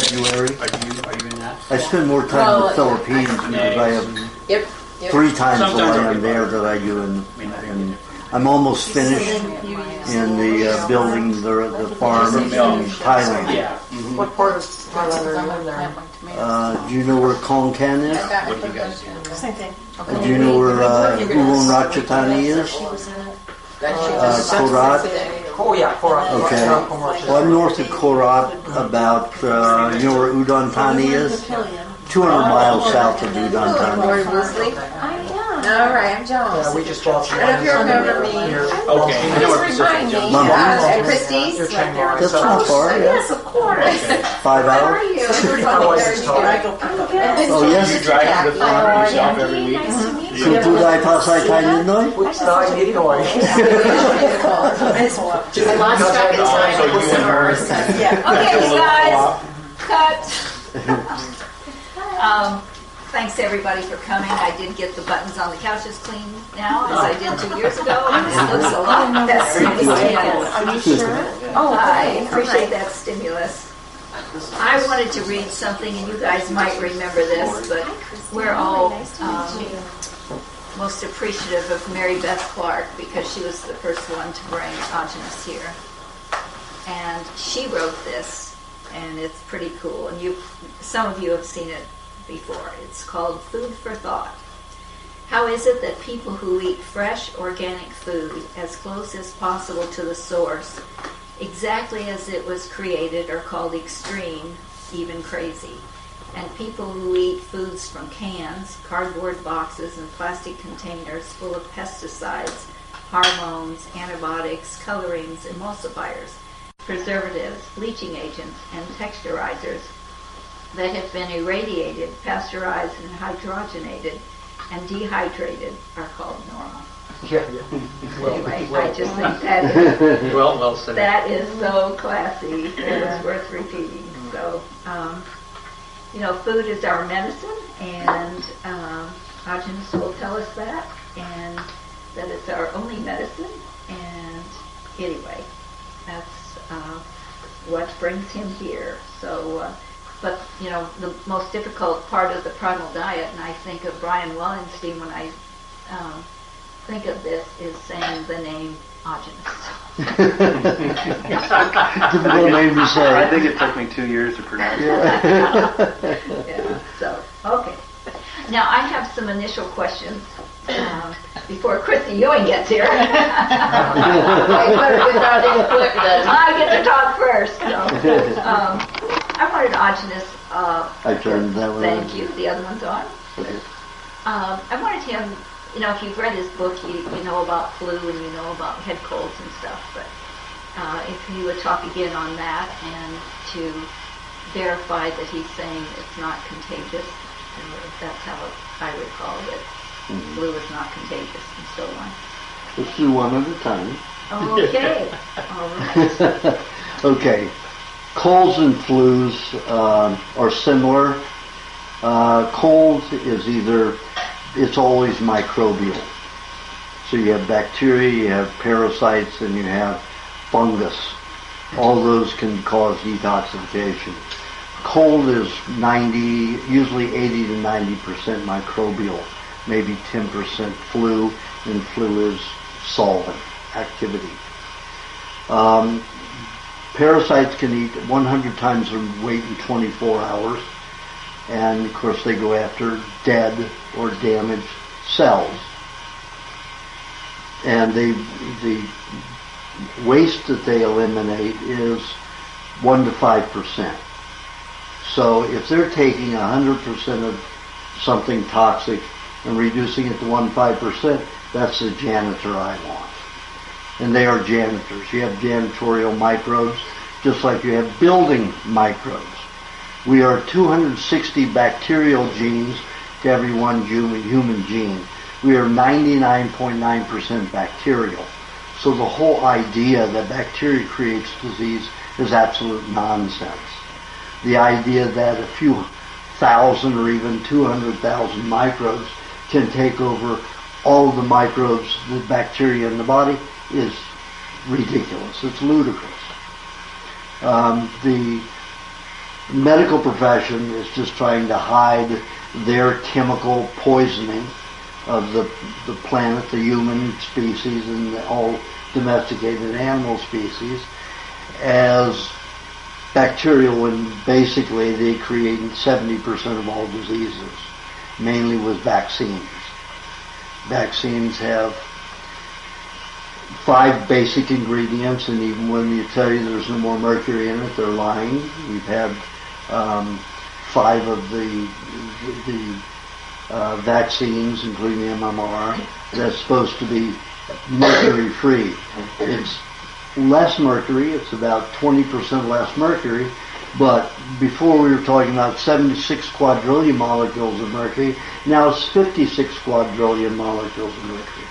February. Are you in that? I spend more time in the Philippines because I have Yep. 3 times the Sometimes land there that I do in I'm almost finished in the building the farm in Thailand. Yeah. What part of Thailand are you in there? Do you know where Khon Kaen is? What do you guys do? Same thing. Do you know where Uwon Ratchathani is? Korat? Oh yeah, Korat. Okay. Well, I'm north of Korat, about, you know where Udon Thani is? 200 miles south of Udon Thani. All right, I'm jealous. Yeah, we just bought some I don't know if you land remember me. Okay. I know Just where remind me. London. At Christie's. You're Chiang Mai. That's not far, yeah. Yes, of course. 5 How are hours? you? Oh, yes? You drive to the farm yourself every week? Nice to meet you. So do I pass I kind of know? Which side did you I'm not stuck in time. So you and her. Yeah. Okay, you guys, cut. Thanks everybody for coming. I did get the buttons on the couches clean now, as I did 2 years ago. And it looks a lot better. Are you sure? Oh, I appreciate that stimulus. I wanted to read something, and you guys might remember this, but we're all most appreciative of Mary Beth Clark because she was the first one to bring Aajonus here. And she wrote this, and it's pretty cool. And some of you have seen it before. It's called Food for Thought. How is it that people who eat fresh, organic food as close as possible to the source, exactly as it was created, are called extreme, even crazy? And people who eat foods from cans, cardboard boxes, and plastic containers full of pesticides, hormones, antibiotics, colorings, emulsifiers, preservatives, bleaching agents, and texturizers that have been irradiated, pasteurized, and hydrogenated, and dehydrated are called normal. Yeah. Anyway, I just think that is, Well said. that is so classy. It's worth repeating. So, food is our medicine, and Aajonus will tell us that, and that it's our only medicine. And anyway, that's what brings him here. So. But, the most difficult part of the primal diet, and I think of Brian Wallenstein when I think of this, is saying the name Aajonus. Difficult name to say. I think it took me 2 years to pronounce it. Yeah, so, okay. Now, I have some initial questions before Christy Ewing gets here. I get to talk first. So, I wanted Aajonus. I turned that one Thank on. you. The other one's on. Okay. I wanted him. If you've read his book, you know about flu and you know about head colds and stuff. But if he would talk again on that and to verify that he's saying it's not contagious, and that's how I recall it. Flu is not contagious and so on. Let's do one at a time. Okay. All right. Okay. Colds and flus are similar. Cold is it's always microbial. So you have bacteria, you have parasites, and you have fungus. All those can cause detoxification. Cold is usually 80 to 90% microbial, maybe 10% flu, and flu is solvent activity. Parasites can eat 100 times their weight in 24 hours, and of course they go after dead or damaged cells. And the waste that they eliminate is 1 to 5%. So if they're taking 100% of something toxic and reducing it to 1-5%, that's the janitor I want. And they are janitors. You have janitorial microbes, just like you have building microbes. We are 260 bacterial genes to every one human gene. We are 99.9% bacterial. So the whole idea that bacteria creates disease is absolute nonsense. The idea that a few thousand or even 200,000 microbes can take over all the microbes, the bacteria in the body, is ridiculous. It's ludicrous. The medical profession is just trying to hide their chemical poisoning of the planet, the human species, and all domesticated animal species as bacterial, when basically they create 70% of all diseases, mainly with vaccines. Vaccines have 5 basic ingredients, and even when you tell you there's no more mercury in it, they're lying. We've had 5 of the vaccines, including the MMR, that's supposed to be mercury-free. It's less mercury. It's about 20% less mercury. But before we were talking about 76 quadrillion molecules of mercury. Now it's 56 quadrillion molecules of mercury.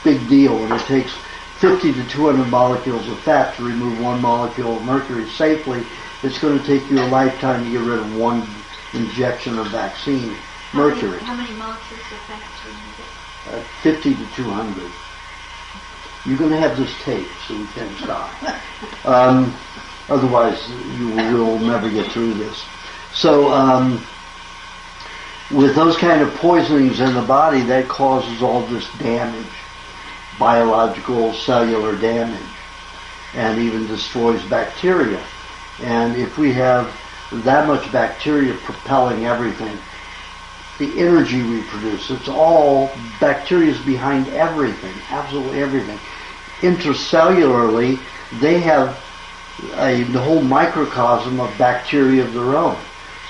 Big deal. And it takes 50 to 200 molecules of fat to remove 1 molecule of mercury safely. It's going to take you a lifetime to get rid of 1 injection of vaccine mercury. How many molecules of fat do you get? 50 to 200. You're going to have this tape, so we can't stop. Otherwise, you will never get through this. So, with those kind of poisonings in the body, that causes all this damage, biological, cellular damage, and even destroys bacteria. And if we have that much bacteria propelling everything, the energy we produce, it's all bacteria is behind everything, absolutely everything. Intracellularly, they have the whole microcosm of bacteria of their own.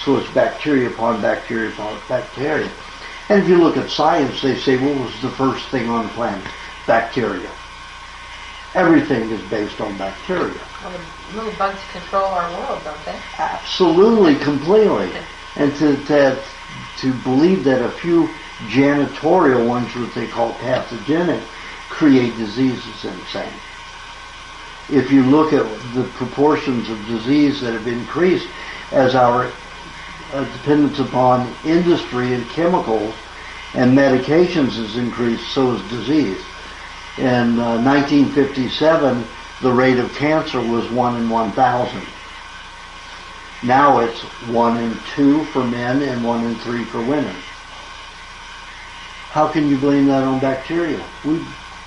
So it's bacteria upon bacteria upon bacteria. And if you look at science, they say, what was the first thing on the planet? Bacteria. Everything is based on bacteria. Well, the little bugs control our world, don't they? Absolutely, completely. And to believe that a few janitorial ones, what they call pathogenic, create disease is insane. If you look at the proportions of disease that have increased as our dependence upon industry and chemicals and medications has increased, so has disease. In 1957, the rate of cancer was 1 in 1,000. Now it's 1 in 2 for men and 1 in 3 for women. How can you blame that on bacteria? We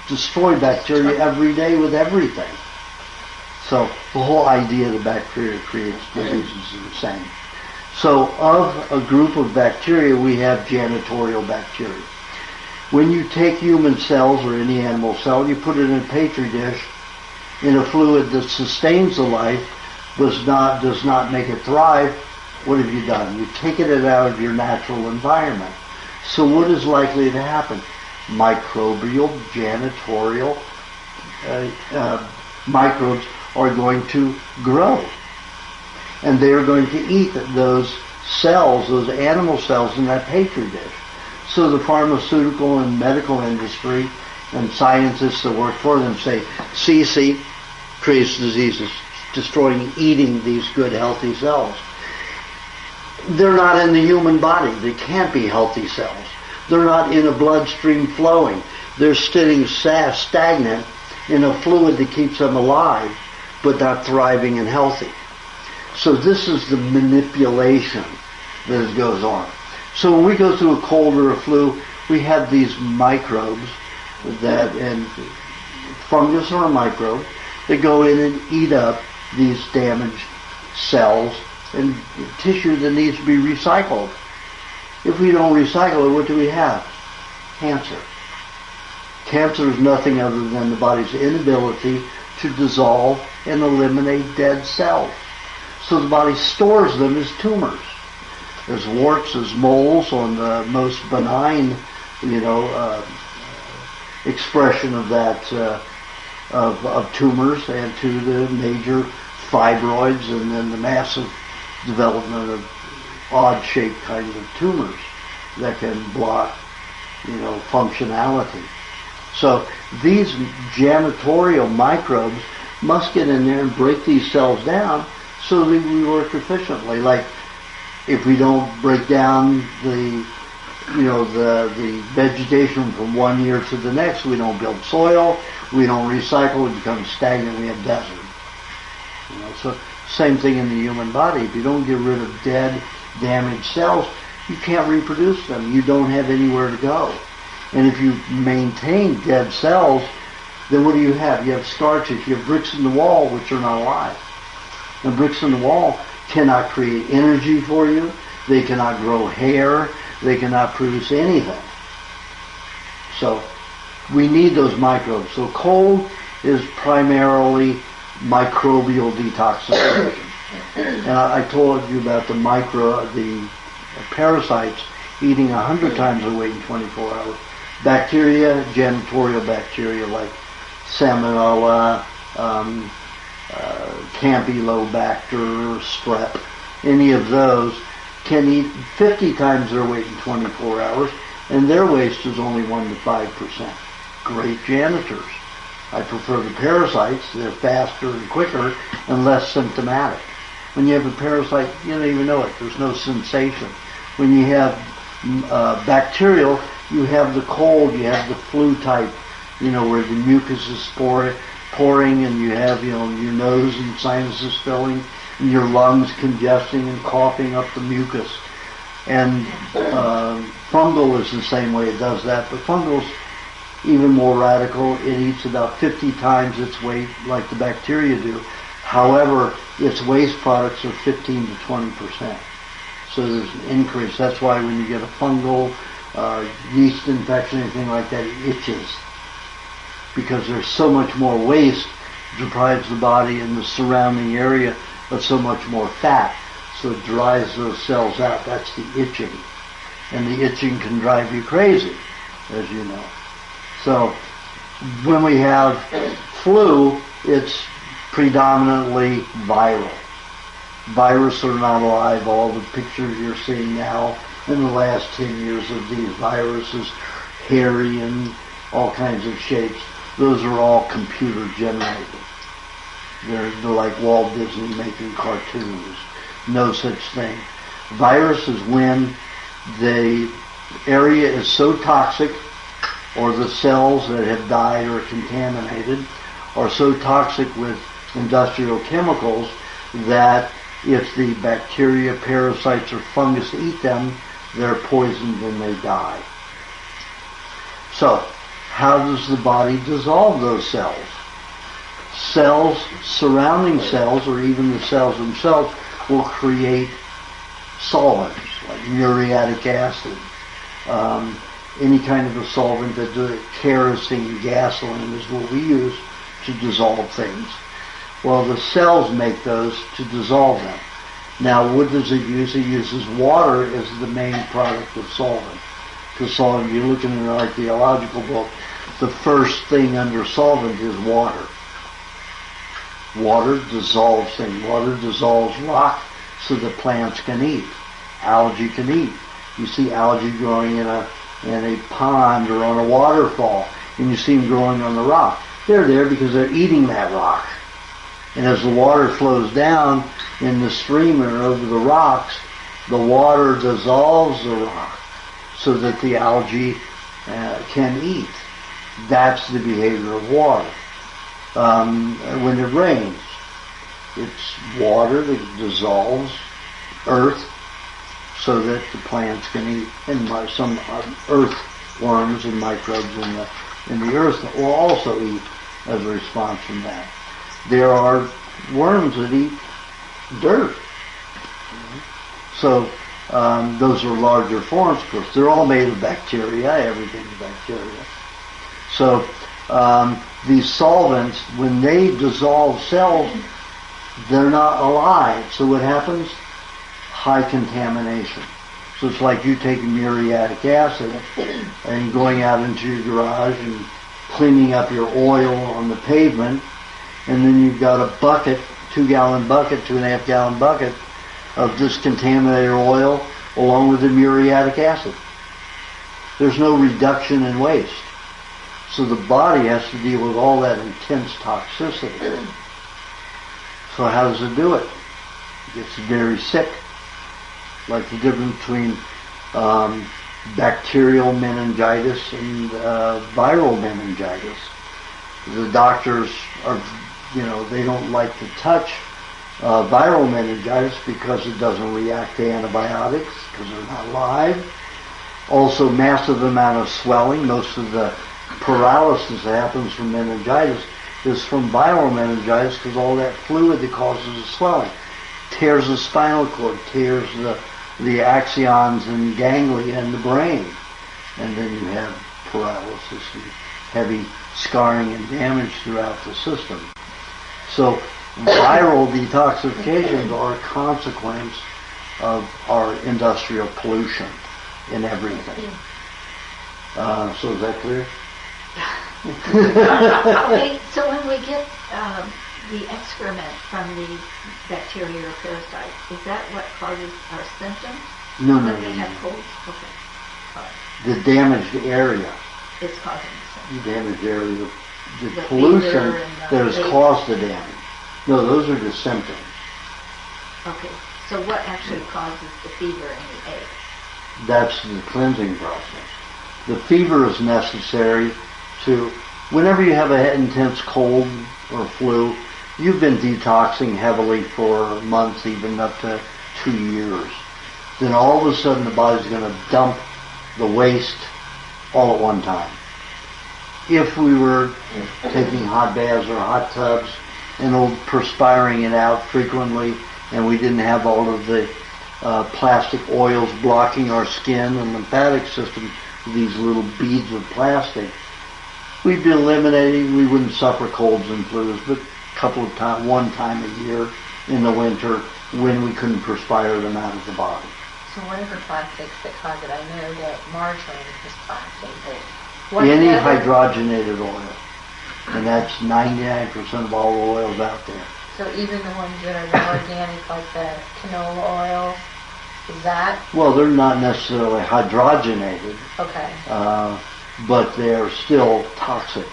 destroy bacteria every day with everything. So the whole idea that bacteria creates disease is insane. So of a group of bacteria, we have janitorial bacteria. When you take human cells or any animal cell, you put it in a petri dish in a fluid that sustains the life, does not make it thrive, what have you done? You've taken it out of your natural environment. So what is likely to happen? Microbial, janitorial microbes are going to grow. And they are going to eat those cells, those animal cells in that petri dish. So the pharmaceutical and medical industry and scientists that work for them say, CC creates diseases, destroying, eating these good, healthy cells. They're not in the human body. They can't be healthy cells. They're not in a bloodstream flowing. They're sitting stagnant in a fluid that keeps them alive, but not thriving and healthy. So this is the manipulation that goes on. So when we go through a cold or a flu, we have these microbes that, and fungus or a microbe, that go in and eat up these damaged cells and tissue that needs to be recycled. If we don't recycle it, what do we have? Cancer. Cancer is nothing other than the body's inability to dissolve and eliminate dead cells. So the body stores them as tumors. As warts, as moles on the most benign, expression of that, of tumors, and to the major fibroids, and then the massive development of odd-shaped kind of tumors that can block, functionality. So these janitorial microbes must get in there and break these cells down so that we work efficiently. Like if we don't break down the vegetation from one year to the next, we don't build soil, we don't recycle, it becomes stagnant, we have desert. You know, so same thing in the human body. If you don't get rid of dead, damaged cells, you can't reproduce them. You don't have anywhere to go. And if you maintain dead cells, then what do you have? You have scar tissue. You have bricks in the wall, which are not alive. And bricks in the wall cannot create energy for you. They cannot grow hair. They cannot produce anything. So we need those microbes. So cold is primarily microbial detoxification. And I told you about the parasites eating 100 times their weight in 24 hours. Bacteria, janitorial bacteria like Salmonella, Campylobacter, Strep, any of those can eat 50 times their weight in 24 hours, and their waste is only 1 to 5%. Great janitors. I prefer the parasites. They're faster and quicker and less symptomatic. When you have a parasite, you don't even know it. There's no sensation. When you have bacterial, you have the cold, you have the flu type, where the mucus is pouring and you have, your nose and sinuses filling and your lungs congesting and coughing up the mucus. And fungal is the same way it does that, but fungal's even more radical. It eats about 50 times its weight like the bacteria do. However, its waste products are 15 to 20%. So there's an increase. That's why when you get a fungal yeast infection, anything like that, it itches. Because there's so much more waste, deprives the body and the surrounding area of so much more fat. So it dries those cells out. That's the itching. And the itching can drive you crazy, as you know. So when we have flu, it's predominantly viral. Viruses are not alive. All the pictures you're seeing now in the last 10 years of these viruses, hairy and all kinds of shapes, those are all computer generated. They're like Walt Disney making cartoons. No such thing. Virus is when the area is so toxic, or the cells that have died or contaminated are so toxic with industrial chemicals that if the bacteria, parasites, or fungus eat them, they're poisoned and they die. So, how does the body dissolve those cells? Cells, surrounding cells, or even the cells themselves, will create solvents, like muriatic acid, any kind of a solvent that kerosene, gasoline is what we use to dissolve things. Well, the cells make those to dissolve them. Now, what does it use? It uses water as the main product of solvent. Because solvent, you're looking at an archaeological book, the first thing under solvent is water. Water dissolves things. Water dissolves rock so that plants can eat. Algae can eat. You see algae growing in a pond or on a waterfall, and you see them growing on the rock. They're there because they're eating that rock. And as the water flows down in the stream or over the rocks, the water dissolves the rock so that the algae can eat. That's the behavior of water. When it rains, it's water that dissolves earth so that the plants can eat, and some earthworms and microbes in the earth will also eat as a response from that. There are worms that eat dirt. So those are larger forms, of course. They're all made of bacteria. Everything's bacteria. So these solvents, when they dissolve cells, they're not alive. So what happens? High contamination. So it's like you taking muriatic acid and going out into your garage and cleaning up your oil on the pavement, and then you've got a bucket, 2-gallon bucket, 2.5-gallon bucket of this contaminated oil along with the muriatic acid. There's no reduction in waste. So the body has to deal with all that intense toxicity. So how does it do it? It gets very sick. Like the difference between bacterial meningitis and viral meningitis. The doctors are, they don't like to touch Viral meningitis because it doesn't react to antibiotics because they're not live. Also, massive amount of swelling. Most of the paralysis that happens from meningitis is from viral meningitis because all that fluid that causes the swelling tears the spinal cord, tears the axons and ganglia in the brain, and then you have paralysis and heavy scarring and damage throughout the system. So viral detoxifications are a consequence of our industrial pollution in everything. So is that clear? Okay, so when we get the excrement from the bacteria or parasite, is that what causes our symptoms? No. When we have colds? Okay. All right. The damaged area. It's causing the symptoms. The damaged area. The The pollution fever and that has aches. caused the damage. No, those are the symptoms. Okay, so what actually causes the fever and the ache? That's the cleansing process. The fever is necessary to, whenever you have an intense cold or flu, you've been detoxing heavily for months, even up to 2 years. Then all of a sudden the body's going to dump the waste all at one time. If we were taking hot baths or hot tubs and perspiring it out frequently, and we didn't have all of the plastic oils blocking our skin and lymphatic system, these little beads of plastic, we'd be eliminating, we wouldn't suffer colds and flus, but one time a year in the winter when we couldn't perspire them out of the body. So what are the plastics that cause it? I know that margarine is plastic, but Any other- hydrogenated oil, and that's 99% of all the oils out there. So even the ones that are the organic, like the canola oil, is that Well, they're not necessarily hydrogenated, okay? but they're still toxic.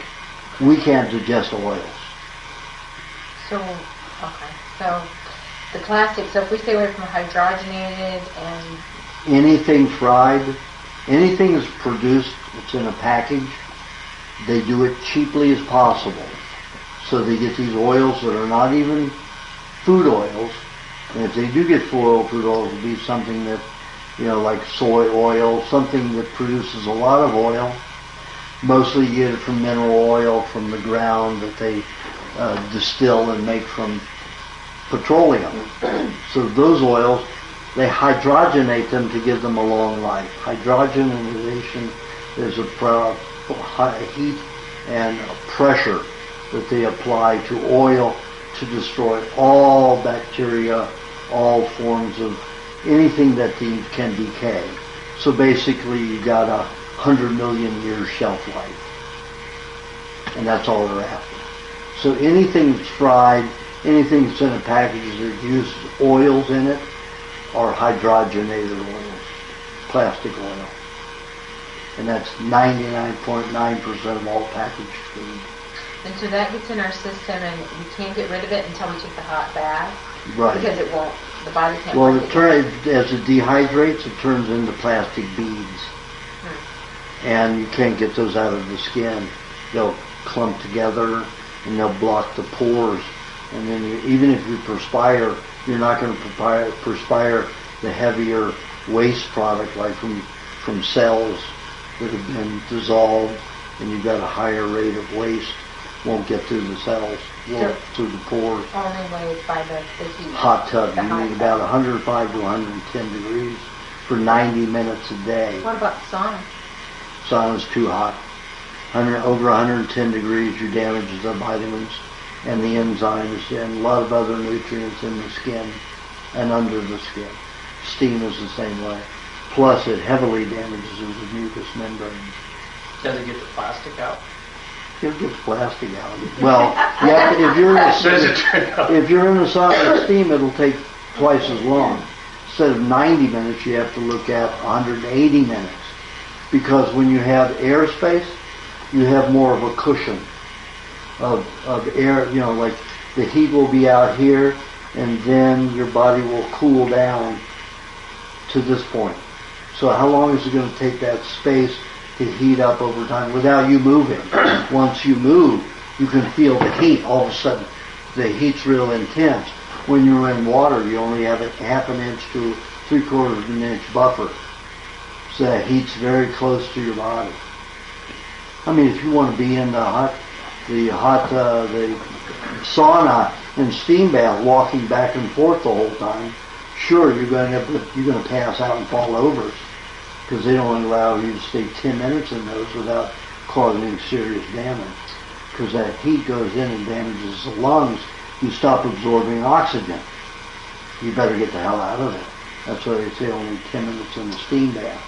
We can't digest oils. So okay, so the plastic. So if we stay away from hydrogenated and Anything fried, anything that's produced, it's in a package, they do it cheaply as possible. So they get these oils that are not even food oils, and if they do get food oils, it'll be something that, like soy oil, something that produces a lot of oil. Mostly you get it from mineral oil from the ground that they distill and make from petroleum. So those oils, they hydrogenate them to give them a long life. Hydrogenation is a heat and a pressure that they apply to oil to destroy all bacteria, all forms of anything that can decay. So basically you got 100 million year shelf life. And that's all they're after. So anything that's fried, anything that's in a package that uses oils in it, are hydrogenated oils, plastic oil. And that's 99.9% of all packaged food. and so that gets in our system, and we can't get rid of it until we take the hot bath Right. because it won't. The body can't. Well, break it. as it dehydrates, it turns into plastic beads. And you can't get those out of the skin. They'll clump together and they'll block the pores. And then even if you perspire, you're not going to perspire the heavier waste product like from cells that have been dissolved, and you've got a higher rate of waste. Won't get through the cells, won't through the pores. Only way by the heat. Hot tub, The you hot need tub. about 105 to 110 degrees for 90 minutes a day. What about the sauna? Sauna's too hot. Over 110 degrees, you damage the vitamins and the enzymes and a lot of other nutrients in the skin and under the skin. Steam is the same way. Plus, it heavily damages the mucous membrane. Does it get the plastic out? It gets plastic out. Well, if you're in a sauna with steam, it'll take twice as long. Instead of 90 minutes, you have to look at 180 minutes. Because when you have airspace, you have more of a cushion of air, like the heat will be out here, and then your body will cool down to this point. So how long is it going to take that space to heat up over time without you moving? Once you move, you can feel the heat. All of a sudden, the heat's real intense. when you're in water, you only have a half an inch to 3/4 of an inch buffer. So that heat's very close to your body. I mean, if you want to be in the sauna and steam bath, walking back and forth the whole time, sure, you're going to pass out and fall over, because they don't allow you to stay 10 minutes in those without causing serious damage. Because that heat goes in and damages the lungs, you stop absorbing oxygen. You better get the hell out of it. That's why they say only 10 minutes in the steam bath.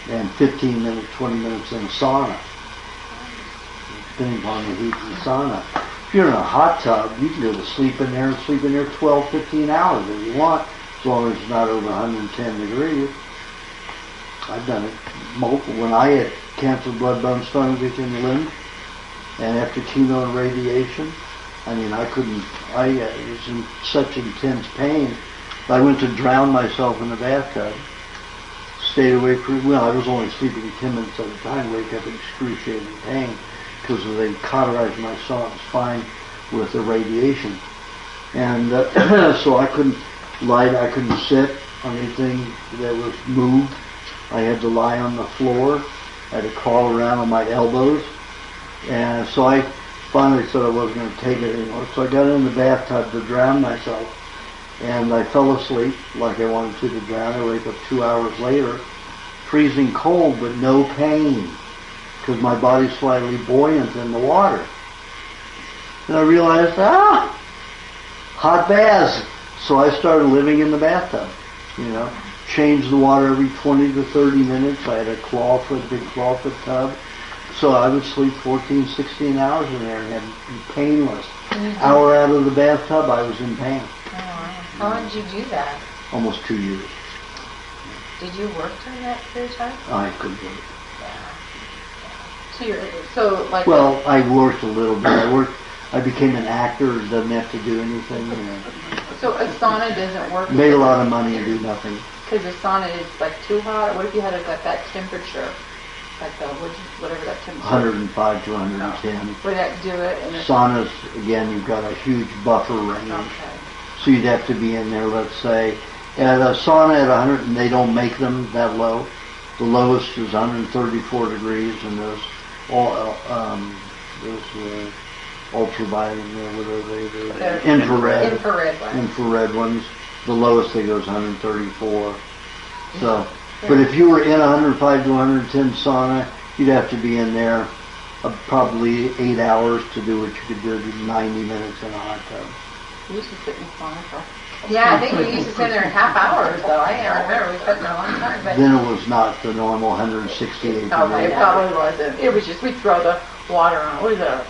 And 15 minutes, 20 minutes in the sauna. Depending upon the heat of the sauna. If you're in a hot tub, you can go to sleep in there and sleep in there 12, 15 hours if you want, as long as it's not over 110 degrees. I've done it multiple. When I had cancer, blood, bone, stomach, and lymph, and after chemo and radiation, I mean, I was in such intense pain. I went to drown myself in the bathtub. Stayed awake I was only sleeping 10 minutes at a time, wake up in excruciating pain, because they cauterized my spine with the radiation. And so I couldn't I couldn't sit on anything that was moved. I had to lie on the floor. I had to crawl around on my elbows. And so I finally said I wasn't going to take it anymore. So I got in the bathtub to drown myself. And I fell asleep like I wanted to drown. I wake up 2 hours later, freezing cold but no pain, because my body's slightly buoyant in the water. And I realized, hot baths. So I started living in the bathtub, changed the water every 20 to 30 minutes. I had a big clawfoot tub. So I would sleep 14, 16 hours in there and be painless. Hour out of the bathtub, I was in pain. How long did you do that? Almost 2 years. Did you work during that period of time? I couldn't work. Well, I worked a little bit. I became an actor. It doesn't have to do anything. So a sauna doesn't work? Made a lot of money and do nothing. Because the sauna is too hot? What if you had that temperature? Whatever that temperature 105 to 110. Would that do it? Saunas, again, you've got a huge buffer range. Okay. So you'd have to be in there, let's say, at a sauna at 100, and they don't make them that low. The lowest is 134 degrees, and those ultraviolet, whatever they're infrared ones. The lowest they go is 134. So, but if you were in 105 to 110 sauna, you'd have to be in there probably 8 hours to do what you could do 90 minutes in a hot tub. You used to sit in the sauna for... Yeah, I think we used to sit there in half hours, though. I can't remember. We sat there a long time. But then it was not the normal 168 degrees. Oh, it probably wasn't. It was just, we'd throw the water on. What is that?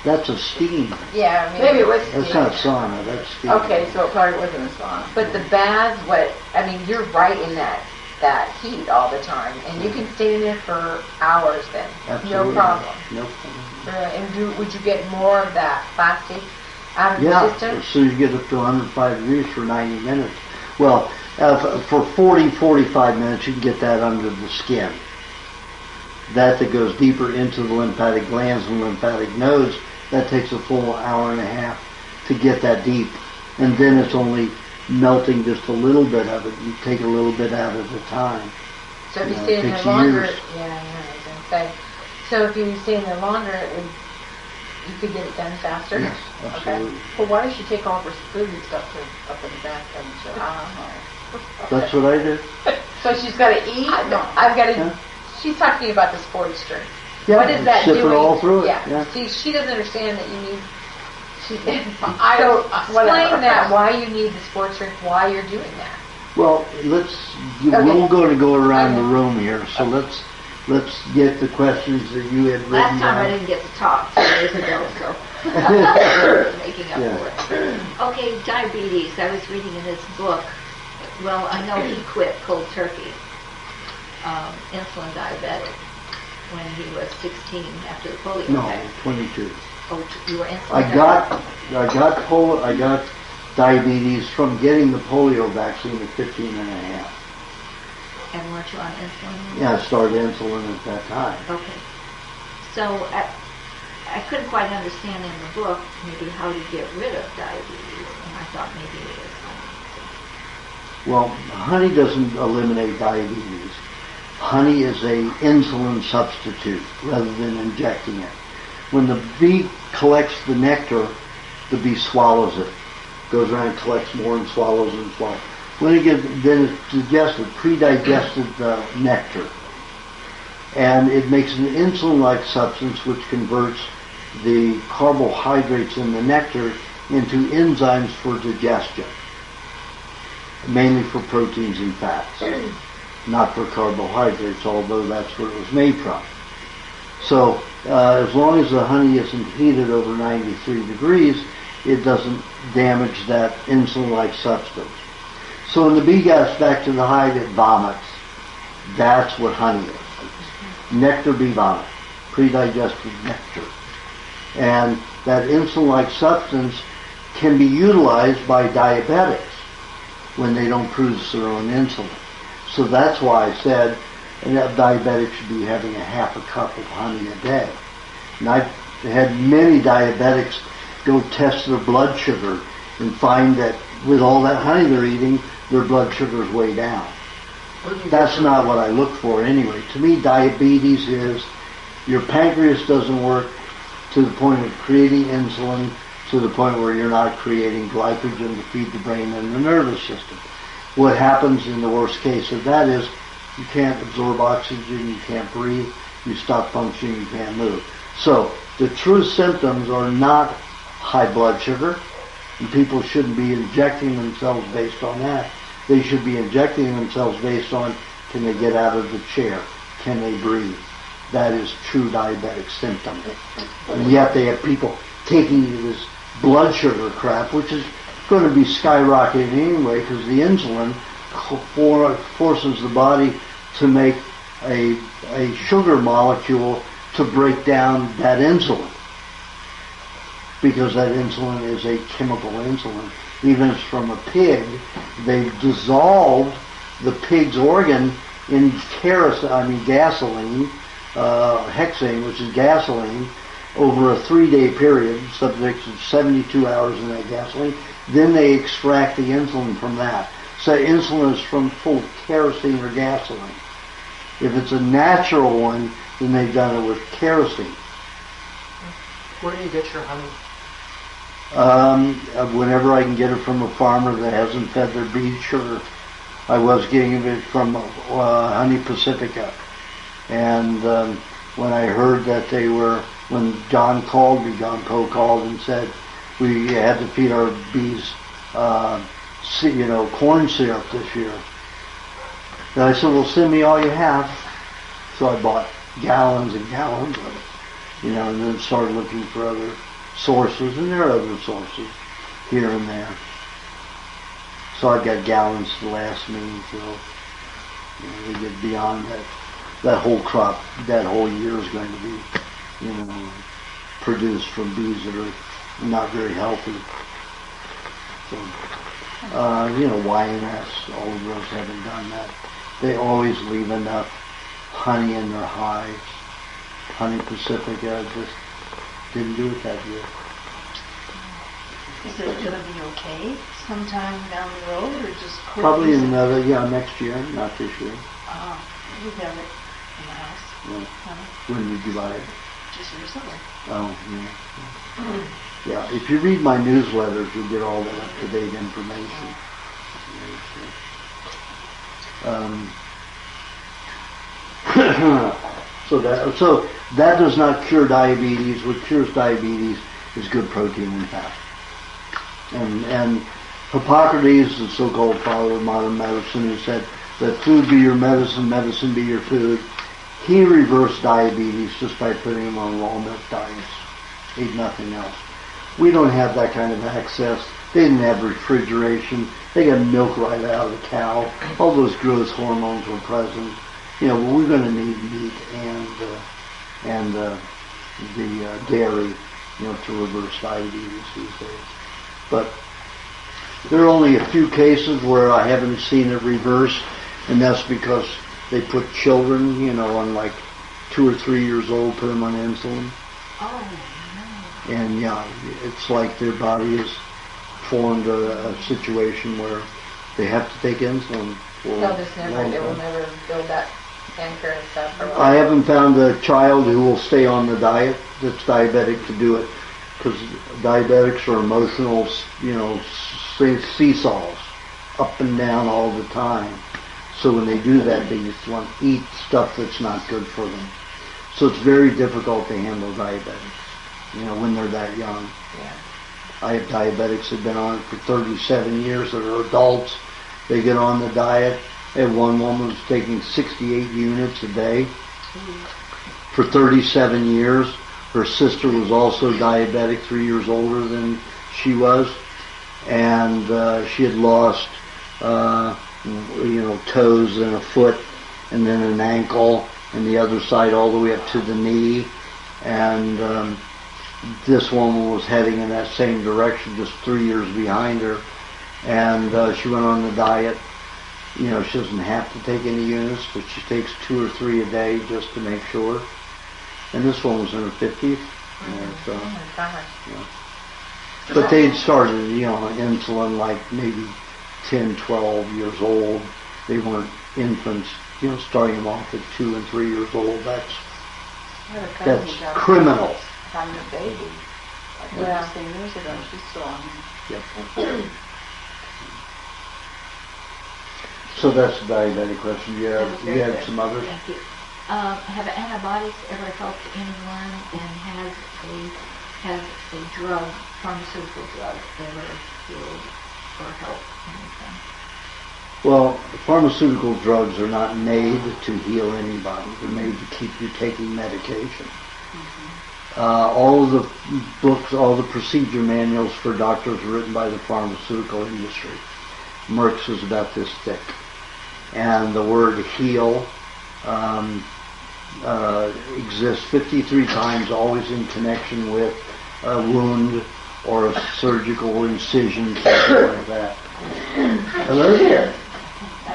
That's a steam. Yeah, maybe it was steam. That's not sauna, that's steam. Okay, so it probably wasn't a sauna. But the baths, you're right in that heat all the time. And you can stay in there for hours then. Absolutely. No problem. No problem. And would you get more of that plastic out of the system? So you get up to 105 degrees for 90 minutes. Well, for 40, 45 minutes, you can get that under the skin. That goes deeper into the lymphatic glands and lymphatic nodes, that takes a full hour and a half to get that deep. And then it's only melting just a little bit of it. You take a little bit out at a time. So if you stay in there longer, I was going to say. So if you stay in there longer, you could get it done faster? Yes, absolutely. Okay. Well, why does she take all of her food and stuff up in the bathtub? That's what I do. So she's got to eat? I've got to... Yeah. She's talking about the sports drink. Yeah, what is that sip doing? It all through it. Yeah. See, she doesn't understand that you need... Explain that, why you need the sports drink, why you're doing that. Well, we're going to go around the room here, so let's get the questions that you had written Last time down. I didn't get to talk 2 days ago, so making up for it. Okay, diabetes. I was reading in his book. Well, I know he quit cold turkey, insulin diabetic, when he was 16 after the polio. No, 22. Oh, you were insulin I got diabetes from getting the polio vaccine at 15 and a half. And weren't you on insulin? Yeah, I started insulin at that time. Okay. So I couldn't quite understand in the book maybe how to get rid of diabetes, and I thought maybe it was honey. Well, honey doesn't eliminate diabetes. Honey is a insulin substitute rather than injecting it. When the bee collects the nectar, the bee swallows it. Goes around, collects more, and swallows and swallows. When it gets, then it's digested, pre-digested nectar. And it makes an insulin-like substance which converts the carbohydrates in the nectar into enzymes for digestion, mainly for proteins and fats, not for carbohydrates, although that's where it was made from. So as long as the honey isn't heated over 93 degrees, it doesn't damage that insulin-like substance. So when the bee gets back to the hive, it vomits. That's what honey is. Nectar bee vomit, pre-digested nectar. And that insulin-like substance can be utilized by diabetics when they don't produce their own insulin. So that's why I said that diabetics should be having a half a cup of honey a day. And I've had many diabetics go test their blood sugar and find that with all that honey they're eating, their blood sugar's way down. That's not what I look for anyway. To me, diabetes is your pancreas doesn't work to the point of creating insulin, to the point where you're not creating glycogen to feed the brain and the nervous system. What happens in the worst case of that is you can't absorb oxygen, you can't breathe, you stop functioning, you can't move. So the true symptoms are not high blood sugar, and people shouldn't be injecting themselves based on that. They should be injecting themselves based on, can they get out of the chair? Can they breathe? That is true diabetic symptom. And yet they have people taking this blood sugar crap, which is going to be skyrocketing anyway because the insulin forces the body to make a sugar molecule to break down that insulin. Because that insulin is a chemical insulin. Even if it's from a pig, they've dissolved the pig's organ in gasoline, hexane, which is gasoline, over a 3-day period, subject to 72 hours in that gasoline. Then they extract the insulin from that. So insulin is full of kerosene or gasoline. If it's a natural one, then they've done it with kerosene. Where do you get your honey? Whenever I can get it from a farmer that hasn't fed their bees sugar. I was getting it from Honey Pacifica. And when I heard that when John Poe called and said we had to feed our bees corn syrup this year. And I said, well, send me all you have. So I bought gallons and gallons of it, and then started looking for other sources, and there are other sources here and there. So I've got gallons to last me until we get beyond that. That whole crop, that whole year is going to be, produced from bees that are not very healthy. So, YNS, all of those haven't done that. They always leave enough honey in their hives. Honey Pacifica just didn't do it that year. Is it going to be okay sometime down the road, or just quit Probably using next year, not this year. We have it in the house. Yeah. Honey, When did you buy it? just recently. Oh, yeah. Yeah, if you read my newsletters, you'll get all that up-to-date information. So that does not cure diabetes. What cures diabetes is good protein and fat. And Hippocrates, the so-called father of modern medicine, who said that food be your medicine, medicine be your food, he reversed diabetes just by putting them on raw milk diets. Ate nothing else. We don't have that kind of access. They didn't have refrigeration. They got milk right out of the cow. All those growth hormones were present. But we're going to need meat and the dairy, to reverse diabetes these days. But there are only a few cases where I haven't seen it reversed, and that's because they put children, on like 2 or 3 years old, put them on insulin. Oh, And yeah, it's like their body has formed a situation where they have to take insulin for They'll just a never, long it will time. never build that anchor and stuff. Or I haven't found a child who will stay on the diet that's diabetic to do it, because diabetics are emotional, seesaws, up and down all the time. So when they do that, they just want to eat stuff that's not good for them. So it's very difficult to handle diabetics, when they're that young. Yeah. I have diabetics that have been on it for 37 years that are adults. They get on the diet. I had one woman was taking 68 units a day for 37 years. Her sister was also diabetic, 3 years older than she was. And she had lost, toes and a foot and then an ankle and the other side all the way up to the knee. And this woman was heading in that same direction, just 3 years behind her. And she went on the diet. She doesn't have to take any units, but she takes 2 or 3 a day just to make sure. And this one was in her 50s. So, Oh my gosh. but they'd started, insulin like maybe 10, 12 years old. They weren't infants, starting them off at 2 and 3 years old. That's criminal. From the baby. Like Yeah. 16 years ago, she's still on. Yep. So that's a diabetic question. You That was very had good. some others? Thank you. Have antibiotics ever helped anyone, and has a drug, pharmaceutical drug, ever healed or helped anything? Well, pharmaceutical drugs are not made to heal anybody. They're made to keep you taking medication. All of the books, all the procedure manuals for doctors are written by the pharmaceutical industry. Merck's is about this thick. And the word heal exists 53 times, always in connection with a wound or a surgical incision, something like that. Hello there.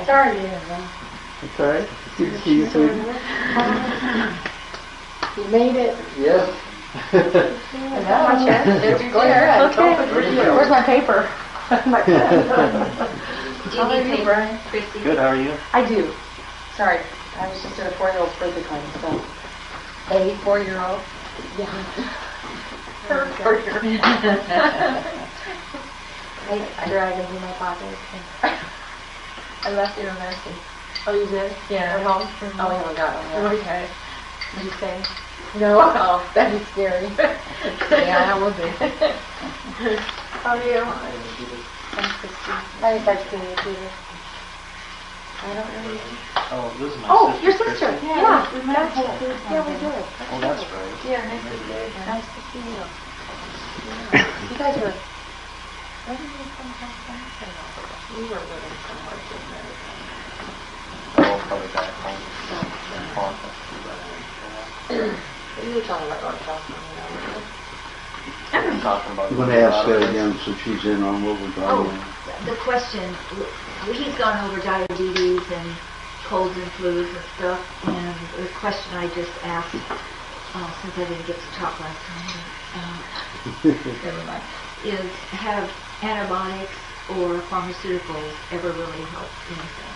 Sorry, Dad. That's all right. Good to see you, sweetie. You made it. Yes. Is that my chair? Go ahead. Where's my paper? Do you need paper, Brian? Christy? Good, how are you? I do. Sorry, I was just at a 4-year-old's birthday party, so. A 4-year-old. Her 4-year-old. I dragged him in my pocket. I left it in nursing. Oh, you did? Yeah. At home? Oh, we haven't got one yet. Okay. Did you say? No. Oh, that'd be scary. Yeah, I will be. How are you? Thanks, Christy. I think I've seen you, Peter. I don't know. Oh, this is my Oh, sister. your sister. Kristen. Yeah, we met at Whole Foods. Yeah, we did. Oh, that's right. Yeah, nice to see you. Nice to see you. You guys were. When did you come back then? We were living somewhere in America. Oh, probably back home. We were talking about our talking, Talking about I'm going to ask that again so she's in on what we're talking about. The question, he's gone over diabetes and colds and flus and stuff, and the question I just asked, since I didn't get to talk last time, never mind, is have antibiotics or pharmaceuticals ever really helped anything?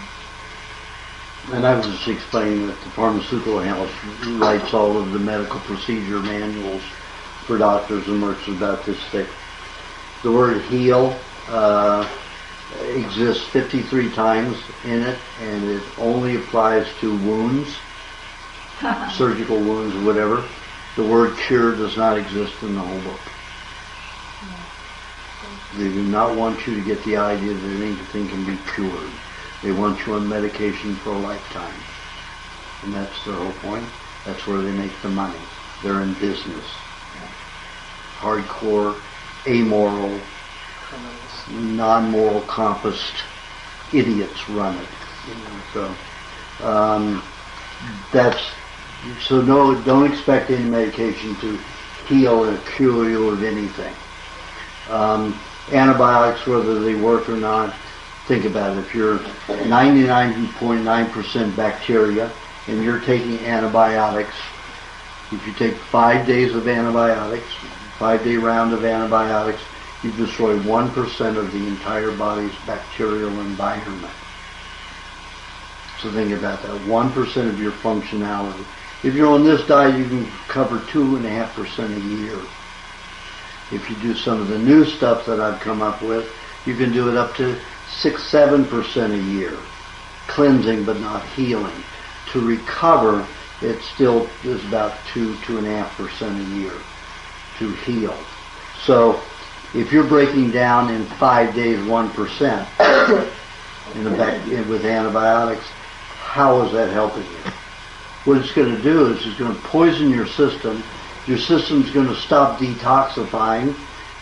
And I was just explaining that the pharmaceutical house writes all of the medical procedure manuals for doctors, and Merck's about this thick. The word heal exists 53 times in it, and it only applies to wounds, surgical wounds, or whatever. The word cure does not exist in the whole book. They do not want you to get the idea that anything can be cured. They want you on medication for a lifetime. And that's their whole point. That's where they make the money. They're in business. Hardcore, amoral, non-moral compass idiots run it. So no, don't expect any medication to heal or cure you of anything. Antibiotics, whether they work or not, think about it. If you're 99.9% bacteria and you're taking antibiotics, if you take 5 days of antibiotics, 5-day round of antibiotics, you destroy 1% of the entire body's bacterial environment. So think about that, 1% of your functionality. If you're on this diet, you can cover 2.5% a year. If you do some of the new stuff that I've come up with, you can do it up to 6-7% a year. Cleansing but not healing. To recover, it still is about 2.5% a year to heal. So if you're breaking down in 5 days 1% with antibiotics, how is that helping you? What it's going to do is it's going to poison your system. Your system's going to stop detoxifying,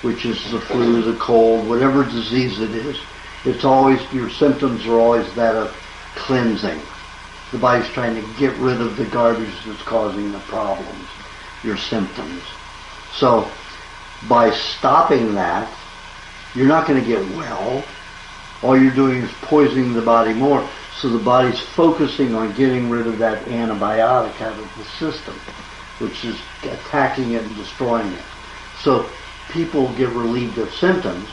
which is the flu, the cold, whatever disease it is. It's always, your symptoms are always that of cleansing. The body's trying to get rid of the garbage that's causing the problems, your symptoms. So by stopping that, you're not going to get well. All you're doing is poisoning the body more. So the body's focusing on getting rid of that antibiotic out of the system, which is attacking it and destroying it. So people get relieved of symptoms,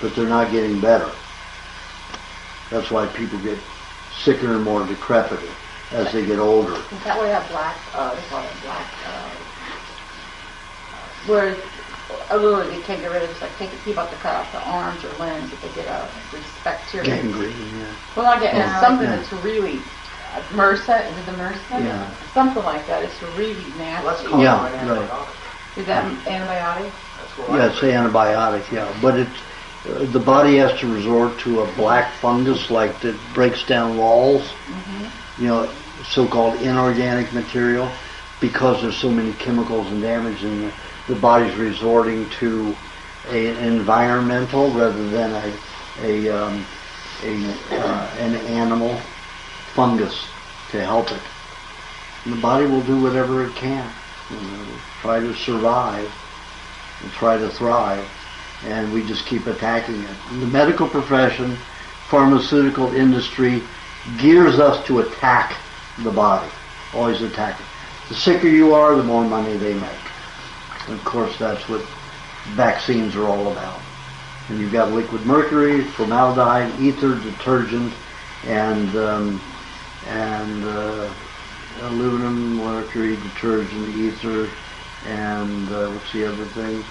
but they're not getting better. That's why people get sicker and more decrepit as they get older. Is that why that black, they call it black, where literally they can't get rid of it, it's like people have to cut off the arms or limbs if they get this bacteria. Gangrene, yeah. Well, I get it's something Yeah. that's really, MRSA, is it the MRSA? Yeah. Something like that, it's really nasty. Let's call Yeah, it an right. antibiotic. Is that antibiotic? That's what Yeah, it's antibiotic, yeah. But the body has to resort to a black fungus like that breaks down walls, you know, so-called inorganic material, because there's so many chemicals and damage in the body's resorting to an environmental rather than an animal fungus to help it. And the body will do whatever it can, you know, try to survive and try to thrive, and we just keep attacking it. And the medical profession, pharmaceutical industry gears us to attack the body, always attack it. The sicker you are, the more money they make. And of course, that's what vaccines are all about. And you've got liquid mercury, formaldehyde, ether, detergent, and aluminum, mercury, detergent, ether, and what's the other thing?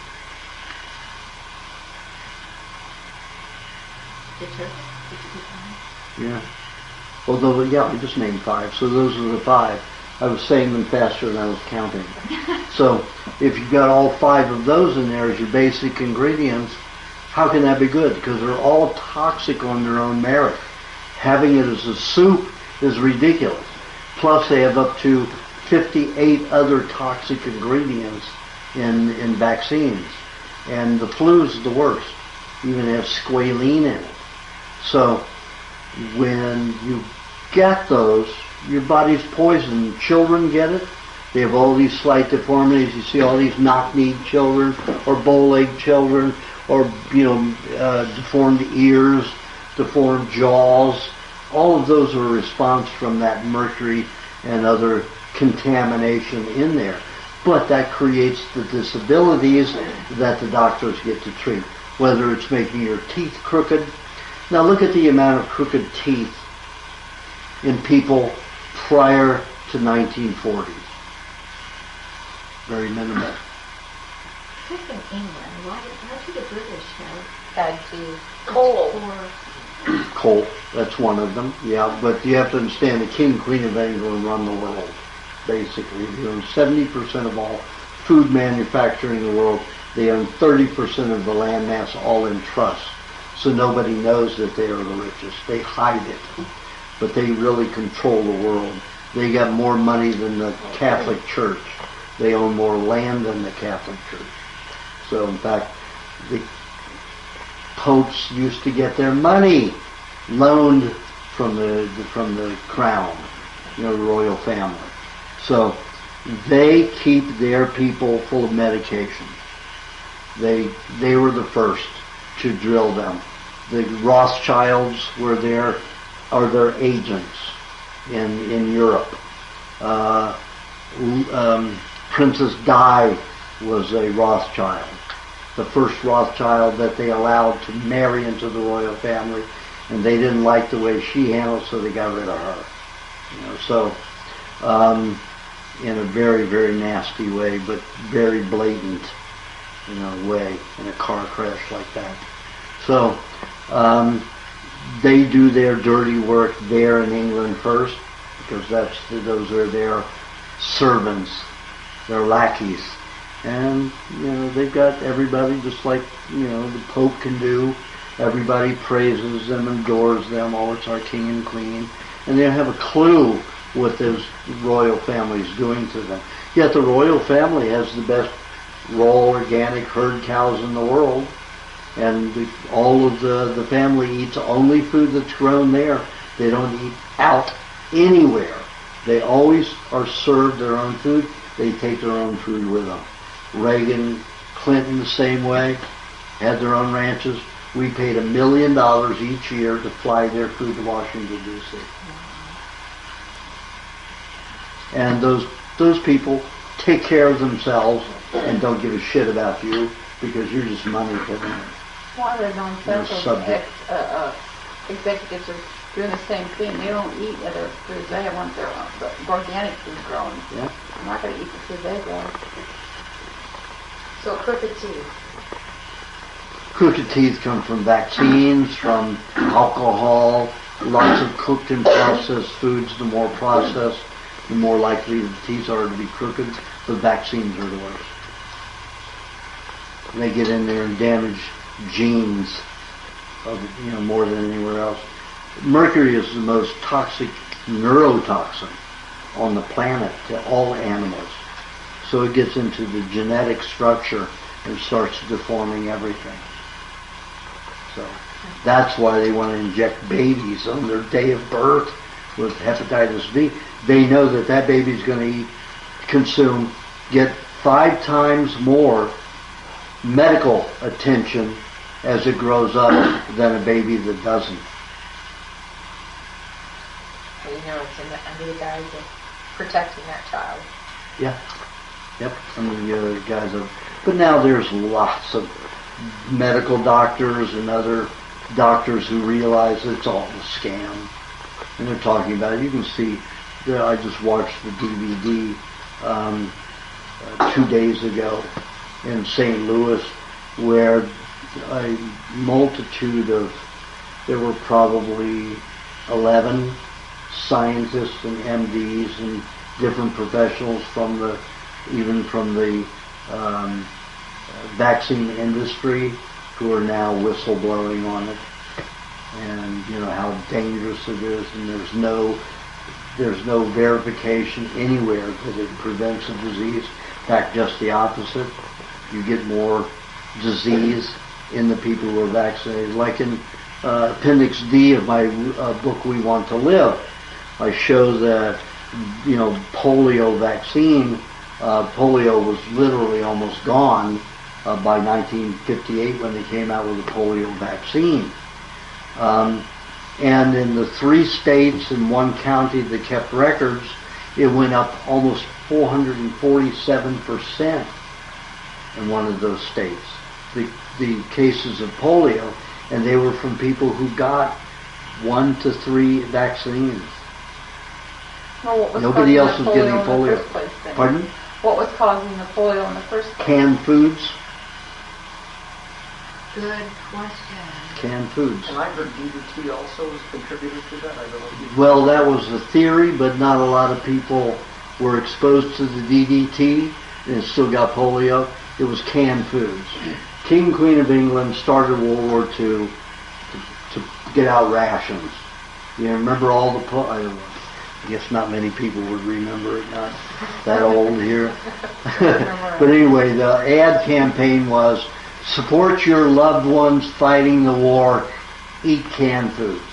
Yeah. Although, yeah, we just named 5. So those are the 5. I was saying them faster than I was counting. So if you've got all 5 of those in there as your basic ingredients, how can that be good? Because they're all toxic on their own merit. Having it as a soup is ridiculous. Plus they have up to 58 other toxic ingredients in vaccines. And the flu is the worst. Even has squalene in it. So when you get those, your body's poisoned. Children get it. They have all these slight deformities. You see all these knock-kneed children or bow-legged children or, deformed ears, deformed jaws. All of those are a response from that mercury and other contamination in there. But that creates the disabilities that the doctors get to treat, whether it's making your teeth crooked. Now look at the amount of crooked teeth in people prior to 1940s. Very minimal. Just in England, why did the British have Bad teeth. coal? Coal, that's one of them, yeah. But you have to understand the King and Queen of England run the world, basically. They own 70% of all food manufacturing in the world. They own 30% of the land mass, all in trust. So nobody knows that they are the richest. They hide it. But they really control the world. They got more money than the Catholic Church. They own more land than the Catholic Church. So in fact, the popes used to get their money loaned from the crown, the royal family. So they keep their people full of medication. They were the first to drill them. The Rothschilds were their agents in Europe. Princess Di was a Rothschild. The first Rothschild that they allowed to marry into the royal family, and they didn't like the way she handled, so they got rid of her. So in a very, very nasty way, but very blatant, way, in a car crash like that. So they do their dirty work there in England first, because those are their servants, their lackeys. And, they've got everybody, just like, the Pope can do. Everybody praises them, adores them. Oh, it's our king and queen. And they don't have a clue what this royal family is doing to them. Yet the royal family has the best raw organic herd cows in the world. And all of the family eats only food that's grown there. They don't eat out anywhere. They always are served their own food. They take their own food with them. Reagan, Clinton the same way, had their own ranches. We paid $1 million each year to fly their food to Washington, D.C. And those people take care of themselves and don't give a shit about you because you're just money to them. Well, there's on several executives are doing the same thing. They don't eat other foods. They want their organic food grown. Yeah. I'm not going to eat the food they grow. So crooked teeth. Crooked teeth come from vaccines, from alcohol, lots of cooked and processed foods. The more processed, the more likely the teeth are to be crooked. The vaccines are the worst. They get in there and damage genes more than anywhere else. Mercury is the most toxic neurotoxin on the planet to all animals. So it gets into the genetic structure and starts deforming everything. So that's why they want to inject babies on their day of birth with hepatitis B. They know that baby's going to get 5 times more medical attention as it grows up than a baby that doesn't. It's under the guise of protecting that child. Yeah. Yep. But now there's lots of medical doctors and other doctors who realize it's all a scam. And they're talking about it. You can see, I just watched the DVD 2 days ago in St. Louis where a multitude there were probably 11 scientists and MDs and different professionals even from the vaccine industry who are now whistleblowing on it, and how dangerous it is, and there's no verification anywhere that it prevents a disease. In fact, just the opposite. You get more disease in the people who are vaccinated. Like in Appendix D of my book, We Want to Live, I show that polio vaccine. Polio was literally almost gone by 1958 when they came out with the polio vaccine. And in the 3 states and 1 county that kept records, it went up almost 447% in one of those states. The cases of polio, and they were from people who got 1 to 3 vaccines. Well, what was Nobody else causing was the getting polio in polio. the first place, then? Pardon? What was causing the polio in the first place? Canned foods. Good question. Canned foods. And I heard DDT also was contributed to that. I don't know if you... Well, that was the theory, but not a lot of people were exposed to the DDT and still got polio. It was canned foods. King and Queen of England started World War II to get out rations. You remember all the... I guess not many people would remember it, not that old here. But anyway, the ad campaign was, support your loved ones fighting the war, eat canned foods.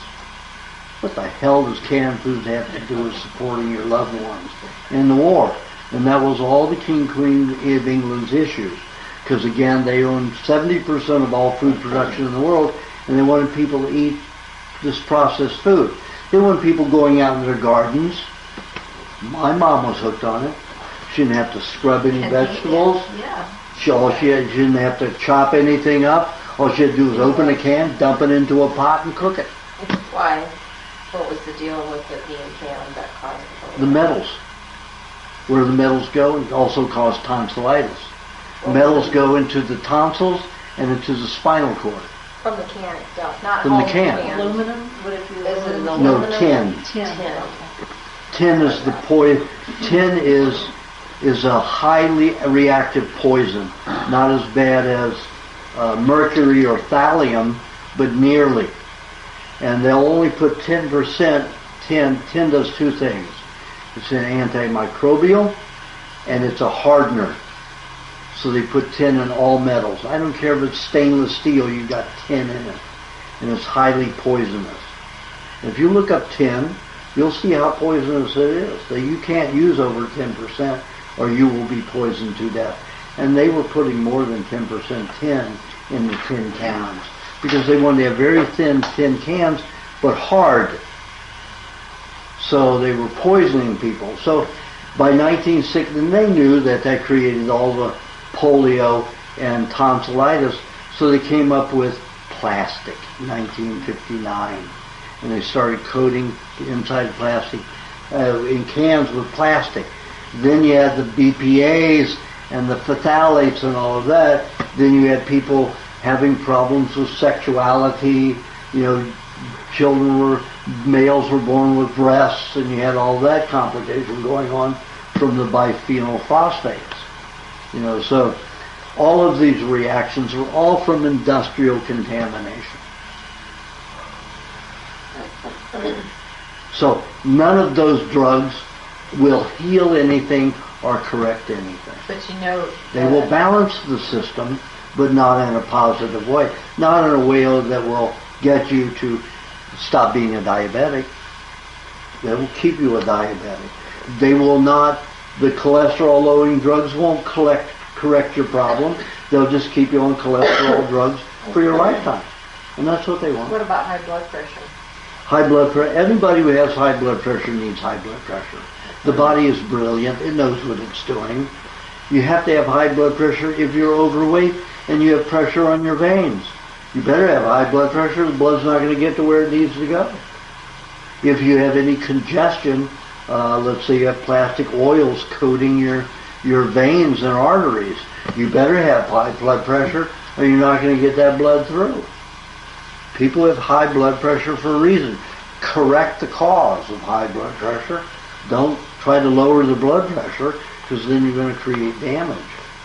What the hell does canned foods have to do with supporting your loved ones in the war? And that was all the King and Queen of England's issues. Because again, they owned 70% of all food production in the world, and they wanted people to eat this processed food. They wanted people going out in their gardens. My mom was hooked on it. She didn't have to scrub any And vegetables. Yeah. She didn't have to chop anything up. All she had to do was open a can, dump it into a pot, and cook it. Why? What was the deal with it being canned that caused The metals. Where the metals go, it also cause tonsillitis. Metals go into the tonsils and into the spinal cord. From the can itself, not From the home can. canned. Aluminum, would it be Is it an aluminum? No, aluminum? tin. Tin. Tin is the tin is a highly reactive poison, not as bad as mercury or thallium, but nearly. And they'll only put 10% tin. Tin does two things. It's an antimicrobial and it's a hardener. So they put tin in all metals. I don't care if it's stainless steel, you've got tin in it. And it's highly poisonous. If you look up tin, you'll see how poisonous it is. That you can't use over 10% or you will be poisoned to death. And they were putting more than 10% tin in the tin cans because they wanted to have very thin tin cans but hard. So they were poisoning people. So by 1960, and they knew that created all the polio and tonsillitis, so they came up with plastic, 1959. And they started coating the inside of plastic in cans with plastic. Then you had the BPAs and the phthalates and all of that. Then you had people having problems with sexuality. You know, males were born with breasts, and you had all that complication going on from the biphenyl phosphates. You know, so all of these reactions are all from industrial contamination. So none of those drugs will heal anything or correct anything. But you know, They will balance the system, but not in a positive way. Not in a way that will get you to stop being a diabetic. They will keep you a diabetic. They will not, the cholesterol-lowering drugs won't correct your problem. They'll just keep you on cholesterol drugs for your lifetime. And that's what they want. What about high blood pressure? High blood pressure. Everybody who has high blood pressure needs high blood pressure. The body is brilliant. It knows what it's doing. You have to have high blood pressure if you're overweight and you have pressure on your veins. You better have high blood pressure. The blood's not going to get to where it needs to go. If you have any congestion, let's say you have plastic oils coating your veins and arteries, you better have high blood pressure or you're not going to get that blood through. People have high blood pressure for a reason. Correct the cause of high blood pressure. Don't try to lower the blood pressure because then you're going to create damage.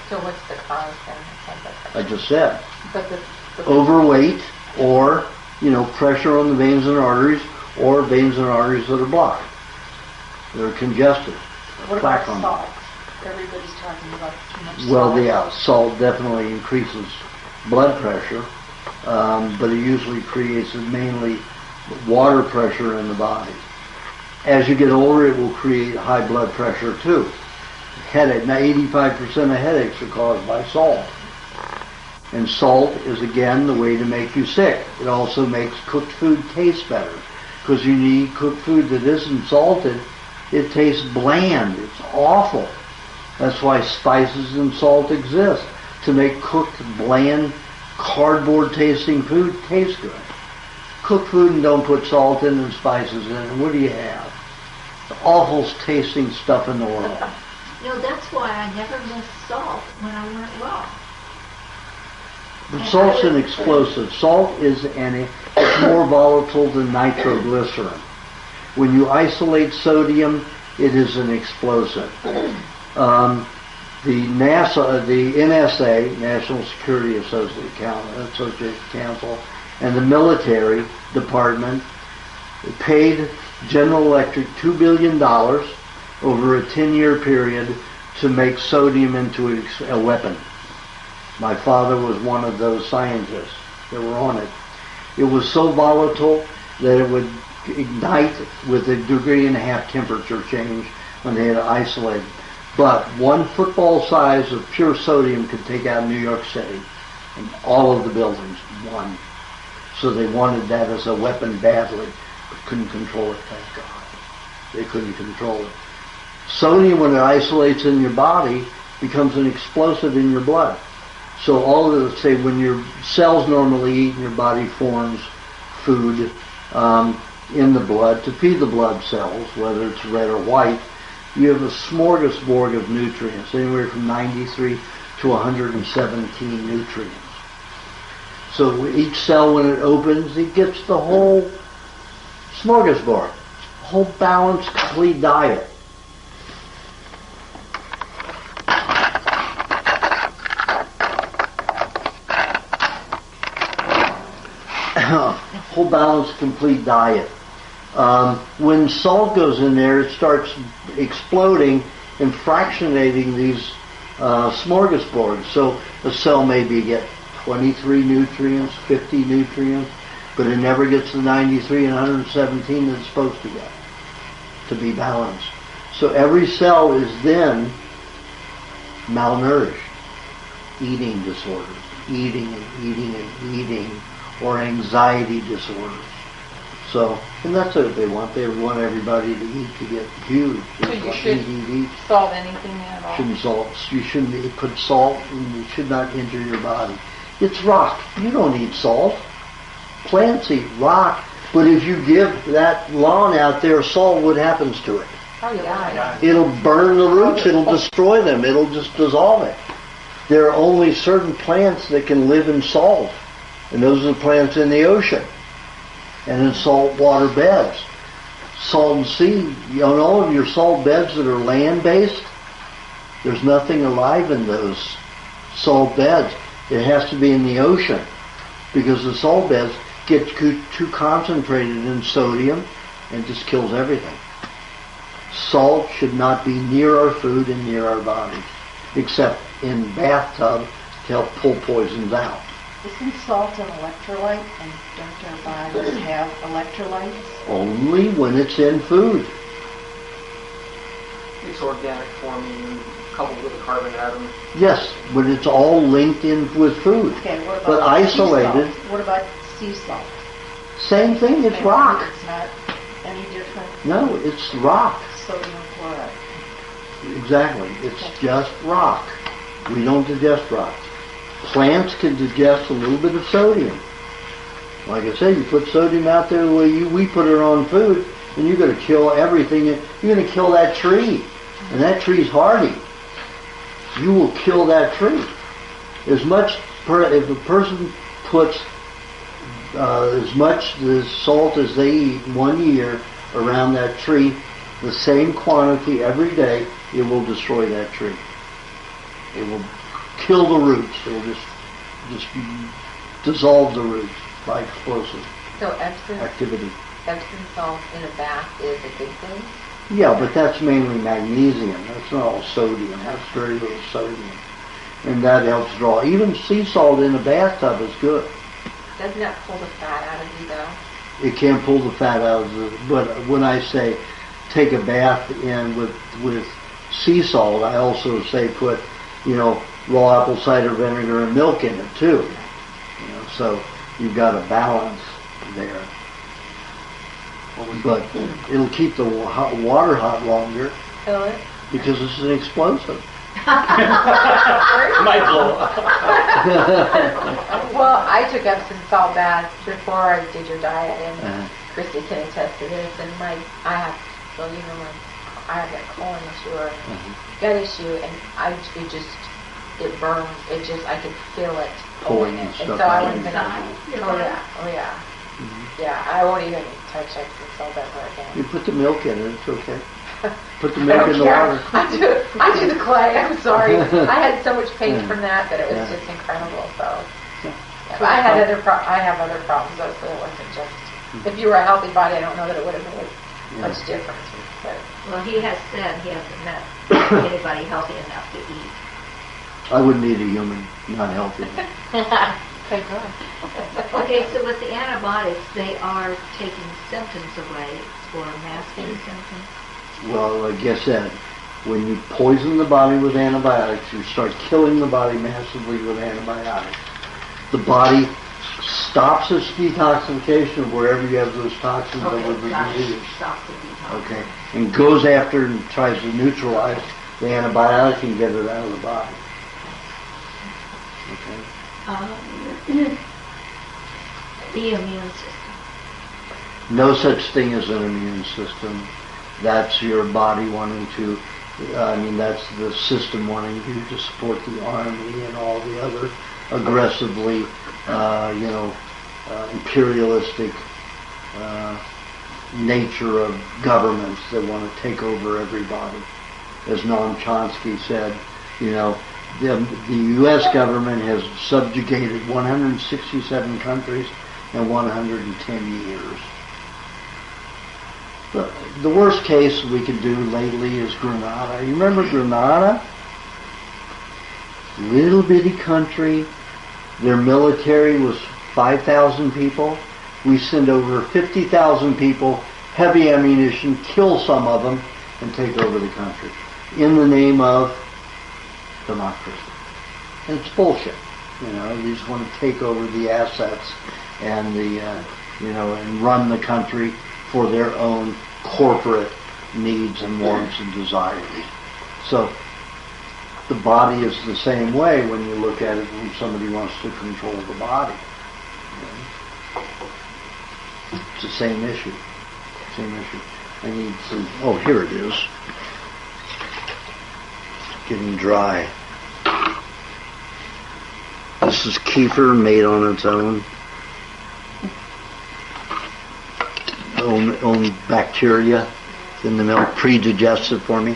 So what's the cause then of high blood pressure? I just said. But the Overweight or, pressure on the veins and arteries or veins and arteries that are blocked. They're congested. What Plaque about on salt? Everybody's talking about too much them. salt. Well, yeah, salt definitely increases blood pressure, but it usually creates mainly water pressure in the body. As you get older, it will create high blood pressure too. Headache. Now, 85% of headaches are caused by salt. And salt is, again, the way to make you sick. It also makes cooked food taste better. Because you eat cooked food that isn't salted, it tastes bland. It's awful. That's why spices and salt exist. To make cooked, bland, cardboard-tasting food taste good. Cook food and don't put salt in and spices in it. What do you have? The awful tasting stuff in the world. That's why I never miss salt when I went raw. But salt's an explosive. Salt is it's more volatile than nitroglycerin. When you isolate sodium, it is an explosive. The NSA, National Security Association Council, and the military department paid General Electric $2 billion over a 10-year period to make sodium into a weapon. My father was one of those scientists that were on it. It was so volatile that it would ignite with a 1.5 degree temperature change when they had to isolate it. But one football size of pure sodium could take out New York City and all of the buildings, one. So they wanted that as a weapon badly, but couldn't control it, thank God. They couldn't control it. Sodium, when it isolates in your body, becomes an explosive in your blood. So all of the, say, when your cells normally eat and your body forms food in the blood to feed the blood cells, whether it's red or white, you have a smorgasbord of nutrients, anywhere from 93 to 117 nutrients. So each cell, when it opens, it gets the whole smorgasbord, whole balanced, complete diet. Whole balanced, complete diet. When salt goes in there, it starts exploding and fractionating these smorgasbords. So a cell maybe get 23 nutrients, 50 nutrients, but it never gets the 93 and 117 that it's supposed to get to be balanced. So every cell is then malnourished, eating disorders, eating and eating and eating, or anxiety disorders. So, and that's what they want. They want everybody to eat to get huge. So you shouldn't salt anything at all? Shouldn't salt. You shouldn't put salt, and it should not enter your body. It's rock. You don't eat salt. Plants eat rock. But if you give that lawn out there salt, what happens to it? Oh, yeah. It'll burn the roots. It'll destroy them. It'll just dissolve it. There are only certain plants that can live in salt, and those are the plants in the ocean and in salt water beds. Salt and sea, on all of your salt beds that are land-based, there's nothing alive in those salt beds. It has to be in the ocean, because the salt beds get too concentrated in sodium and just kills everything. Salt should not be near our food and near our bodies, except in bathtub to help pull poisons out. Isn't salt an electrolyte, and don't our bodies have electrolytes? Only when it's in food. It's organic forming coupled with a carbon atom. Yes, when it's all linked in with food. Okay, what about But isolated, sea salt? What about sea salt? same thing, it's rock. It's not any different No, it's rock. sodium chloride. Exactly. It's just rock. We don't digest rocks. Plants can digest a little bit of sodium. Like I said, you put sodium out there the way we put it on food, and you're going to kill everything. You're going to kill that tree. And that tree's hardy. You will kill that tree. If a person puts as much salt as they eat 1 year around that tree, the same quantity every day, it will destroy that tree. It will kill the roots. It will just dissolve the roots by explosive So Epsom activity. salt in a bath is a good thing? Yeah, but that's mainly magnesium. That's not all sodium. That's very little sodium. And that helps draw. Even sea salt in a bathtub is good. Doesn't that pull the fat out of you, though? It can pull the fat out of the... But when I say take a bath in with sea salt, I also say put, raw apple cider vinegar and milk in it too. So you've got a balance there. But it'll keep the water hot longer Fill it? because it's an explosive. Might blow up. Well, I took Epsom salt baths before I did your diet, and Uh-huh. Christy can attest to this. And I have that colon issue or gut issue, and it burns. I could feel it Pulling it. and And stuff so I out. wasn't gonna. Oh yeah. Yeah, I won't even touch Epsom salt ever You again. put the milk in it, it's okay. Put the I milk don't in the care. water. I do the clay. I'm sorry. I had so much pain Yeah. from that it was Yeah. just incredible. So, Yeah. yeah, but I have other problems. So it wasn't just. If you were a healthy body, I don't know that it would have made much difference. But Well, he has said he hasn't met anybody healthy enough to eat. I wouldn't eat a human not healthy. thank God. Okay, so with the antibiotics, they are taking symptoms away or masking symptoms. Well, like I said, when you poison the body with antibiotics, you start killing the body massively with antibiotics. The body stops its detoxification wherever you have those toxins that were disease. Stop the detox. Okay, and goes after and tries to neutralize the antibiotic and get it out of the body. Okay. The immune system. No such thing as an immune system. That's your body wanting to, that's the system wanting you to support the army and all the other aggressively, imperialistic nature of governments that want to take over everybody. As Noam Chomsky said, the U.S. government has subjugated 167 countries in 110 years. The worst case we could do lately is Grenada. You remember Grenada? Little bitty country. Their military was 5,000 people. We send over 50,000 people, heavy ammunition, kill some of them, and take over the country in the name of democracy. And it's bullshit. They just want to take over the assets and and run the country for their own corporate needs and wants and desires. So the body is the same way when you look at it when somebody wants to control the body. It's the same issue. Same issue. I need some. Oh, here it is. It's getting dry. This is kefir made on its own. Own bacteria in the milk, pre-digested for me.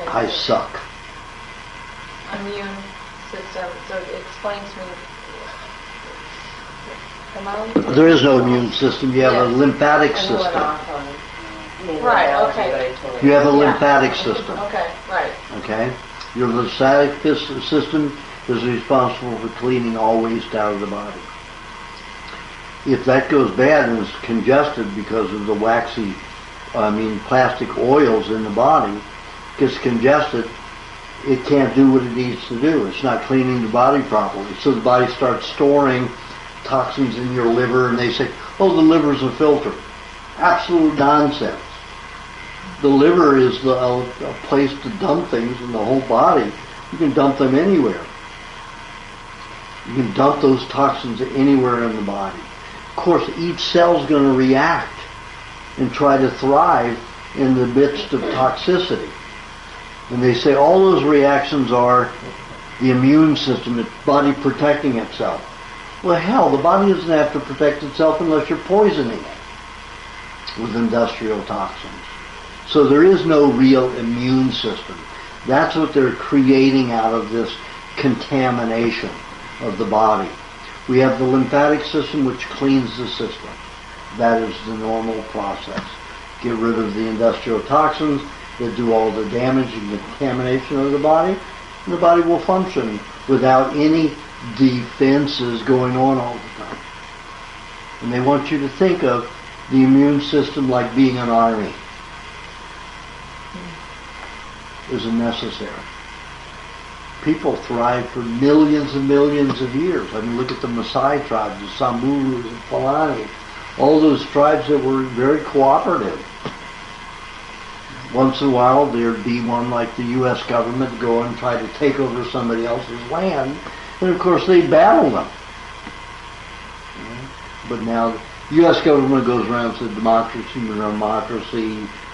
I suck. Immune system, so it explains to me. Am I- There is no immune system. You have a Yes. lymphatic And you went system. off on me. Right, okay. You have a Yeah. lymphatic system. Okay, right. Okay? Your lymphatic system is responsible for cleaning all waste out of the body. If that goes bad and is congested because of the plastic oils in the body, gets congested, it can't do what it needs to do. It's not cleaning the body properly. So the body starts storing toxins in your liver, and they say, oh, the liver's a filter. Absolute nonsense. The liver is a place to dump things in the whole body. You can dump them anywhere. You can dump those toxins anywhere in the body. Of course, each cell's going to react and try to thrive in the midst of toxicity. And they say all those reactions are the immune system, the body protecting itself. Well, hell, the body doesn't have to protect itself unless you're poisoning it with industrial toxins. So there is no real immune system. That's what they're creating out of this contamination of the body. We have the lymphatic system, which cleans the system. That is the normal process. Get rid of the industrial toxins that do all the damage and the contamination of the body, and the body will function without any defenses going on all the time. And they want you to think of the immune system like being an army. Isn't necessary. People thrive for millions and millions of years. I mean, look at the Maasai tribes, the Samburu, the Fulani, all those tribes that were very cooperative. Once in a while, there'd be one like the U.S. government go and try to take over somebody else's land, and of course they battle them. But now the U.S. government goes around and says democracy,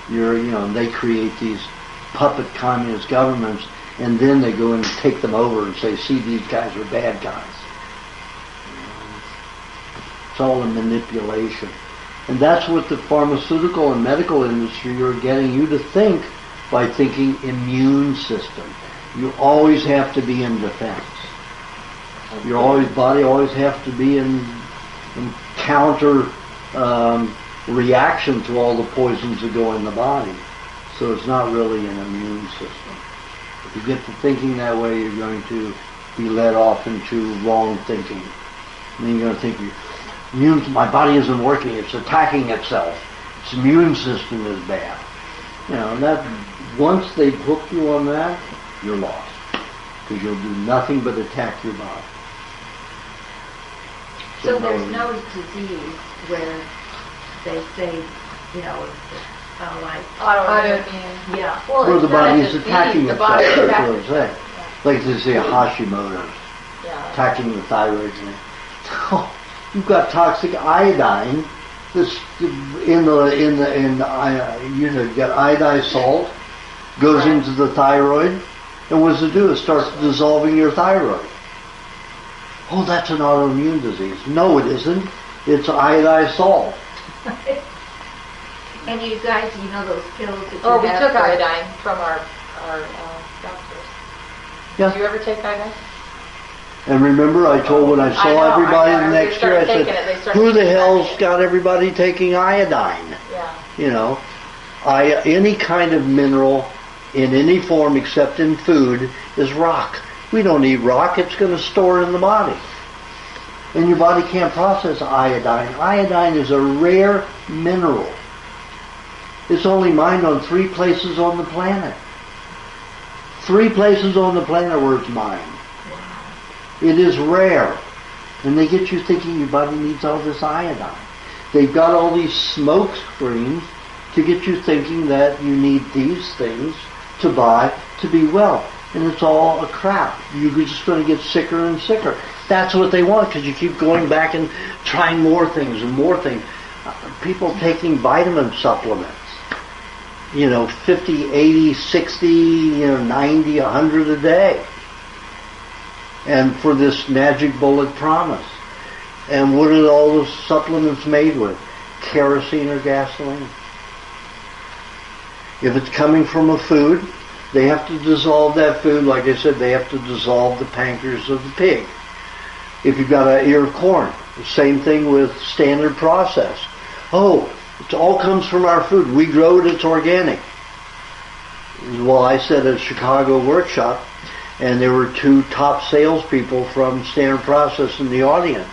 they create these puppet communist governments, and then they go and take them over and say, see, these guys are bad guys. It's all a manipulation. And that's what the pharmaceutical and medical industry are getting you to think by thinking immune system. You always have to be in defense. Your body always has to be in counter reaction to all the poisons that go in the body. So it's not really an immune system. If you get to thinking that way, you're going to be led off into wrong thinking. And then you're going to think, my body isn't working, it's attacking itself. Its immune system is bad. once they've hooked you on that, you're lost. Because you'll do nothing but attack your body. So there's no disease where they say, like, Autoimmune. yeah. Where the it's not a body's disease, attacking the itself, body's that's what attacking I'm saying. Like they say Hashimoto's, Yeah. attacking the thyroid gland. Oh, you've got toxic iodine. This in you got iodized salt goes into the thyroid, and what does it do? It starts dissolving your thyroid. Oh, that's an autoimmune disease. No, it isn't. It's iodized salt. And you guys, those pills that you Or we have took for- iodine from our doctors. Yeah. Did you ever take iodine? And remember, I told when I saw I know, everybody I know. the They next year, I started said, taking it. They started "Who the taking hell's it. got everybody taking iodine?" Yeah. Any kind of mineral in any form except in food is rock. We don't need rock. It's going to store in the body. And your body can't process iodine. Iodine is a rare mineral. It's only mined on 3 places on the planet. 3 places on the planet where it's mined. It is rare. And they get you thinking your body needs all this iodine. They've got all these smoke screens to get you thinking that you need these things to buy to be well. And it's all a crap. You're just going to get sicker and sicker. That's what they want because you keep going back and trying more things and more things. People taking vitamin supplements. 50, 80, 60, 90, 100 a day. And for this magic bullet promise. And what are all those supplements made with? Kerosene or gasoline. If it's coming from a food, they have to dissolve that food. Like I said, they have to dissolve the pancreas of the pig. If you've got an ear of corn, the same thing with standard process. Oh, it all comes from our food. We grow it, it's organic. Well, I said at a Chicago workshop, and there were 2 top salespeople from Standard Process in the audience.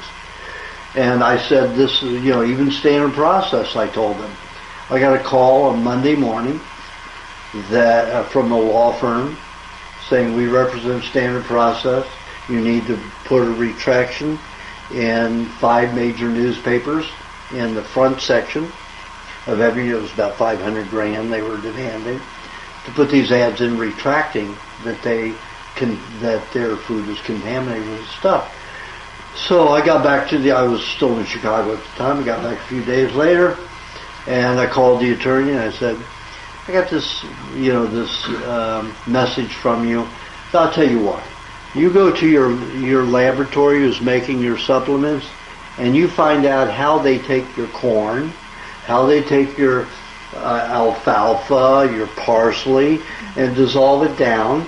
And I said, this is, even Standard Process, I told them. I got a call on Monday morning that from a law firm saying, we represent Standard Process. You need to put a retraction in 5 major newspapers in the front section of it was about $500,000 they were demanding to put these ads in retracting that that their food is contaminated with stuff. So I got back I was still in Chicago at the time. I got back a few days later, and I called the attorney and I said, I got this, message from you. So I'll tell you what. You go to your laboratory who's making your supplements, and you find out how they take your corn, how they take your alfalfa, your parsley, and dissolve it down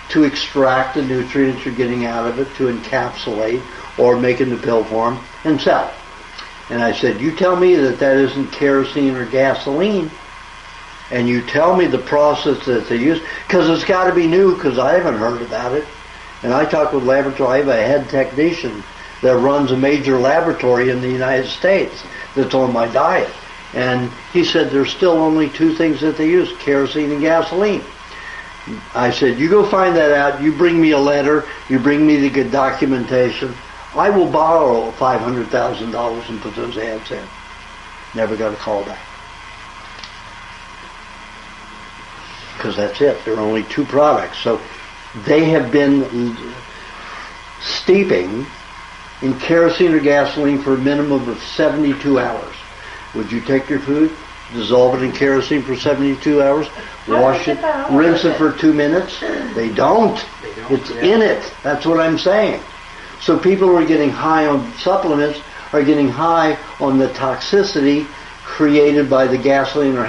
to extract the nutrients you're getting out of it, to encapsulate or make into pill form and sell. And I said, you tell me that isn't kerosene or gasoline, and you tell me the process that they use, because it's got to be new, because I haven't heard about it. And I talked with laboratory. I have a head technician that runs a major laboratory in the United States that's on my diet. And he said there's still only 2 things that they use, kerosene and gasoline. I said, you go find that out, you bring me a letter, you bring me the good documentation, I will borrow $500,000 and put those ads in. Never got a call back. Because that's it. There are only 2 products. So they have been steeping in kerosene or gasoline for a minimum of 72 hours. Would you take your food, dissolve it in kerosene for 72 hours, wash it, rinse it for 2 minutes? They don't. It's in it. That's what I'm saying. So people who are getting high on supplements are getting high on the toxicity created by the gasoline or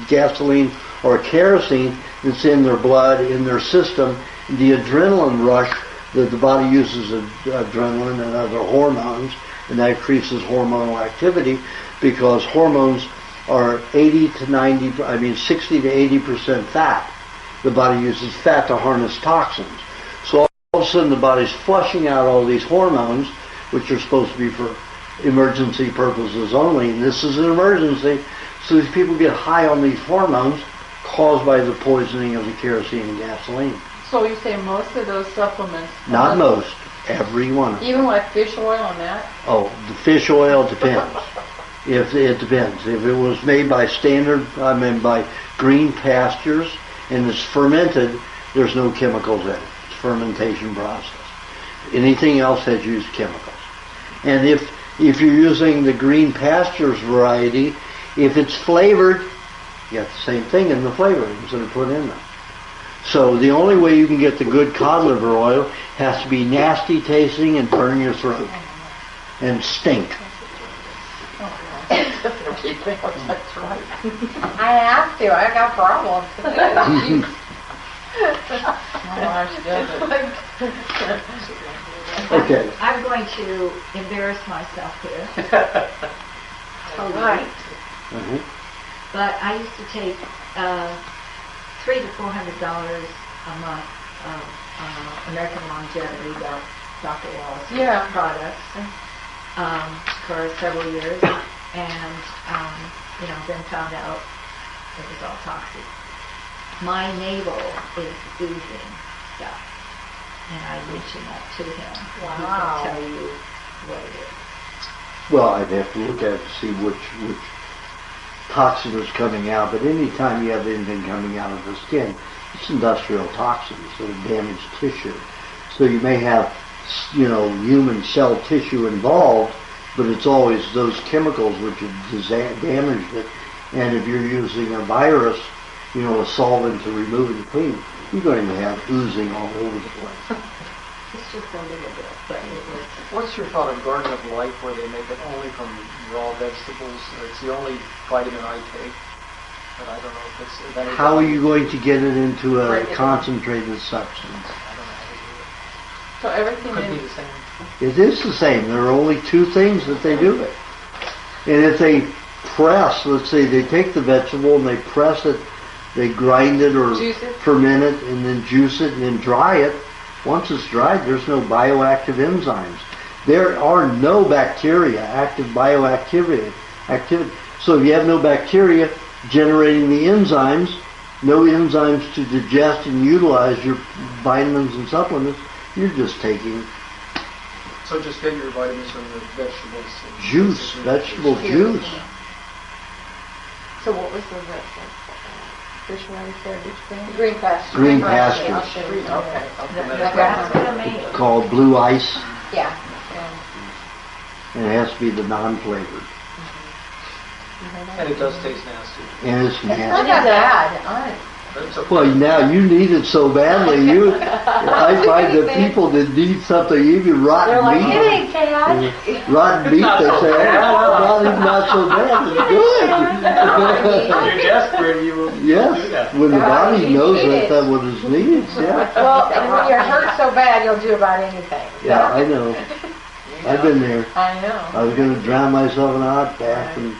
gasoline or kerosene that's in their blood, in their system, the adrenaline rush that the body uses adrenaline and other hormones, and that increases hormonal activity because hormones are 60 to 80% fat. The body uses fat to harness toxins. So all of a sudden the body's flushing out all these hormones, which are supposed to be for emergency purposes only, and this is an emergency. So these people get high on these hormones caused by the poisoning of the kerosene and gasoline. So you say most of those supplements. Not most, every one of them. Even like fish oil and that? Oh, the fish oil depends. If it depends. If it was made by by green pastures and it's fermented, there's no chemicals in it. It's fermentation process. Anything else has used chemicals. And if you're using the green pastures variety, if it's flavored, you got the same thing in the flavorings that are put in them. So the only way you can get the good cod liver oil has to be nasty tasting and burn your throat and stink. That's right. I have to. I got problems. Okay. I'm going to embarrass myself here. Right. Mhm. But I used to take $300 to $400 a month of American Longevity, Dr. Wallace's products, for several years, and then found out it was all toxic. My navel is oozing stuff, and I mentioned that to him. Wow. He can tell you what it is. Well, I'd have to look at it to see which toxin is coming out, but anytime you have anything coming out of the skin, it's industrial toxins that have damaged tissue. So you may have, human cell tissue involved, but it's always those chemicals which have damaged it. And if you're using a virus, a solvent to remove it and clean, you're going to have oozing all over the place. It's just a little bit, but it was. What's your thought of Garden of Life, where they make it only from raw vegetables? It's the only vitamin I take, but I don't know if it's... That How are you going to get it into a concentrated substance? I don't know how So everything to do it. Could be in the same. It is the same. There are only two things that they do it. And if they press, let's say they take the vegetable and they press it, they grind it or Juice it. ferment it and then juice it and then dry it. Once it's dried, there's no bioactive enzymes. There are no bacteria, active bioactivity. So if you have no bacteria generating the enzymes, no enzymes to digest and utilize your vitamins and supplements, you're just taking So just get your vitamins from the vegetables. And juice, vegetable juice. So what was the fish oil you said? Which thing? Green pastures. Green I'll pastures. show you. Okay. That's what I made. Called blue ice, Yeah. and it has to be the non-flavored. And it does taste nasty. And it's It's not nasty. that bad. But it's okay. Well, now you need it so badly. I find that people that need something, even rotten They're like, meat, it ain't bad. rotten meat, they say, not so bad, it's good. If you're desperate, you will do Yes, that. when the body You knows need that it. that's what it needs, yeah. Well, and when you're hurt so bad, you'll do about anything. Yeah, I know. I've been there. I know. I was going to drown myself in a hot bath and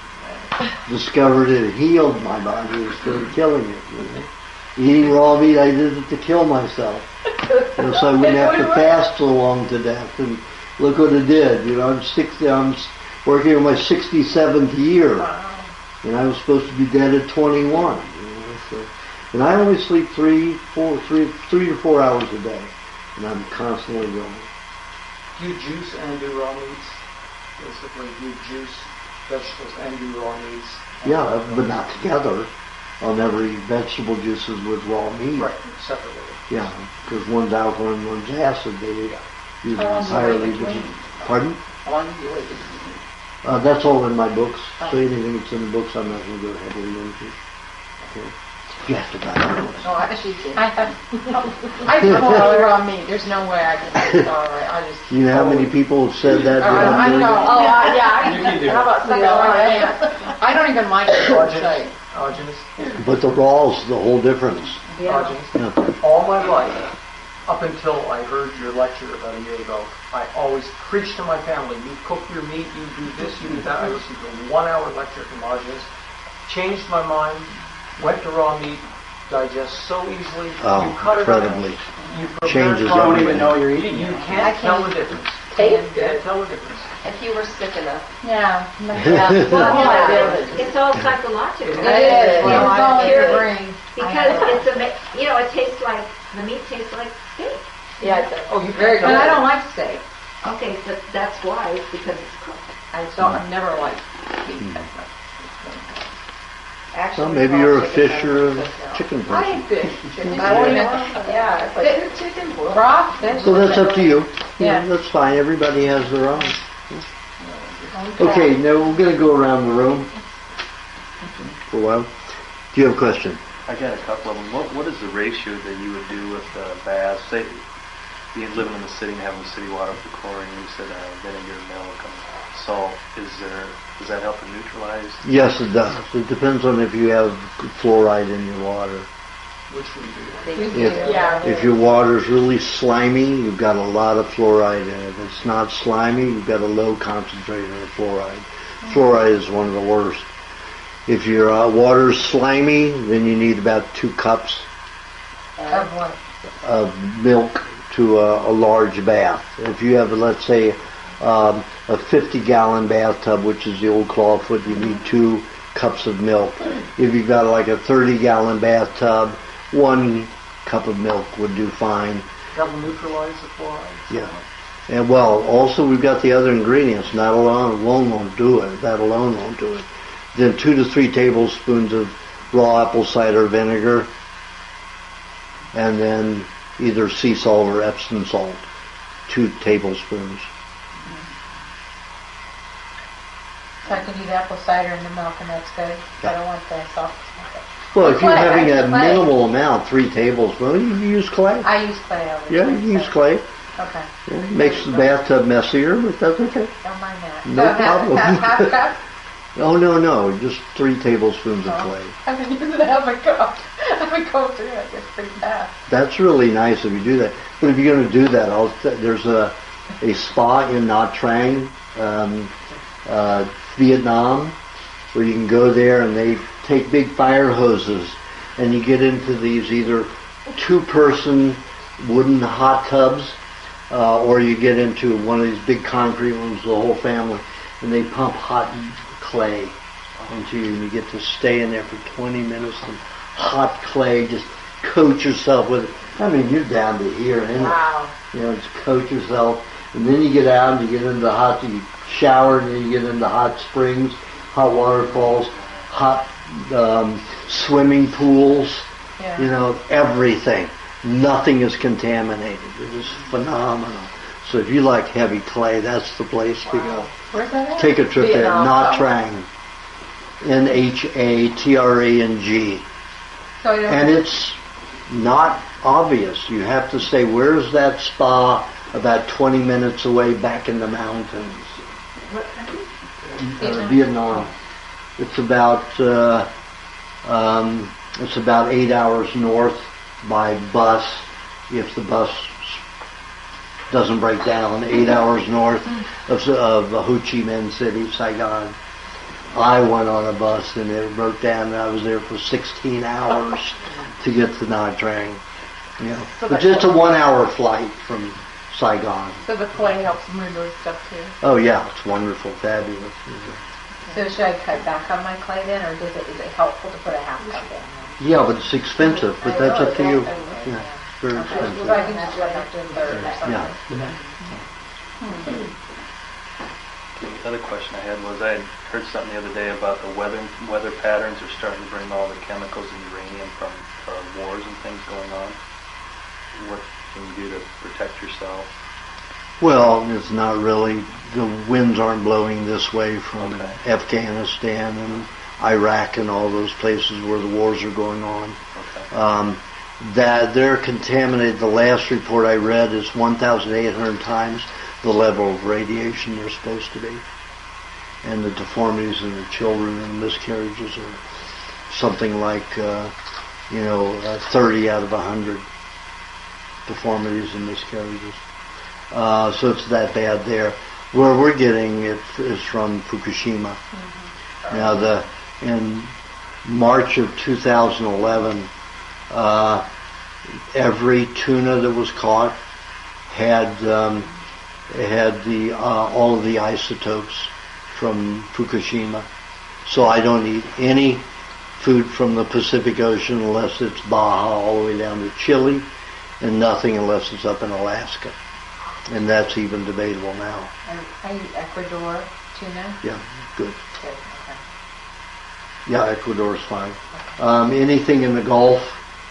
discovered it healed my body instead of killing it. Eating raw meat, I did it to kill myself. So I wouldn't have to fast so long to death. And look what it did. I'm working on my 67th year. And I was supposed to be dead at 21. And I only sleep 3 to 4 hours a day. And I'm constantly going. Do you juice and do raw meats? Basically, do you juice vegetables and do raw meats? Yeah, but not together. I'll never eat vegetable juices with raw meat. Right, separately. Yeah, because one's alkaline and one's acid. They use Oh, entirely right. different. Pardon? How long do you wait? That's all in my books. So anything that's in the books, I'm not going to go heavily into. Okay. You have to buy the books. Oh, I don't know raw meat. There's no way I can. All right, I just. You know how many people have said that? I know. Oh, yeah. You can do How it. about something like that? I don't even like it. Aajonus? But the raw's the whole difference. Aajonus? Yeah. All my life, up until I heard your lecture about a year ago, I always preached to my family, you cook your meat, you do this, you do that. I listened to a 1-hour lecture from Aajonus, changed my mind, went to raw meat, digests so easily. Oh, you cut incredibly. it up, you prepare Changes it You don't properly. even know you're eating You it. can't tell the difference. Tastes Can't good. tell the difference. If you were sick enough. Yeah. Well, Yeah. it's all psychological. It is. Well, It's all in your curious. brain. Because it tastes like, the meat tastes like steak. Yeah, it does. Oh, you Very can't And I good. don't like steak. Okay, so that's why, it's because it's cooked. I've never liked meat that much. Actually, Well, maybe we you're a call fish chicken or a now. chicken I person. hate fish. Chicken. I won't even- Yeah, it's like chicken. Well, Raw fish. So that's up to you. Yeah. That's fine. Everybody has their own. Okay, now we're going to go around the room for a while. Do you have a question? I got a couple of them. What is the ratio that you would do with baths? Say, being living in the city and having the city water with the chlorine, you said vinegar, milk, and salt. Does that help to neutralize? Yes, it does. It depends on if you have fluoride in your water. Which we do. If, if your water is really slimy, you've got a lot of fluoride in it. If it's not slimy, you've got a low concentration of fluoride. Fluoride is one of the worst. If your water is slimy, then you need about 2 cups Of what? of milk to a large bath. If you have, let's say, a 50-gallon bathtub, which is the old clawfoot, you need 2 cups of milk. If you've got like a 30-gallon bathtub, 1 cup of milk would do fine. That will neutralize the fluoride. Yeah. And well, also we've got the other ingredients. That alone won't do it. That alone won't do it. Then 2 to 3 tablespoons of raw apple cider vinegar, and then either sea salt or Epsom salt. 2 tablespoons. So I can do the apple cider and the milk, and that's good. Yeah. I don't want the soft. Well, if you're Clay, having I a use clay. minimal amount, 3 tablespoons, you can use clay. I use clay always. Yeah, you can use clay. Okay. Yeah, it makes the bathtub messier, but that's okay. Don't mind that. No So problem. Half cup? Oh, no, just 3 tablespoons of clay. I've been using half a cup. I've been going through it. It's pretty fast. That's really nice if you do that. But if you're going to do that, there's a spa in Nha Trang, Vietnam, where you can go there and they take big fire hoses and you get into these either 2-person wooden hot tubs or you get into one of these big concrete ones, the whole family, and they pump hot clay into you and you get to stay in there for 20 minutes and hot clay, just coat yourself with it. I mean, you're down to here, and Wow. just coat yourself, and then you get out and you get into you shower, and then you get into hot springs, hot waterfalls, hot swimming pools, Yeah. everything. Nothing is contaminated. It is phenomenal. So if you like heavy clay, that's the place to go. Where's that at? Take a trip there, Vietnam. Nha Trang. Nhatrang. So I don't And it's not obvious. You have to say, where's that spa about 20 minutes away back in the mountains? Vietnam. It's about 8 hours north by bus. If the bus doesn't break down, 8 hours north of Ho Chi Minh City, Saigon. I went on a bus and it broke down and I was there for 16 hours to get to Nha Trang. But it's a 1-hour flight from Saigon. So the clay helps remove stuff too. Oh yeah, it's wonderful, fabulous. So should I cut back on my clay then, or is it helpful to put a half cup in? Yeah, but it's expensive, but that's up to you. Yeah, very So expensive. I can just run back to a third or something. Yeah. The other question I had was I had heard something the other day about the weather patterns are starting to bring all the chemicals and uranium from wars and things going on. What can you do to protect yourself? Well, it's not really. The winds aren't blowing this way from Okay. Afghanistan and Iraq and all those places where the wars are going on. Okay. That they're contaminated. The last report I read is 1,800 times the level of radiation they're supposed to be. And the deformities in the children and miscarriages are something like, 30 out of 100 deformities and miscarriages. So it's that bad there. Where we're getting it is from Fukushima. Mm-hmm. Now, in March of 2011, every tuna that was caught had had the all of the isotopes from Fukushima. So I don't eat any food from the Pacific Ocean unless it's Baja all the way down to Chile, and nothing unless it's up in Alaska. And that's even debatable now. And I eat Ecuador tuna. Yeah, good. Good, okay. Yeah, Ecuador's fine. Anything in the Gulf,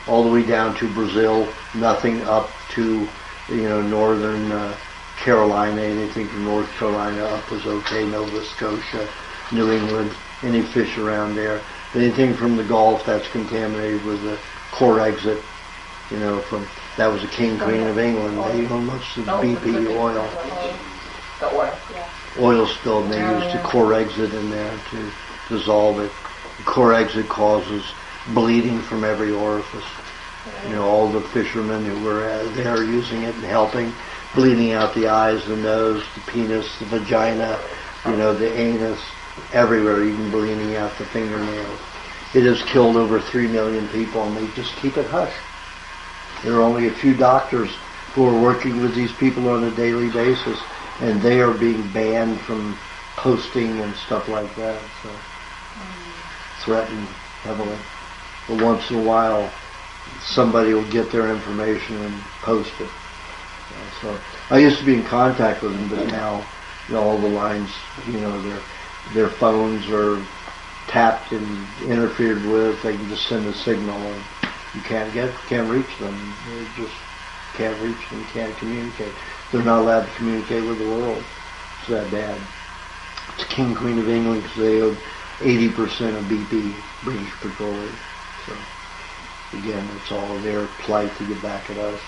all the way down to Brazil, nothing up to, northern Carolina, anything from North Carolina up was okay, Nova Scotia, New England, any fish around there. Anything from the Gulf that's contaminated with the core exit, that was the King Queen of England. They use much of BP oil. The oil. Oil spilled, and they used the core exit in there to dissolve it. The core exit causes bleeding from every orifice. All the fishermen who were there using it and helping, bleeding out the eyes, the nose, the penis, the vagina, the anus, everywhere, even bleeding out the fingernails. It has killed over 3 million people, and they just keep it hush. There are only a few doctors who are working with these people on a daily basis, and they are being banned from posting and stuff like that. So threatened heavily. But once in a while, somebody will get their information and post it. So I used to be in contact with them, but now all the lines, their phones are tapped and interfered with. They can just send a signal, and you can't reach them. You just can't reach them, can't communicate. They're not allowed to communicate with the world. It's that bad. It's King Queen of England because they owed 80% of BP, British Petroleum. So again, it's all their plight to get back at us,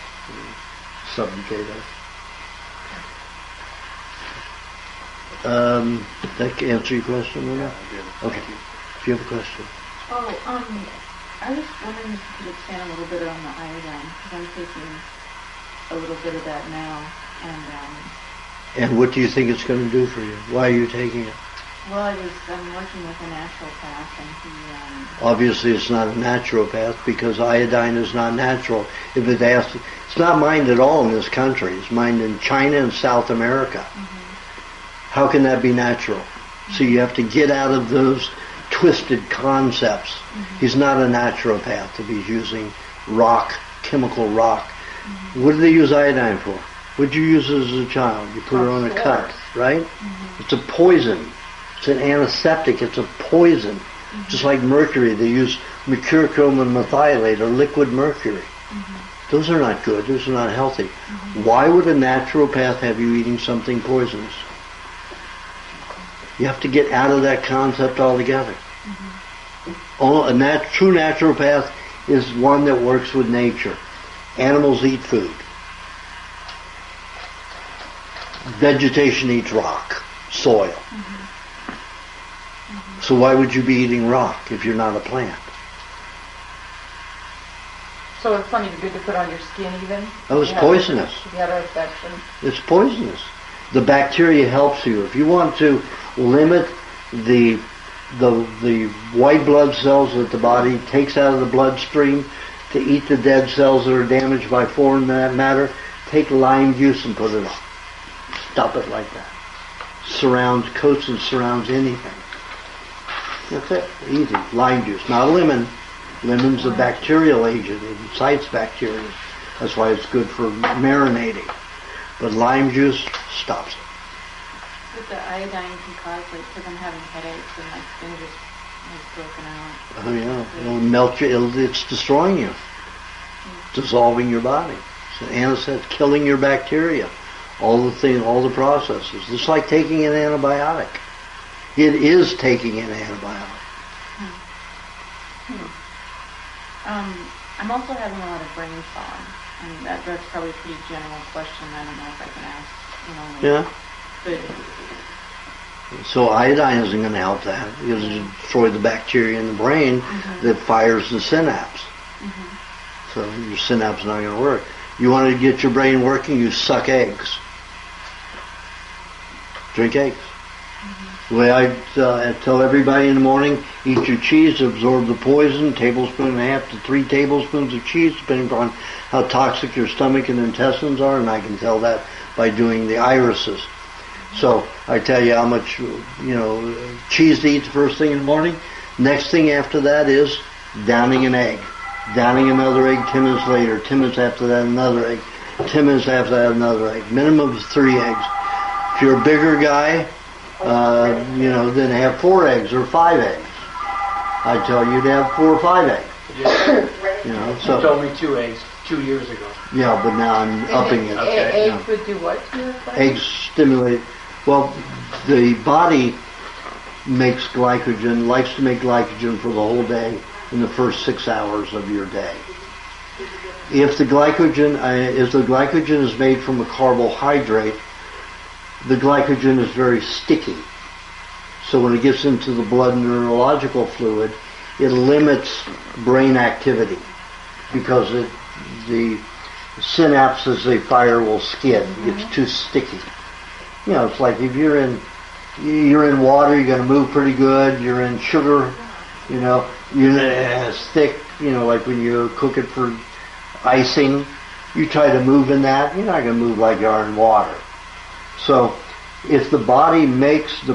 subjugate us. That answer your question, Luna? Yeah, I did. Okay. Thank you. Do you have a question? I was wondering if you could expand a little bit on the iodine, because I'm taking a little bit of that now, And what do you think it's going to do for you? Why are you taking it? I'm working with a naturopath, and he, Obviously, it's not a naturopath because iodine is not natural. If it has, it's not mined at all in this country. It's mined in China and South America. How can that be natural? So you have to get out of those twisted concepts. He's not a naturopath if he's using chemical rock. What do they use iodine for? What did you use it as a child? You put it on a cut, right? It's a poison. It's an antiseptic. It's a poison. Just like mercury, they use mercurochrome and methylate, or liquid mercury. Those are not good. Those are not healthy. Why would a naturopath have you eating something poisonous? You have to get out of that concept altogether. A true naturopath is one that works with nature. Animals eat food. Vegetation eats rock, soil. So why would you be eating rock if you're not a plant? So it's something good to put on your skin even? Oh, it's poisonous. If you have an infection. It's poisonous. The bacteria helps you. If you want to limit the white blood cells that the body takes out of the bloodstream to eat the dead cells that are damaged by foreign matter, take lime juice and put it on. Stop it like that. Coats and surrounds anything. That's it. Easy. Lime juice. Not lemon. Lemon's a bacterial agent. It incites bacteria. That's why it's good for marinating. But lime juice stops it. But the iodine can cause, because I'm having headaches and my skin just has broken out. Oh yeah. It'll melt you. It's destroying you. Dissolving your body. It's an anesthetic, killing your bacteria. All the processes. It's like taking an antibiotic. It is taking an antibiotic. I'm also having a lot of brain fog. And that's probably a pretty general question. I don't know if I can ask, Yeah. But So iodine isn't going to help that. It's going to destroy the bacteria in the brain that fires the synapse. So your synapse is not going to work. You want to get your brain working, you suck eggs. Drink eggs. The way I tell everybody in the morning, eat your cheese, absorb the poison, tablespoon and a half to 3 tablespoons of cheese, depending upon how toxic your stomach and intestines are, and I can tell that by doing the irises. So I tell you how much, cheese to eat the first thing in the morning. Next thing after that is downing an egg. Downing another egg 10 minutes later. 10 minutes after that, another egg. 10 minutes after that, another egg. Minimum of 3 eggs. If you're a bigger guy, then have 4 eggs or 5 eggs. I tell you to have 4 or 5 eggs. You So told me 2 eggs 2 years ago. yeah, but now I'm upping it. Eggs would do what to your body? Eggs stimulate. Well, the body makes glycogen, likes to make glycogen for the whole day in the first 6 hours of your day. If the glycogen is made from a carbohydrate, the glycogen is very sticky. So when it gets into the blood and neurological fluid, it limits brain activity because the synapses they fire will skid. It's too sticky. It's like if you're in water, you're going to move pretty good. You're in sugar, it's thick. Like when you cook it for icing, you try to move in that. You're not going to move like you are in water. So if the body makes the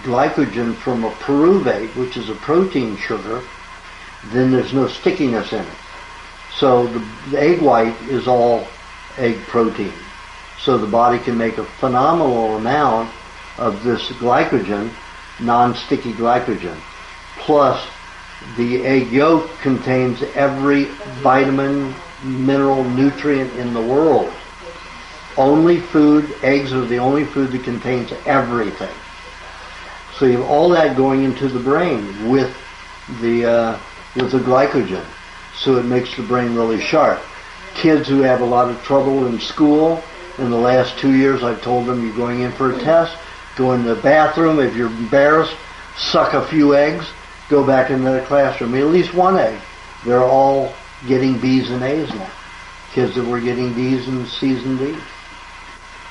glycogen from a pyruvate, which is a protein sugar, then there's no stickiness in it. So the egg white is all egg protein. So the body can make a phenomenal amount of this glycogen, non-sticky glycogen. Plus, the egg yolk contains every vitamin, mineral, nutrient in the world. Eggs are the only food that contains everything. So you have all that going into the brain with the glycogen. So it makes the brain really sharp. Kids who have a lot of trouble in school, in the last 2 years I've told them you're going in for a test, go in the bathroom, if you're embarrassed, suck a few eggs, go back into the classroom, at least 1 egg. They're all getting B's and A's now. Kids that were getting D's and C's and D's.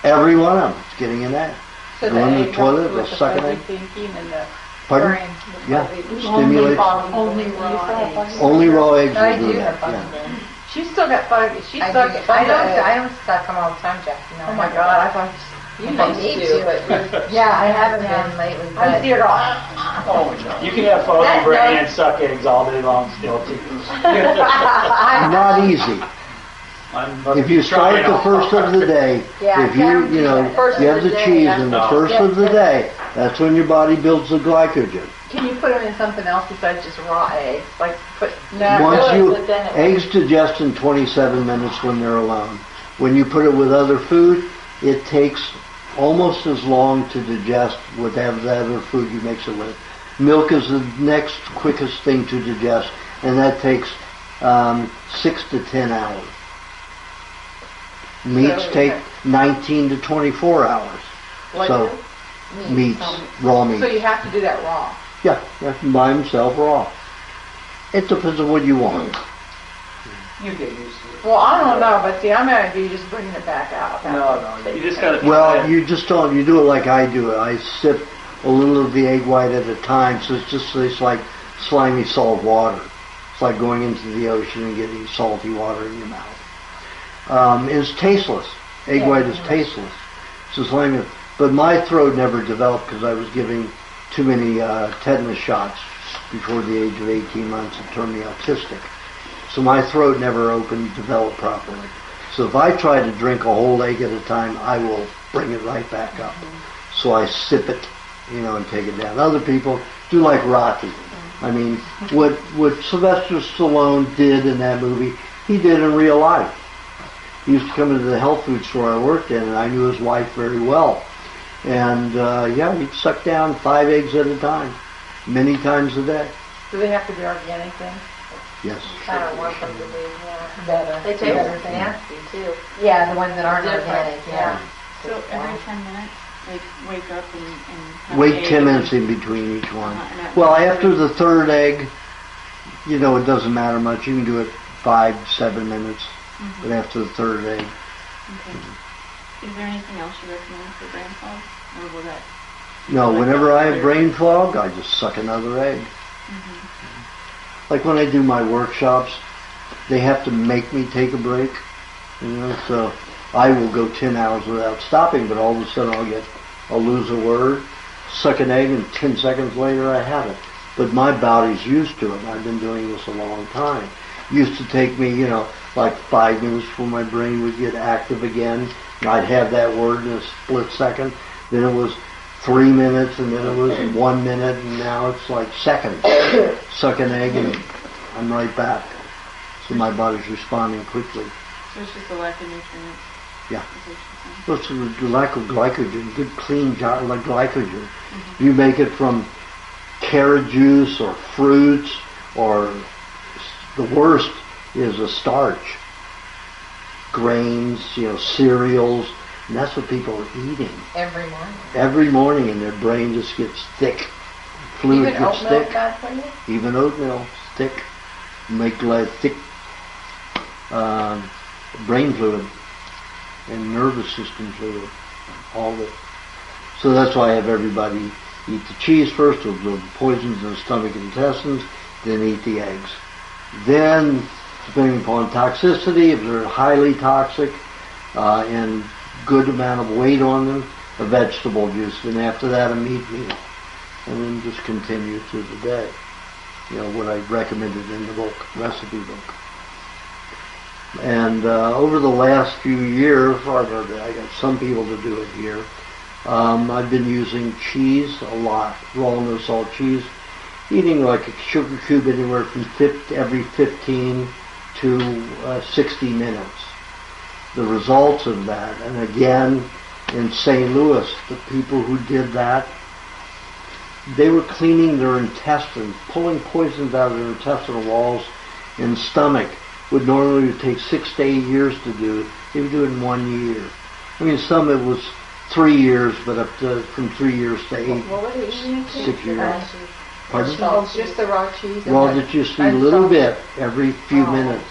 Every one of them is getting an A. So Go in the toilet, they'll suck an egg. thinking and the Pardon? brain. Yeah, stimulates. Only raw eggs. Only raw eggs I will do do that. have Yeah. fun. She's still got fun. She I sucks do. some I of the eggs. don't suck them all the time, Jackie. No, Oh my God, I thought you I used need to. to. Yeah, I haven't been lately, I but see her all. Oh, no. You can have fun with That your brain does- and suck eggs all day long still, too. Not easy. If you start the first of the day, Yeah, if you First you of have the the day, cheese that's in the all. first of the day, that's when your body builds the glycogen. Can you put them in something else besides just raw eggs? Like put Eggs digest in 27 minutes when they're alone. When you put it with other food, it takes almost as long to digest whatever the other food you mix it with. Milk is the next quickest thing to digest, and that takes 6 to 10 hours. Meats take 19 to 24 hours. Like So meats, raw meats. So you have to do that raw. Yeah, by himself raw. It depends on what you want. You get used to it. Well, I don't know, but see, I'm going to be just bringing it back out. No, You just gotta. Well, you just don't. You do it like I do it. I sip a little of the egg white at a time, so it's just tastes like slimy salt water. It's like going into the ocean and getting salty water in your mouth. It's tasteless. Egg white is tasteless. It's slimy. But my throat never developed because I was giving too many tetanus shots before the age of 18 months. It turned me autistic. So my throat never developed properly. So if I try to drink a whole egg at a time, I will bring it right back up. So I sip it, and take it down. Other people do like Rocky. I mean, what Sylvester Stallone did in that movie, he did in real life. He used to come into the health food store I worked in, and I knew his wife very well. And he'd suck down 5 eggs at a time, many times a day. Do they have to be organic then? Yes. I don't want them to be Better. They taste Better. nasty too. Yeah, the ones that aren't Different, organic. Yeah. So every 10 minutes, like wake up and have Wait an 10 egg. minutes in between each one. And at Well, 1:30. after the third egg, it doesn't matter much. You can do it 5-7 minutes. But after the third egg, Okay. Is there anything else you recommend for brain cells? Or will that No, whenever I have brain fog, I just suck another egg. Like when I do my workshops, they have to make me take a break. So I will go 10 hours without stopping, but all of a sudden I'll lose a word, suck an egg, and 10 seconds later I have it. But my body's used to it. I've been doing this a long time. Used to take me, like 5 minutes before my brain would get active again. And I'd have that word in a split second. Then it was 3 minutes, and then it was 1 minute, and now it's like seconds. Suck an egg, and I'm right back. So my body's responding quickly. So it's just a lack of nutrients. Yeah. Well, it's a lack of glycogen, good clean like glycogen. You make it from carrot juice or fruits, or the worst is a starch. Grains, cereals, and that's what people are eating. Every morning. Every morning, and their brain just gets thick. Fluid Even gets oatmeal thick. bad for you? Even oatmeal, thick. Make like thick brain fluid and nervous system fluid, all of it. So that's why I have everybody eat the cheese first, to absorb the poisons in the stomach and intestines, then eat the eggs. Then, depending upon toxicity, if they're highly toxic and good amount of weight on them, a vegetable juice. Then after that, a meat meal. And then just continue through the day. What I recommended in the book, recipe book. And over the last few years, I got some people to do it here. I've been using cheese a lot, raw no salt cheese, eating like a sugar cube anywhere from every 15 to 60 minutes. The results of that, and again, in St. Louis, the people who did that, they were cleaning their intestines, pulling poisons out of their intestinal walls and stomach. Would normally take 6 to 8 years to do. They would do it in 1 year. I mean, some it was 3 years, but up to from 3 years to 8, What were they eating? 6 years. Pardon? Oh, just the raw cheese? and Raw the- just a and little salt. bit every few Oh. minutes,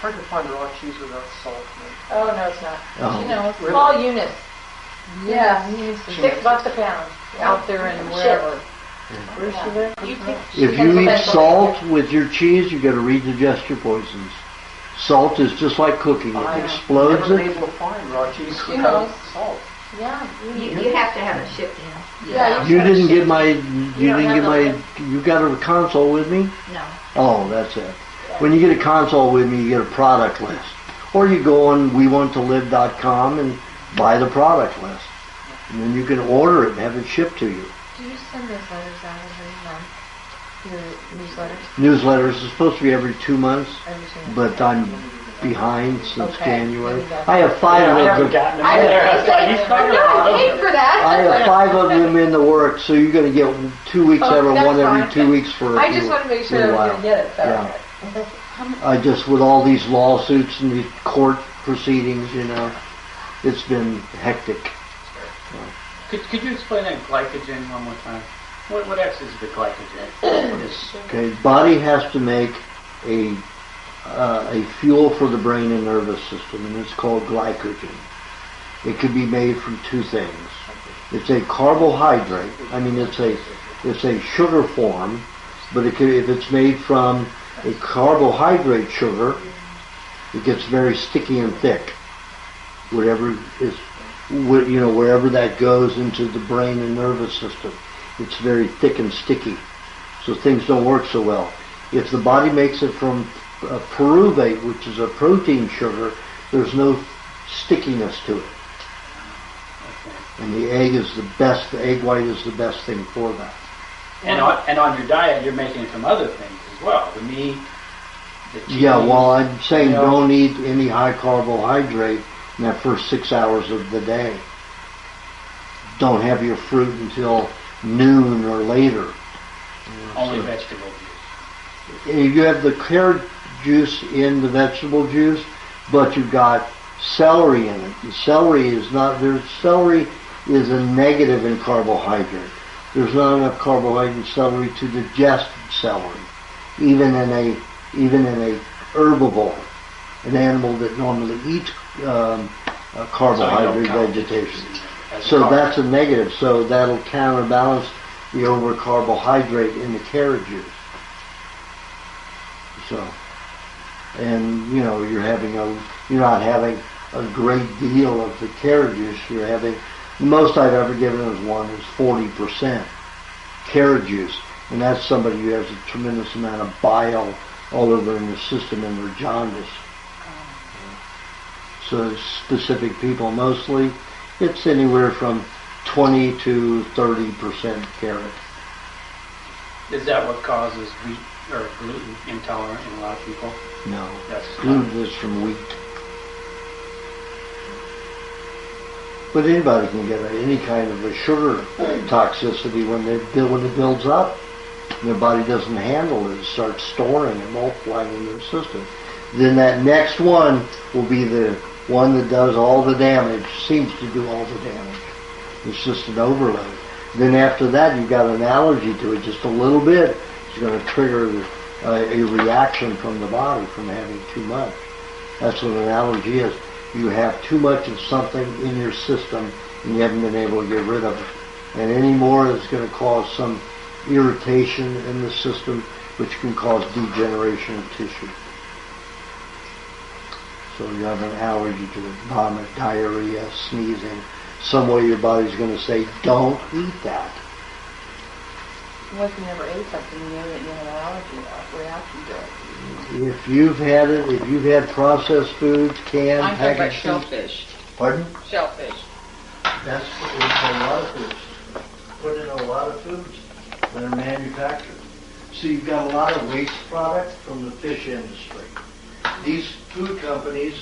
Hard to find raw cheese without salt. Oh, no, it's not. Oh. Small units. Yeah. $6 a pound out there and wherever. Where she live? If you eat salt with your cheese, you got to redigest your poisons. Salt is just like cooking; it explodes I've never it. been able to find raw cheese You without know. salt. Yeah. You have to have it shipped in. Yeah, You didn't get my. You don't didn't have get my. no- You got a console with me? No. Oh, that's it. When you get a console with me, you get a product list, or you go on WeWantToLive.com and buy the product list, and then you can order it and have it shipped to you. Do you send those letters out every month? Your newsletters? Newsletters is supposed to be every 2 months, Every single but I'm behind since Okay. January. Maybe I have 5 I of haven't them. gotten them I there. was That's why saying, he's talking no, about I paid them. for that. I have 5 of them in the works, so you're going to get 2 weeks Oh, out of that's one every fine. 2 weeks for a I just few- want to make sure little I'm while. going to get it. So. Yeah. I just, with all these lawsuits and these court proceedings, it's been hectic. Could you explain that glycogen one more time? What actually is the glycogen? Okay, body has to make a fuel for the brain and nervous system, and it's called glycogen. It could be made from 2 things. It's a carbohydrate. I mean, it's a sugar form, but if it's made from a carbohydrate sugar, it gets very sticky and thick. Wherever that goes into the brain and nervous system, it's very thick and sticky. So things don't work so well. If the body makes it from pyruvate, which is a protein sugar, there's no stickiness to it. And the egg is the best. The egg white is the best thing for that. And on your diet, you're making some other things as well. The meat, the cheese. Yeah, well, I'm saying you know. don't eat any high carbohydrate in that first 6 hours of the day. Don't have your fruit until noon or later. Only So- vegetable juice. You have the carrot juice in the vegetable juice, but you've got celery in it. The celery is not there. Celery is a negative in carbohydrate. There's not enough carbohydrate in celery to digest celery, even in a herbivore, an animal that normally eats carbohydrate So you don't count vegetation. as a So carb. that's a negative. So that'll counterbalance the over carbohydrate in the carrot juice. So, and you're not having a great deal of the carrot juice. You're having, the most I've ever given is 40% carrot juice, and that's somebody who has a tremendous amount of bile all over in the system and their jaundice. So specific people mostly, it's anywhere from 20 to 30% carrot. Is that what causes wheat or gluten intolerant in a lot of people? No, That's gluten is from wheat. But anybody can get any kind of a sugar toxicity when it builds up. Their body doesn't handle it. It starts storing and multiplying in their system. Then that next one will be the one that does all the damage, seems to do all the damage. It's just an overload. Then after that, you've got an allergy to it, just a little bit. It's going to trigger a reaction from the body from having too much. That's what an allergy is. You have too much of something in your system and you haven't been able to get rid of it. And any more is going to cause some irritation in the system, which can cause degeneration of tissue. So you have an allergy to it, vomit, diarrhea, sneezing. Some way your body's going to say, don't eat that. What if you never ate something, you know that you have an allergy reaction to it? If you've had processed foods, canned, I'm talking about packaged foods. shellfish. Pardon? Shellfish. That's put in a lot of foods. Put in a lot of foods that are manufactured. So you've got a lot of waste product from the fish industry. These food companies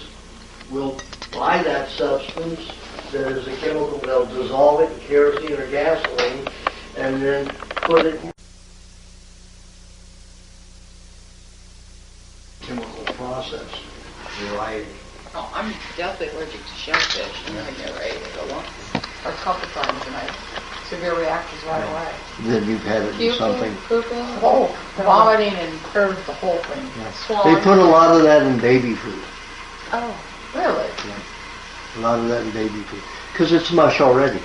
will buy that substance that is a chemical. They'll dissolve it in kerosene or gasoline and then put it in chemical process variety. Oh, I'm deathly allergic to shellfish, and I never ate it once. Or a couple times, and I severe reactions right away. Then you've had it in Puking, something. pooping, vomiting, and curves, the whole thing. Yeah. Swallowing. They put a lot of that in baby food. Oh, really? A lot of that in baby food. Because it's mush already.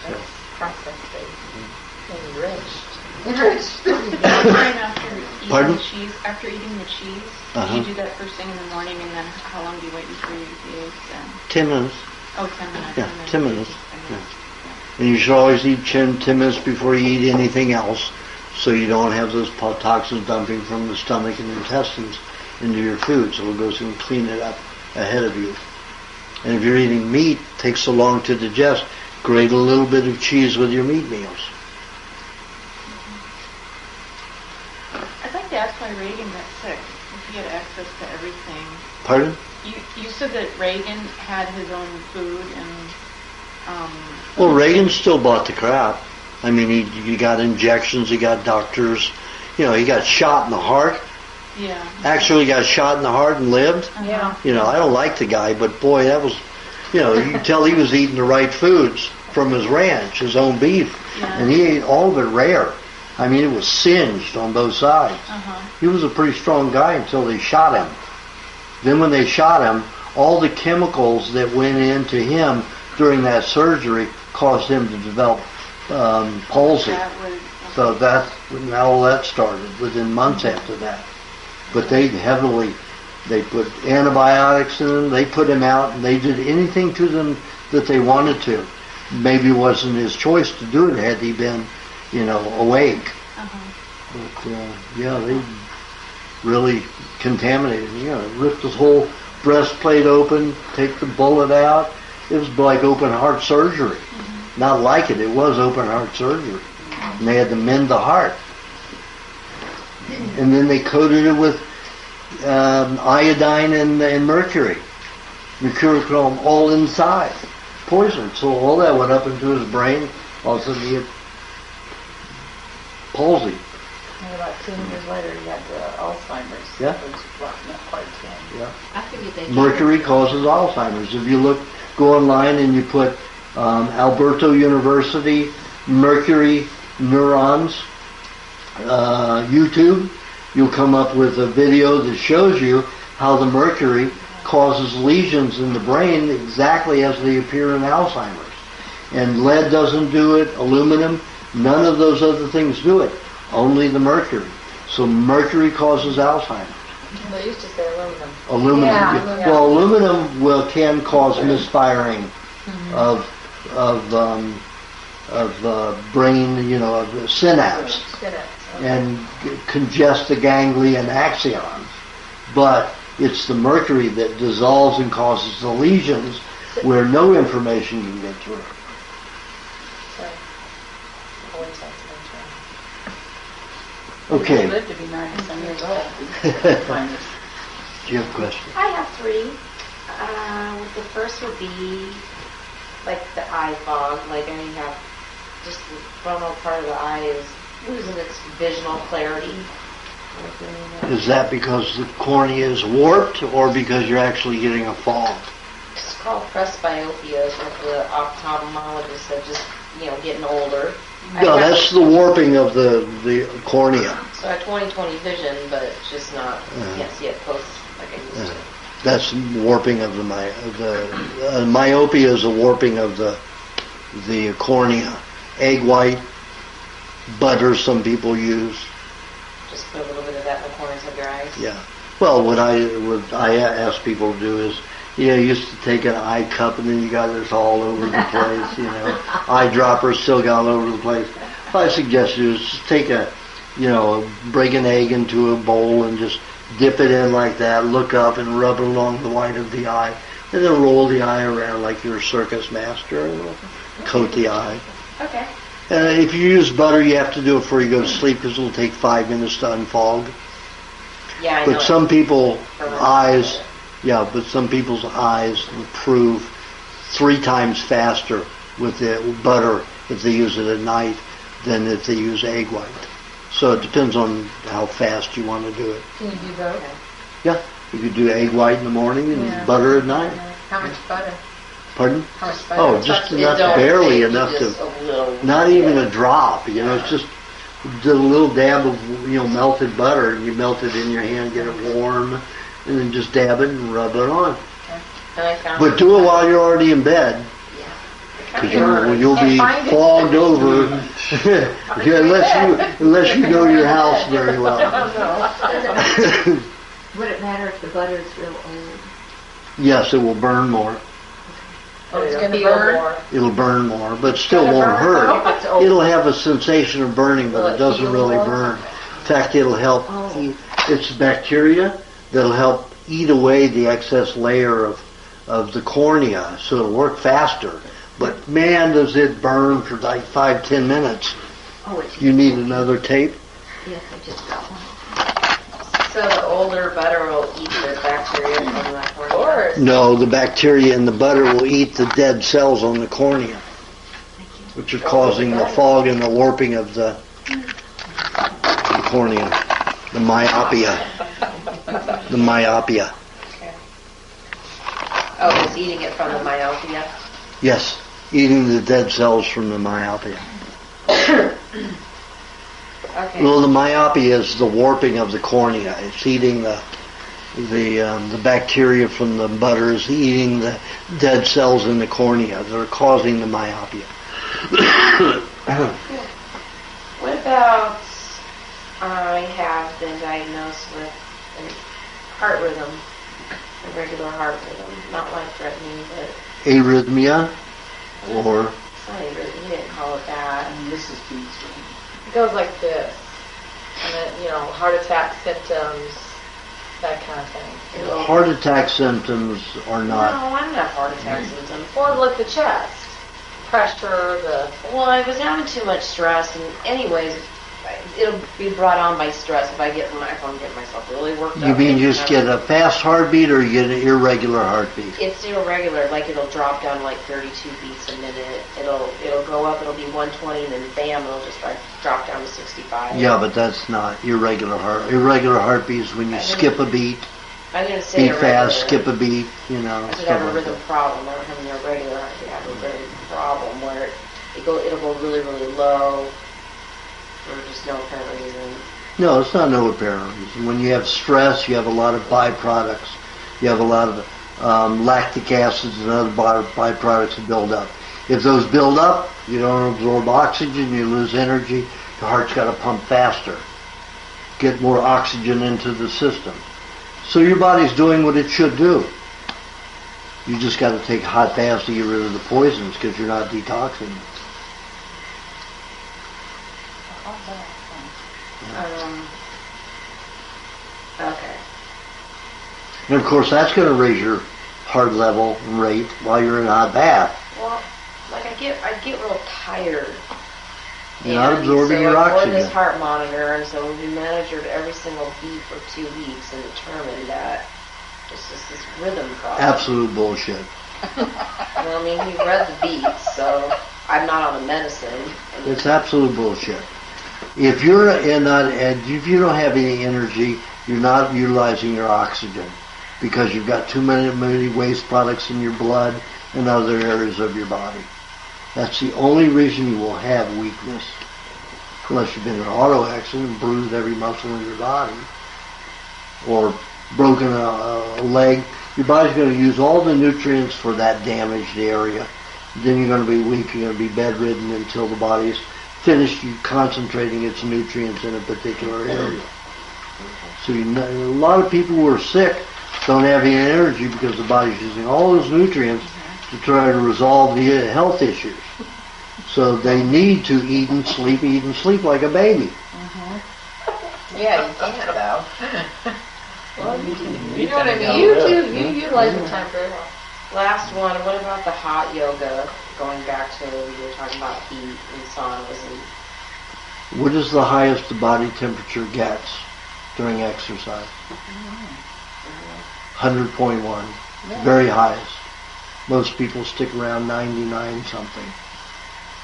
That's processed food. Enriched. Pardon? After eating the cheese, Uh-huh. do you do that first thing in the morning, and then how long do you wait before you eat the eggs then? 10 minutes. Oh, 10 minutes. Yeah, and then 10 minutes. and then- And you should always eat 10 minutes before you eat anything else, so you don't have those toxins dumping from the stomach and intestines into your food, so it goes and clean it up ahead of you. And if you're eating meat, it takes so long to digest, grate a little bit of cheese with your meat meals. I'd like to ask why Reagan got sick. If he had access to everything. Pardon? You said that Reagan had his own food and. Well, Reagan still bought the crap. I mean, he got injections, he got doctors. He got shot in the heart. Yeah. Actually got shot in the heart and lived. Yeah. I don't like the guy, but boy, that was, you can tell he was eating the right foods from his ranch, his own beef. Yeah. And he ate all of it rare. I mean, it was singed on both sides. Uh-huh. He was a pretty strong guy until they shot him. Then when they shot him, all the chemicals that went into him during that surgery caused him to develop palsy. So that's how that started, within months after that. But they put antibiotics in him, they put him out, and they did anything to them that they wanted to. Maybe it wasn't his choice to do it had he been, awake. Uh-huh. But, they really contaminated him. Ripped his whole breastplate open, take the bullet out. It was like open heart surgery. Mm-hmm. Not like it was open heart surgery. And they had to mend the heart. And then they coated it with iodine and mercury. Mercurochrome all inside. Poison. So all that went up into his brain. All of a sudden he had palsy. And about 10 years later, he had Alzheimer's. Yeah. Which was not quite 10. Yeah. I figured they Mercury causes Alzheimer's. If you go online and you put Alberto University mercury neurons YouTube, you'll come up with a video that shows you how the mercury causes lesions in the brain exactly as they appear in Alzheimer's. And lead doesn't do it, aluminum, none of those other things do it, only the mercury. So mercury causes Alzheimer's. They used to say aluminum. Aluminum. Yeah. Well, aluminum can cause misfiring of brain, of synapse, and congest the ganglion axons. But it's the mercury that dissolves and causes the lesions where no information can get through. Okay. You live to be 90-some years old. Do you have a question? I have three. The first would be like the eye fog. Like, I mean, you have just the frontal part of the eye is losing its visual clarity. Is that because the cornea is warped, or because you're actually getting a fog? It's called presbyopia. It's what the ophthalmologist said, just, getting older. No, that's the warping of the cornea. So I have 20/20 vision, but it's just not, can't see it close like I used to. That's warping of the myopia is a warping of the cornea. Egg white, butter some people use. Just put a little bit of that in the corners of your eyes. Yeah. Well, what I ask people to do is, you used to take an eye cup and then you got this all over the place, eyedroppers still got all over the place. What I suggest you is just take break an egg into a bowl and just dip it in like that, look up and rub it along the white of the eye, and then roll the eye around like you're a circus master and coat the eye. Okay. And if you use butter, you have to do it before you go to sleep because it'll take 5 minutes to unfog. Yeah, I know. But some people's eyes improve 3 times faster with the butter if they use it at night than if they use egg white. So it depends on how fast you want to do it. Can you do both? Yeah, you could do egg white in the morning and butter at night. How much butter? Pardon? How much butter? Oh, just enough, barely enough to, not even a drop, it's just a little dab of, melted butter, and you melt it in your hand, get it warm, and then just dab it and rub it on. But do it while you're already in bed, because you'll be fogged over, unless you know your house very well. Would it matter if the butter is real old? Yes, it will burn more. Oh, it's going to burn? It'll burn more, but still won't hurt. It'll have a sensation of burning, but it doesn't really burn. In fact, it'll help. It's bacteria that'll help eat away the excess layer of the cornea, so it'll work faster. But man, does it burn for like 5-10 minutes. You need another tape? Yes, I just got one. So the older butter will eat the bacteria from that cornea? No, the bacteria in the butter will eat the dead cells on the cornea, which are causing the fog and the warping of the cornea, the myopia. The myopia. Okay. Oh, it's eating it from the myopia? Yes, eating the dead cells from the myopia. Okay. Well, the myopia is the warping of the cornea. It's eating the bacteria from the butter is eating the dead cells in the cornea that are causing the myopia. What about, I have been diagnosed with a heart rhythm, a regular heart rhythm, not life-threatening, but... Arrhythmia, or... It's not arrhythmia, he didn't call it that. Mrs. Beats. It goes like this. And then, heart attack symptoms, that kind of thing. Heart attack symptoms are No, not... I don't have heart attack symptoms. Or like the chest. Pressure, Well, I was having too much stress, and anyways, it'll be brought on by stress if I'm getting myself really worked up. You mean you just get a fast heartbeat or you get an irregular heartbeat? It's irregular, like it'll drop down like 32 beats a minute. It'll go up, it'll be 120, and then bam, it'll just drop down to 65. Yeah, but that's not irregular heart. Irregular heartbeat is when you skip a beat, I didn't say beat irregular. fast, skip a beat, I said I have a rhythm problem. I don't have an irregular heartbeat. I have a rhythm problem where it'll go really, really low for just no apparent reason. No, it's not no apparent reason. When you have stress, you have a lot of byproducts. You have a lot of lactic acids and other byproducts that build up. If those build up, you don't absorb oxygen, you lose energy, your heart's got to pump faster, get more oxygen into the system. So your body's doing what it should do. You just got to take hot baths to get rid of the poisons because you're not detoxing. Okay. And of course that's going to raise your heart level and rate while you're in a hot bath. Well, like I get real tired. You're not absorbing your So I oxygen. bought this heart monitor, and so we monitored every single beat for 2 weeks and determined that it's just this rhythm problem. Absolute bullshit. Well, I mean, he read the beats, so I'm not on the medicine. It's absolute bullshit. If you're if you don't have any energy, you're not utilizing your oxygen because you've got too many waste products in your blood and other areas of your body. That's the only reason you will have weakness, unless you've been in an auto accident and bruised every muscle in your body, or broken a leg. Your body's going to use all the nutrients for that damaged area. Then you're going to be weak. You're going to be bedridden until the body's finished concentrating its nutrients in a particular area. So a lot of people who are sick don't have any energy because the body's using all those nutrients to try to resolve the health issues. So they need to eat and sleep like a baby. Yeah, you can't though. Well, You know what I mean? You do. You utilize your time very well. last one, what about the hot yoga? Going back to, we were talking about heat and saunas and... What is the highest the body temperature gets during exercise? 100.1. Very highest. Most people stick around 99 something.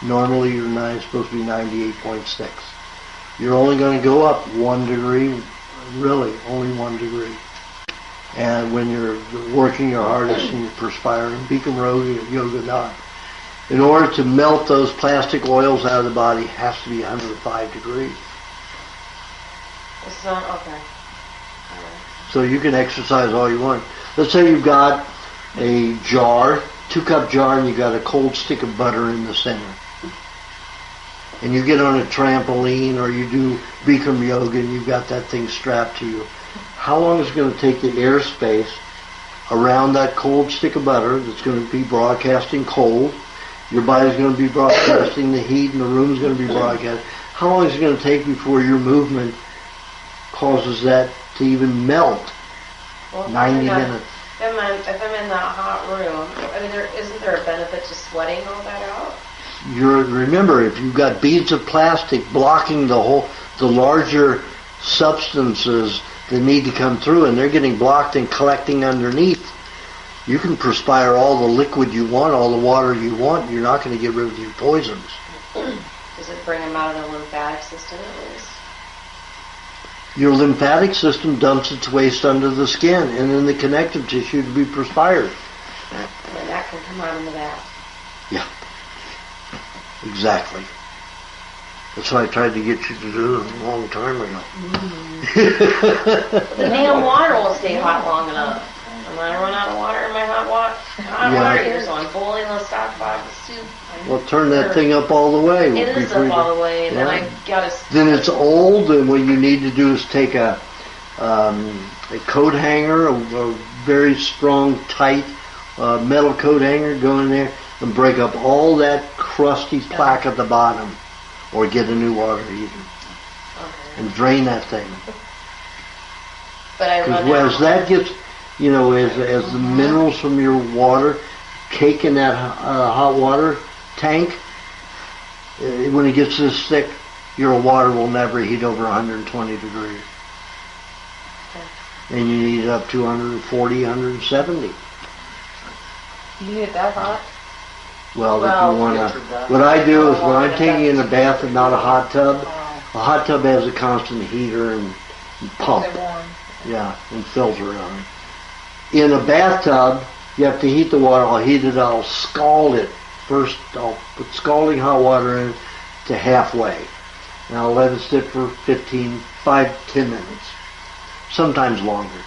Normally you're supposed to be 98.6. You're only going to go up 1 degree, really, only 1 degree. And when you're working your hardest and you're perspiring, Bikram yoga not. In order to melt those plastic oils out of the body, it has to be 105 degrees. It's not, okay. So you can exercise all you want. Let's say you've got a jar, 2-cup jar, and you've got a cold stick of butter in the center. And you get on a trampoline or you do Bikram yoga and you've got that thing strapped to you. How long is it going to take the airspace around that cold stick of butter that's going to be broadcasting cold? Your body's going to be broadcasting the heat and the room's going to be broadcasting. How long is it going to take before your movement causes that to even melt? Well, 90 minutes. If I'm in that hot room, I mean, isn't there a benefit to sweating all that out? Remember, if you've got beads of plastic blocking the larger substances that need to come through, and they're getting blocked and collecting underneath, you can perspire all the liquid you want, all the water you want. You're not going to get rid of your poisons. Does it bring them out of the lymphatic system at least? Your lymphatic system dumps its waste under the skin and in the connective tissue to be perspired. And that can come out in the bath. Yeah. Exactly. That's what I tried to get you to do a long time ago. The damn water won't stay hot long enough. And I run out of water in my hot water heater, so I'm boiling the stock pot of soup. Well, turn that thing up all the way. It is up all the way, and then I gotta... Then it's old, and what you need to do is take a coat hanger, a very strong, tight metal coat hanger, go in there and break up all that crusty plaque at the bottom, or get a new water heater and drain that thing. But I run Because as that gets, as the minerals from your water cake in that hot water tank, when it gets this thick, your water will never heat over 120 degrees. And you need it up to 140, 170. You need it that hot? Well, if you want to, what I do is when I'm taking in a bath and not a hot tub has a constant heater and pump. Yeah, and filter on it. In a bathtub, you have to heat the water. I'll heat it, I'll scald it. First, I'll put scalding hot water in to halfway. And I'll let it sit for 10 minutes. Sometimes longer.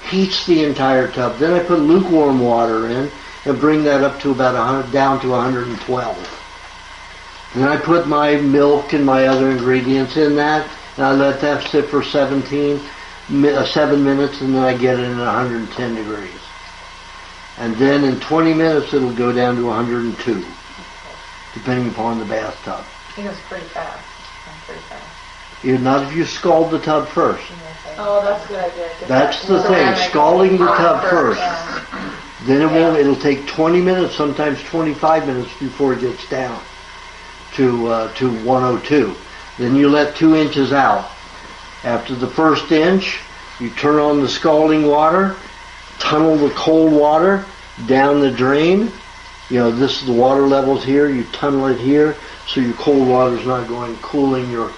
heats the entire tub. Then I put lukewarm water in and bring that up to about 100, down to 112. Then I put my milk and my other ingredients in that, and I let that sit for 7 minutes, and then I get it in 110 degrees. And then in 20 minutes it'll go down to 102, depending upon the bathtub. It goes pretty fast. Pretty fast. Not if you scald the tub first. Oh, that's a good idea. That's the thing, scalding the tub first. Then it won't. It'll take 20 minutes, sometimes 25 minutes before it gets down to 102. Then you let 2 inches out. After the first inch, you turn on the scalding water, tunnel the cold water down the drain. This is the water levels here. You tunnel it here, so your cold water is not going cooling your,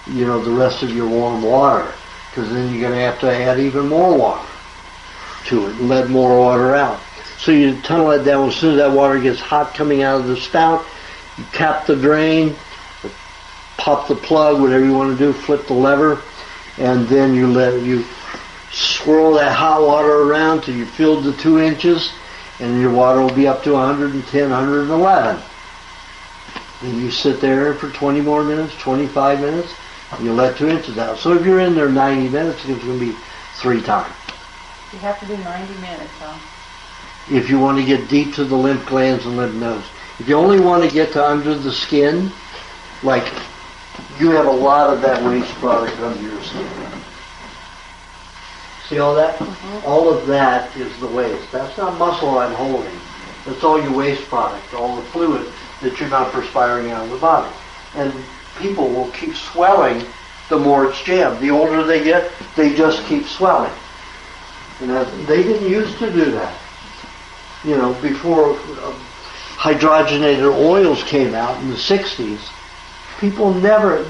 the rest of your warm water. Because then you're going to have to add even more water to it and let more water out. So you tunnel it down. As soon as that water gets hot coming out of the spout, you cap the drain, pop the plug, whatever you want to do, flip the lever, and then you swirl that hot water around till you filled the 2 inches, and your water will be up to 110, 111. Then you sit there for 20 more minutes, 25 minutes, and you let 2 inches out. So if you're in there 90 minutes, it's going to be 3 times. You have to do 90 minutes, huh? If you want to get deep to the lymph glands and lymph nodes. If you only want to get to under the skin, like you have a lot of that waste product under your skin. See all that? Mm-hmm. All of that is the waste. That's not muscle I'm holding. That's all your waste product, all the fluid that you're not perspiring out of the body. And people will keep swelling the more it's jammed. The older they get, they just keep swelling. And they didn't used to do that. Before hydrogenated oils came out in the 60s, people never,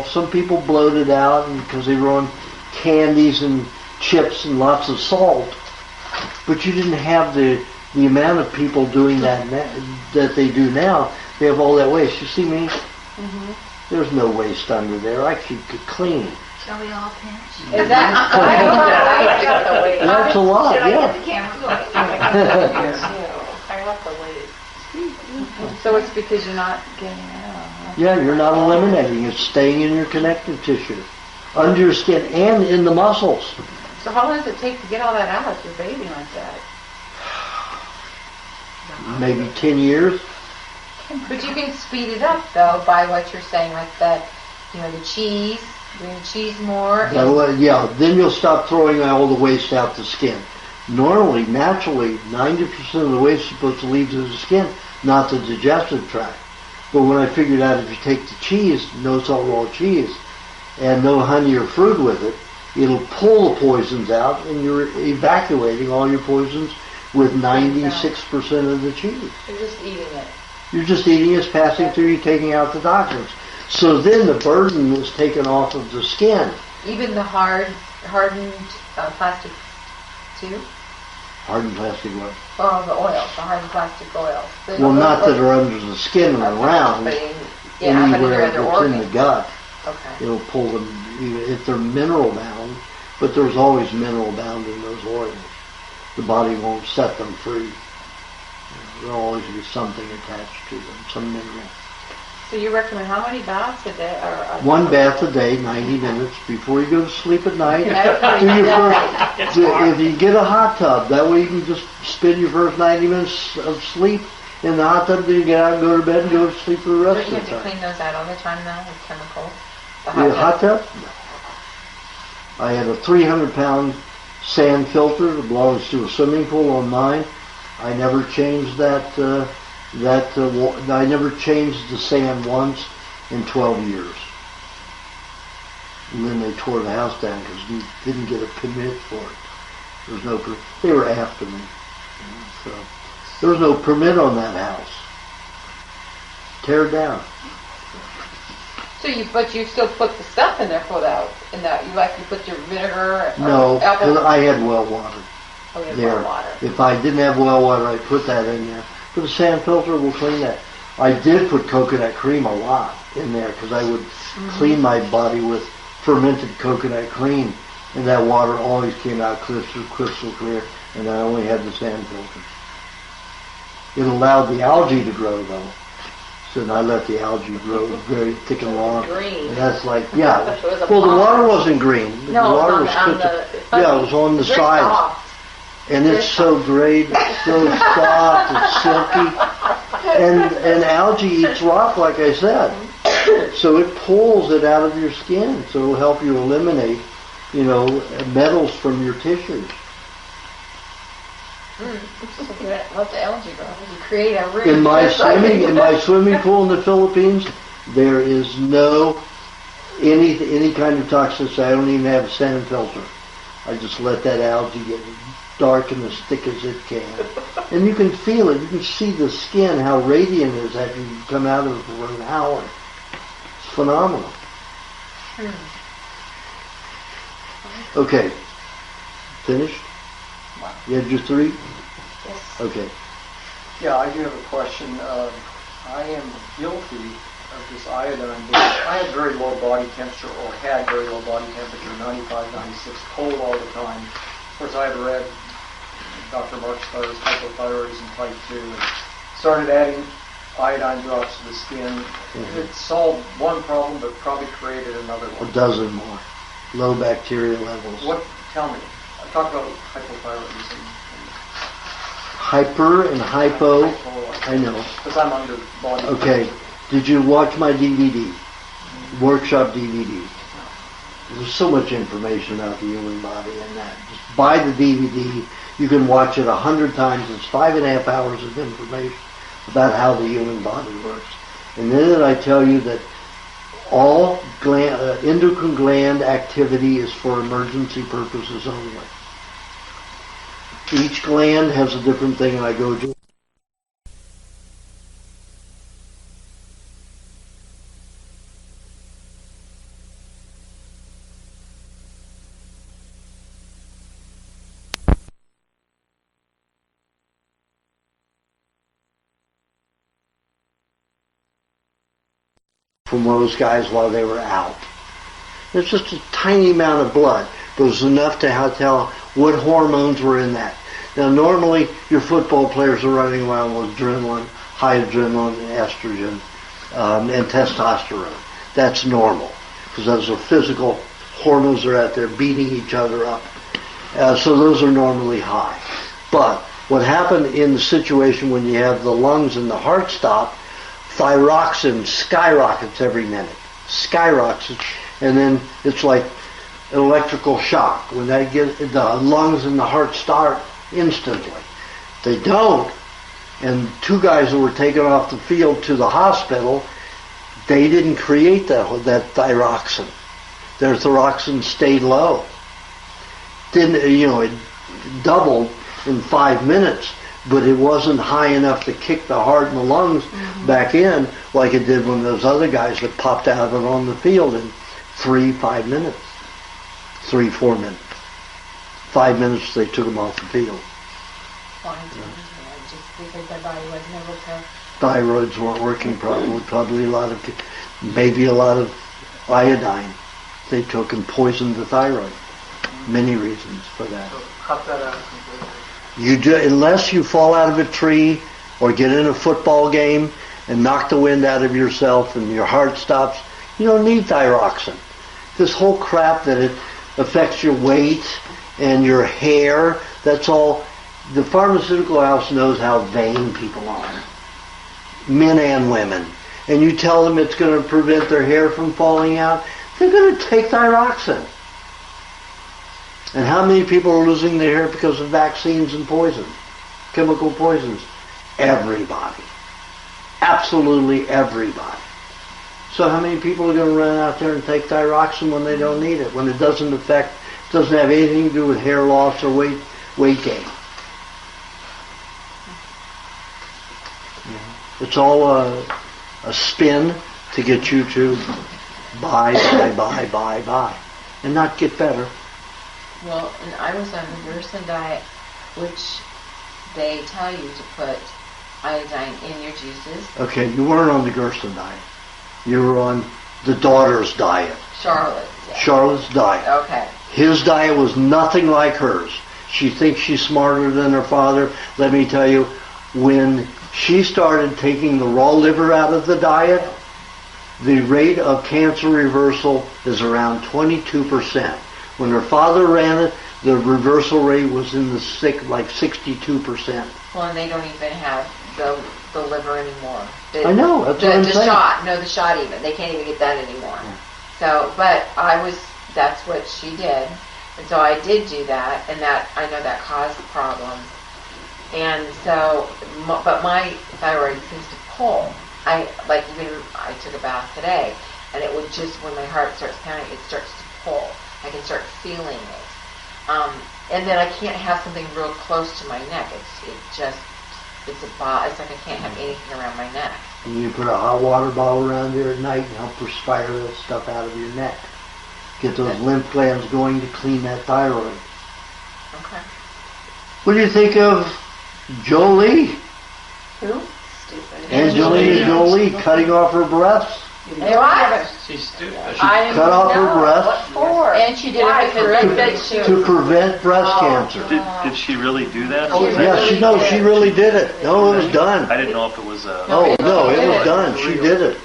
some people bloated out because they were on candies and chips and lots of salt. But you didn't have the amount of people doing that that they do now. They have all that waste. You see me? Mm-hmm. There's no waste under there. I keep it clean. Shall we all pinch? Is that? That's a lot, Should I yeah. get the camera going? I have to wait. So it's because you're not getting it out. Huh? Yeah, you're not eliminating. It's staying in your connective tissue, under your skin, and in the muscles. So how long does it take to get all that out if you're bathing like that? Maybe 10 years. But you can speed it up, though, by what you're saying, like the cheese, doing the cheese more. Yeah, then you'll stop throwing all the waste out the skin. Normally, naturally, 90% of the waste is supposed to leave to the skin, not the digestive tract. But when I figured out if you take the cheese, no salt raw cheese, and no honey or fruit with it, it'll pull the poisons out, and you're evacuating all your poisons with 96% of the cheese. You're just eating it. You're just eating it, passing through, you're taking out the toxins. So then the burden is taken off of the skin. Even the hardened plastic too? Hardened plastic what? Well, the oils, the hardened plastic oils. Well, not that are under the skin and around. Anywhere that's in the gut. Okay. It'll pull them, even if they're mineral bound, but there's always mineral bound in those oils. The body won't set them free. There'll always be something attached to them, some mineral. So you recommend how many baths a day? One bath a day, 90 minutes, before you go to sleep at night. If you get a hot tub, that way you can just spend your first 90 minutes of sleep in the hot tub, then you get out and go to bed and go to sleep for the rest of the Don't you have time. to clean those out all the time now with chemicals? The Hot tub? No. I had a 300-pound sand filter that belongs to a swimming pool on mine. I never changed that. I never changed the sand once in 12 years. And then they tore the house down because we didn't get a permit for it. There was no permit. They were after me. So there was no permit on that house. Tear it down. But you still put the stuff in there for that. You put your vinegar. No, because I had well water. Oh, you had there. well water. If I didn't have well water, I'd put that in there. But the sand filter will clean that. I did put coconut cream a lot in there because I would clean my body with fermented coconut cream and that water always came out crystal clear, and I only had the sand filter. It allowed the algae to grow, though. So then I let the algae grow very thick and long. Green. And that's like, yeah. It was a Well, the pond. water wasn't green. The No, water it was on crystal- the. Yeah, it was on the very sides. soft. And it's so great, it's so soft, it's silky. And algae eats rock, like I said. So it pulls it out of your skin. So it'll help you eliminate, metals from your tissues. So good. Let the algae grow. You create a room. In my swimming pool in the Philippines, there is no any kind of toxicity. I don't even have a sand filter. I just let that algae get dark and as thick as it can. And you can feel it. You can see the skin, how radiant it is after you come out of it for an hour. It's phenomenal. Okay. Finished? You had your 3? Yes. Okay. Yeah, I do have a question. I am guilty of this iodine. I had very low body temperature, or had very low body temperature, 95, 96, cold all the time. Of course, I had read Dr. Mark's hypothyroidism type 2, and started adding iodine drops to the skin. Mm-hmm. It solved one problem, but probably created another A one. dozen more. Low bacteria levels. Tell me. I talked about hypothyroidism. Hyper and hypo. I know. Because I'm under body. Okay. Did you watch my DVD? Workshop DVD. There's so much information about the human body and that. Just buy the DVD. You can watch it 100 times. It's 5.5 hours of information about how the human body works. And then I tell you that all endocrine gland activity is for emergency purposes only. Each gland has a different thing, and I go to. From those guys while they were out. There's just a tiny amount of blood, but it was enough to tell what hormones were in that. Now, normally, your football players are running around with adrenaline, high adrenaline, estrogen, and testosterone. That's normal, because those are physical hormones that are out there beating each other up. So those are normally high. But what happened in the situation when you have the lungs and the heart stop, thyroxine skyrockets every minute. Skyrockets. And then it's like an electrical shock. When they get the lungs and the heart start instantly. They don't. And 2 guys that were taken off the field to the hospital, they didn't create that thyroxine. Their thyroxine stayed low. It doubled in 5 minutes, but it wasn't high enough to kick the heart and the lungs back in like it did when those other guys that popped out of it on the field in 3-4 minutes. 5 minutes they took them off the field. Just because their body wasn't able to. Thyroids weren't working properly. Probably maybe a lot of iodine they took and poisoned the thyroid. Many reasons for that. So cut that out completely. Unless you fall out of a tree or get in a football game and knock the wind out of yourself and your heart stops, you don't need thyroxine. This whole crap that it affects your weight and your hair, that's all. The pharmaceutical house knows how vain people are, men and women. And you tell them it's going to prevent their hair from falling out, they're going to take thyroxine. And how many people are losing their hair because of vaccines and poison, chemical poisons? Everybody. Absolutely everybody. So how many people are going to run out there and take thyroxine when they don't need it, when it doesn't have anything to do with hair loss or weight gain? It's all a spin to get you to buy, and not get better. Well, and I was on the Gerson diet, which they tell you to put iodine in your juices. Okay, you weren't on the Gerson diet. You were on the daughter's diet. Charlotte's. Yeah. Charlotte's diet. Okay. His diet was nothing like hers. She thinks she's smarter than her father. Let me tell you, when she started taking the raw liver out of the diet, the rate of cancer reversal is around 22%. When her father ran it, the reversal rate was in the 62%. Well, and they don't even have the liver anymore. I know, that's what I'm the saying. shot, no, the shot even. They can't even get that anymore. So, but that's what she did. And so I did do that, and that, I know that caused problems. And so, but my thyroid seems to pull. I took a bath today, and it would just, when my heart starts pounding, it starts to pull. I can start feeling it. And then I can't have something real close to my neck. It's like I can't have anything around my neck. And you put a hot water bottle around there at night and help perspire that stuff out of your neck. Get those lymph glands going to clean that thyroid. Okay. What do you think of Jolie? Who? Stupid. Angelina Jolie cutting off her breasts? What? She's stupid. Cut off her breasts What for? And she did it because to prevent breast cancer. Did she really do that? She really did it. No, it was done. I didn't know if it was No, it was done. She did it.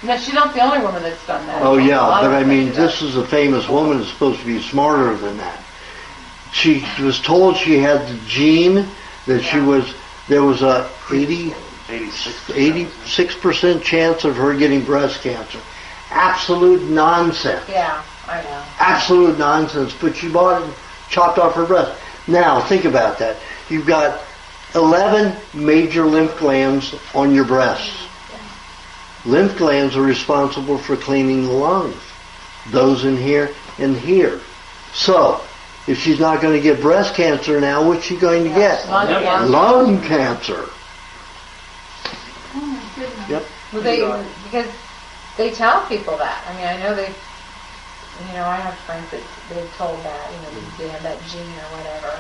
No, she's not the only woman that's done that. Oh yeah, A lot but of I mean, women do this is a famous woman that's supposed to be smarter than that. She was told she had the gene that there was a 86% chance of her getting breast cancer. Absolute nonsense. Yeah, I know. Absolute nonsense. But she bought it and chopped off her breast. Now, think about that. You've got 11 major lymph glands on your breasts. Lymph glands are responsible for cleaning the lungs. Those in here and here. So, if she's not going to get breast cancer now, what's she going to get? Lung cancer. Yep. Well, because they tell people that. I mean, I know I have friends that they've told that, they have that gene or whatever.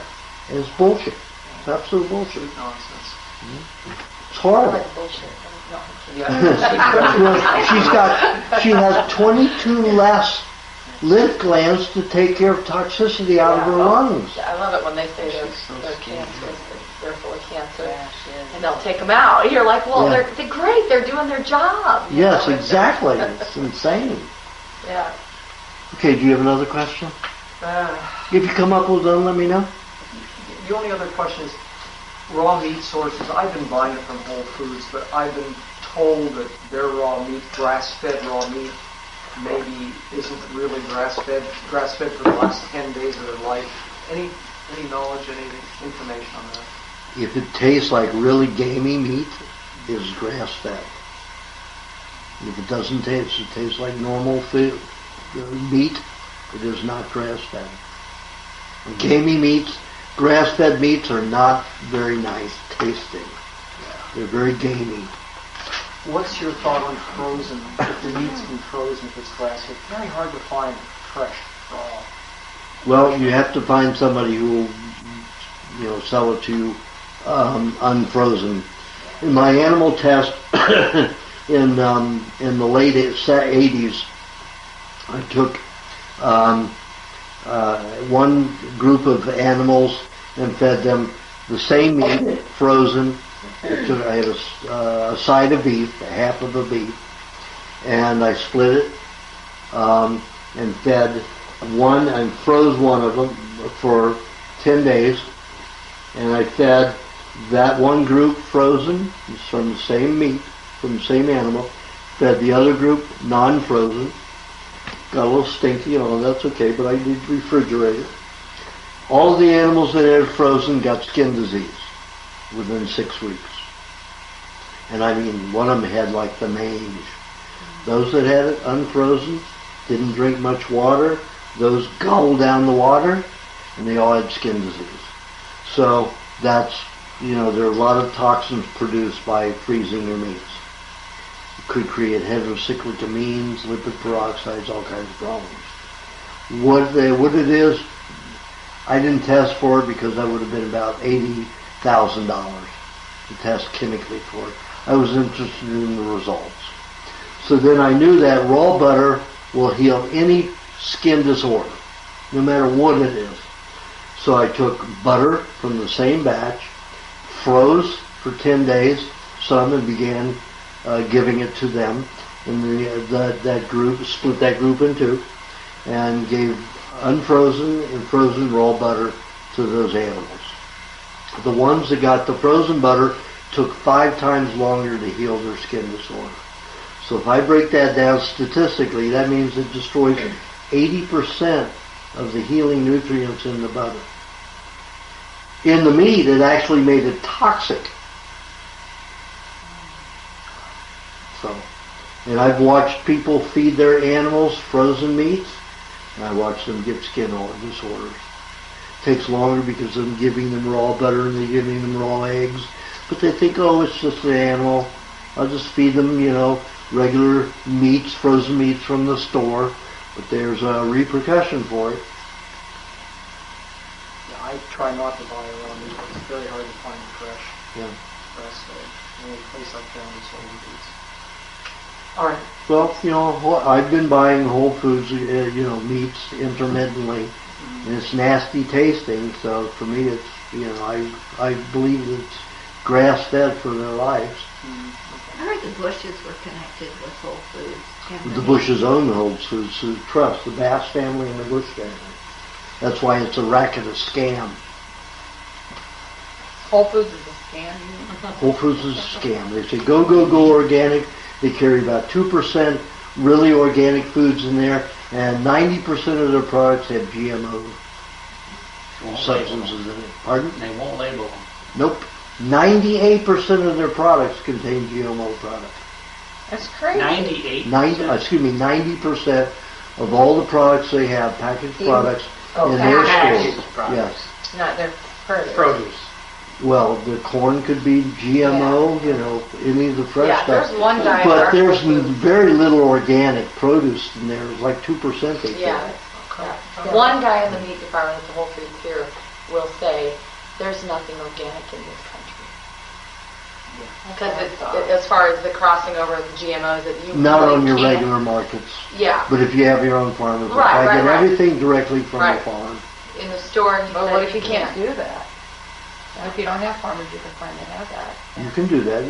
And it's bullshit. It's absolute bullshit. Nonsense. It's horrible. Bullshit. She has 22 less lymph glands to take care of toxicity out of her lungs. I love it when they say they're cancerous, they're full of cancer, and they'll take them out. You're like, well, they're great, they're doing their job. Yes, exactly. It's insane. Yeah. Okay, do you have another question? If you come up with one, let me know. The only other question is raw meat sources. I've been buying it from Whole Foods, but I've been told that their raw meat, grass-fed raw meat, maybe isn't really grass-fed for the last 10 days of their life. Any knowledge, any information on that? If it tastes like really gamey meat, it's grass-fed. If it doesn't taste, it tastes like normal food, meat, it is not grass-fed. Gamey meats, grass-fed meats are not very nice tasting. They're very gamey. What's your thought on frozen? If the meat's been frozen, if it's grass-fed, very hard to find fresh raw. Well, you have to find somebody who will, sell it to you unfrozen. In my animal test in the late 80s, I took one group of animals and fed them the same meat, frozen. I had a side of beef, a half of a beef, and I split it and fed one and froze one of them for 10 days, and I fed that one group frozen, it's from the same meat, from the same animal, fed the other group non-frozen. Got a little stinky, that's okay, but I did refrigerate it. All the animals that had frozen got skin disease within 6 weeks. And I mean, one of them had like the mange. Those that had it unfrozen didn't drink much water. Those gulped down the water, and they all had skin disease. So that's, there are a lot of toxins produced by freezing your meats. It could create heterocyclic-amines, lipid peroxides, all kinds of problems. What it is, I didn't test for it because that would have been about $80,000 to test chemically for it. I was interested in the results. So then I knew that raw butter will heal any skin disorder. no matter what it is. So I took butter from the same batch, froze for 10 days, some, and began giving it to them. And that group, split that group in two, and gave unfrozen and frozen raw butter to those animals. The ones that got the frozen butter took 5 times longer to heal their skin disorder. So if I break that down statistically, that means it destroys 80% of the healing nutrients in the butter. In the meat, it actually made it toxic. So, and I've watched people feed their animals frozen meats, and I watched them get skin disorders. It takes longer because I'm giving them raw butter and they're giving them raw eggs, but they think, oh, it's just an animal. I'll just feed them, regular meats, frozen meats from the store, but there's a repercussion for it. Yeah, I try not to buy raw meat, but it's very hard to find fresh. Yeah. So the only place I've found is Whole Foods. All right. Well, I've been buying Whole Foods, meats intermittently, and it's nasty tasting. So for me, it's I believe it's grass fed for their lives. I heard the Bushes were connected with Whole Foods. And The Bushes own the Whole Foods Trust, the Bass family and the Bush family. That's why it's a racket, a scam. Whole Foods is a scam. Whole Foods is a scam. They say go organic. They carry about 2% really organic foods in there, and 90% of their products have GMO substances in it. Pardon? They won't label them. Nope. 98% of their products contain GMO products. That's crazy. 98. 90% of all the products they have, packaged products, in their packaged stores. products. Yes. Not their produce. Produce. Well, the corn could be GMO, any of the fresh Yeah, stuff. there's one guy. But there's very little organic produce in there. It's like 2% they Yeah. carry. One guy in the meat department at the Whole Foods here will say, there's nothing organic in this country. Because it's, as far as the crossing over of the GMOs that you Not really on your can't. regular markets. Yeah. But if you have your own farmers, Right, I get right. everything directly from Right. the farm. In the store, he But said what if you can't do that? If you don't have farmers, you can find that have that. You can do that.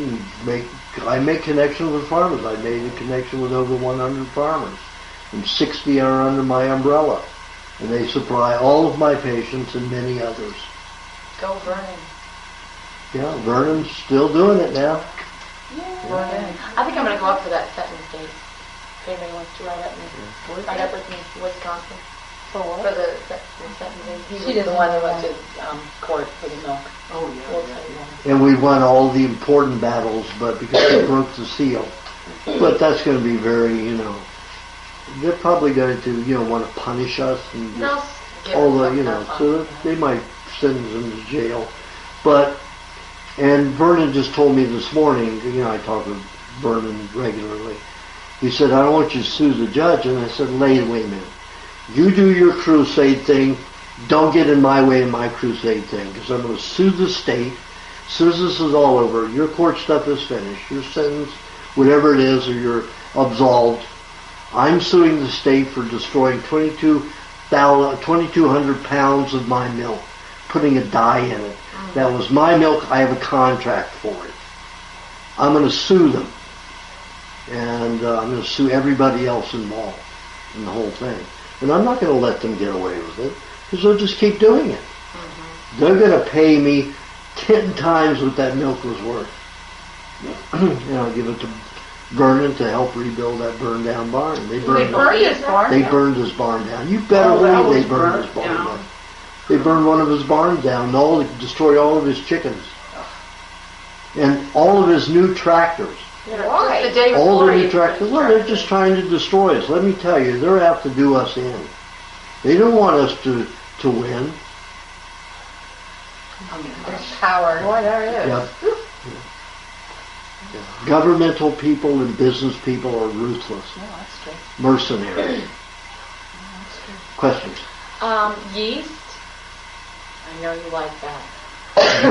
I make connections with farmers. I made a connection with over 100 farmers, and 60 are under my umbrella, and they supply all of my patients and many others. Go Vernon. Yeah, Vernon's still doing it now. Vernon. I think I'm going to go up for that sentence case. If anybody wants to write up with me, Wisconsin. For what? For the sentencing. He She was the doesn't one that know went to court for the milk. Oh, We'll yeah. tell you that. And we won all the important battles, but because they broke the seal. But that's going to be very, they're probably going to, want to punish us and They'll just get all the, some stuff so on. they might send them to jail. And Vernon just told me this morning, I talk with Vernon regularly. He said, I don't want you to sue the judge. And I said, wait a minute. You do your crusade thing. Don't get in my way in my crusade thing, because I'm going to sue the state. As soon as this is all over, your court stuff is finished. Your sentence, whatever it is, or you're absolved. I'm suing the state for destroying 2,200 pounds of my milk, putting a dye in it. That was my milk. I have a contract for it. I'm going to sue them. And I'm going to sue everybody else involved in the whole thing. And I'm not going to let them get away with it, because they'll just keep doing it. They're going to pay me 10 times what that milk was worth. And I'll give it to Vernon to help rebuild that burned down barn. They burned his barn They down? burned his barn down. You better Oh, that believe was they burned burnt his barn down. down. They burned one of his barns down, destroyed all of his chickens. And all of his new tractors. Why? The day All before the he new tractors. Well, they're just trying to destroy us. Let me tell you, they're out to do us in. They don't want us to win. There's power. Boy, there is. Yep. Yeah. Governmental people and business people are ruthless, No, that's true. mercenary. Questions? Yeast. I know you like that.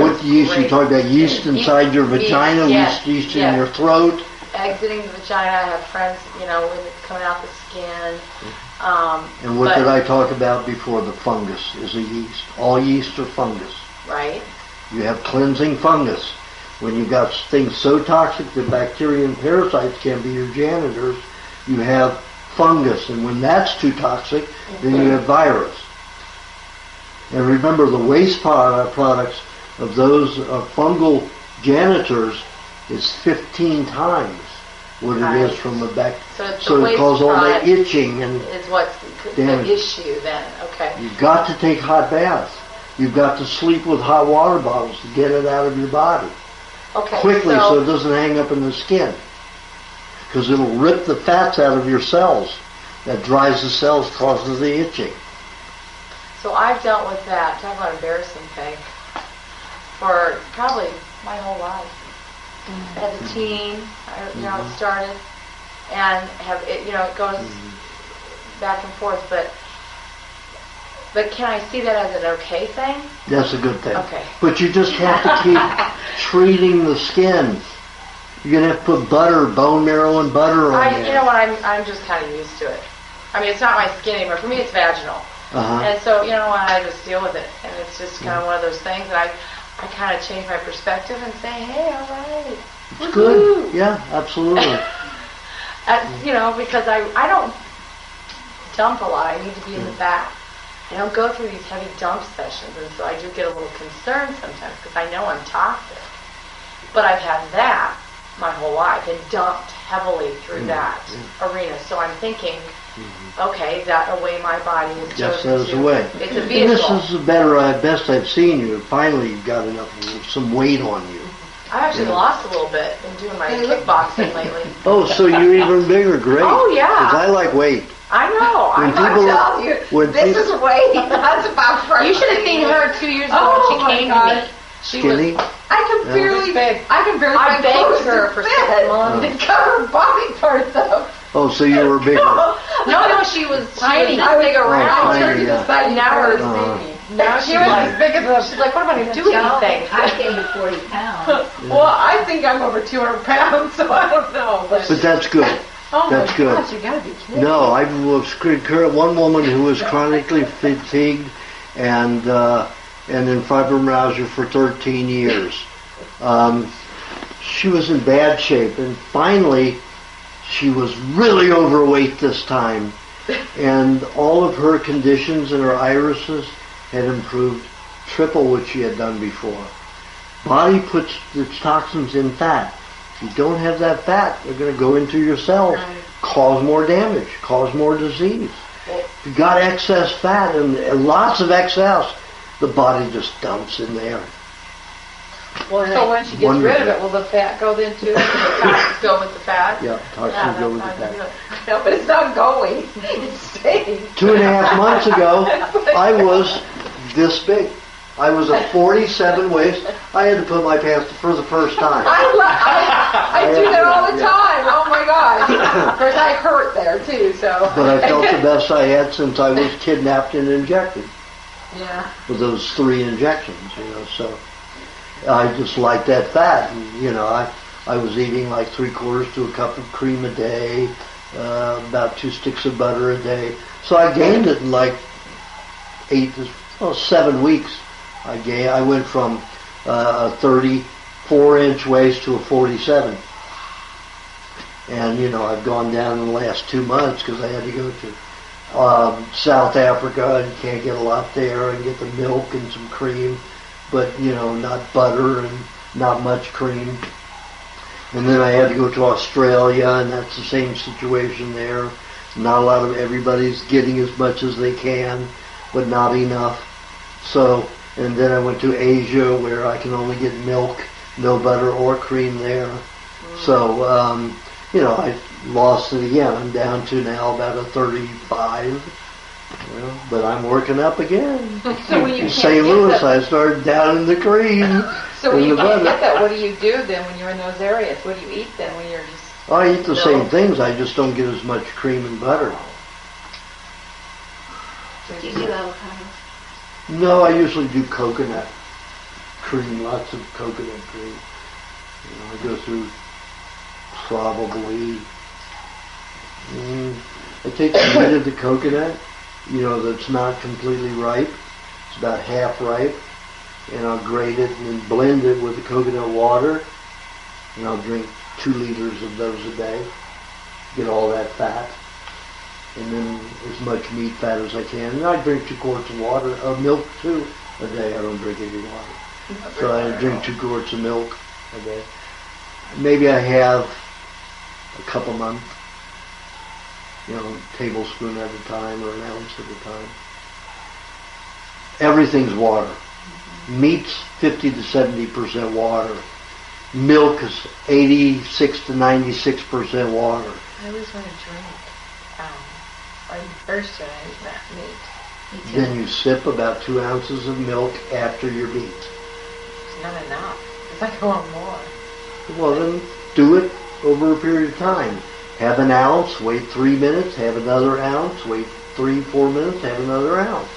What yeast? You talking about yeast inside your vagina, yes, yeast yes. in your throat? Exiting the vagina. I have friends, when it's coming out the skin. And what but- did I talk about before? The fungus is a yeast. All yeast are fungus. Right? You have cleansing fungus. When you've got things so toxic that bacteria and parasites can't be your janitors, you have fungus. And when that's too toxic, then you have virus. And remember, the waste products of those fungal janitors is 15 times what it is from a bacteria. So it's So the it waste causes all that product itching and is what's the damage. issue then. Okay. You've got to take hot baths. You've got to sleep with hot water bottles to get it out of your body Okay. quickly so it doesn't hang up in the skin. Because it'll rip the fats out of your cells. That dries the cells, causes the itching. So I've dealt with that. Talk about embarrassing thing. For probably my whole life. As a teen, it started, and it goes back and forth. But can I see that as an okay thing? That's a good thing. Okay. But you just have to keep treating the skin. You're going to have to put butter, bone marrow and butter on there. You know what? I'm just kind of used to it. I mean, it's not my skin anymore. For me, it's vaginal. Uh-huh. And so, you know what? I just deal with it. And it's just kind of one of those things that I kind of change my perspective and say, hey, all right. It's good. Yeah, absolutely. Because I don't dump a lot. I need to be in the back. I don't go through these heavy dump sessions, and so I do get a little concerned sometimes because I know I'm toxic. But I've had that my whole life and dumped heavily through that arena. So I'm thinking, okay, that way my body is Yes, chosen that is to. the way. It's a And vehicle. this is the best I've seen you. Finally, you've got some weight on you. I've actually lost a little bit in doing my kickboxing lately. Oh, so you're even bigger. Great. Oh, yeah. Because I like weight. I know. When I'm not people- telling you. when This people- is weight. That's about first. You should have seen her 2 years ago Oh, when my she came God. to me. She was. Skinny? I can barely. I can barely. I find begged clothes her to for fit. 6 months to cover body parts up. Oh, so you were bigger. No, she was tiny. I was big around. tiny, yeah. Now her. Now She was as big as a... She's like, what am I going to do with these things? I came to 40 pounds. Well, I think I'm over 200 pounds, so I don't know. But that's good. Oh That's my good. gosh, you gotta be kidding. No, I was one woman who was chronically fatigued and in fibromyalgia for 13 years. She was in bad shape, and finally she was really overweight this time, and all of her conditions and her irises had improved triple what she had done before. Body puts its toxins in fat. If you don't have that fat, they're going to go into your cells, cause more damage, cause more disease. If you got excess fat and lots of excess, the body just dumps in there. Well, so when she gets rid of it, will the fat go then too? Will the toxins go with the fat? Yeah, toxins go with the fat. No, but it's not going. It's staying. 2.5 months ago, I was this big. I was a 47 waist. I had to put my pants for the first time. I do that all the time. Oh my gosh. Of course, I hurt there too. So. But I felt the best I had since I was kidnapped and injected. Yeah. With those 3 injections, so I just like that fat. And, I was eating like 3/4 to a cup of cream a day, about 2 sticks of butter a day. So I gained it in like 7 weeks. I went from a 34-inch waist to a 47. And, I've gone down in the last 2 months because I had to go to South Africa and can't get a lot there and get the milk and some cream, but, not butter and not much cream. And then I had to go to Australia, and that's the same situation there. Not a lot of everybody's getting as much as they can, but not enough. So, and then I went to Asia where I can only get milk, no butter or cream there. So, I lost it again. I'm down to now about a 35. But I'm working up again. So when you In St. Louis, I started down in the cream. So when in you the can't butter. get that, what do you do then when you're in those areas? What do you eat then when you're just... I eat the same things. I just don't get as much cream and butter. Do you do avocado? No, I usually do coconut cream, lots of coconut cream. I go through probably I take the meat of the coconut, that's not completely ripe. It's about half ripe. And I'll grate it and then blend it with the coconut water. And I'll drink 2 liters of those a day. Get all that fat. And then as much meat fat as I can. And I drink 2 quarts of water, of milk too, a day. I don't drink any water. So I drink 2 quarts of milk a day. Maybe I have a cup a month. Tablespoon at a time or an ounce at a time. Everything's water. Meat's 50 to 70% water. Milk is 86 to 96% water. I always want to drink. I'm thirsty when I eat that meat. Then you sip about 2 ounces of milk after your meat. It's not enough. It's like I want more. Well, then do it over a period of time. Have an ounce, wait 3 minutes, have another ounce, wait 3-4 minutes, have another ounce.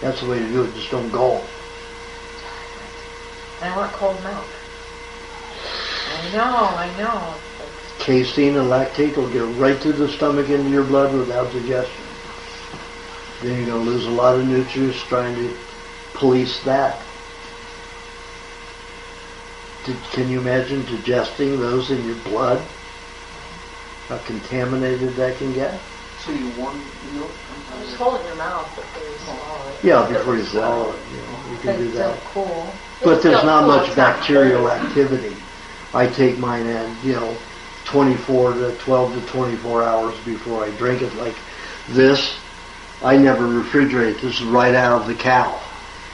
That's the way to do it. Just don't gulp. And I want cold milk. I know. Casein and lactate will get right through the stomach into your blood without digestion. Then you're going to lose a lot of nutrients trying to police that. Can you imagine digesting those in your blood? How contaminated that can get? So you warm the milk? Just hold it in your mouth before you swallow it. Yeah, before you swallow it. You can do that. It's still cool. But there's not much bacterial activity. I take mine at, 12 to 24 hours before I drink it. Like this, I never refrigerate. This is right out of the cow.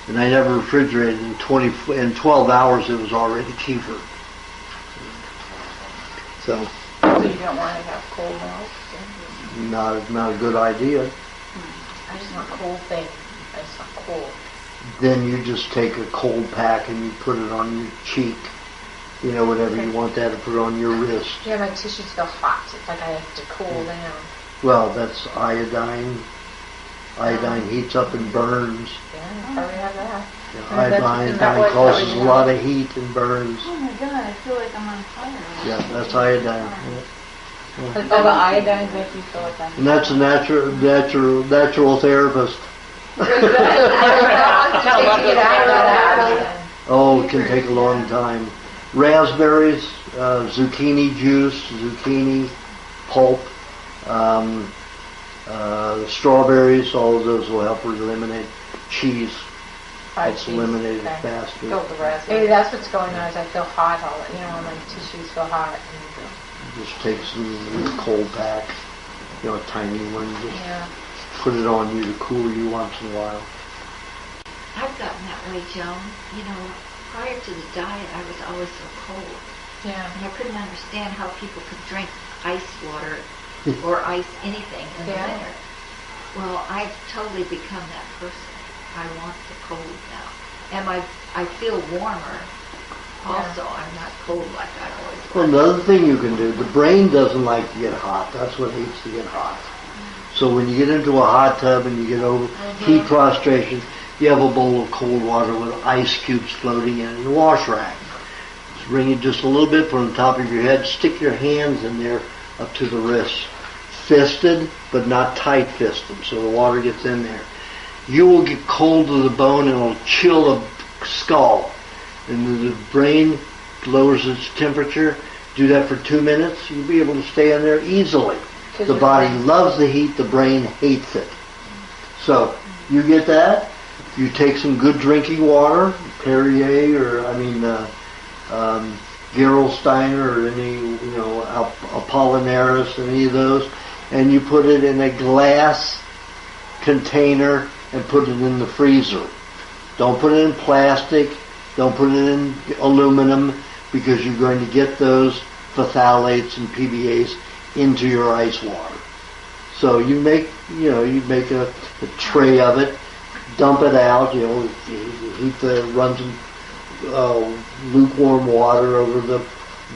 And I never refrigerated. In 12 hours it was already kefir. So you don't want to have cold milk? not a good idea. I just want cool things. I just want cool. Then you just take a cold pack and you put it on your cheek. Whatever you want that to put on your wrist. Yeah, my tissues feel hot. It's like I have to cool down. Well, that's iodine. Iodine heats up and burns. Yeah, I probably have that. Iodine causes a lot of heat and burns. Oh my god, I feel like I'm on fire. Yeah, that's iodine. But all the iodines make you feel like I'm... And that's a natural therapist. Oh, it can take a long time. Raspberries, zucchini juice, zucchini pulp, strawberries, all of those will help eliminate cheese. It's eliminated faster. Maybe that's what's going on is I feel hot my tissues feel hot. Just take some cold pack, a tiny one, just put it on you to cool you once in a while. I've gotten that way, Joan. Prior to the diet, I was always so cold. Yeah. And I couldn't understand how people could drink ice water or ice anything in the winter. Well, I've totally become that person. I want the cold now. And I feel warmer. Also, I'm not cold like I always was. Well, another thing you can do, the brain doesn't like to get hot. That's what hates to get hot. So when you get into a hot tub and you get over heat prostration, you have a bowl of cold water with ice cubes floating in it and a wash rag. Just wring it just a little bit, put it on the top of your head, stick your hands in there up to the wrists. Fisted, but not tight fisted, so the water gets in there. You will get cold to the bone and it'll chill the skull. And the brain lowers its temperature. Do that for 2 minutes, you'll be able to stay in there easily. The body loves the heat, the brain hates it. So, you get that, you take some good drinking water, Perrier or, Gerolsteiner or any, Apollinaris, any of those, and you put it in a glass container and put it in the freezer. Don't put it in plastic, don't put it in aluminum, because you're going to get those phthalates and PBAs into your ice water. So you make a tray of it, dump it out, you run some lukewarm water over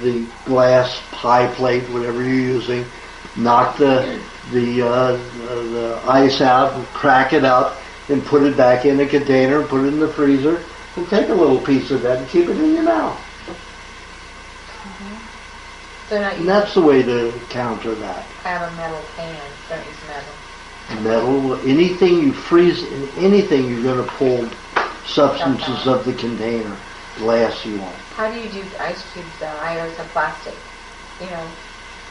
the glass pie plate, whatever you're using, knock the ice out, and crack it up, and put it back in a container, and put it in the freezer, and take a little piece of that and keep it in your mouth. So not And that's the way to counter that. I have a metal pan. Don't use metal. Metal, anything you freeze, in anything you're going to pull substances of the container. Glass you won't. How do you do ice cubes though? I always have plastic. You know.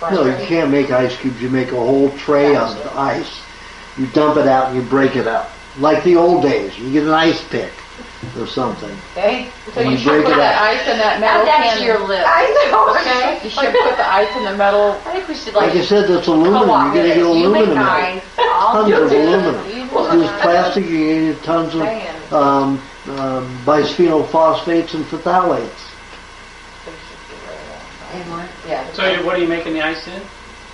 No, you plastic. can't make ice cubes. You make a whole tray of the ice. You dump it out and you break it up. Like the old days. You get an ice pick or something. Okay? So And you you should break put it that up. ice in that metal Add that can. to your list. I know. Okay. You should put the ice in the metal. I think we should Like I said, that's aluminum. You're co-op going to it. get You make aluminum out. ice. I'll Tons do of it. aluminum. Use plastic, you get tons of bisphenol phosphates and phthalates. And what? Yeah. So what are you making the ice in?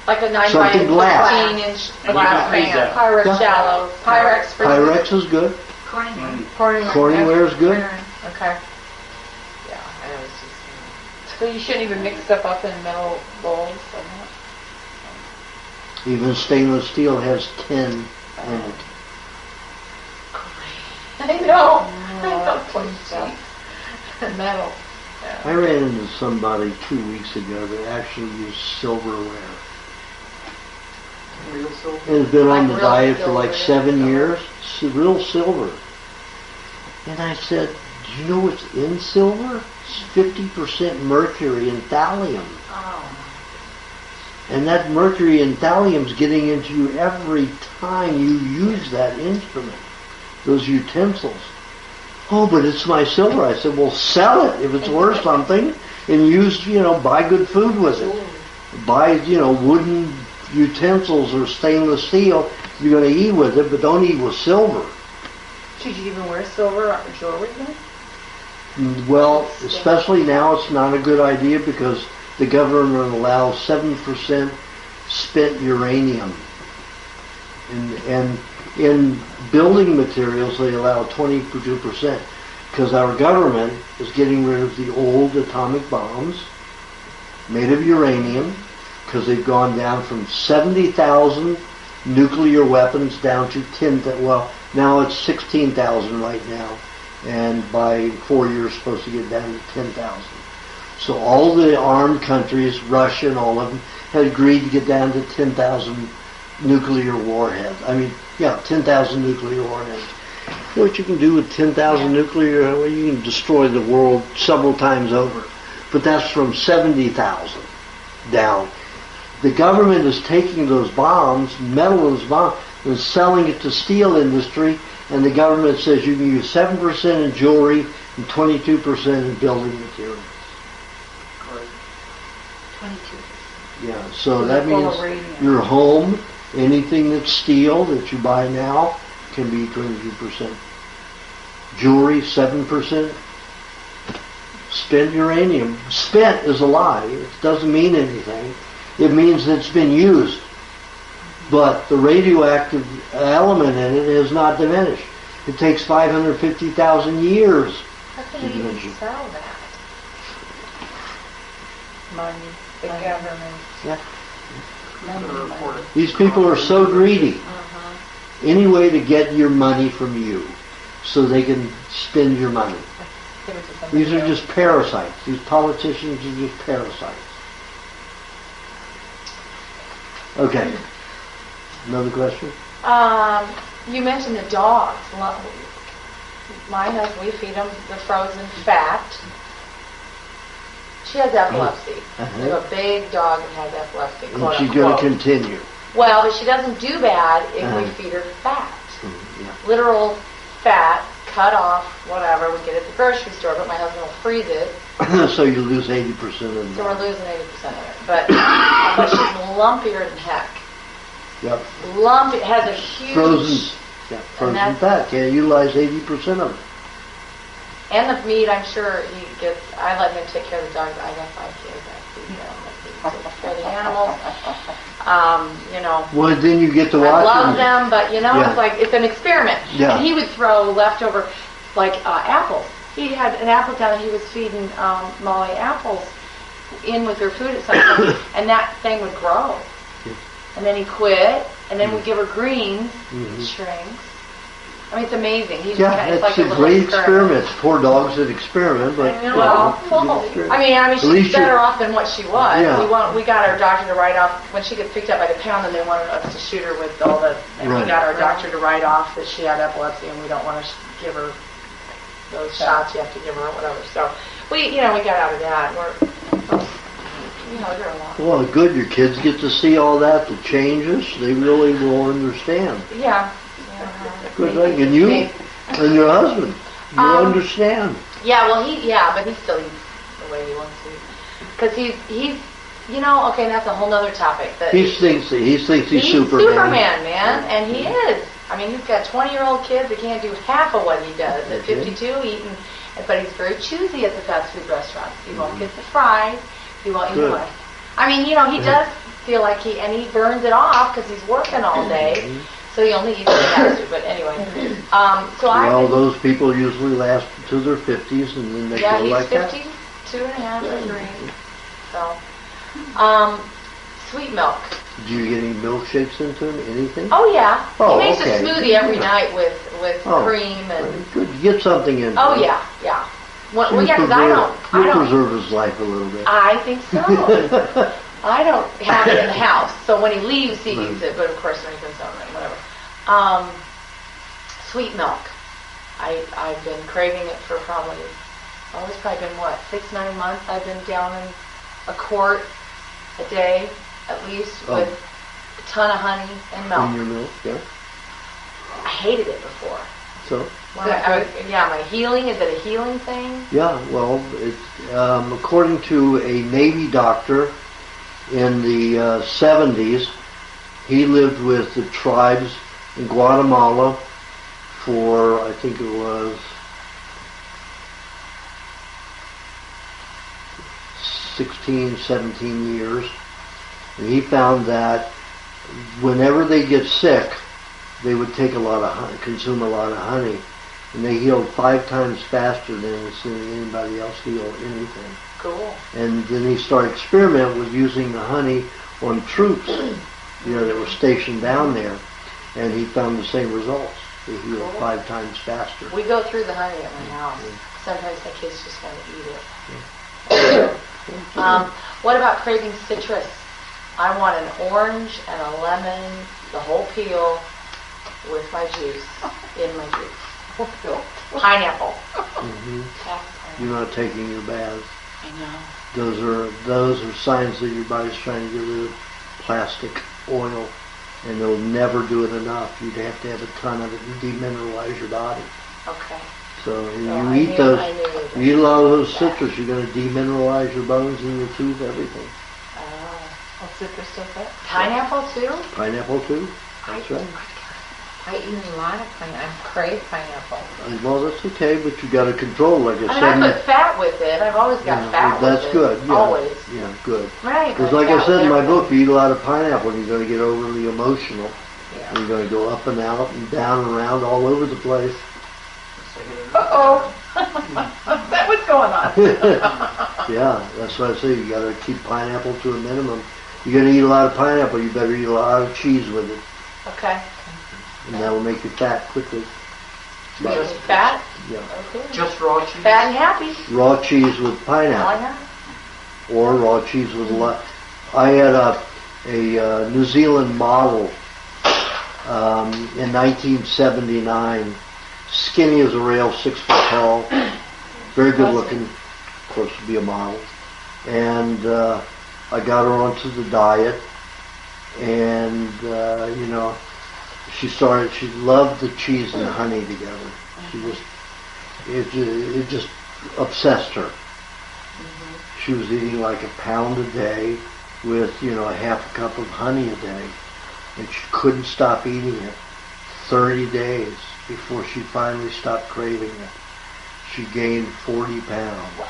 Like a 9 by Something glass. 15-inch And you glass can freeze pan. that. Pyrex Yeah. shallow. Pyrex freeze. Pyrex is good. Corningware is good. Okay. Yeah, I always just. So you shouldn't even mix stuff up in metal bowls like that? Even stainless steel has tin in it. I know. Metal. I ran into somebody 2 weeks ago that actually used silverware. Real silver. And has been on the Like real diet for like silver, 7 yeah. years. Real silver. And I said, do you know what's in silver? It's 50% mercury and thallium. Oh. And that mercury and thallium's getting into you every time you use that instrument, those utensils. Oh, but it's my silver. I said, well, sell it if it's worth something, and use, buy good food with it. Buy, wooden utensils or stainless steel if you're going to eat with it, but don't eat with silver. Should you even wear silver on jewelry then? Well, especially now, it's not a good idea because the government allows 7% spent uranium. And in building materials, they allow 22% because our government is getting rid of the old atomic bombs made of uranium because they've gone down from 70,000 nuclear weapons down to 10,000. Well, now it's 16,000 right now, and by 4 years supposed to get down to 10,000. So all the armed countries, Russia and all of them, had agreed to get down to 10,000 nuclear warheads. 10,000 nuclear warheads. You know what you can do with 10,000 nuclear? Well, you can destroy the world several times over. But that's from 70,000 down. The government is taking those bombs, metal in those bombs, and selling it to steel industry, and the government says you can use 7% in jewelry and 22% in building materials. Correct. 22. Yeah, so that full means of radium. your home, anything that's steel that you buy now can be 22%. Jewelry, 7%. Spent uranium. Spent is a lie. It doesn't mean anything. It means that it's been used. But the radioactive element in it is not diminished. It takes 550,000 years. How can you even sell that? Money. The government. Yeah. Money. These people are so greedy. Any way to get your money from you so they can spend your money. Give it to somebody These are else. just parasites. These politicians are just parasites. Okay. Another question? You mentioned the dogs. Mine has, we feed them the frozen fat. She has epilepsy. We have a big dog that has epilepsy, And quote she's going to unquote. continue. Well, but she doesn't do bad if we Uh-huh. feed her fat. Yeah. Literal fat, cut off, whatever. We get it at the grocery store, but my husband will freeze it, So you lose 80% of so we're them. losing 80% of it. But she's lumpier than heck. Yep. Lumpy, has a huge... Frozen. Yeah, frozen that's- fat. Can't utilize 80% of it. And the meat, I'm sure he gets. I let him take care of the dogs. I got 5 kids. I feed them. I feed for the animals. Well, then you get to watch I love them. them, but Yeah. it's like it's an experiment. Yeah. And he would throw leftover, apples. He had an apple down, and he was feeding Molly apples in with her food at some point, and that thing would grow. Yeah. And then he quit, and then we'd give her greens. Mhm. It shrinks. I mean, it's amazing. He just Yeah, it's like it's a little great experiment. Poor dogs that experiment, but I know. good experiment. I mean, At least she's better you- off than what she was. Yeah. We got our doctor to write off when she gets picked up by the pound, and they wanted us to shoot her with all the. And we Right. got our doctor to write off that she had epilepsy, and we don't want to give her those shots you have to give her or whatever. So we got out of that. They're a lot. Well, good. Your kids get to see all that, the changes. They really will understand. Yeah. Good thing. And you and your husband, you understand. Yeah, well, but he still eats the way he wants to. Because he's okay, that's a whole nother topic. That He thinks he's Superman. Superman, man, and he is. I mean, he's got 20-year-old kids that can't do half of what he does at 52 eating, but he's very choosy at the fast food restaurants. He won't get the fries. He won't eat Good. one. I mean, he does feel like he burns it off because he's working all day. So he only eats the fast food, but anyway. Those people usually last to their 50s, and then they go like that. Yeah, he's 52 and a half or 3. So, sweet milk. Do you get any milkshakes into him? Anything? Oh yeah. Oh, he makes okay. a smoothie every night with cream and. Good. Get something in. Oh yeah. Well, yeah, because I don't. Preserve his life a little bit. I think so. I don't have it in the house, so when he leaves, he eats it. But of course, when he comes home, whatever. Sweet milk. I've been craving it for it's probably been 6-9 months. I've been down in a quart a day at least with a ton of honey and milk. In your milk, yeah. I hated it before. So. My healing, is it a healing thing? Yeah, well, according to a Navy doctor in the 70s, he lived with the tribes in Guatemala for, I think it was 16, 17 years. And he found that whenever they get sick, they would take consume a lot of honey. And they healed 5 times faster than anybody else healed anything. Cool. And then he started experimenting with using the honey on troops, that were stationed down there. And he found the same results. They healed 5 times faster. We go through the honey at my house. Sometimes my kids just want to eat it. What about craving citrus? I want an orange and a lemon, the whole peel, with my juice, in my juice. Pineapple. You're not taking your baths. I know. Those are signs that your body's trying to get rid of plastic oil, and they'll never do it enough. You'd have to have a ton of it and demineralize your body. Okay. So you eat a lot of those citrus, you're going to demineralize your bones and your tooth, everything. Oh, citrus does that? Pineapple too? Pineapple too. That's right. I eat a lot of pineapple. I crave pineapple. Well, that's okay, but you got to control, like I said. I put fat with it. I've always got fat with it. That's good. Yeah. Always. Yeah, good. Right. Because like I said in my book, you eat a lot of pineapple and you're going to get overly emotional. Yeah. And you're going to go up and out and down and around all over the place. Uh-oh. That what's going on? Yeah, that's what I say. You got to keep pineapple to a minimum. You're going to eat a lot of pineapple, you better eat a lot of cheese with it. Okay. And that will make you fat quickly. Just fat? Yeah. Okay. Just raw cheese? Fat and happy. Raw cheese with pineapple. Or raw cheese with a lot. I had a New Zealand model in 1979. Skinny as a rail, 6 foot tall. Very good looking. Of course, to be a model. And I got her onto the diet. And, she loved the cheese and honey together. It just obsessed her. She was eating like a pound a day with, a half a cup of honey a day. And she couldn't stop eating it. 30 days before she finally stopped craving it. She gained 40 pounds.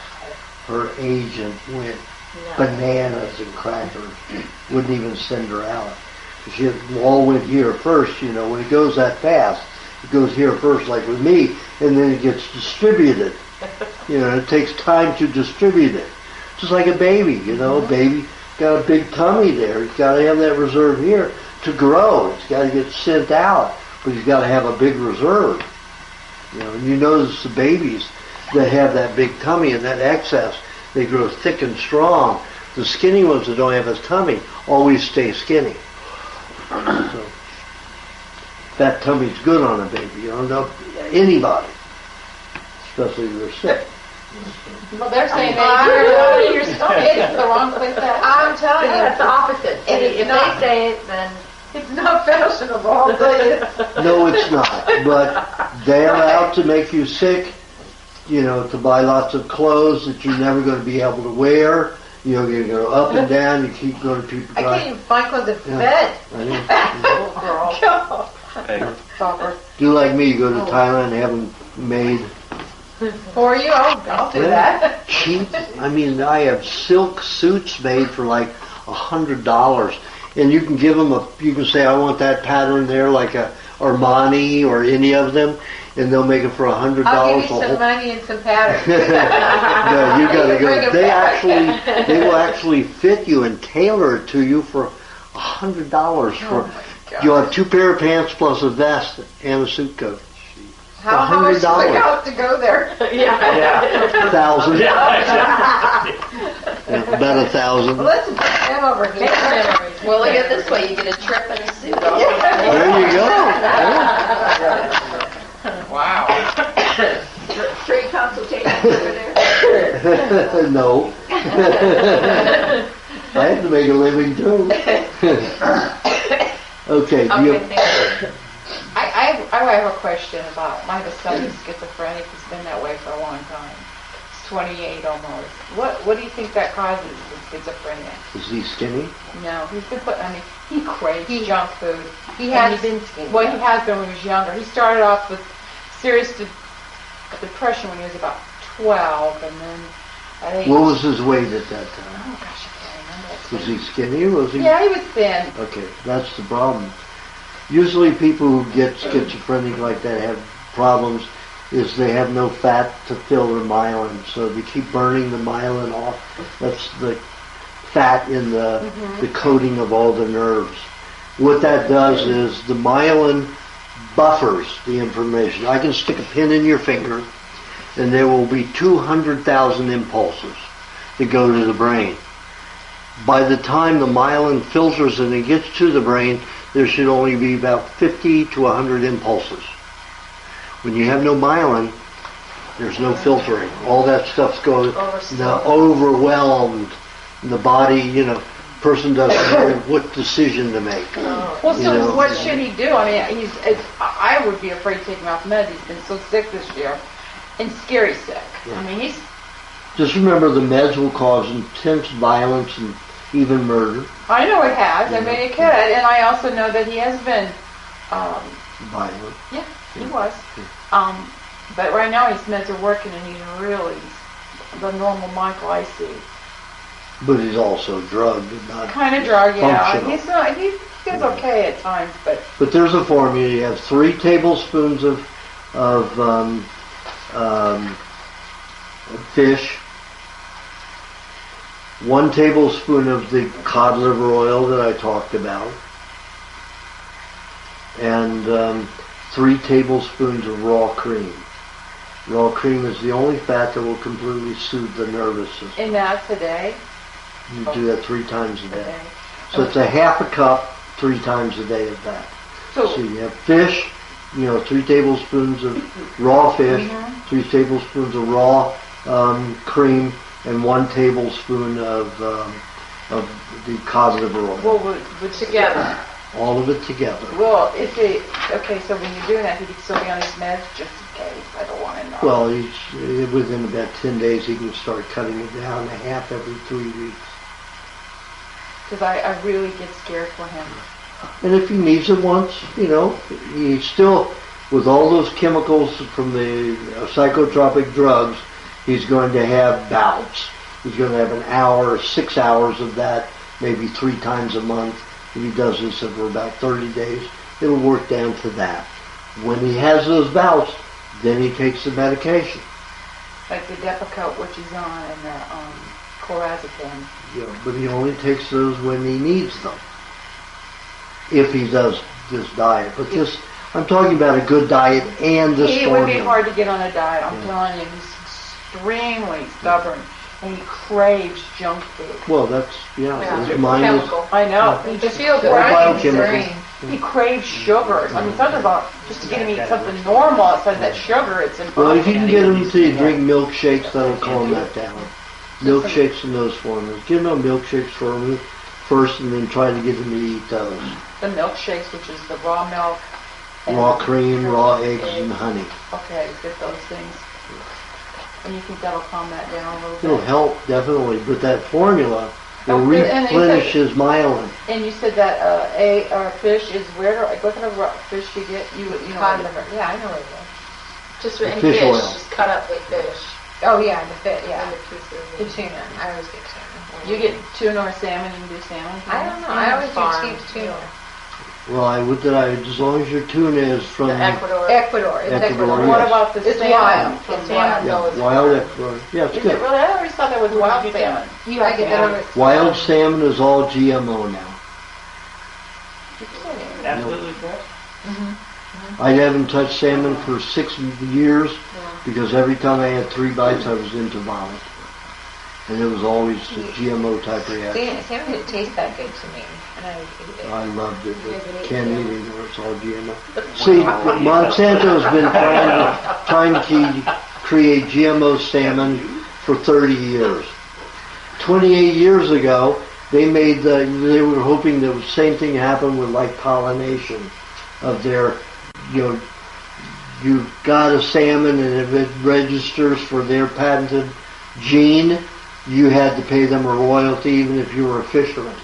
Her agent went bananas and crackers. Wouldn't even send her out. She all went here first, when it goes that fast. It goes here first, like with me, and then it gets distributed. It takes time to distribute it. Just like a baby, baby got a big tummy there. He's got to have that reserve here to grow. It's got to get sent out, but he's got to have a big reserve. You know, and you notice the babies that have that big tummy and that excess, they grow thick and strong. The skinny ones that don't have a tummy always stay skinny. So, fat tummy's good on a baby. You don't know anybody, especially if they're sick. Well, they're saying that if your stomach is the wrong place to have. I'm telling you, It's the opposite. If they say it, then it's not fashionable. I'll tell you. No, it's not. But they're out to make you sick, you know, to buy lots of clothes that you're never going to be able to wear. You know, you go up and down, you keep going to people. I can't even find clothes to fit. I know. Little girl. Hey, Stopper. Do like me, you go to Thailand and have them made For you, I'll do that. cheap. I mean, I have silk suits made for like $100, and you can give them you can say, I want that pattern there, like a Armani or any of them, and they'll make it for $100. I'll give you some money and some patterns. No, you gotta Bring go. it They will actually fit you and tailor it to you for $100 for. You'll have 2 pair of pants plus a vest and a suit coat. How much does it cost to go there? $1,000. About $1,000. Well, let's put them over here. Well, look at it this way. You get a trip and a suit. There you go. Wow. Free consultation over there. No. I have to make a living too. Okay. Do you, I have a question about, I have a son who's schizophrenic. He's been that way for a long time. He's 28 almost. What do you think that causes with schizophrenia? is he skinny? No, he's been he craves junk food. He And has he's been skinny. Well, he has been when he was younger. He started off with serious depression when he was about 12, and then I think. What was his weight at that time? Oh gosh, I can't remember. Was he skinny or was he? Yeah, he was thin. Okay, that's the problem. Usually people who get schizophrenic like that have problems is they have no fat to fill their myelin, so they keep burning the myelin off. That's the fat in the coating of all the nerves. What that does is the myelin buffers the information. I can stick a pin in your finger and there will be 200,000 impulses that go to the brain. By the time the myelin filters and it gets to the brain, there should only be about 50 to 100 impulses. When you have no myelin, there's no filtering. All that stuff's going overwhelmed. The body, person doesn't know what decision to make. Well, so what should he do? I mean, I would be afraid to take him off meds. He's been so sick this year, and scary sick. Yeah. I mean, he's. Just remember, the meds will cause intense violence and even murder. I know it has. I mean, it could, and I also know that he has been. Violent. Yeah, he was. But right now his meds are working, and he's really the normal Michael I see. But he's also drugged, not Kind of drug, yeah. functional. He's not. He's okay at times, but. But there's a formula. You have 3 tablespoons of fish, 1 tablespoon of the cod liver oil that I talked about, and 3 tablespoons of raw cream. Raw cream is the only fat that will completely soothe the nervous system. And that's today. You do that 3 times a day. So it's a half a cup 3 times a day of that. So you have fish, 3 tablespoons of raw fish, 3 tablespoons of raw cream, and 1 tablespoon of the cod liver oil. Well, we're together. All of it together. Well, so when you're doing that, he could still be on his meds just in case. I don't want to know. Well, within about 10 days, he can start cutting it down to half every 3 weeks. Because I really get scared for him. And if he needs it once, he's still, with all those chemicals from the psychotropic drugs, he's going to have bouts. He's going to have an hour or 6 hours of that, maybe 3 times a month. If he does this for about 30 days, it'll work down to that. When he has those bouts, then he takes the medication. Like the Depakote, which he's on, and the chlorhexidine. But he only takes those when he needs them. If he does this diet. But I'm talking about a good diet and this He would be formula. hard to get on a diet. I'm telling you, he's extremely stubborn, and he craves junk food. Well, that's, Yeah. his mind is, Chemical. I know. He To just feel All good. biochemical. He craves sugar. I mean, something about just to get him to eat something normal outside that sugar. It's impossible. well, if you can get him to drink milkshakes, that'll calm that down. Milkshakes and those formulas. Give him a milkshakes first and then try to get him to eat those. The milkshakes, which is the raw milk, and Raw cream, raw eggs, and honey. Okay, get those things. And you think that'll calm that down a little bit? It'll help, definitely, but that formula will Oh, good. And you replenish said- his myelin. And you said that fish is where? What kind of fish you get? You know. Cod liver. Yeah, I know what it is. Just any Fish fish, oil. just cut up with fish. Oh yeah, the fit. Yeah, And the pieces. the tuna. I always get tuna. You get tuna or salmon. You can do salmon. I don't know. I always Farm. do cheap tuna. Well, as long as your tuna is from Ecuador. Ecuador. It's Ecuador, Ecuador. What yes. about the It's salmon? wild. The It's salmon. wild. wild Ecuador. Yeah, it's Is it good. really? I always thought that was wild salmon. You I get that over. Wild salmon is all GMO now. Absolutely correct. I haven't touched salmon for 6 years because every time I had 3 bites, I was into vomit. And it was always a GMO type reaction. Salmon didn't taste that good to me, and I would eat it. I loved it, but can't eat it anymore. It's all GMO. See, Monsanto's been trying to create GMO salmon for 30 years. 28 years ago, they were hoping that the same thing happened with like pollination of their, you got a salmon and if it registers for their patented gene, you had to pay them a royalty even if you were a fisherman.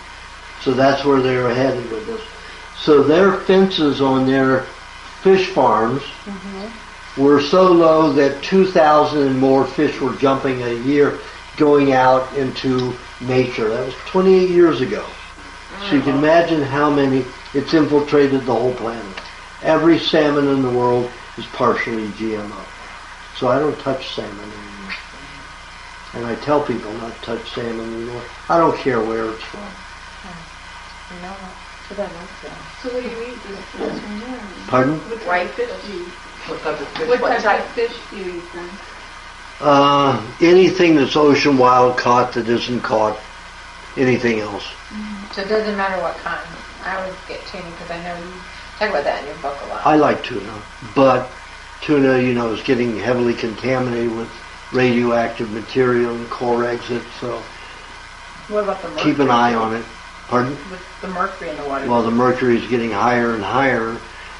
So that's where they were headed with this. So their fences on their fish farms were so low that 2,000 and more fish were jumping a year going out into nature. That was 28 years ago. So you can imagine how many, it's infiltrated the whole planet. Every salmon in the world is partially GMO. So I don't touch salmon anymore. And I tell people not to touch salmon anymore. I don't care where it's from. No, but I like that. So what do you eat this from there? Pardon? What fish do you eat? What type of fish? What type of fish do you eat then? Anything that's ocean wild caught that isn't caught anything else. So it doesn't matter what kind. I always get tuna because I know you talk about that in your book a lot. I like tuna, but tuna, is getting heavily contaminated with radioactive material and core exit, so What about the mercury? keep an eye on it. Pardon? With the mercury in the water. Well, the mercury is getting higher and higher.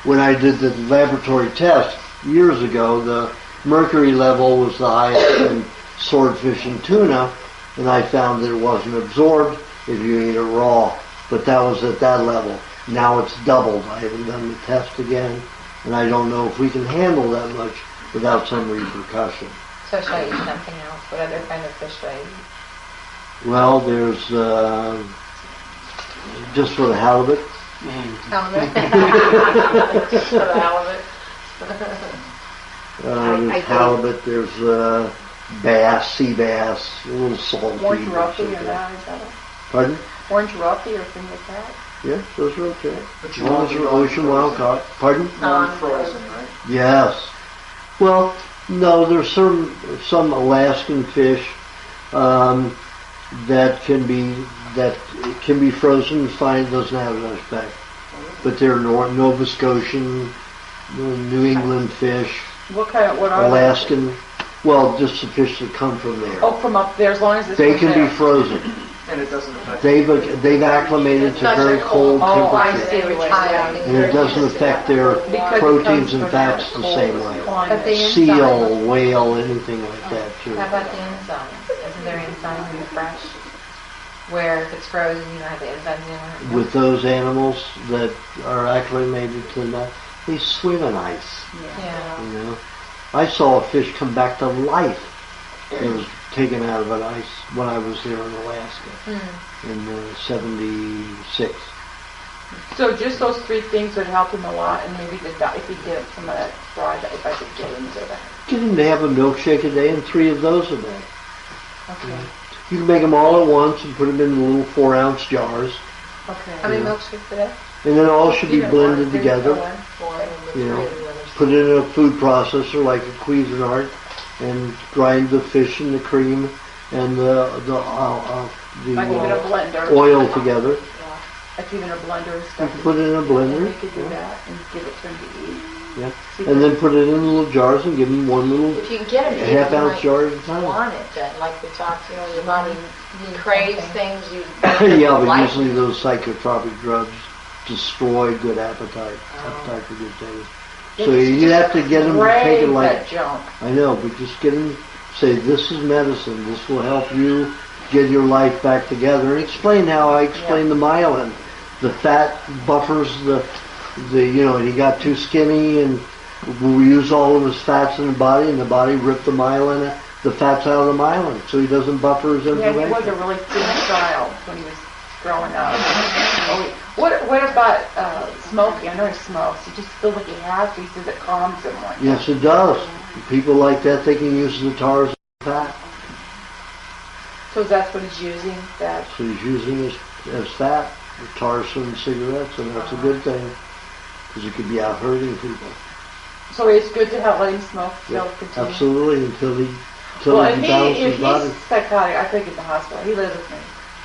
When I did the laboratory test years ago, the mercury level was the highest in swordfish and tuna, and I found that it wasn't absorbed if you ate it raw. But that was at that level. Now it's doubled. I haven't done the test again, and I don't know if we can handle that much without some repercussion. So should I eat something else? What other kind of fish should I eat? Well, there's just for the halibut. Halibut? For the halibut. There's halibut, there's bass, sea bass, a little saltpeter. Orange roughy or that? Is that it? Pardon? Orange roughy or thing like that? Yeah, those are okay. But As you long want as them they're ocean wild caught. Pardon? non-frozen, right? Yes. Well, no, there's some Alaskan fish that can be frozen fine. It doesn't have an effect. But they're Nova Scotian, New England fish, What are Alaskan. Well, just the fish that come from there. they? Oh, from up there, as long as it's They from can there. be frozen. And it doesn't affect. They've acclimated to very cold Oh, I temperatures. see what you're saying. And it doesn't affect their Because it proteins comes and from fats that the cold same way. climate. But the Seal, whale, anything like that too. How about the enzymes? Isn't there enzymes in fresh? Where if it's frozen, you don't have the enzymes in it? With those animals that are acclimated to that, they swim in ice. Yeah. I saw a fish come back to life. It was taken out of an ice when I was there in Alaska in '76. So just those 3 things would help him a lot, and maybe if he get some of that fried, if I could get into that. Get him to have a milkshake a day and 3 of those a day. Okay. You can make them all at once and put them in little 4-ounce jars. Okay. How many milkshakes a day? And then all should be blended together. you know, put it in a food processor like a Cuisinart and grind the fish and the cream and the Like even a blender. oil together. Like even a blender and You stuff. can put it in a blender. And they could do that and give it to them to eat. Yeah. And then put it in little jars and give them one little If you can get them, half-ounce jar at a time. want it, then, like we talked, your body craves things you Yeah, but like. usually those psychotropic drugs destroy good appetite for good things. So you have to get them to take it like, that junk. I know, but just get them, say, this is medicine, this will help you get your life back together. And explain how I explain the myelin. The fat buffers the, you know, he got too skinny and we use all of his fats in the body and the body ripped the myelin, the fats out of the myelin so he doesn't buffer his information. Yeah, he was a really thin child when he was growing up. What about smoking? I know he smokes. He just feels like he has to. He says it calms him. Like Yes, it does. People like that, they can use the tar as fat. So that's what he's using? That. So he's using it as fat, the tar from cigarettes, and that's a good thing because it could be out hurting people. So it's good to let him smoke. Yeah, Continue. absolutely, until he Well, balances if his body. he's psychotic, I think at the hospital. He lives with me.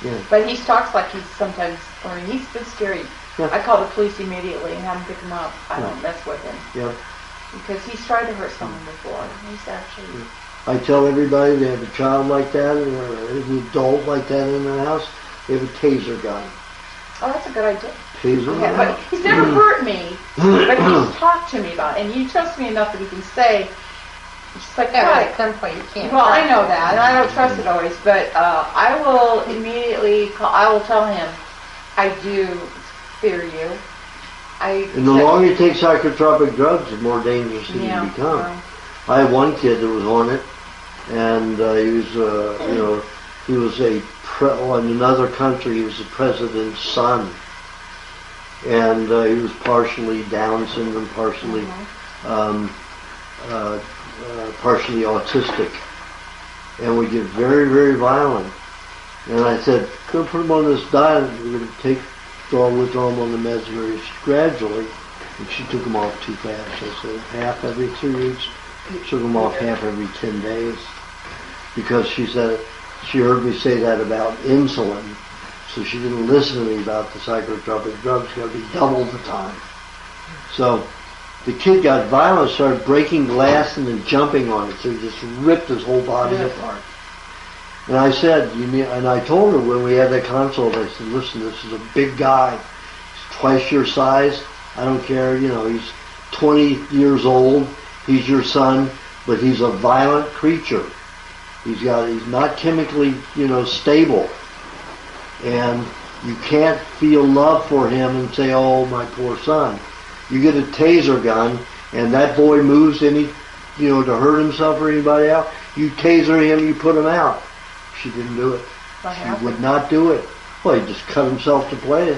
Yeah. But he talks like he's sometimes, I mean, he's been scary. Yeah. I call the police immediately and have them pick him up. I don't mess with him. Yep. Because he's tried to hurt someone before. He's actually... I tell everybody they have a child like that or an adult like that in their house, they have a taser gun. Oh, that's a good idea. Taser Yeah, gun. but he's never hurt me. But he's talked to me about it. And you trust me enough that he can say, it's like, Yeah, "Right." at some point you can't. Well, I know that, and I don't trust it always, but I will immediately call, I will tell him, I do fear you. And the longer you take psychotropic drugs, the more dangerous he can become. I had one kid that was on it, and he was, you know, he was in another country, he was the president's son. And he was partially Down syndrome, partially partially autistic, and would get very, very violent. And I said, "Go put him on this diet. We're going to withdraw him on the meds very gradually." And she took him off too fast. I said, half every 3 weeks. Took him off half every 10 days, because she said she heard me say that about insulin, so she didn't listen to me about the psychotropic drugs. Got to be double the time. So the kid got violent, started breaking glass and then jumping on it, so he just ripped his whole body apart. And I said, and I told her when we had that consult, I said, listen, this is a big guy. He's twice your size. I don't care, you know, he's 20 years old. He's your son, but he's a violent creature. He's not chemically, you know, stable. And you can't feel love for him and say, oh, my poor son. You get a taser gun, and that boy moves any, you know, to hurt himself or anybody else, you taser him, you put him out. She didn't do it. She would not do it. Well, he just cut himself to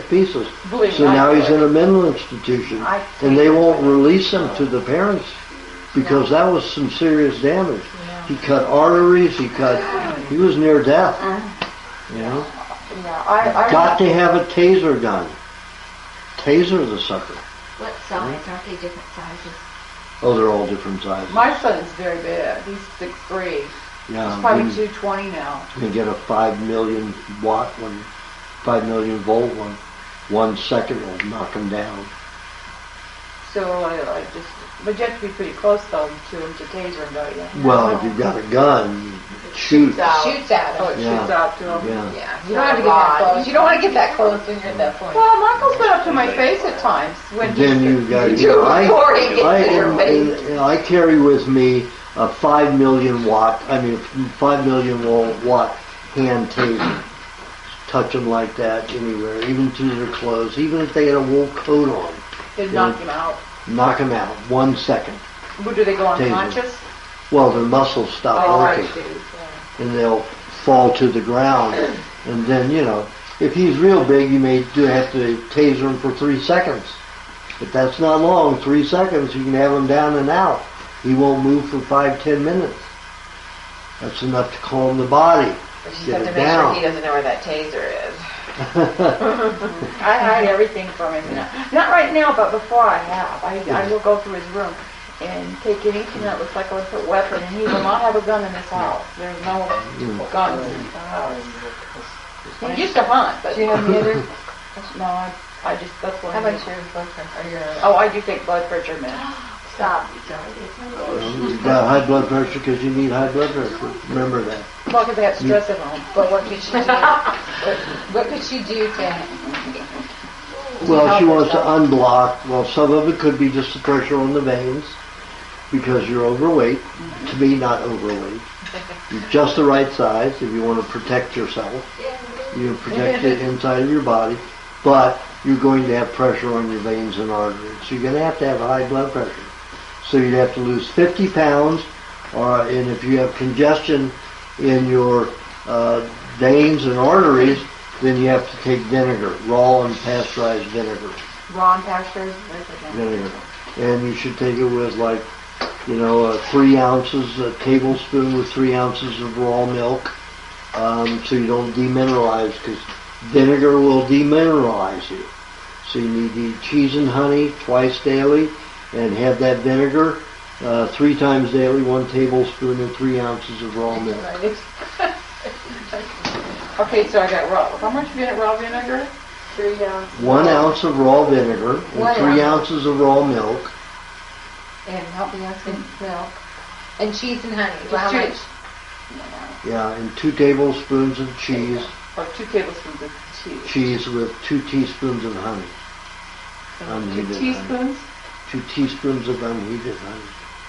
pieces. So now he's in a mental institution, and they won't release him to the parents because that was some serious damage. He cut arteries. He was near death. You know. Got to have a taser gun. Taser the sucker. What size? Aren't they different sizes? Oh, they're all different sizes. My son's very big. He's 6'3". Yeah, he's probably 220 now. You can get a 5 million watt one, 5 million volt one. 1 second will knock him down. So I just, but you have to be pretty close though to him to taser him, don't you? Well, if you've got a gun, shoot. Shoots at him. Oh, it shoots out to him. Yeah. You don't have to get that close. You don't want to get that close when you're at that point. Well, Michael's been up to my face at times when Then you've got to. before he gets to your face. I carry with me a 5 million watt. 5 million watt hand taser. Touch them like that anywhere, even through their clothes, even if they had a wool coat on. It'd knock him out. Knock them out. 1 second. But do they go unconscious? Well, their muscles stop working, and they'll fall to the ground. And then, you know, if he's real big, you may have to taser him for 3 seconds. But that's not long. 3 seconds, you can have him down and out. He won't move for 5-10 minutes. That's enough to calm the body. But you Get have to it make down. sure he doesn't know where that taser is. I hide everything from him. Not right now, but before I have. I will go through his room and take anything that looks like a legit weapon, and he will not have a gun in his house. There's no guns in the house. He used to hunt, but... Do you have any other? No, I just, that's what How I about do. your blood pressure? Oh, I do take blood pressure meds. Stop. You got high blood pressure because you need high blood pressure. Remember that. Well, because I have stress at home. But what could she do? What could she do to Well, help she wants to herself? unblock. Well, some of it could be just the pressure on the veins because you're overweight. To me, not overweight. You're just the right size if you want to protect yourself. You protect the inside of your body, but you're going to have pressure on your veins and arteries. So you're going to have high blood pressure. So you'd have to lose 50 pounds, and if you have congestion in your veins and arteries, then you have to take vinegar, raw and pasteurized vinegar. Raw and pasteurized Vinegar. And you should take it with 3 ounces, a tablespoon with 3 ounces of raw milk, so you don't demineralize, because vinegar will demineralize you. So you need to eat cheese and honey twice daily, and have that vinegar 3 times daily, 1 tablespoon and 3 ounces of raw milk. Okay, so I got raw. How much raw vinegar? 3 ounces. 1 ounce of raw vinegar and 3 ounces of raw milk. And help me out with milk. And cheese and honey. Just Well, how two. much? Yeah, and 2 tablespoons of cheese. Or 2 tablespoons of cheese. Cheese with 2 teaspoons of honey. 2 Unheated honey. teaspoons? 2 teaspoons of unheated honey.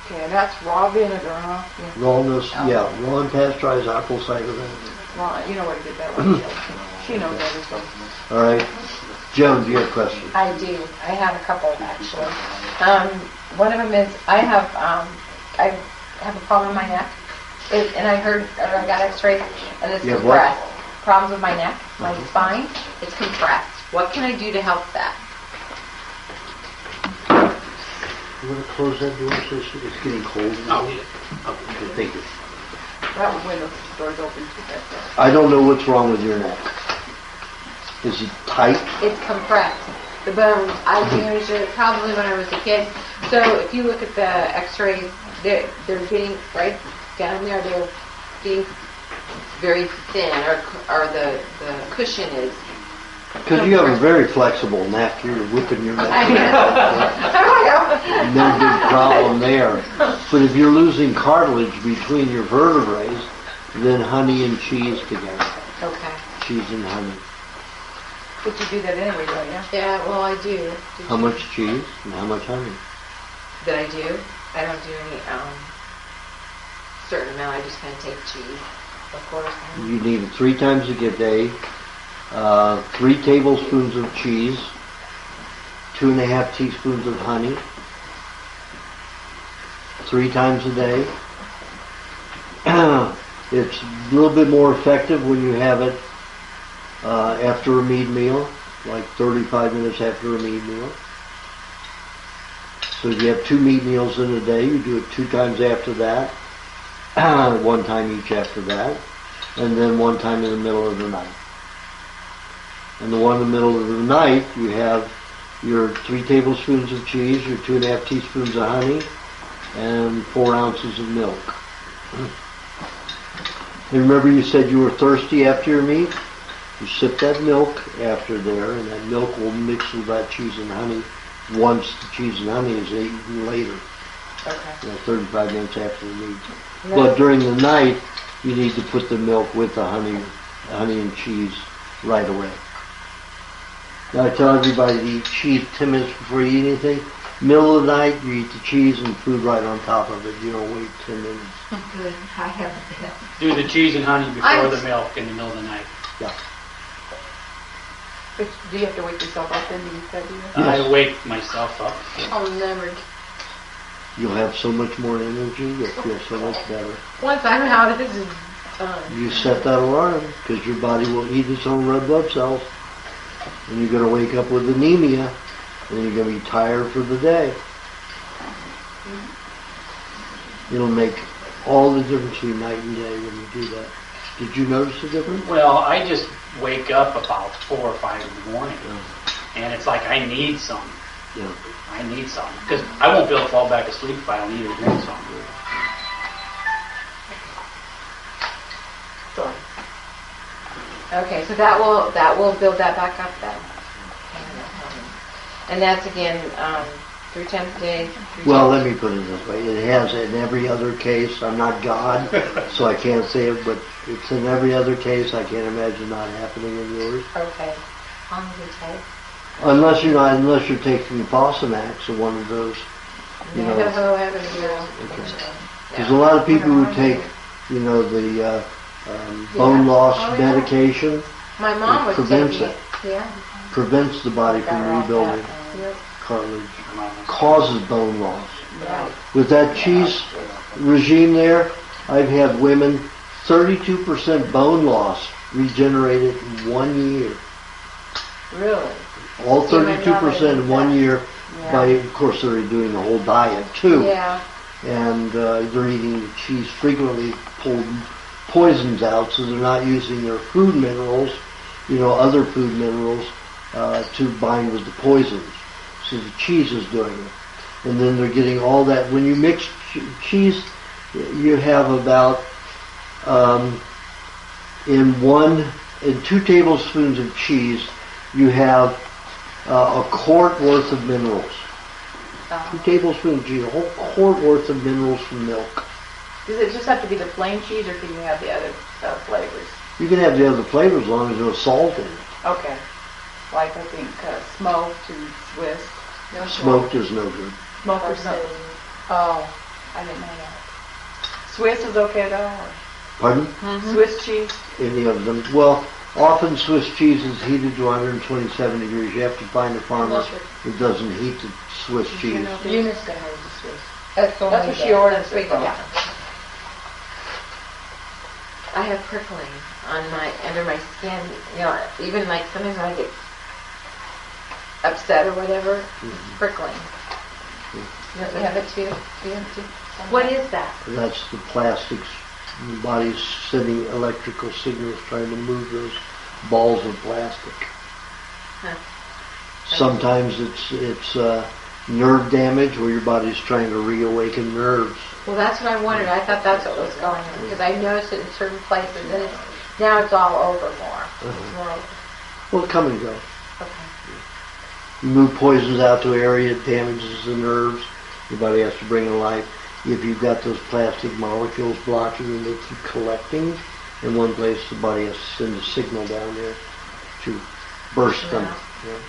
Okay, and that's raw vinegar, huh? Yeah. Rawness, raw and pasteurized apple cider vinegar. Raw, you know where to get that one. She knows everything. All right. Joan, do you have a question? I do. I have a couple, actually. One of them is I have a problem in my neck, and I got X-rays, and it's You have what? compressed. Problems with my neck, my spine, it's compressed. What can I do to help that? You want to close that door so it's getting cold? Okay, Thank you. That window door's open too. That's I don't know what's wrong with your neck. Is it tight? It's compressed. The bones. I damaged it probably when I was a kid. So if you look at the X-rays, they're getting right down there. They're getting very thin, or the cushion is. Because you have a very flexible neck. You're whipping your neck. I know. No big problem there. But if you're losing cartilage between your vertebrae, then honey and cheese together. Okay. Cheese and honey. But you do that anyway, don't you? Yeah, well, I do. How much cheese and how much honey? That I do? I don't do any certain amount. I just kind of take cheese, of course. You need it 3 times a day. 3 tablespoons of cheese, 2.5 teaspoons of honey, 3 times a day. It's a little bit more effective when you have it after a meal, like 35 minutes after a meal. So if you have 2 meat meals in a day, you do it 2 times after that, 1 time each after that, and then 1 time in the middle of the night. And the one in the middle of the night, you have your 3 tablespoons of cheese, your 2.5 teaspoons of honey, and 4 ounces of milk. And remember you said you were thirsty after your meat? You sip that milk after there, and that milk will mix with that cheese and honey once the cheese and honey is eaten later. Okay. 35 minutes after the meat. But during the night, you need to put the milk with the honey and cheese right away. Now I tell everybody to eat cheese 10 minutes before you eat anything. Middle of the night, you eat the cheese and food right on top of it. You don't wait 10 minutes. Good. I haven't been. Do the cheese and honey before the milk in the middle of the night. Yeah. But do you have to wake yourself up then to eat that, do you? Yes. I wake myself up. I'll never. You'll have so much more energy. You'll feel so much better. Once I'm out, this is done. You set that alarm because your body will eat its own red blood cells. And you're going to wake up with anemia. And you're going to be tired for the day. It'll make all the difference between night and day when you do that. Did you notice a difference? Well, I just wake up about 4 or 5 in the morning, and it's like I need something. Yeah. I need something because I won't be able to fall back asleep if I don't eat or drink something. Okay, so that will build that back up then. And that's again 3 times a day. Well, let me put it this way. It has in every other case. I'm not God, so I can't say it, but it's in every other case. I can't imagine not happening in yours. Okay. On the tape. Unless you're taking Fosamax or one of those, you know. There's a lot of people who take, you know, the bone loss medication. My mom was prevents taking it. Yeah. Prevents the body from rebuilding cartilage. Causes bone loss. Right. With that cheese regime there, I've had women 32% bone loss regenerated in 1 year. Really? All 32% in 1 year. Yeah. By, of course, they're doing the whole diet too. Yeah. And they're eating the cheese frequently, pulled poisons out, so they're not using their food minerals, you know, other food minerals, to bind with the poisons. So the cheese is doing it. And then they're getting all that. When you mix cheese, you have about, in 2 tablespoons of cheese, you have a quart worth of minerals. 2 tablespoons of cheese, a whole quart worth of minerals from milk. Does it just have to be the plain cheese, or can you have the other flavors? You can have the other flavors as long as there's no salt in it. Okay. Like I think smoked and Swiss. No Smoked is no good. Smoked or something. Oh, I didn't know that. Swiss is okay though? Or Pardon? Swiss cheese? Any of them. Well, often Swiss cheese is heated to 127 degrees. You have to find a farmer who doesn't heat the Swiss cheese. Eunice has the Swiss. That's what she ordered. Yeah. I have prickling under my skin. You know, even like sometimes when I get upset or whatever, prickling. You have it too? What is that? That's the plastics. The body's sending electrical signals trying to move those balls of plastic. Huh. Sometimes it's nerve damage where your body's trying to reawaken nerves. Well, that's what I wondered. I thought that's what was going on because I noticed it in certain places, and now it's all over more. Well, come and go. Okay. You move poisons out to an area, it damages the nerves. Your body has to bring it to life. If you've got those plastic molecules blocking and they keep collecting in one place, the body has to send a signal down there to burst them. Yeah.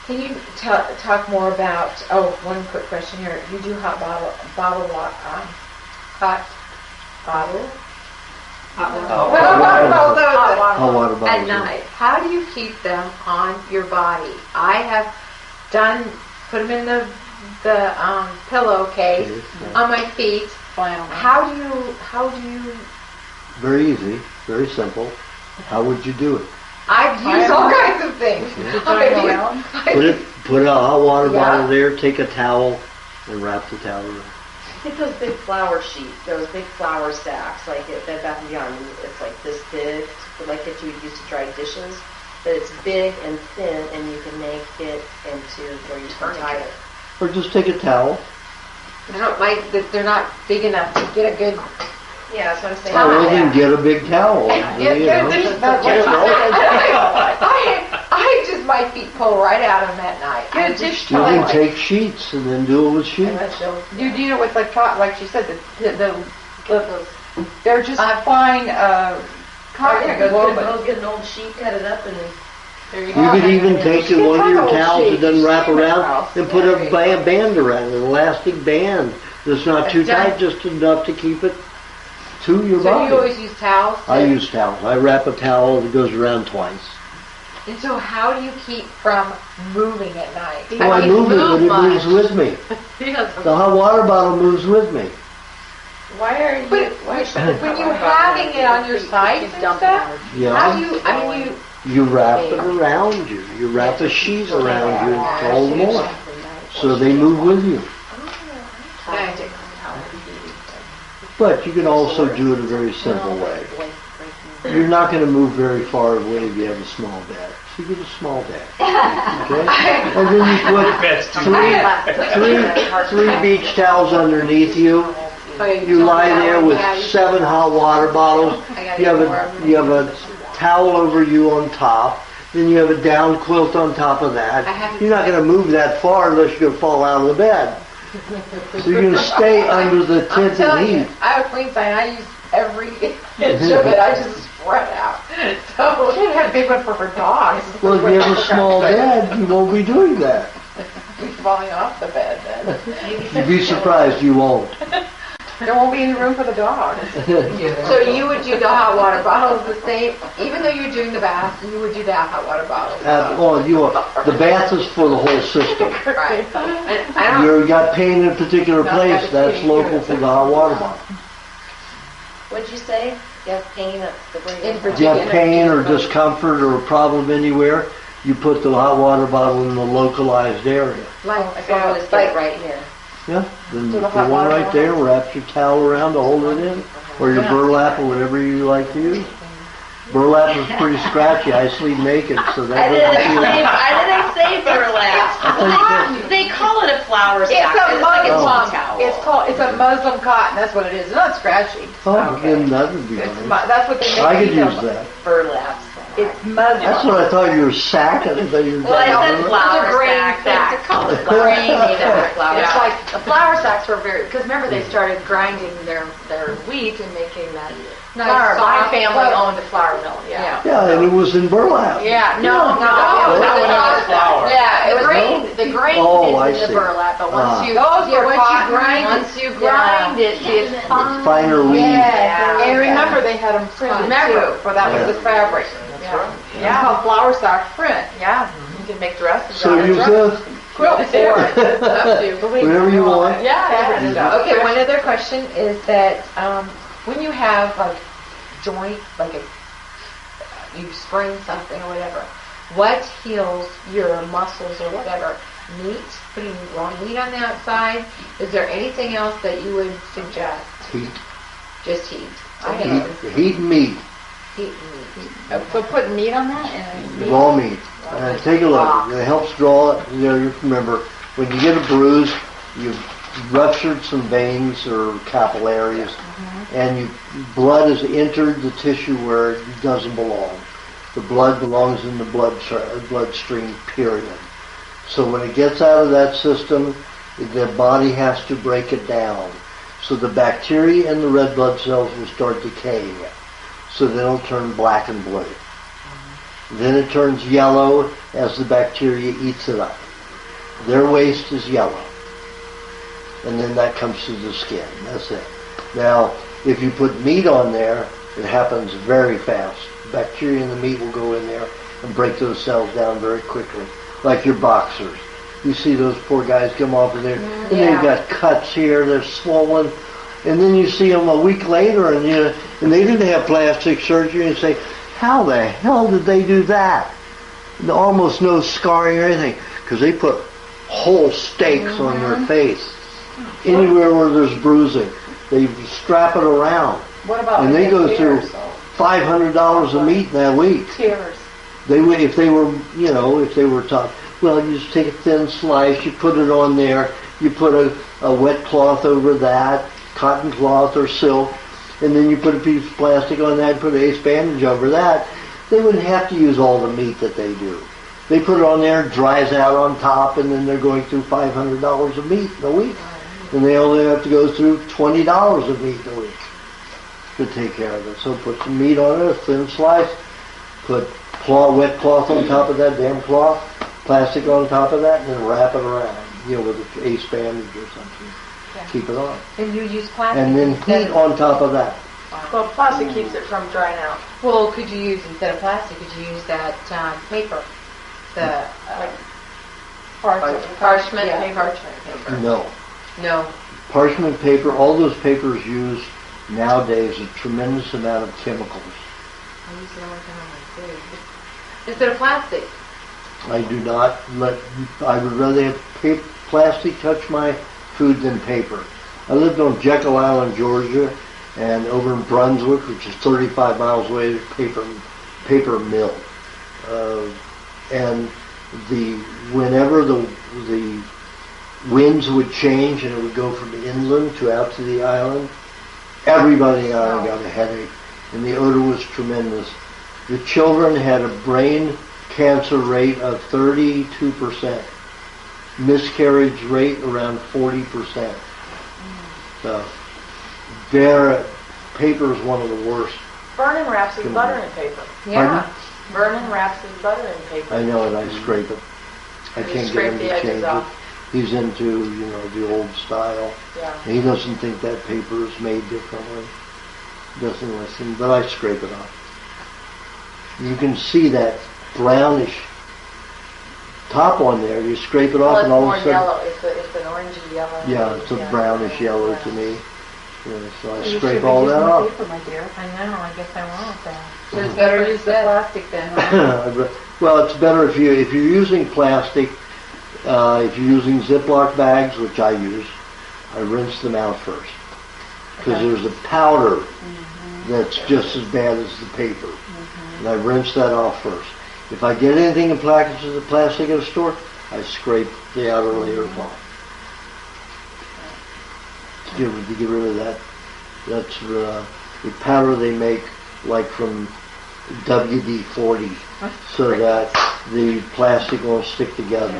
Can you talk more about? Oh, one quick question here. You do hot bottle water Hot water bottles at night. How do you keep them on your body? I have put them in the pillowcase on my feet. How do you? Very easy, very simple. How would you do it? I've used all kinds of things. Put a hot water bottle there. Take a towel and wrap the towel around. Get those big flour sheets, those big flour sacks, like at Bed Bath & Beyond. It's like this big, like that you would use to dry dishes. But it's big and thin, and you can make it into where you can tie it. Or just take a towel. They're not big enough to get a good. Yeah, that's what I'm saying. Well, then get a big towel. I just my feet pull right out of them at night. You can take sheets and then do it with sheets. You know what's like she said, they're just fine cotton woven. Get an old sheet, cut it up, and there you could even take one of your towels that doesn't wrap around and put a band around it, an elastic band that's not too tight, just enough to keep it to your body. So you always use towels? I use towels. I wrap a towel that goes around twice. And so how do you keep from moving at night? Well, I move it, but it moves with me. The hot water bottle moves with me. Why are you? When you're having it on your sides and stuff, how do you? You wrap it around you. You wrap a sheet around you to hold them on, so they move with you. But you can also do it a very simple way. You're not going to move very far away if you have a small bed. So you get a small bed. Okay? And then you put three beach towels underneath you. You lie there with 7 hot water bottles. You have a towel over you on top. Then you have a down quilt on top of that. You're not going to move that far unless you're going to fall out of the bed. So you're going to stay under the tent and heat. I have a queen size. I use every inch of it. I just spread out. So she had a big one for her dogs. Well, if you have a small bed, you won't be doing that. She's falling off the bed then. You'd be surprised you won't. There won't be any room for the dogs. So you would do the hot water bottles the same, even though you're doing the bath, you would do that hot water bottle. The bath is for the whole system. Right. You got pain in a particular place, that's local for the hot water bottle. What'd you say? You have pain at the brain. If you have pain or discomfort or a problem anywhere, you put the hot water bottle in the localized area. Like right here. Yeah, then you put one right there, wrap your towel around to hold it in, or your burlap or whatever you like to use. Burlap is pretty scratchy. I sleep naked, so that doesn't feel I didn't say burlap. They call it a flour sack. It's a Muslim cotton. That's what it is. It's not scratchy. Oh, then that would be nice. That's what they make. I could use that. Burlap. It's Muslim. That's what I thought you were sacking. I thought you were Well, I said flour sack. It's called a grain flour It's sack. like the flour sacks were very, because remember they started grinding their wheat and making that flour. My family owned a flour mill, yeah. Yeah, and it was in burlap. Yeah, no. That It was flour. Yeah, the grain I is in see. the burlap, but once you grind it, it's fine. Finer weed. Yeah. And remember, they had them printed too, for that was the fabric. Yeah. It's called flour sack print. Yeah, you can make dresses So out of use it. this. Quilt for it. Whatever you want. Yeah. Okay, one other question is that when you have like joint, like you sprain something or whatever, what heals your muscles or whatever? Meat? Putting raw meat on the outside? Is there anything else that you would suggest? Heat. Just heat. Heat and meat. Heat and meat. So put meat on that and Raw meat. Take a look. It helps draw it. You remember, when you get a bruise, you've ruptured some veins or capillaries, and blood has entered the tissue where it doesn't belong. The blood belongs in the bloodstream, period. So when it gets out of that system, the body has to break it down. So the bacteria in the red blood cells will start decaying it. So then it'll turn black and blue. Then it turns yellow as the bacteria eats it up. Their waste is yellow. And then that comes to the skin. That's it. Now, if you put meat on there, it happens very fast. Bacteria in the meat will go in there and break those cells down very quickly. Like your boxers. You see those poor guys come off of there, and they've got cuts here, they're swollen. And then you see them a week later, and they didn't have plastic surgery, and say, how the hell did they do that? Almost no scarring or anything, because they put whole stakes on their face. Anywhere where there's bruising, they strap it around. what about And they go through tears? $500 of meat in that week. Tears. If they were tough. Well, you just take a thin slice, you put it on there, you put a wet cloth over that, cotton cloth or silk, and then you put a piece of plastic on that, put an ace bandage over that. They wouldn't have to use all the meat that they do. They put it on there, it dries out on top, and then they're going through $500 of meat in a week. And they only have to go through $20 of meat a week to take care of it. So put some meat on it, a thin slice, put wet cloth on top of that damn cloth, plastic on top of that, and then wrap it around, with an ace bandage or something. Keep it on. And you use plastic? And then heat on top of that. Well, plastic keeps it from drying out. Well, could you use, instead of plastic, could you use that paper? The parchment paper? No. No. Parchment paper, all those papers use nowadays a tremendous amount of chemicals. I use it all the time on my food. Instead of plastic. I do not I would rather have plastic touch my food than paper. I lived on Jekyll Island, Georgia, And over in Brunswick, which is 35 miles away, there's paper mill. And whenever the winds would change and it would go from inland to out to the island, everybody on the island got a headache, and the odor was tremendous. The children had a brain cancer rate of 32%, miscarriage rate around 40%. So, paper is one of the worst. Vernon wraps his butter in paper. Yeah. Vernon wraps his butter in paper. I know, and I scrape it. I You can't scrape get him the to edges change it. off. He's into, the old style. Yeah. And he doesn't think that paper is made differently. Doesn't listen, but I scrape it off. You can see that brownish top on there. You scrape it Well, off, it's and all more of a sudden, yellow. It's an orangey yellow. yeah, it's a brownish yellow to me. So I You scrape should all be that using off. paper, my dear. I know, I guess I won't then. So it's better to use the plastic then, right? Well, it's better if you're using plastic. If you're using Ziploc bags, which I use, I rinse them out first, because there's a powder that's just as bad as the paper, and I rinse that off first. If I get anything in plastic at a store, I scrape the outer layers off to get rid of that. That's the powder they make, like from WD-40, so that the plastic won't stick together.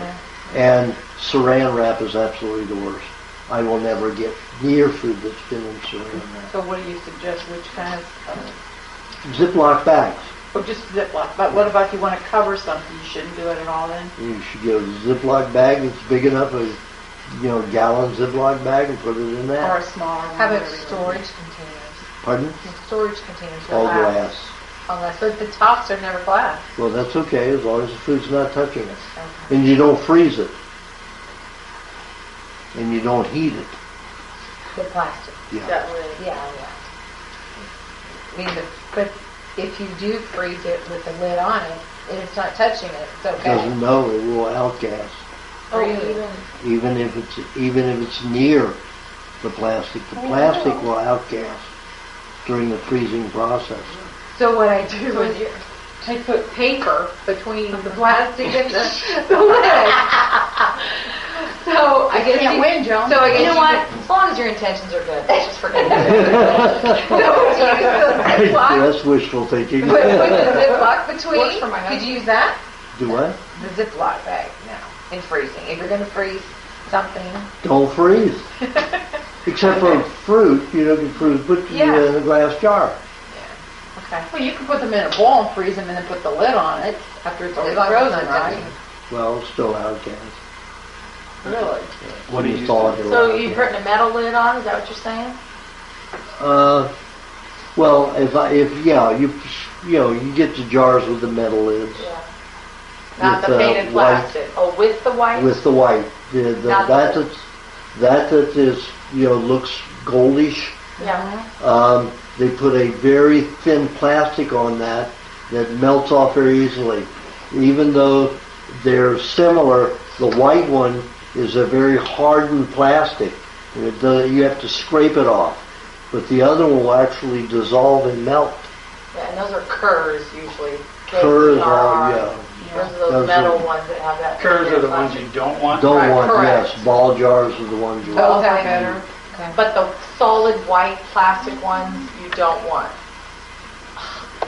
And saran wrap is absolutely the worst. I will never get near food that's been in saran wrap. So what do you suggest? Which kind of? Ziploc bags. Or just Ziploc. But what about if you want to cover something? You shouldn't do it at all then? You should get a Ziploc bag that's big enough, a gallon Ziploc bag, and put it in Or that. a smaller one? How about whatever you want. storage containers? Pardon? Storage containers are All allowed. glass. Unless, but the tops are never glass. Well, that's okay, as long as the food's not touching it. Okay. And you don't freeze it. And you don't heat it. The plastic. Yeah. That way. Yeah. I mean, but if you do freeze it with the lid on it, and it's not touching it, it's okay. Doesn't know, it will outgas. Oh, Really? even Even if it's near the plastic will outgas during the freezing process. So what I do is I put paper between the plastic and the lid. So I guess Can't win, Joan. So I guess you know what? As long as your intentions are good, let's just forget it. That's wishful thinking. Put the Ziploc Works between. for my Could husband. you use that? Do what? The Ziploc bag now in freezing. If you're going to freeze something. Don't freeze. Except for fruit, you can freeze, put it in a glass jar. Okay. Well, you can put them in a bowl and freeze them and then put the lid on it after it's already frozen, right? Well, it's still outgas. Really? What do you thaw it So around. you putting a metal lid on? Is that what you're saying? Well, you get the jars with the metal lids. Yeah. Not With, the painted white. plastic. Oh, with the white. With the white, Not that the- that is looks goldish. Yeah. They put a very thin plastic on that melts off very easily. Even though they're similar, the white one is a very hardened plastic. And you have to scrape it off. But the other one will actually dissolve and melt. Yeah, and those are Kerrs usually. Kerrs K-E-R-R. are, Those are those Those metal are- ones that have that. Curves are the plastic. ones you don't want. Don't Right, want, correct. yes. Ball jars are the ones you want. Those are Okay. better. But the solid white plastic ones you don't want.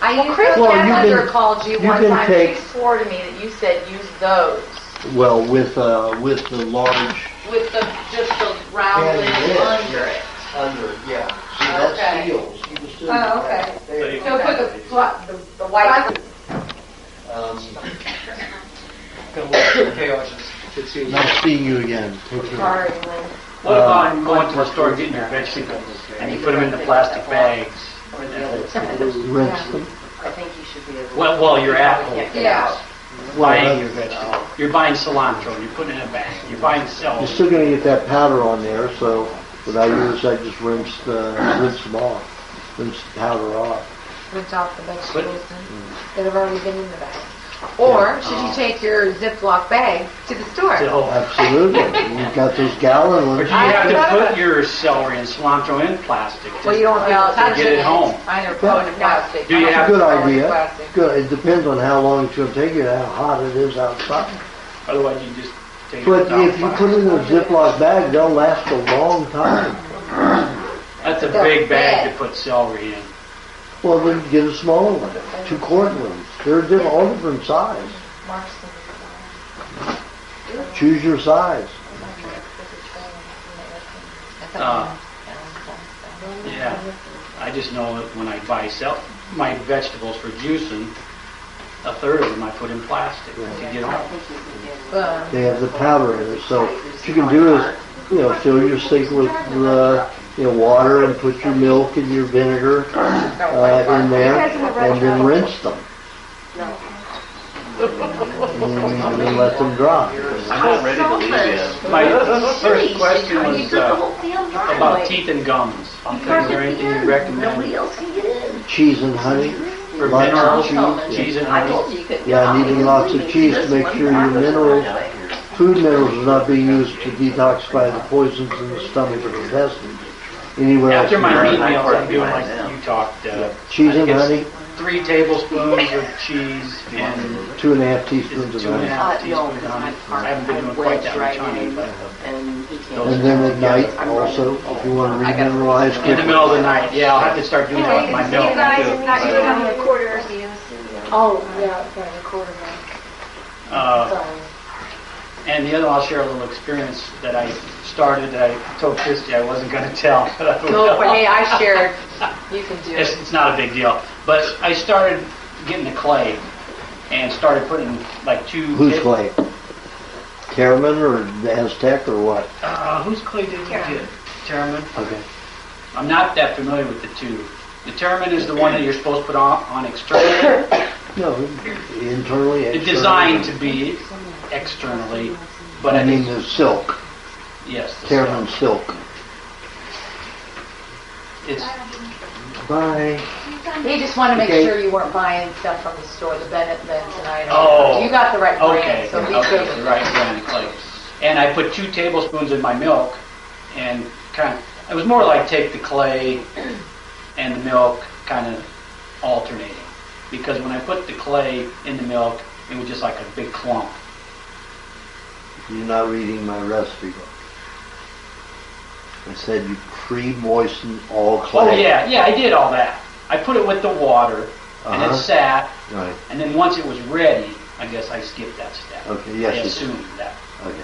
Well, Chris Well, you Kessler can- called you you one can time. take- She swore to me that you said use those Well, with the large with just the round And lid this, under it. under, yeah. See, Okay. that seals. You can still Oh, use okay. that. There you So put the white. Nice seeing you again. Take care. Sorry, Lynn. What about going to the store and getting your vegetables and you put them in the plastic bags? Rinse them. I think you should be able Well, you're at home. Yeah. Buying your vegetables. You're buying cilantro, you're putting it in a bag. You're buying You're celery. still going to get that powder on there, so what I use, I just rinse them off. Rinse the powder off. Rinse off the vegetables that have already been in the bag. Or should you take your Ziploc bag to the store? Absolutely. You've got those gallon Or ones. do you have to put your celery and cilantro in plastic Well, you don't have to get it home? I never put it in plastic. Do you That's have a good Put it in idea. plastic. Good. It depends on how long it's going to take you, how hot it is outside. Otherwise, you just take But it out. if you put it in a Ziploc bag, they'll last a long time. That's a big bag to put celery in. Well, then get a smaller one, 2 quart ones. They're all different size. Choose your size. Yeah, I just know that when I buy my vegetables for juicing, a third of them I put in plastic to get home. They have the powder in it. So what you can do is, fill your sink with water and put your milk and your vinegar in there, and then rinse them. And then let them dry. I'm not ready to leave yet. My first question was about teeth and gums. Is there anything you recommend? Cheese and honey. For Lots minerals, of cheese. cheese and honey? Yeah, needing lots of cheese to make sure your minerals, food minerals are not being used to detoxify the poisons in the stomach and intestines. Anywhere else. After in my the meat body. meals, I'm doing like you talked. Cheese and I think honey, it's 3 tablespoons of cheese and 2.5 teaspoons of 2.5 honey. teaspoons of honey. I haven't been doing quite that much honey, but And then at night also, if you want to remineralize in the middle of the night, yeah, I'll have to start doing that with my milk too. Oh, yeah, okay, recorder. And the other, I'll share a little experience that I started that I told Christy I wasn't going to tell. But I No, but hey, I shared. You can do it. It's not a big deal. But I started getting the clay and started putting like 2... Whose clay? Caraman or the Aztec or what? Whose clay did you get? Terramin? Okay. I'm not that familiar with the 2. The Terramin is the one that you're supposed to put on externally. No, internally. It's designed to be externally, but I mean the silk. yes, the Caraman silk. It's Bye. He just wanted to make Okay. sure you weren't buying stuff from the store, the Bennett Mints and I know. Oh. You got the right brand, okay. so he's Okay, good. the right brand of clay. And I put 2 tablespoons in my milk, and it was more like take the clay and the milk kind of alternating. Because when I put the clay in the milk, it was just like a big clump. You're not reading my recipe book. I said you pre-moisten all clay. Oh yeah, I did all that. I put it with the water, and it sat, Right. and then once it was ready, I guess I skipped that step. Okay, yes, I you did. assumed that. Okay.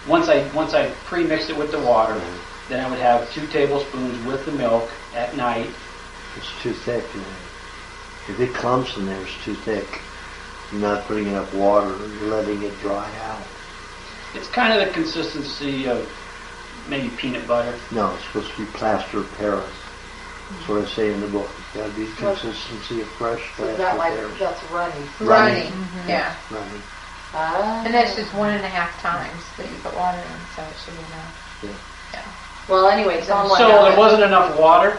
Once I pre-mixed it with the water, then I would have 2 tablespoons with the milk at night. It's too thick. If it clumps in there, it's too thick. You're not putting enough water. You're letting it dry out. It's kind of the consistency of maybe peanut butter. No, it's supposed to be plaster of Paris. That's what I say in the book. It's got to be the consistency of fresh So plaster is that of like, Paris. that's runny? Running. Yeah. Running. And that's just 1.5 times that you put water in, so it should be enough. Well, anyway, so So there wasn't enough water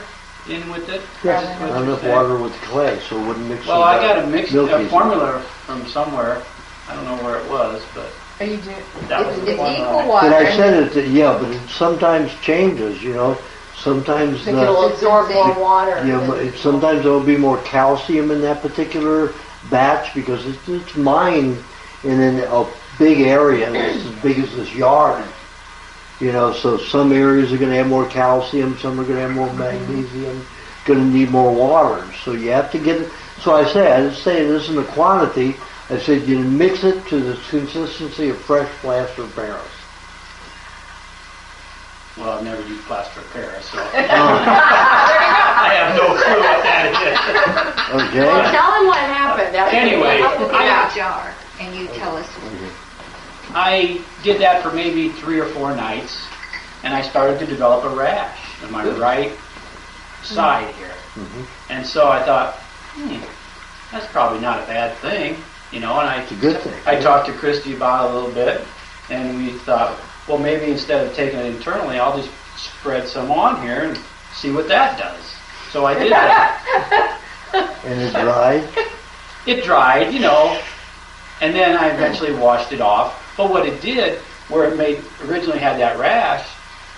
in with it? Yes, not enough water with clay, so it wouldn't mix. Well, with I the got a mix milk a easily. formula from somewhere. I don't know where it was, but Are you doing? that was It's the formula. equal water. And I said it, but it sometimes changes, Sometimes think it'll absorb more water. sometimes there'll be more calcium in that particular batch because it's mined in a big area. It's as big as this yard. So some areas are going to have more calcium, some are going to have more magnesium, going to need more water. So you have to get it. So I didn't say this in the quantity. I said you mix it to the consistency of fresh plaster of Paris. Well, I've never used plaster of Paris, so I have no clue what that is. Okay. Well, tell him what happened. Anyway, I have a jar, and you tell us. I did that for maybe 3 or 4 nights, and I started to develop a rash on my right side here. And so I thought, that's probably not a bad thing, and It's a good thing. I talked to Christy about it a little bit, and we thought, well, maybe instead of taking it internally, I'll just spread some on here and see what that does. So I did that. And it dried. It dried, And then I eventually washed it off. But what it did, where it originally had that rash,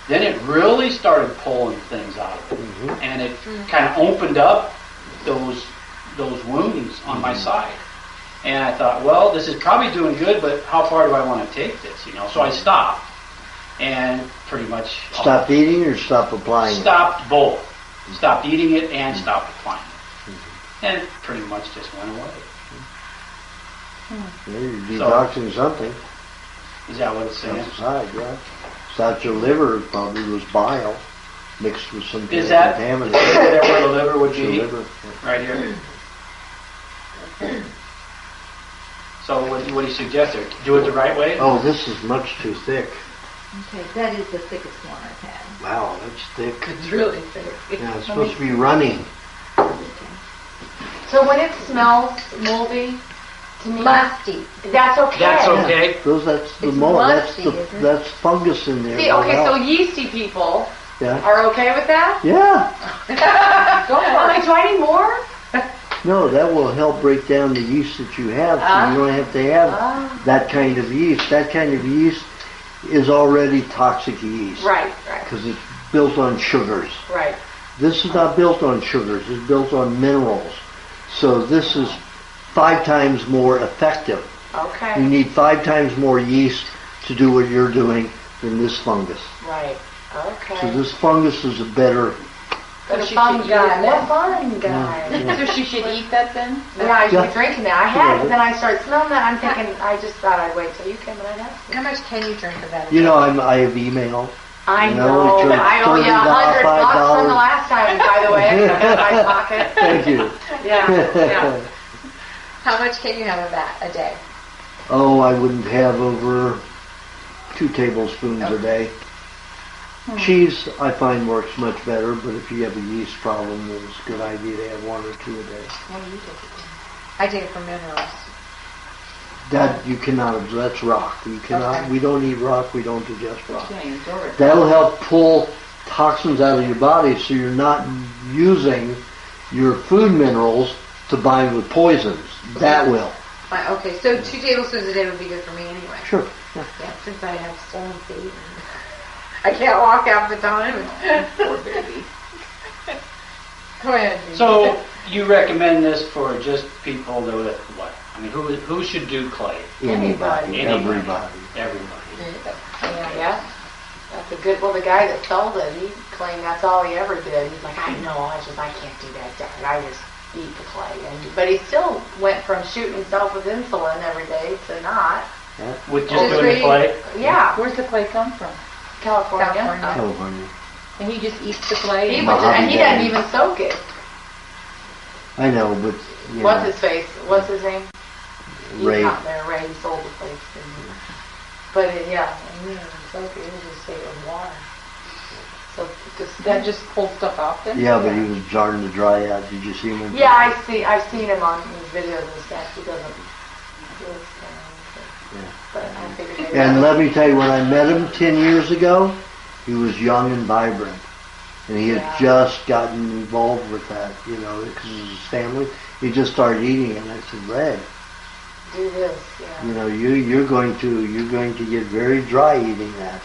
then it really started pulling things out of it. And it kind of opened up those wounds on my side. And I thought, well, this is probably doing good, but how far do I want to take this? So I stopped. And pretty much... Stopped eating or stopped applying Stopped both. Stopped eating it and stopped applying it. And it pretty much just went away. Yeah, you're detoxing something. Is that what it's saying? Outside, yeah. It's out your liver, it probably was bile mixed with some kind Is of that contaminant. where the liver would be? Liver. Right here. So what do you suggest there? Do it the right way? Oh, this is much too thick. Okay, that is the thickest one I've had. Wow, that's thick. It's really thick. Yeah, it's supposed to be running. So when it smells moldy, to me, Musty. that's okay. That's okay. That's the It's mold. musty, isn't it? That's fungus in there. See, okay, so yeasty people Yeah. are okay with that? Yeah. Go for it. Do I need more? No, that will help break down the yeast that you have, so you don't have to have that kind of yeast. That kind of yeast is already toxic yeast. Right. Because it's built on sugars. Right. This is not built on sugars. It's built on minerals. So this is 5 times more effective. Okay. You need 5 times more yeast to do what you're doing than this fungus. Right. Okay. So this fungus is a better... But a she fun should guy. eat it What fun guy. Yeah. So she should eat that then? Yeah, I Yeah. was drinking that. I had it, then I started smelling that. I'm thinking, I just thought I'd wait till you came and I'd have some. How much can you drink of that? You know, I have email. I You know. know, it's I owe you $100 from the last time, by the way. I got my pocket. Thank you. Yeah. How much can you have of that a day? Oh, I wouldn't have over 2 tablespoons a day. Cheese, I find, works much better, but if you have a yeast problem, then it's a good idea to have 1 or 2 a day. What do you take it from? I take it for minerals. That you cannot absorb. That's rock. You cannot. Okay. We don't eat rock. We don't digest rock. You can't absorb it. That'll help pull toxins out of your body, so you're not using your food minerals to bind with poisons. That will. Okay, so 2 tablespoons a day would be good for me anyway. Sure. Yeah. Yeah, since I have swollen feet. And I can't walk half the time. Poor baby. Go ahead. Judy. So you recommend this for just people that what? I mean, who should do clay? Anybody. Anybody. Everybody. Everybody. Yeah. That's a good, well, the guy that sold it, he claimed that's all he ever did. He's like, I know, I can't do that, Dad. I just eat the clay. But he still went from shooting himself with insulin every day to not. With just doing the clay? Yeah. Where's the clay come from? California. California. And he just eats the clay? He Mojave doesn't Valley. even soak it. I know, but you What's know, his face? What's his name? Ray. He's not there. Ray, he sold the place. But yeah, he didn't soak it. He just stayed with water. So That just pulls stuff out then? Yeah, but he was starting to dry out. Did you see him? yeah, I've seen him on his videos and stuff. He doesn't. But I figured maybe And let me tell you, when I met him 10 years ago, he was young and vibrant. And he had just gotten involved with that, you know, because of his family. He just started eating it. And I said, Ray, do this. Yeah. you know, you're going to get very dry eating that.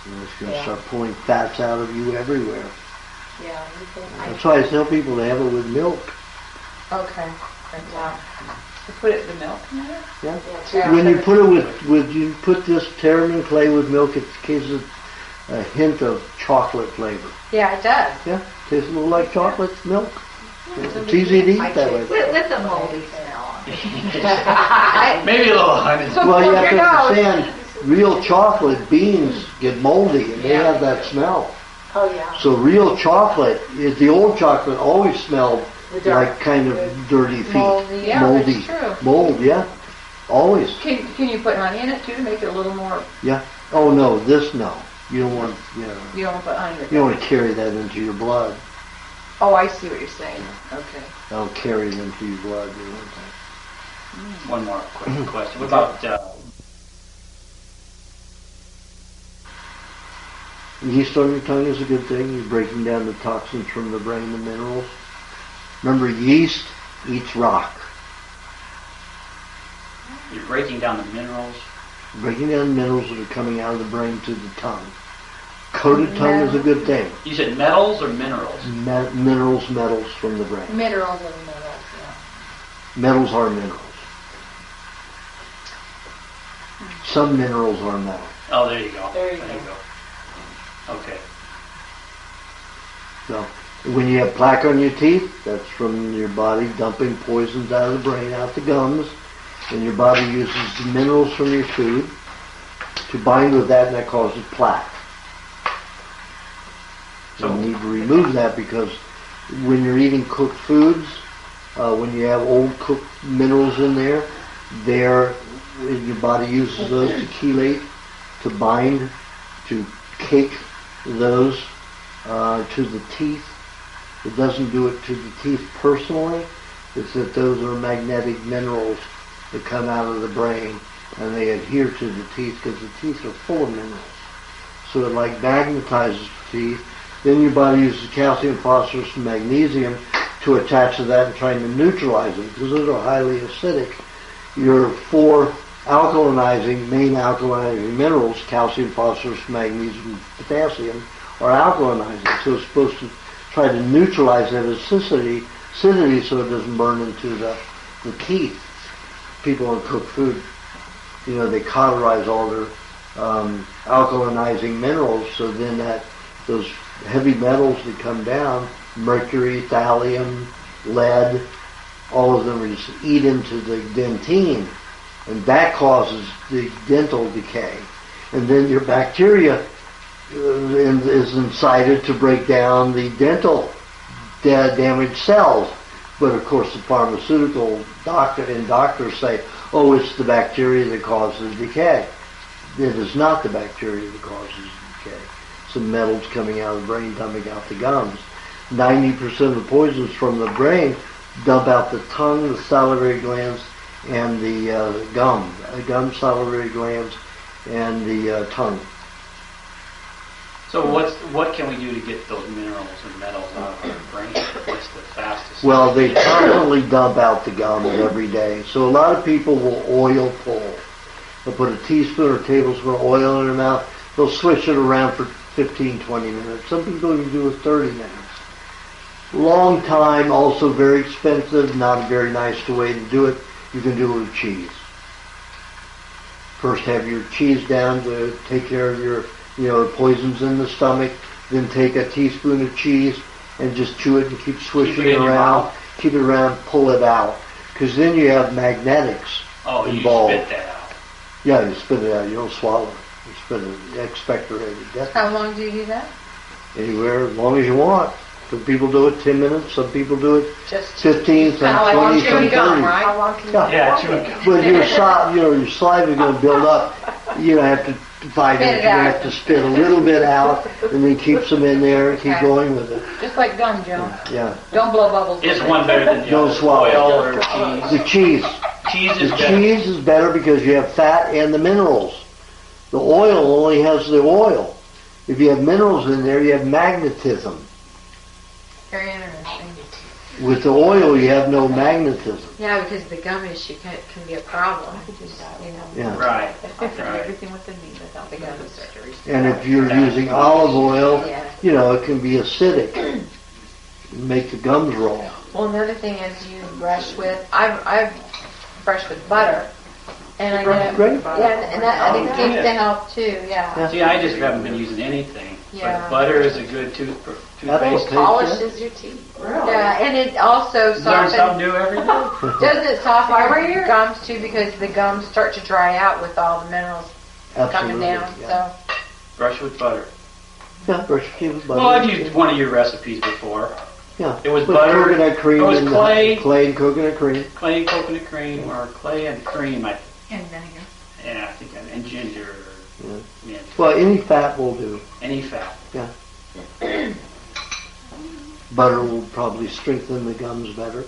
You know, it's going to start pulling fats out of you everywhere. Yeah. That's why I tell people to have it with milk. Okay. Yeah. You put it in the milk in there? Yeah. Yeah. When you put it with you put this pteramine clay with milk, it gives it a hint of chocolate flavor. Yeah, it does. Yeah, tastes a little like chocolate milk. It's easy to eat that way. With a moldy smell on it. Maybe a little honey. Well, you have to understand, real chocolate beans get moldy and they have that smell. Oh yeah. So real chocolate, the old chocolate always smelled like kind of dirty feet. Moldy. Yeah, Moldy. that's true. Mold, yeah. Always. Can you put honey in it too to make it a little more... Yeah. Oh no, this no. You don't want, you know, You don't put honey in it? you don't want to carry that into your blood. Oh, I see what you're saying. Okay. That'll carry it into your blood. You know. One more quick question. What about Yeast on your tongue is a good thing. You're breaking down the toxins from the brain and minerals. Remember, yeast eats rock. You're breaking down the minerals. Breaking down the minerals that are coming out of the brain to the tongue. Coated tongue is a good thing. You said metals or minerals? Metals from the brain. Minerals and minerals, yeah. Metals are minerals. Some minerals are metal. Oh, there you go. There you go. Okay. So when you have plaque on your teeth, that's from your body dumping poisons out of the brain, out the gums, and your body uses the minerals from your food to bind with that, and that causes plaque. So you need to remove that, because when you're eating cooked foods, when you have old cooked minerals in there, your body uses those to chelate, to bind, to cake those to the teeth. It doesn't do it to the teeth personally. It's that those are magnetic minerals that come out of the brain, and they adhere to the teeth because the teeth are full of minerals. So it like magnetizes the teeth. Then your body uses calcium, phosphorus, and magnesium to attach to that and trying to neutralize them, because those are highly acidic. Your four main alkalinizing minerals, calcium, phosphorus, magnesium, potassium, are alkalinizing. So it's supposed to try to neutralize that acidity so it doesn't burn into the teeth. People on cooked food, they cauterize all their alkalinizing minerals, so then those heavy metals that come down, mercury, thallium, lead, all of them are just eat into the dentine, and that causes the dental decay. And then your bacteria is incited to break down the dental damaged cells. But of course the pharmaceutical doctors say, oh, it's the bacteria that causes decay. It is not the bacteria that causes decay. Some metals coming out of the brain, dumping out the gums. 90% of the poisons from the brain dump out the tongue, the salivary glands, and the gum, salivary glands, and the tongue. So what can we do to get those minerals and metals out of our brain? What's the fastest? Well, they constantly dump out the gums every day. So a lot of people will oil pull. They'll put a teaspoon or tablespoon of oil in their mouth. They'll swish it around for 15, 20 minutes. Some people even do it 30 minutes. Long time, also very expensive, not a very nice way to do it. You can do it with cheese. First have your cheese down to take care of your poisons in the stomach. Then take a teaspoon of cheese and just chew it and keep swishing it around. Keep it around, pull it out. Because then you have magnetics involved. You spit that out. Yeah, you spit it out. You don't swallow it. You spit it, expectorated. How long do you do that? Anywhere, as long as you want. Some people do it 10 minutes, some people do it Just 15, some 20, some 30. How long can you chewing gum. But your saliva is going to build up. You have to fight it. You have to spit a little bit out, and then keep some in there and keep going with it. Just like gum, Joe. Yeah. Don't blow bubbles. Is one better than the Don't other? swallow. Oil or cheese? The cheese. Cheese is better. Cheese is better because you have fat and the minerals. The oil only has the oil. If you have minerals in there, you have magnetism. Very interesting. With the oil, you have no magnetism. Yeah, because the gum issue can be a problem. Yeah. Right. Everything within me without the gum. And if you're using olive oil, it can be acidic. Make the gums roll. Well, another thing is you brush with. I've brushed with butter, and I know. Great. Yeah, and it seems to help too. Yeah. See, I just haven't been using anything. Yeah. But butter is a good toothpaste. Polishes your teeth. Yeah, and it also Learn softens. something new every day. Doesn't it soften your gums too? Because the gums start to dry out with all the minerals coming down. Yeah. So. Brush with butter. Yeah, brush your teeth with butter. Well, I've used one of your recipes before. Yeah. It was With butter. coconut cream. It was and clay. Clay and coconut cream. Clay and coconut cream, or clay and cream. And vinegar. Yeah, I think, and ginger. Yeah. Well, any fat will do. Any fat. Yeah. Butter will probably strengthen the gums better.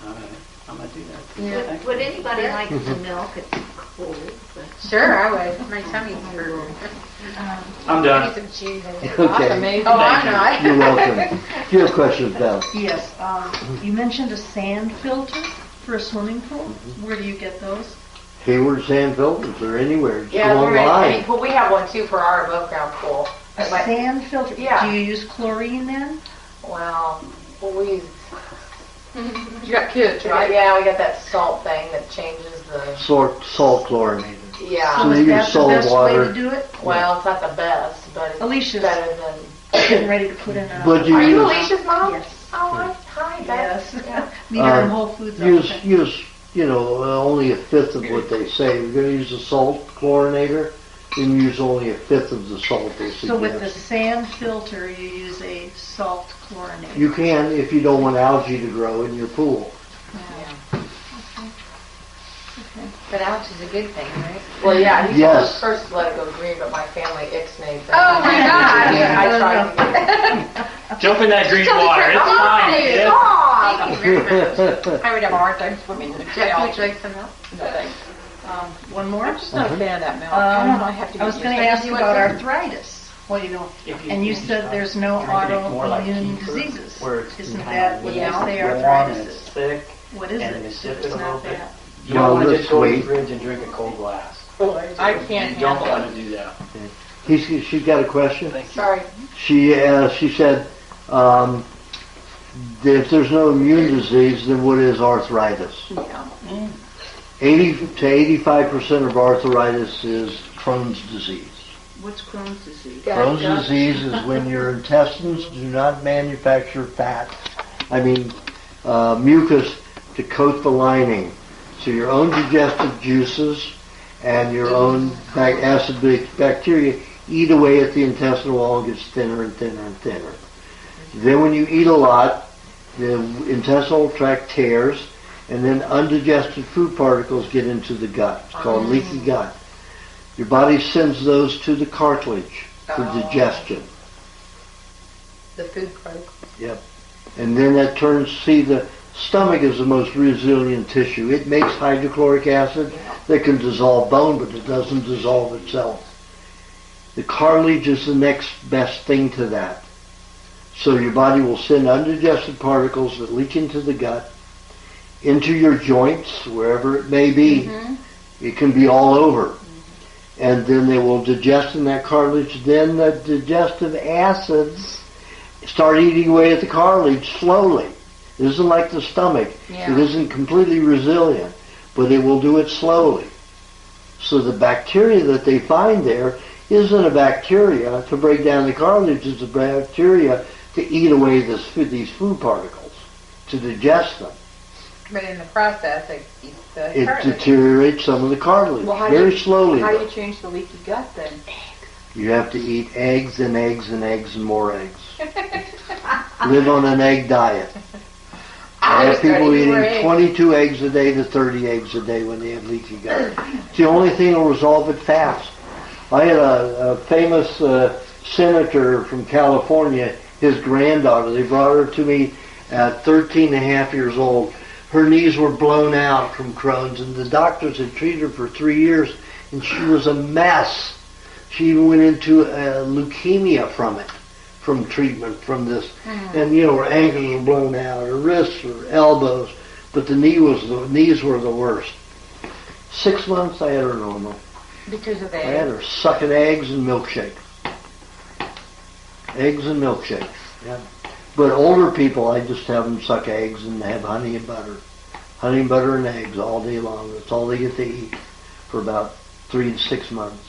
All right. I'm going to do that. Yeah. Would anybody like some milk? It's cold. But Sure, I would. My tummy's hurt. I'm done. Need some cheese in it. Okay. Amazing. Oh, I'm not. You're welcome. Do you have questions, Beth? Yes. You mentioned a sand filter for a swimming pool. Where do you get those? Hayward sand filters or anywhere. Just Yeah, go we're online. ready. Well, we have one too for our above ground pool. A sand filter? Yeah. Do you use chlorine then? Well, we use, You got kids, right? yeah, we got that salt thing that changes the, Salt chlorinated. yeah. So is you that use the salt best way water. to do it? Well, it's not the best, but it's Alicia's better than. getting ready to put in a... But you Are you use- Alicia's mom? Yes. Oh, hi, Beth. Yes. Yeah. Meet her in Whole Foods all the Use, time. you know, only a fifth of what they say. We're going to use a salt chlorinator, then use only a fifth of the salt they suggest. So with the sand filter, you use a salt chlorinator. You can if you don't want algae to grow in your pool. But ouch is a good thing, right? Well, yeah, he Yes. was first to let it go green, but my family ixnayed that. Oh my God. I tried to get Jump in that green water. It's fine, kid. I would have a hard time swimming in the Jeff, canal. would you like some help? No, thanks. One more? I'm just not a fan of that milk. I don't know, I have to I was get going to used ask to it. about arthritis. Well, And you said there's no more like autoimmune kefir, diseases. where it's Isn't kinda that what they Yeah. say warm and arthritis it's is? thick. What is and it? you If sip it's it a little not bit. that. You don't want to let's just go to the wait. fridge and drink a cold glass. I can't You don't handle want it. to do that. She's got a question. Thank you. Sorry. She said, that if there's no immune disease, then what is arthritis? Yeah. 80 to 85% of arthritis is Crohn's disease. What's Crohn's disease? Crohn's disease is when your intestines do not manufacture fat. Mucus to coat the lining. So your own digestive juices and your own acidic bacteria eat away at the intestinal wall and gets thinner and thinner and thinner. Then when you eat a lot, the intestinal tract tears, and then undigested food particles get into the gut. It's called leaky gut. Your body sends those to the cartilage for digestion. The food particles. Yep. And then that the stomach is the most resilient tissue. It makes hydrochloric acid that can dissolve bone, but it doesn't dissolve itself. The cartilage is the next best thing to that. So your body will send undigested particles that leak into the gut, into your joints, wherever it may be. It can be all over. And then they will digest in that cartilage. Then the digestive acids start eating away at the cartilage slowly. It isn't like the stomach. Yeah. It isn't completely resilient, but it will do it slowly. So the bacteria that they find there isn't a bacteria to break down the cartilage. It's a bacteria to eat away these food particles, to digest them. But in the process, it eats the It cartilage. deteriorates some of the cartilage Well, how do very you- slowly. How do though. you change the leaky gut then? You have to eat eggs and eggs and eggs and more eggs. Live on an egg diet. I have people eating 22 eggs a day to 30 eggs a day when they have leaky gut. It's the only thing that will resolve it fast. I had a famous senator from California, his granddaughter, they brought her to me at 13 and a half years old. Her knees were blown out from Crohn's, and the doctors had treated her for 3 years, and she was a mess. She even went into leukemia from treatment from this. And her ankles were blown out, her wrists, her elbows, but the knees were the worst. 6 months I had her normal. Because of I had eggs. her sucking eggs and milkshake. Eggs and milkshake. Yeah. But older people, I just have them suck eggs and have honey and butter. Honey and butter and eggs all day long. That's all they get to eat for about 3 to 6 months.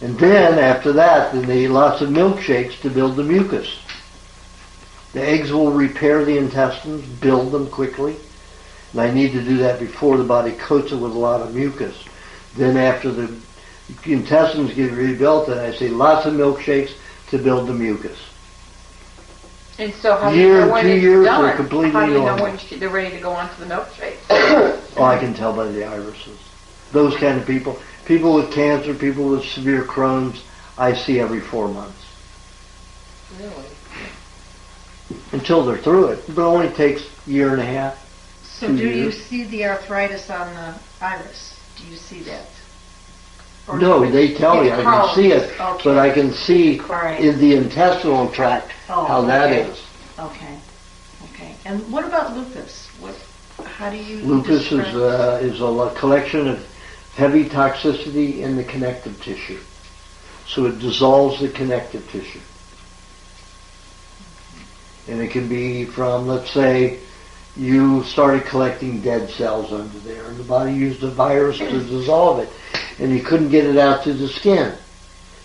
And then after that, then they eat lots of milkshakes to build the mucus. The eggs will repair the intestines, build them quickly. And I need to do that before the body coats it with a lot of mucus. Then after the intestines get rebuilt, then I say lots of milkshakes to build the mucus. And so how do Year, you know when 2 it's years, done? they're completely How do you know normal. when they're ready to go on to the milkshake? Oh, I can tell by the irises. Those kind of people. People with cancer, people with severe Crohn's, I see every 4 months. Really? Until they're through it. But it only takes a year and a half. So 2 do you years. see the arthritis on the iris? Do you see that? Or No, they tell me I can see it, Okay. but I can see Right. in the intestinal tract Oh, how that okay. is. Okay. Okay. And what about lupus? How do you Lupus describe- is a collection of heavy toxicity in the connective tissue. So it dissolves the connective tissue. And it can be from, let's say, you started collecting dead cells under there, and the body used a virus to dissolve it, and you couldn't get it out to the skin.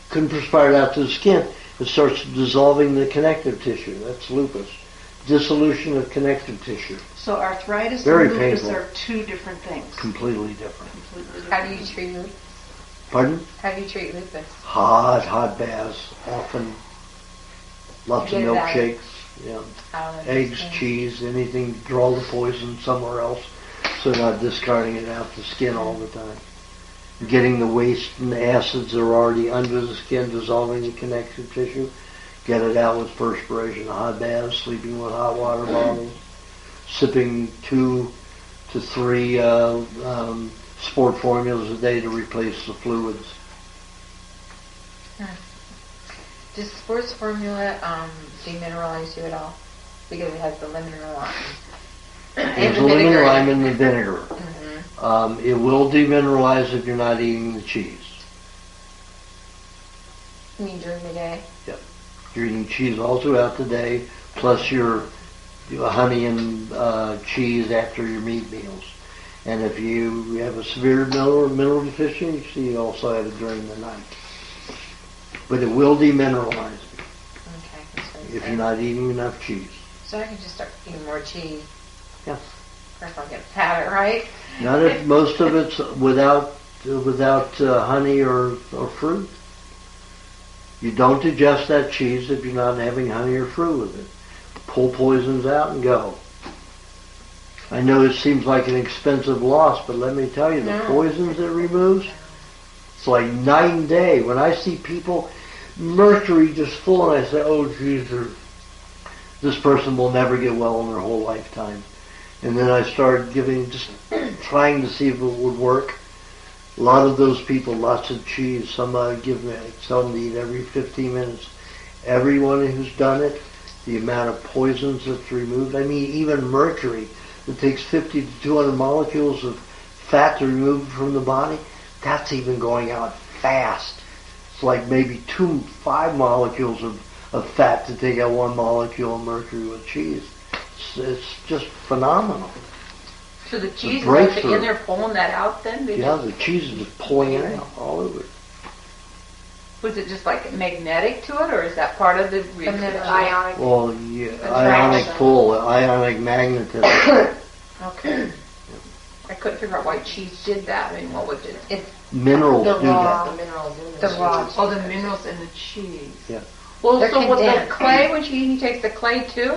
Couldn't perspire it out to the skin. It starts dissolving the connective tissue. That's lupus. Dissolution of connective tissue. So arthritis Very and lupus painful. are two different things. Completely different. Completely How do different. you treat lupus? Pardon? How do you treat lupus? Hot baths, often. Lots of Get it out. milkshakes. Yeah. Eggs, cheese, anything to draw the poison somewhere else, so not discarding it out the skin all the time. Getting the waste and the acids that are already under the skin, dissolving the connective tissue, get it out with perspiration, hot baths, sleeping with hot water bottles, sipping 2 to 3 sport formulas a day to replace the fluids. Does sports formula demineralize you at all? Because it has the lemon or lime. There's a lemon, lime, and the vinegar. Mm-hmm. It will demineralize if you're not eating the cheese. You mean during the day? Yep. You're eating cheese all throughout the day, plus your honey and cheese after your meat meals. And if you have a severe mineral deficiency, you also have it during the night. But it will demineralize Okay. That's what if you're not eating enough cheese. So I can just start eating more cheese. Yeah. If I get fat, right? Not if most of it's without honey or fruit. You don't digest that cheese if you're not having honey or fruit with it. Pull poisons out and go. I know it seems like an expensive loss, but let me tell you, the poisons it removes, it's like night and day. When I see people, mercury just full, and I say, oh Jesus, this person will never get well in their whole lifetime. And then I started just trying to see if it would work. A lot of those people, lots of cheese, somebody tell them to eat every 15 minutes. Everyone who's done it, the amount of poisons that's removed, I mean even mercury, it takes 50 to 200 molecules of fat to remove from the body, that's even going out fast. It's like maybe 5 molecules of fat to take out 1 molecule of mercury with cheese. It's just phenomenal. So the cheese is breakthrough. actually in there pulling that out then? Yeah, the cheese is just pulling it out all over it. Was it just like magnetic to it, or is that part of the reason? Ionic. Well, yeah, ionic pull, ionic magnetism. Okay. I couldn't figure out why cheese did that. I mean, what was it? It's Minerals The do raw, that. the minerals in The raw. oh, the minerals in the cheese. Yeah. Well, They're so with the condensed. clay, when he takes the clay too,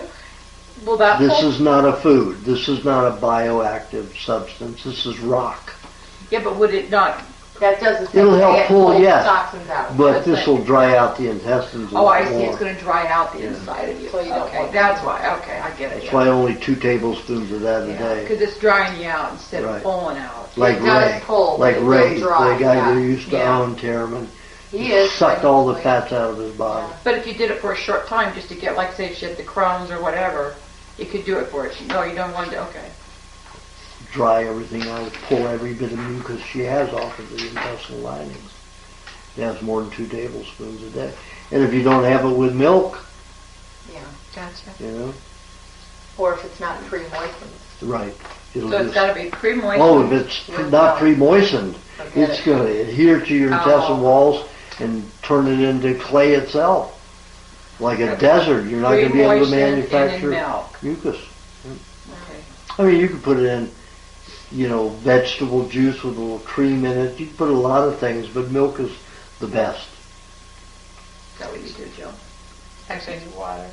will that This pull? is not a food. This is not a bioactive substance. This is rock. Yeah, but would it not? That does the same It'll thing. help It pull, pulls yeah. toxins out. But this will dry out the intestines a Oh, lot I see. more. It's going to dry out the Yeah. inside of you. So you don't Okay, want that's why. Okay, I get it. That's why only 2 tablespoons of that a Yeah, day. because it's drying you out instead Right. of pulling out. Like It does Ray. pull, Like but it Ray, will dry, the guy yeah. who used to Yeah. own Terramin. He is. Sucked all the fats out of his body. But if you did it for a short time, just to get, like, say, if she had the Crohn's or whatever, you could do it for it. No, you don't want to. Okay. Dry everything out, pull every bit of mucus she has off of the intestinal linings. It has more than 2 tablespoons a day. And if you don't have it with milk, Yeah. Gotcha. you know, Or if it's not pre-moistened. right. It'll So it's just, got to be pre-moistened. oh, if it's with not milk. pre-moistened, Forget it's it. going to adhere to your intestinal walls and turn it into clay itself. Like a desert, you're not going to be able to Pre-moistened and in manufacture milk. mucus. Okay. I mean, you could put it in, vegetable juice with a little cream in it. You can put a lot of things, but milk is the best. Is that what you do, Jill? Actually, I do water.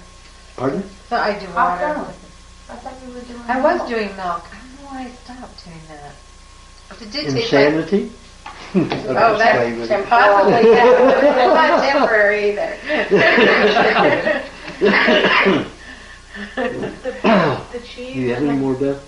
Pardon? So I do How water. come? I thought you were doing I was milk. doing milk. I don't know why I stopped doing that. But it did taste like... Insanity? Oh, that's Temporal. possibly that's not temporary either. The cheese. Do you have any more, Beth?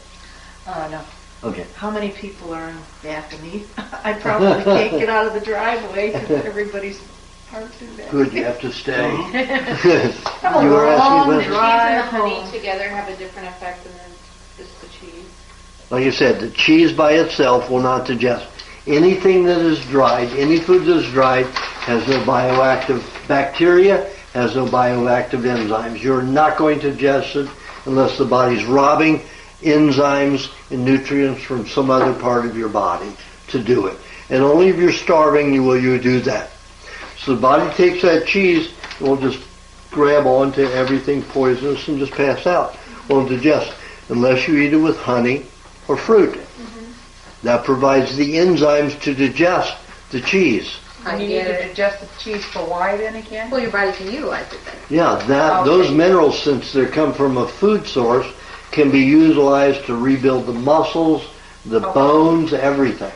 No. Okay. How many people are in Bethany? I probably can't get out of the driveway because everybody's parked in there. Good, you have to stay. I'm a You were long asking drive. about Cheese and the honey home. together have a different effect than just the cheese. Like I said, the cheese by itself will not digest. Anything that is dried, any food that is dried, has no bioactive bacteria, has no bioactive enzymes. You're not going to digest it unless the body's robbing enzymes and nutrients from some other part of your body to do it. And only if you're starving will you do that. So the body takes that cheese and will just grab onto everything poisonous and just pass out. Won't digest unless you eat it with honey or fruit. That provides the enzymes to digest the cheese. And you need to digest the cheese for why then again? Well, your body can utilize it then. Yeah, those minerals, since they come from a food source, can be utilized to rebuild the muscles, the bones, everything.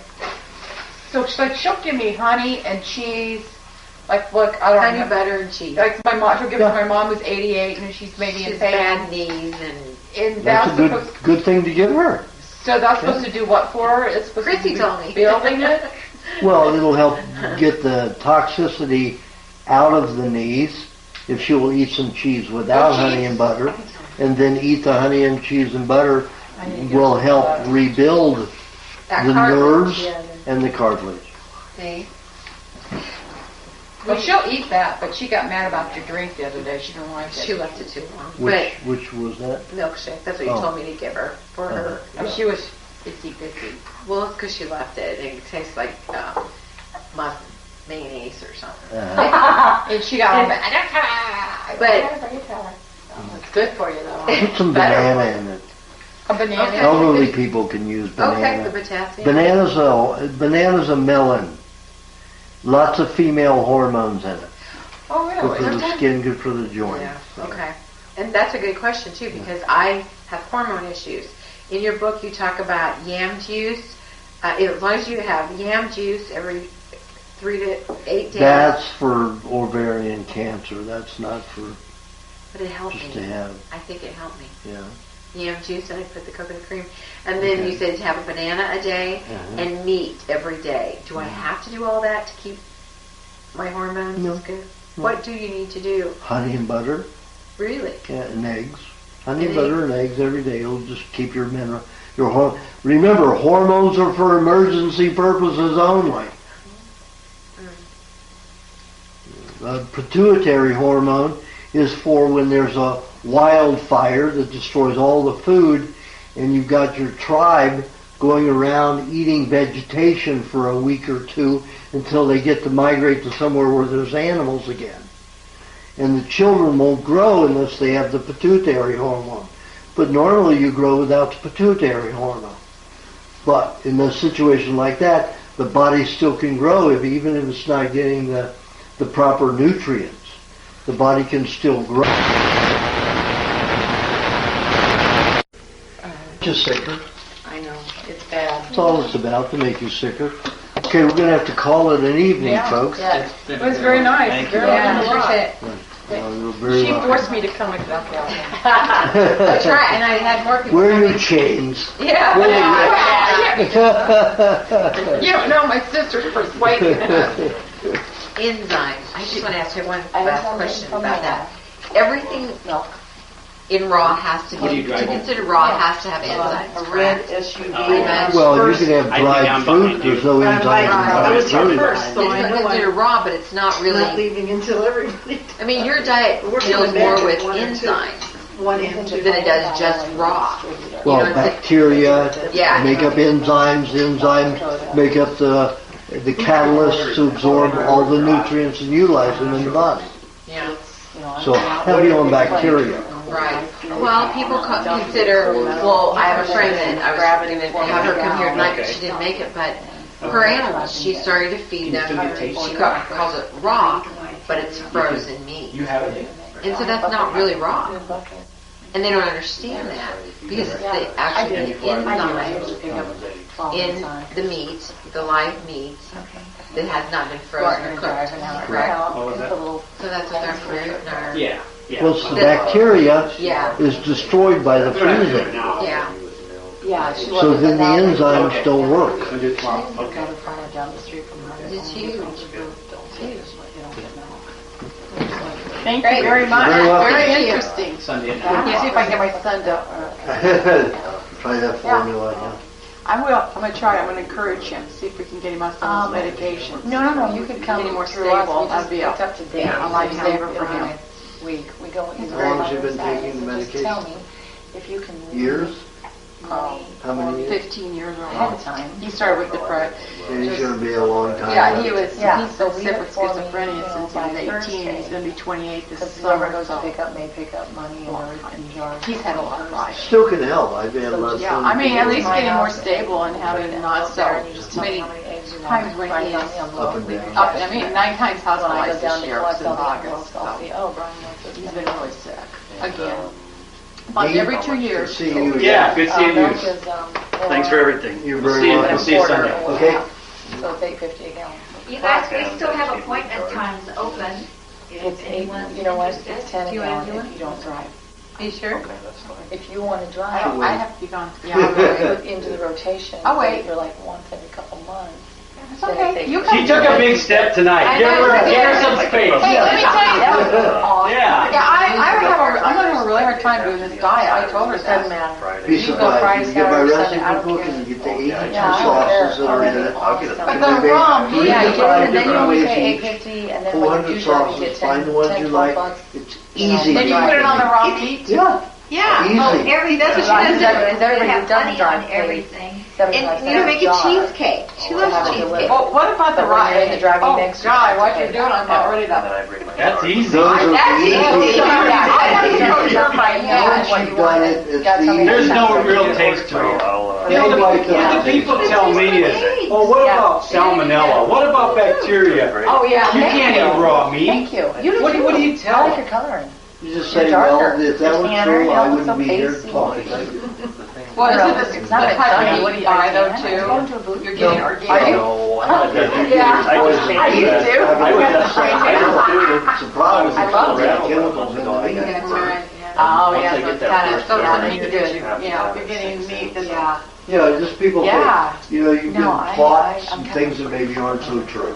So she'll give me honey and cheese, like look, I don't know. Honey, butter, and cheese. Like my mom, she'll give it to my mom who's 88 and she's maybe in pain. Bad knees And That's a good thing to give her. So that's supposed to do what for her? It's supposed Chrissy to be told me. building it? Well, it'll help get the toxicity out of the knees if she will eat some cheese without honey and butter, and then eat the honey and cheese and butter will help rebuild That the cartilage. nerves and the cartilage. See? Well, she'll eat that, but she got mad about your drink the other day. She didn't like it. She left it too long. Which was that? Milkshake. That's what you told me to give her for her. And she was 50-50. Well, it's because she left it. It tastes like mayonnaise or something. And she got all mad. But It's good for you though. Put some banana in it. A banana. Okay. Elderly people can use banana. okay, the potassium. Banana's a melon. Lots of female hormones in it. Oh, Good for really? the skin, good for the joints. Yeah. Okay. And that's a good question too, because I have hormone issues. In your book, you talk about yam juice. As long as you have yam juice every 3 to 8 days. That's for ovarian cancer. That's not for But it helped just me. to have. I think it helped me. Yeah. Yam juice, and I put the coconut cream. And then you said to have a banana a day and meat every day. Do I have to do all that to keep my hormones No. good? No. What do you need to do? Honey and butter. Really? Yeah, and eggs. Honey, And butter, and eggs every day. It'll just keep your mineral. Remember, hormones are for emergency purposes only. The pituitary hormone is for when there's a wildfire that destroys all the food, and you've got your tribe going around eating vegetation for a week or two until they get to migrate to somewhere where there's animals again. And the children won't grow unless they have the pituitary hormone. But normally you grow without the pituitary hormone. But in a situation like that, the body still can grow even if it's not getting the proper nutrients. The body can still grow. Just sicker. I know, it's bad. That's all it's about, to make you sicker. Okay, we're going to have to call it an evening, folks. Yeah. It was very nice. Thank you. Very Yeah, nice. appreciate it. You're very She welcome. forced me to come with that. I tried, and I had more people Wear your coming. chains. Yeah. You don't know, my sister's persuading us. Enzymes. I just want to ask you one last question about that. Everything in raw has to be, to consider raw has to have enzymes, A red correct? SUV. Well, you can have I think dried I'm fruit. behind you. There's no enzymes in That was dried my fruit. first, so I It's know considered I'm raw, but it's not not really. leaving until everybody. I mean, your diet We're deals coming more back with at 1 and 2. enzymes 1 and 2. than it does just raw. Well, it's bacteria Yeah. make up enzymes. Enzymes make up the catalysts to absorb all the nutrients and utilize them in the body. Yeah. So heavy on bacteria. Right. Well, people consider, well, I have a friend that I was going to have her come here tonight, but she didn't make it, but her animals, she started to feed them, she calls it raw, but it's frozen meat. You have it? And so that's not really raw. And they don't understand that, because it's actually the enzymes in the meat, the live meat, that has not been frozen or cooked, correct? So that's what they're fruit and our... Yeah. Well, the bacteria Yeah. is destroyed by the freezing. Yeah. Yeah, So then the enzymes don't work. It's huge. Thank you very much. Very welcome. Very interesting. Sunday night. Let me see if I can get my son to Try that formula. Yeah. I will. I'm going to try. I'm going to encourage him. See if we can get him off some medication. No. You could come Get him more through us. stable. We just That'd be picked up to date. a lifesaver for him. We go. He's How very long much has he been inside. taking the So medication? Just tell me if you can. Years? Oh, How many years? 15 years or ahead more. of time. He started with depression. Yeah, he's going to be a long time. Yeah, he was. Yeah, He's so been leave sick it with for me, schizophrenia since he by was 18. Thursday. He's going to be 28 this Because whoever summer. goes to So pick up may pick up money and yours. he's had a lot of life. Still can help. I've had less Yeah, than I mean, at least My getting more house, stable and having not so there, and you just tell me many how many eggs you want. times when Write he it on is the envelope. up and down. up. I mean, 9 times When I go hospitalized down this to year collect since all the August. envelopes, I'll see, oh, Brian wants this. He's been really sick again. Neat. Like every 2 years. See you again. Yeah, good seeing you. Milk is, Thanks for everything. You're We'll very see you, welcome. we'll see you Sunday. Okay. So it's $8.50 a gallon. You guys, we still have appointment times open. It's If eight, anyone's you know what, interested. it's 10 a Do you wanna gallon do if it? you don't drive. Are you sure? Okay, that's fine. If you want to I drive, don't. I have to be gone. you have to put into the rotation. I'll wait. You're like once every couple months. It's okay. You She took a big step tonight. Give her some space. Hey, let me tell you. That was awesome. Yeah. Yeah, I'm gonna have a really hard time doing this diet. I told her Doesn't that. matter. Be You go Friday, surprised. You get my Saturday, recipe Sunday, I don't book care. and you get the 82 Yeah, I don't care. sauces that are in it. I'll get it. But You the make raw three meat, Yeah, to you get five it, and then you different only ways pay each. $8.50, and then when 400 you do drive, you sauces. get Find 10, the ones 10, you 12 like. bucks. It's easy. Then you put it on the raw meat. Yeah. Yeah, Easy. oh, every, that's what she Right, does. because They everybody have who doesn't honey drive on pays everything. 75 And you make a cents cheesecake, 2 to of have it cheesecake. delivered. Well, what about the But when raw? you're in the driving Oh, mix, you God, have to what pay. you're doing, I'm not ready And then to. I bring my That's car. easy. Those are That's easy. easy. I have to go turn my head. Once what you've you done want. it, it's Got the something There's easiest. no real taste to So it. I'll, You know, Like what the people tell me is, oh, what about salmonella? What about bacteria? Oh, yeah. You can't eat raw meat. Thank you. What do you I tell like them? your coloring. You just You're say, well, darker. if that You're was tanner, true, you I know, wouldn't so be here pasty. talking. Well, Well, isn't this it's the not type of funny. meat you buy though I'm going to a too? booth. You're getting No, organic. I know. Yeah. I was I used to. I was just saying, I don't do it. It's a problem. I love There's it. chemicals in the meat. That's right. Once Oh, I yeah, so get it's that kind of, first so order, it's you good. do. Yeah, if you're getting meat, then yeah. You know, just people Yeah. think, you know, you No, get I- taught I'm some kind things that maybe aren't so true.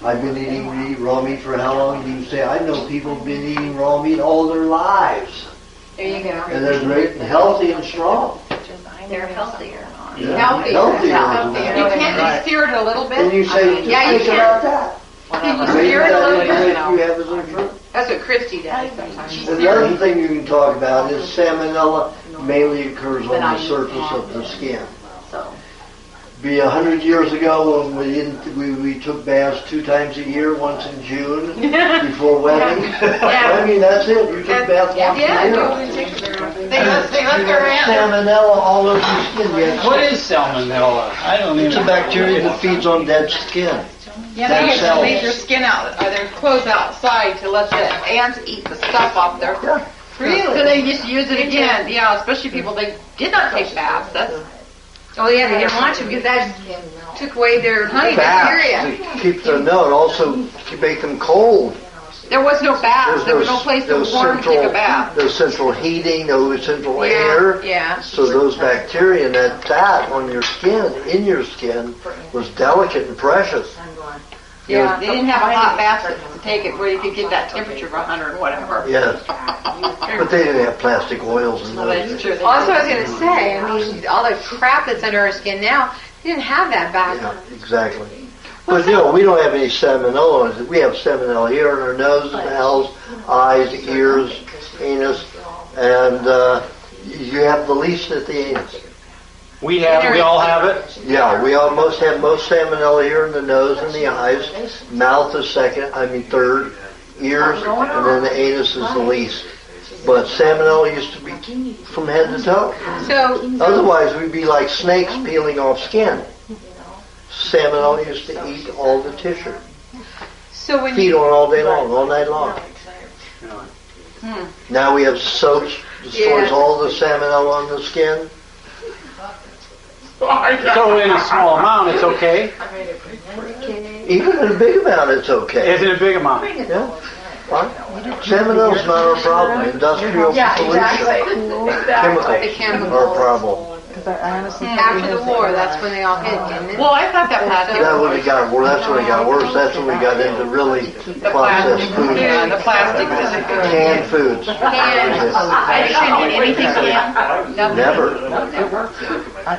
I've been eating raw meat for how long? You say, I know people have been eating raw meat all their lives. There you go. And they're great and healthy and strong. They're healthier. Yeah, Healthier. healthier. Healthier. You can't Right. just sear it a little bit. And you say, just yeah, you think can. about that. Can you Maybe sear it a that little information bit? you have is untrue. That's what Christy does sometimes. She And the sears other it. thing you can talk about is salmonella mainly occurs on the surface of the skin. Be 100 years ago when we took baths 2 times a year, once in June before wedding. I mean, that's it. You took baths once a year. They left their hand. Salmonella all over your skin. Yes. What is salmonella? I don't even. It's a bacteria that feeds on dead skin. Yeah, Dead they used to cells. leave their skin out, or their clothes outside to let the ants eat the stuff off their. Really? So they just use it again. Yeah, especially people they did not take baths. That's. Oh yeah, they didn't want to because that took away their honey bacteria. Baths to keep them, no, and also to make them cold. There was no baths. There was no place to warm to take a bath. No central heating, no central air. Yeah. So those bacteria and that fat on your skin, in your skin, was delicate and precious. Yeah, they didn't have a hot bath to take it where you could get that temperature of 100 or whatever. Yes. But they didn't have plastic oils and Well, those. that's true. Well, that's what I was going to say. I mean, all the crap that's under our skin now, they didn't have that back. Yeah, exactly. But you know, we don't have any salmonella. We have salmonella here in our nose, mouths, eyes, ears, anus, and you have the least at the anus. We all have it. Yeah, we almost have most salmonella here in the nose and the eyes. Mouth is third. Ears, and then the anus is the least. But salmonella used to be from head to toe. So, Otherwise, we'd be like snakes peeling off skin. Salmonella used to eat all the tissue. so when Feed you, on all day long, all night long. Now we have soaps, destroys all the salmonella on the skin. So in a small amount, it's okay. Even in a big amount, it's okay. It's in a big amount. Yeah. Fine. Salmonella's not our problem. Industrial pollution. Chemicals are a problem. Because I honestly thought After we the had war, that. that's when they all hit, didn't it? Well, I thought that plastic. That's when it got worse. That's when it got worse. That's when we got into really processed foods. Yeah, the plastic isn't good. Canned foods. I couldn't eat anything canned. Nothing. Never.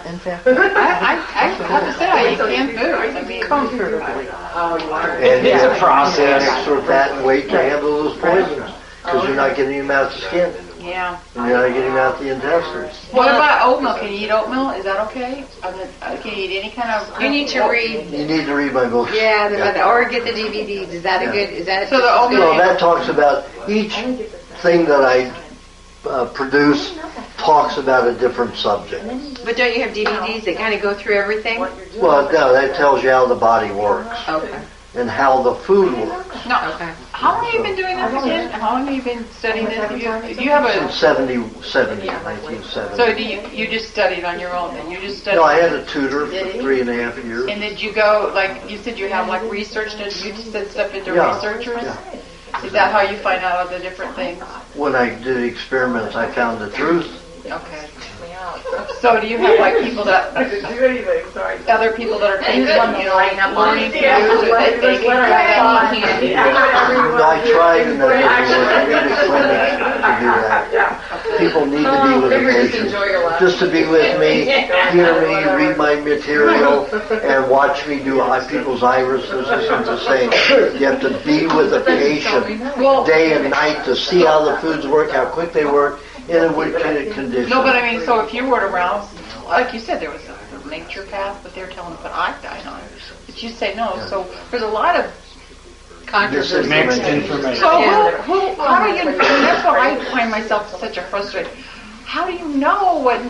In fact, I have to say, I eat canned foods. I mean, comfortably. And you have extra fat and weight to handle those poisons because you're not getting them out the skin yeah. and you're not getting them out the intestines. What about oatmeal? Can you eat oatmeal? Is that okay? Can you eat any kind of? You need to read. You need to read my book. Yeah, or get the DVDs. Is that a good? Is that So the oatmeal. Well, that talks about each thing that I produce talks about a different subject. But don't you have DVDs that kind of go through everything? Well, no, that tells you how the body works Okay. and how the food works. No. Okay. How long have you been doing this again? How long have you been studying this? You have a. Since 1970. So do you just studied on your own then? You just studied. No, I had a tutor for 3.5 years. And did you go, like, you said you have, like, research, did you just send stuff into researchers? Yeah. Is that how you find out all the different things? When I did experiments, I found the truth. Okay. So do you have, like, people that, other people that are taking, learning to use it, that they can grab that you can't? I tried and I didn't a clinic to do that. People need to be with a patient. Just to be with me, hear me, read my material, and watch me do people's irises isn't the same. You have to be with a patient day and night to see how the foods work, how quick they work, in a what kind of condition. No, but I mean, so if you were around, like you said, there was a nature path, but they're telling them to put iodine on it. But you say no, so there's a lot of controversy. Mixed information. So how do you, that's what I find myself such a frustrated. How do you know what,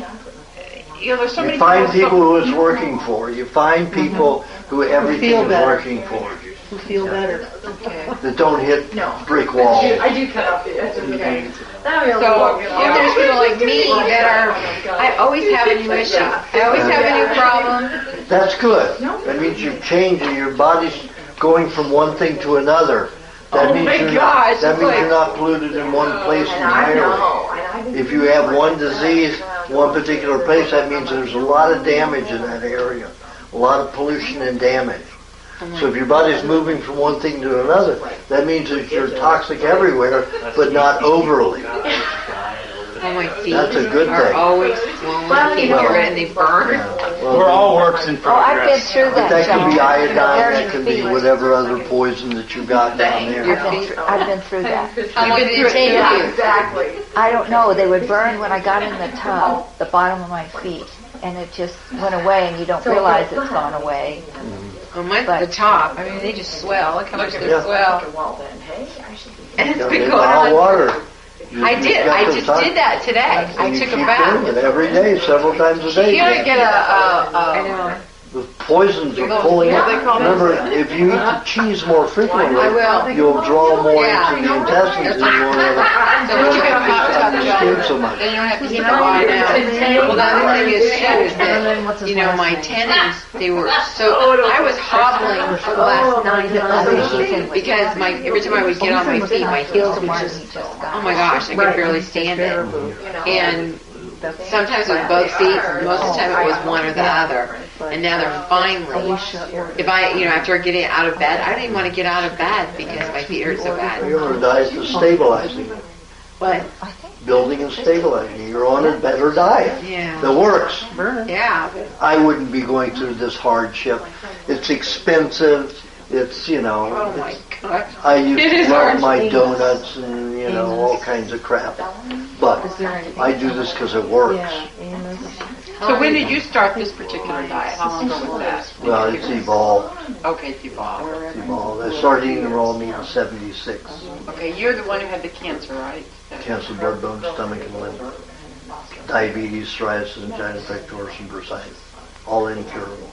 there's so many You find people who it's working for. You find people who everything is working for. Who feel better. Okay. That don't hit brick walls. I do cut off the edge. Okay. So if there's people like me that I always have a new issue. I always have a new problem. That's good. That means you've changed and your body's going from one thing to another. That means you're not polluted in one place entirely. If you have one disease, one particular place, that means there's a lot of damage in that area. A lot of pollution and damage. So if your body's moving from one thing to another, that means that you're toxic everywhere, but not overly. Oh, my feet That's a good are thing. always swollen. I can't get rid and they burn. We're all works in progress. I've been through But that that, could be Joan. iodine, that Burning could be feet. whatever other poison that you got down there. I've been through that. How long did it take you? Exactly. I don't know. They would burn when I got in the tub, the bottom of my feet, and it just went away, and you don't realize it's gone away. Oh, the top. I mean, they just swell. Look how much they swell. And it's been In going hot on. water. I just did that today. I took a Keep bath. doing it every day, several times a day. You gotta get I know. The poisons are pulling what up. they call Remember, if you eat the cheese more frequently, I will. you'll draw more Yeah. into the intestines and you won't have So when you get a hot tub, to Joan, skin so much. then you don't have to heat the water down. Well, the other thing is too is that, my tendons, they were so, I was hobbling for the last 9 months because every time I would get on my feet, my heels would just, oh my gosh, I could barely stand it. And sometimes it was both feet, most of the time it was one or the other. And now they're finally, if I, after I get out of bed, I don't even want to get out of bed because my feet hurt so bad. You're on a diet that's stabilizing. What? Building and stabilizing. You're on a better diet Yeah. that works. Yeah. I wouldn't be going through this hardship. It's expensive. It's, Oh my God. I used It to is love hard. my donuts and, all kinds of crap. But I do this because it works. So when did you start this particular diet? How long ago was that? Well, it's evolved. Okay, it's evolved. It's evolved. I started eating raw meat in 76. Okay, you're the one who had the cancer, right? Cancer, blood, bone, stomach, and liver. Diabetes, psoriasis, angina pectoris, and bursitis. All incurable.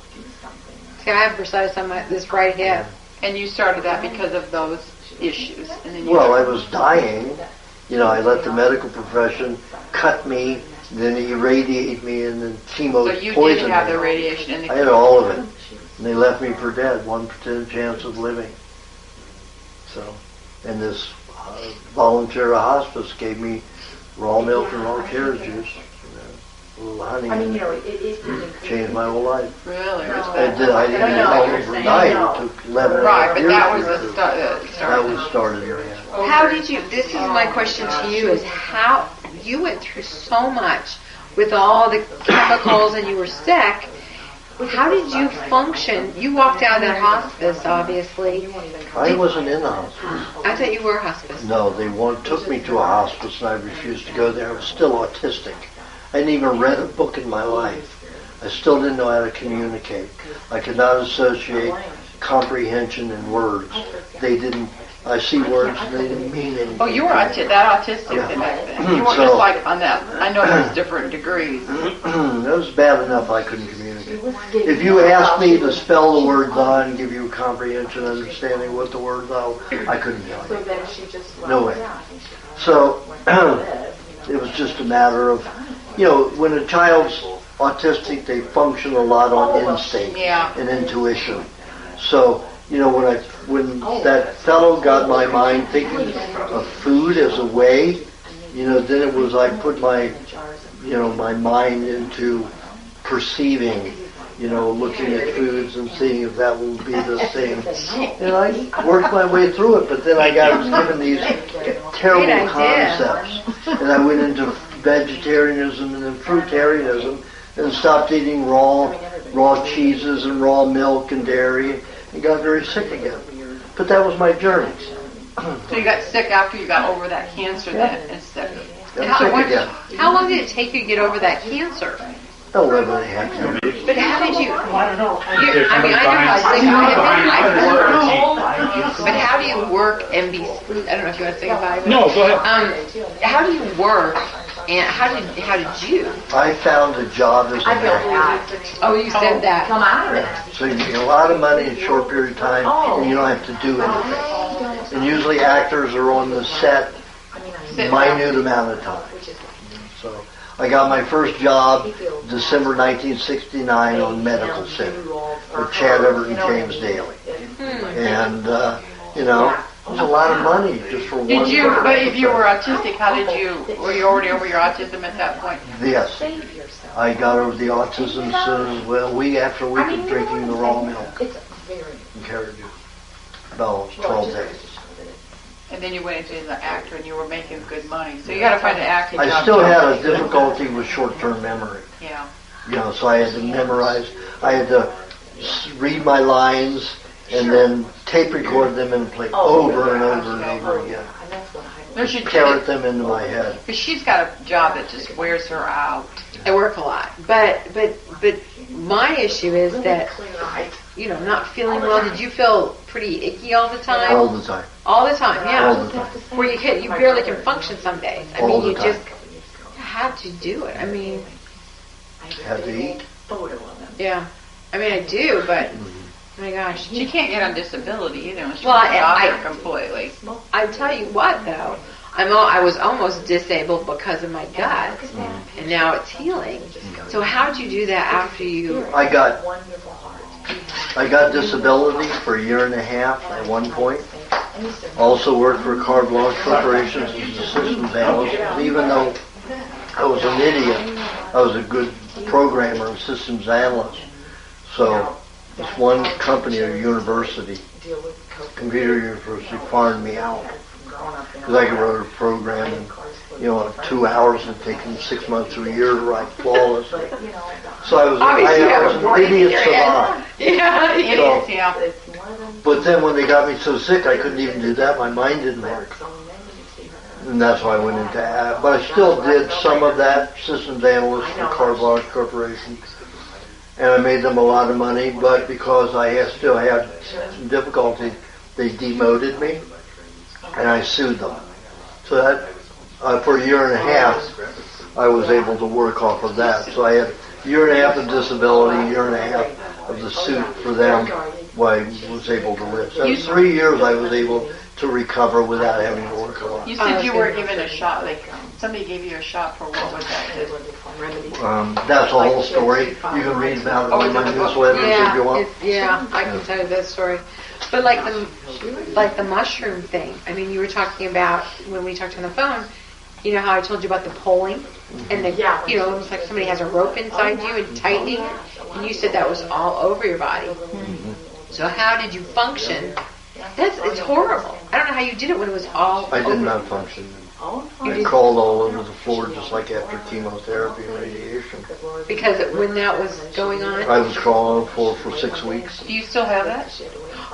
See, I have bursitis on this right hip. And you started that because of those issues. And then you Well, I was dying. I let the medical profession cut me, then irradiate me, and then chemo So you poison did have me. the radiation and the I had all of it. And they left me for dead, 1% chance of living. So, and this volunteer hospice gave me raw milk and raw carrot juice. little honey. I mean, in you it. know, it Changed my whole life. Really? I did. I didn't get it overnight. It took 11 Right, but years that to was get the to- start. That was started, yeah. How did you, this is my question to you, is how, you went through so much with all the chemicals and you were sick. How did you function? You walked out of that hospice, obviously. I wasn't in the hospice. I thought you were hospice. No, they took me to a hospice and I refused to go there. I was still autistic. I hadn't even read a book in my life. I still didn't know how to communicate. I could not associate comprehension and words. They didn't, I see words and they didn't mean anything. Oh, you were that autistic Yeah. then back then. You weren't So- just like on that. I know there's different degrees. It was bad enough I couldn't communicate. If you asked me to spell the words on and give you a comprehension, understanding what the words are, I couldn't tell you. No way. So it was just a matter of, when a child's autistic, they function a lot on instinct and intuition. So, when that fellow got my mind thinking of food as a way, then it was I put my, my mind into perceiving, looking at foods and seeing if that will be the same. And I worked my way through it, but then I was given these terrible concepts. And I went into vegetarianism and then fruitarianism and stopped eating raw cheeses and raw milk and dairy and got very sick again. But that was my journey. So you got sick after you got over that cancer then and sick. Got sick again. How long did it take you to get over that cancer? 11 and a half years. But how did you, I know how sick I have been. But how do you work and be, I don't know if you want to say goodbye. No, go ahead. How do you work and how did you? I found a job as an actor. Oh, you said that. Come out of it. So you get a lot of money in a short period of time and you don't have to do anything. And usually actors are on the set a minute amount of time. So I got my first job December 1969 on Medical Center with Chad Everett and James Daly. And, it was a lot of money just for one Did you, person. but if you were autistic, were you already over your autism at that point? Yes. I got over the autism as soon as, week after a week of drinking the raw milk and carried it. No, 12 days. And then you went into the actor and you were making good money. So you got to find an acting job. I still had a difficulty with short-term memory. Yeah. So I had to memorize. I had to read my lines and then tape record them and play over and over and over again. Parrot them into my head. Because she's got a job that just wears her out. I work a lot, but my issue is that not feeling well. Did you feel pretty icky all the time? All the time. All the time, yeah. All the time. Where you barely can function some days. I All mean, the you time. just have to do it. I mean, Had to eat. yeah. I mean, I do, but my gosh. She can't get on disability either. She's Well, I completely. I tell you what, though, I was almost disabled because of my gut, and now it's healing. So how did you do that after you? I got disability for a year and a half at one point. Also worked for Carte Blanche Corporation as a systems analyst. Even though I was an idiot, I was a good programmer and systems analyst. So this one company or university, computer university, farmed me out. Because I could write a program in, 2 hours and take them 6 months to a year to write flawlessly. So I was an idiot savant. Yeah, idiots, yeah. But then when they got me so sick, I couldn't even do that. My mind didn't work. And that's why I went into ad. But I still did some of that, systems analyst for Carte Blanche Corporation. And I made them a lot of money, but because I still had some difficulty, they demoted me, and I sued them. So that, for a year and a half, I was able to work off of that. So I had a year and a half of disability, a year and a half of the suit for them, why I was able to live. So 3 years I was able to recover without having to work a lot. You said you were given a shot, like somebody gave you a shot for what was that? That's a whole story. You can read about it on my newsletters if you want. I can tell you that story. But like the mushroom thing. I mean, you were talking about when we talked on the phone. you know how I told you about the pulling? And the, you know, almost like somebody has a rope inside you and tightening it. And you said that was all over your body. So how did you function? It's horrible. I don't know how you did it when it was all I over. did not function. You I did- crawled all over the floor just like after chemotherapy and radiation. Because when that was going on? I was crawling on the floor for 6 weeks. Do you still have that?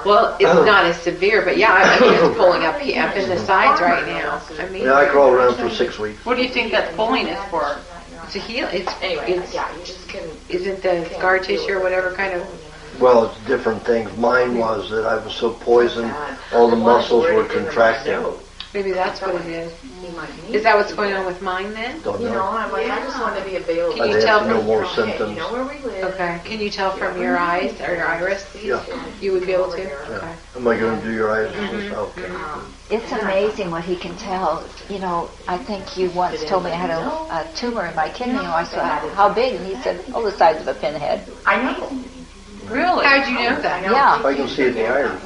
Well, it's not as severe, but yeah, I'm just pulling up in the sides right now. I mean, Yeah, I crawled around for 6 weeks. What do you think that pulling is for? to heal, isn't the scar tissue or whatever kind of, Well, it's different things. Mine was that I was so poisoned, all the muscles were contracting. maybe that's what it is. Is that what's going on with mine then? Don't You know, know. I'm like, I just want to be available. Can I'd you have tell to know from, more Okay, symptoms. you know where we live. okay, can you tell from your eyes or your iris? Yeah. You would be able to? Yeah. Okay. Am I going to do your eyes? Okay. It's amazing what he can tell. You know, I think you once told me I had a tumor in my kidney. And I said, how big? And he said, oh, the size of a pinhead. I know. Really? How'd you know that? Yeah. I can see it in the iris.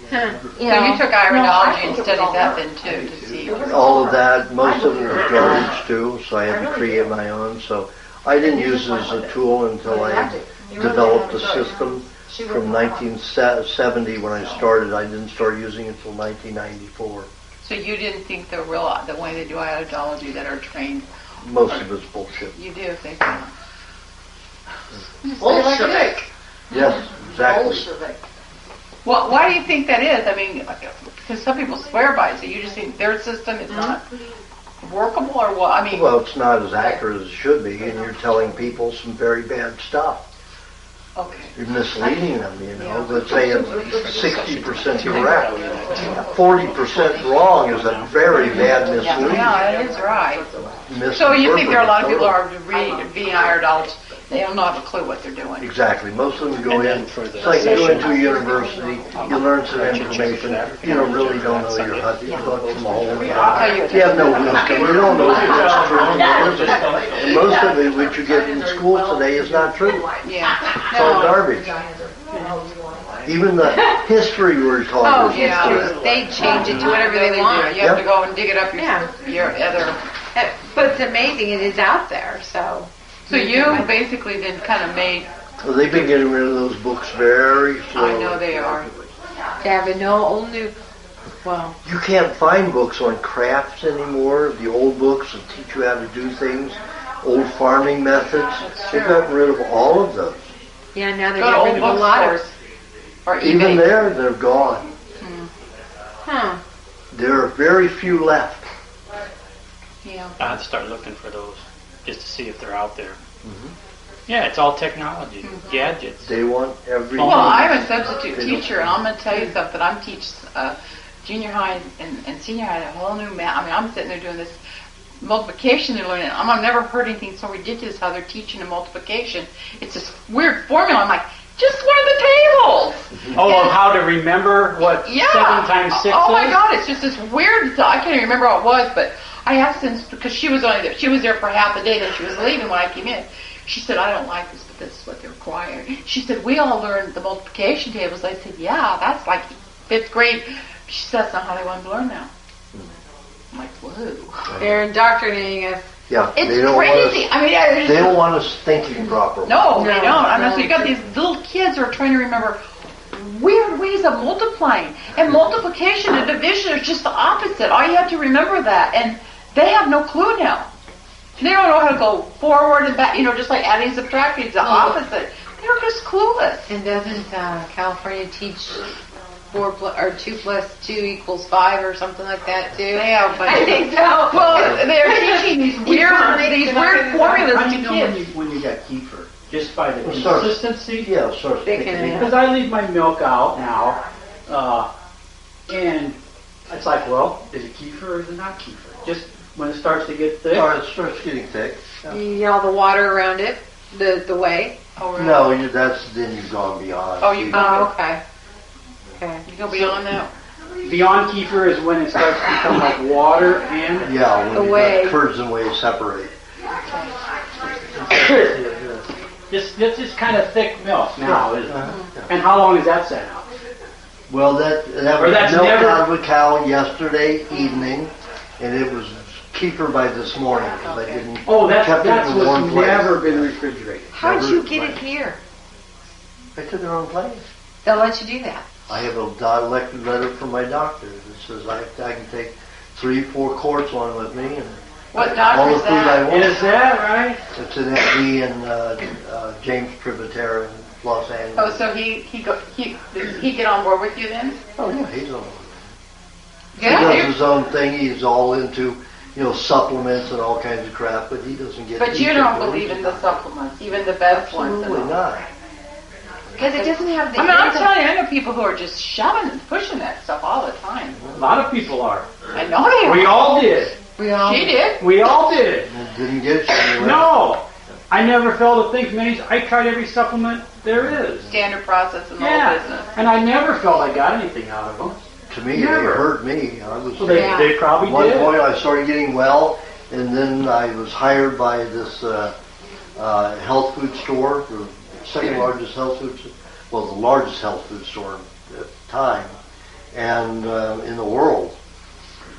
Huh. So you took iridology and studied that then too to see. All of that, most of it was garbage too, so I had to create my own. So I didn't use it as a tool until I had developed the system from 1970 when I started. I didn't start using it until 1994. So you didn't think the way they do iridology that are trained, Most of it's bullshit. you do think. Bolshevik. Yes, exactly. Bolshevik. Well, why do you think that is? I mean, because some people swear by it, so you just think their system is not workable, or what? I mean, Well, it's not as accurate as it should be, and you're telling people some very bad stuff. okay. You're misleading them, you know. Let's say it's 60% correct. 40% wrong is a very bad misleading. Yeah, that is right. So you think there are a lot of people who are being iridologists, they don't have a clue what they're doing. Exactly. Most of them go in, it's like you go into a university, you learn some information, you really don't know your hut, you go from a hole in the ground. You have no wisdom, you don't know what's true and what isn't. And most of it, what you get in school today is not true. Yeah. It's all garbage. Even the history we're Oh, taught is history. They change it to whatever they want. You have to Yep. go and dig it up your other. But it's amazing, it is out there, so. So you basically then kind of made. Well, they've been getting rid of those books very slowly. I know they are. They have a no old new, well, You can't find books on crafts anymore. The old books that teach you how to do things, old farming methods. They've gotten rid of all of those. yeah, now they're Go to old getting rid of a lot of, bookstores or Even eBay. there, they're gone. huh. There are very few left. Yeah. I have to start looking for those just to see if they're out there. Yeah, it's all technology, gadgets. They want everything. Well, I'm a substitute teacher, and I'm going to tell you something. I'm teaching junior high and senior high a whole new math. I mean, I'm sitting there doing this multiplication they're learning. I've never heard anything so ridiculous how they're teaching a multiplication. It's this weird formula. I'm like, just learn the tables. Oh, how to remember what 7 times 6 Oh my is? God, it's just this weird. I can't even remember what it was, but I asked her because she was there for half the day, then she was leaving when I came in. She said, I don't like this, but this is what they're required. She said, we all learned the multiplication tables. I said, yeah, that's like 5th grade. She said, that's not how they want to learn now. I'm like, whoa. They're indoctrinating us. Yeah, It's they don't crazy. Want I mean, us, they don't want us thinking properly. No, they No, don't. I mean, no. so you got these little kids who are trying to remember weird ways of multiplying. And multiplication and division is just the opposite. All you have to remember that. And they have no clue now. They don't know how to go forward and back, just like adding and subtracting. It's the opposite. They're just clueless. And doesn't California teach 4 or 2 + 2 = 5 or something like that too? Yeah, but I think so. well, they're teaching these weird formulas How to do you know kids. when you got kefir? Just by the Well, it starts- consistency? Yeah, so They can- Because I leave my milk out now, and it's like, well, is it kefir or is it not kefir? Just when it starts to get thick. it starts getting thick. You get all the water around it, the whey. Oh, really? No, then you've gone beyond. Oh, you Oh, okay. Okay. You go beyond that. Beyond kefir is when it starts to become like water and Yeah, when The you whey. got curds and whey separate. it's just kind of thick milk now, isn't it? Uh-huh. And how long is that set out? Well, that Or was that's milk never- out of a cow yesterday evening, and it was keep her by this morning because I didn't. Oh, that's kept it in a warm what's place. never been refrigerated. How did Never you get it mind. here? I took it on plane. They'll let you do that. I have a elected letter from my doctor that says I can take 3-4 quarts on with me and What all doctor the is food I that? want. Is that right? It's an MD in James Privatera in Los Angeles. Oh, so did he get on board with you then? Oh yeah, he's on. He Yeah. does his own thing. He's all into, supplements and all kinds of crap, but he doesn't get. But you don't believe in the supplements, even the best ones. and Absolutely all. not. Because it doesn't have the. I mean, I'm telling you, I know people who are just shoving and pushing that stuff all the time. A lot of people are. I know they are. We all did. She did. We all did. It didn't get you anywhere. No. I never felt a thing from any. I tried every supplement there is. Standard process in the whole Yeah. business. And I never felt I got anything out of them. To me, Never. it hurt me. I was. Well, they probably At one did. point, I started getting well, and then I was hired by this health food store, the second largest health food, well, the largest health food store at the time, and in the world.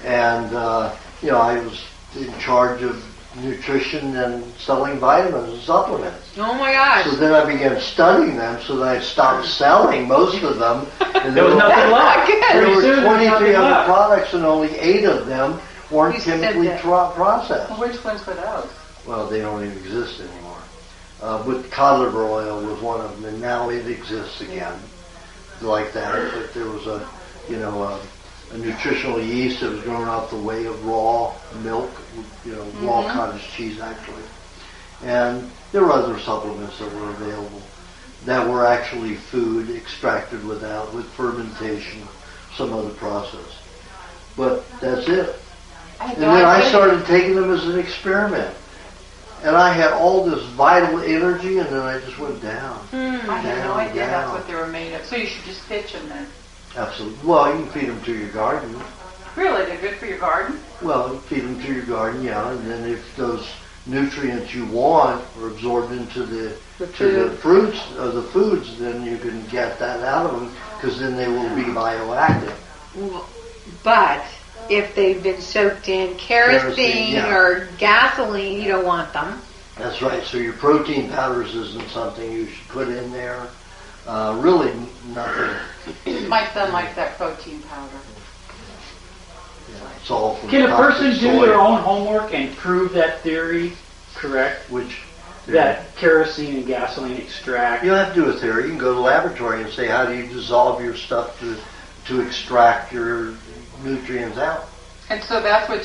And I was in charge of nutrition and selling vitamins and supplements. Oh my gosh. So then I began studying them, so that I stopped selling most of them. And There was nothing left. There were Pretty soon, there was nothing 2,300 left. products, and only 8 of them weren't You said chemically that. processed. Well, which ones were those? Well, they don't even exist anymore. But cod liver oil was one of them, and now it exists again, like that. But there was a nutritional yeast that was grown off the way of raw milk, raw cottage cheese actually. And there were other supplements that were available that were actually food extracted with fermentation, some other process. But that's it. And then I started taking them as an experiment. And I had all this vital energy, and then I just went down. I had no idea that's down. what they were made of. So you should just pitch them then. Absolutely. Well, you can feed them to your garden. Really, they're good for your garden? Well, feed them to your garden, yeah. And then if those nutrients you want are absorbed into the fruits or the foods, then you can get that out of them because then they will be bioactive. But if they've been soaked in kerosene yeah. or gasoline, you don't want them. That's right. So your protein powders isn't something you should put in there. Really nothing. My son likes that protein powder. Yeah, it's all from Can a person toxic do soy. their own homework and prove that theory correct? Which That kerosene and gasoline extract. you don't have to do a theory. You can go to the laboratory and say, how do you dissolve your stuff to extract your nutrients out? And so that's where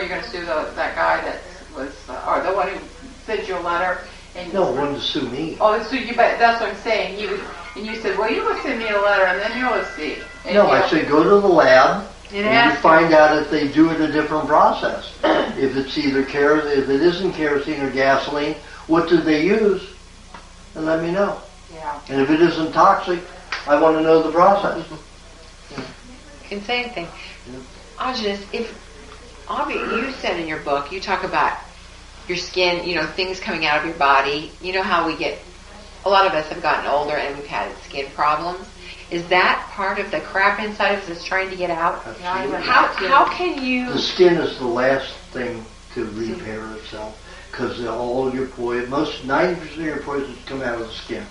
you're going to sue that guy that was, or the one who sent you a letter. And No, one to sue me. Oh, so you, but that's what I'm saying. And you said, well, you will send me a letter and then you'll see. And No, I say go to the lab and ask you find out if they do it a different process. If it's either if it isn't kerosene or gasoline, what did they use? And let me know. Yeah. And if it isn't toxic, I want to know the process. And same thing. Aajonus, you said in your book, you talk about your skin, things coming out of your body. You know how a lot of us have gotten older and we've had skin problems. Is that part of the crap inside of us that's trying to get out? Absolutely. How can you... The skin is the last thing to repair itself because all your poison, 90% of your poisons come out of the skin.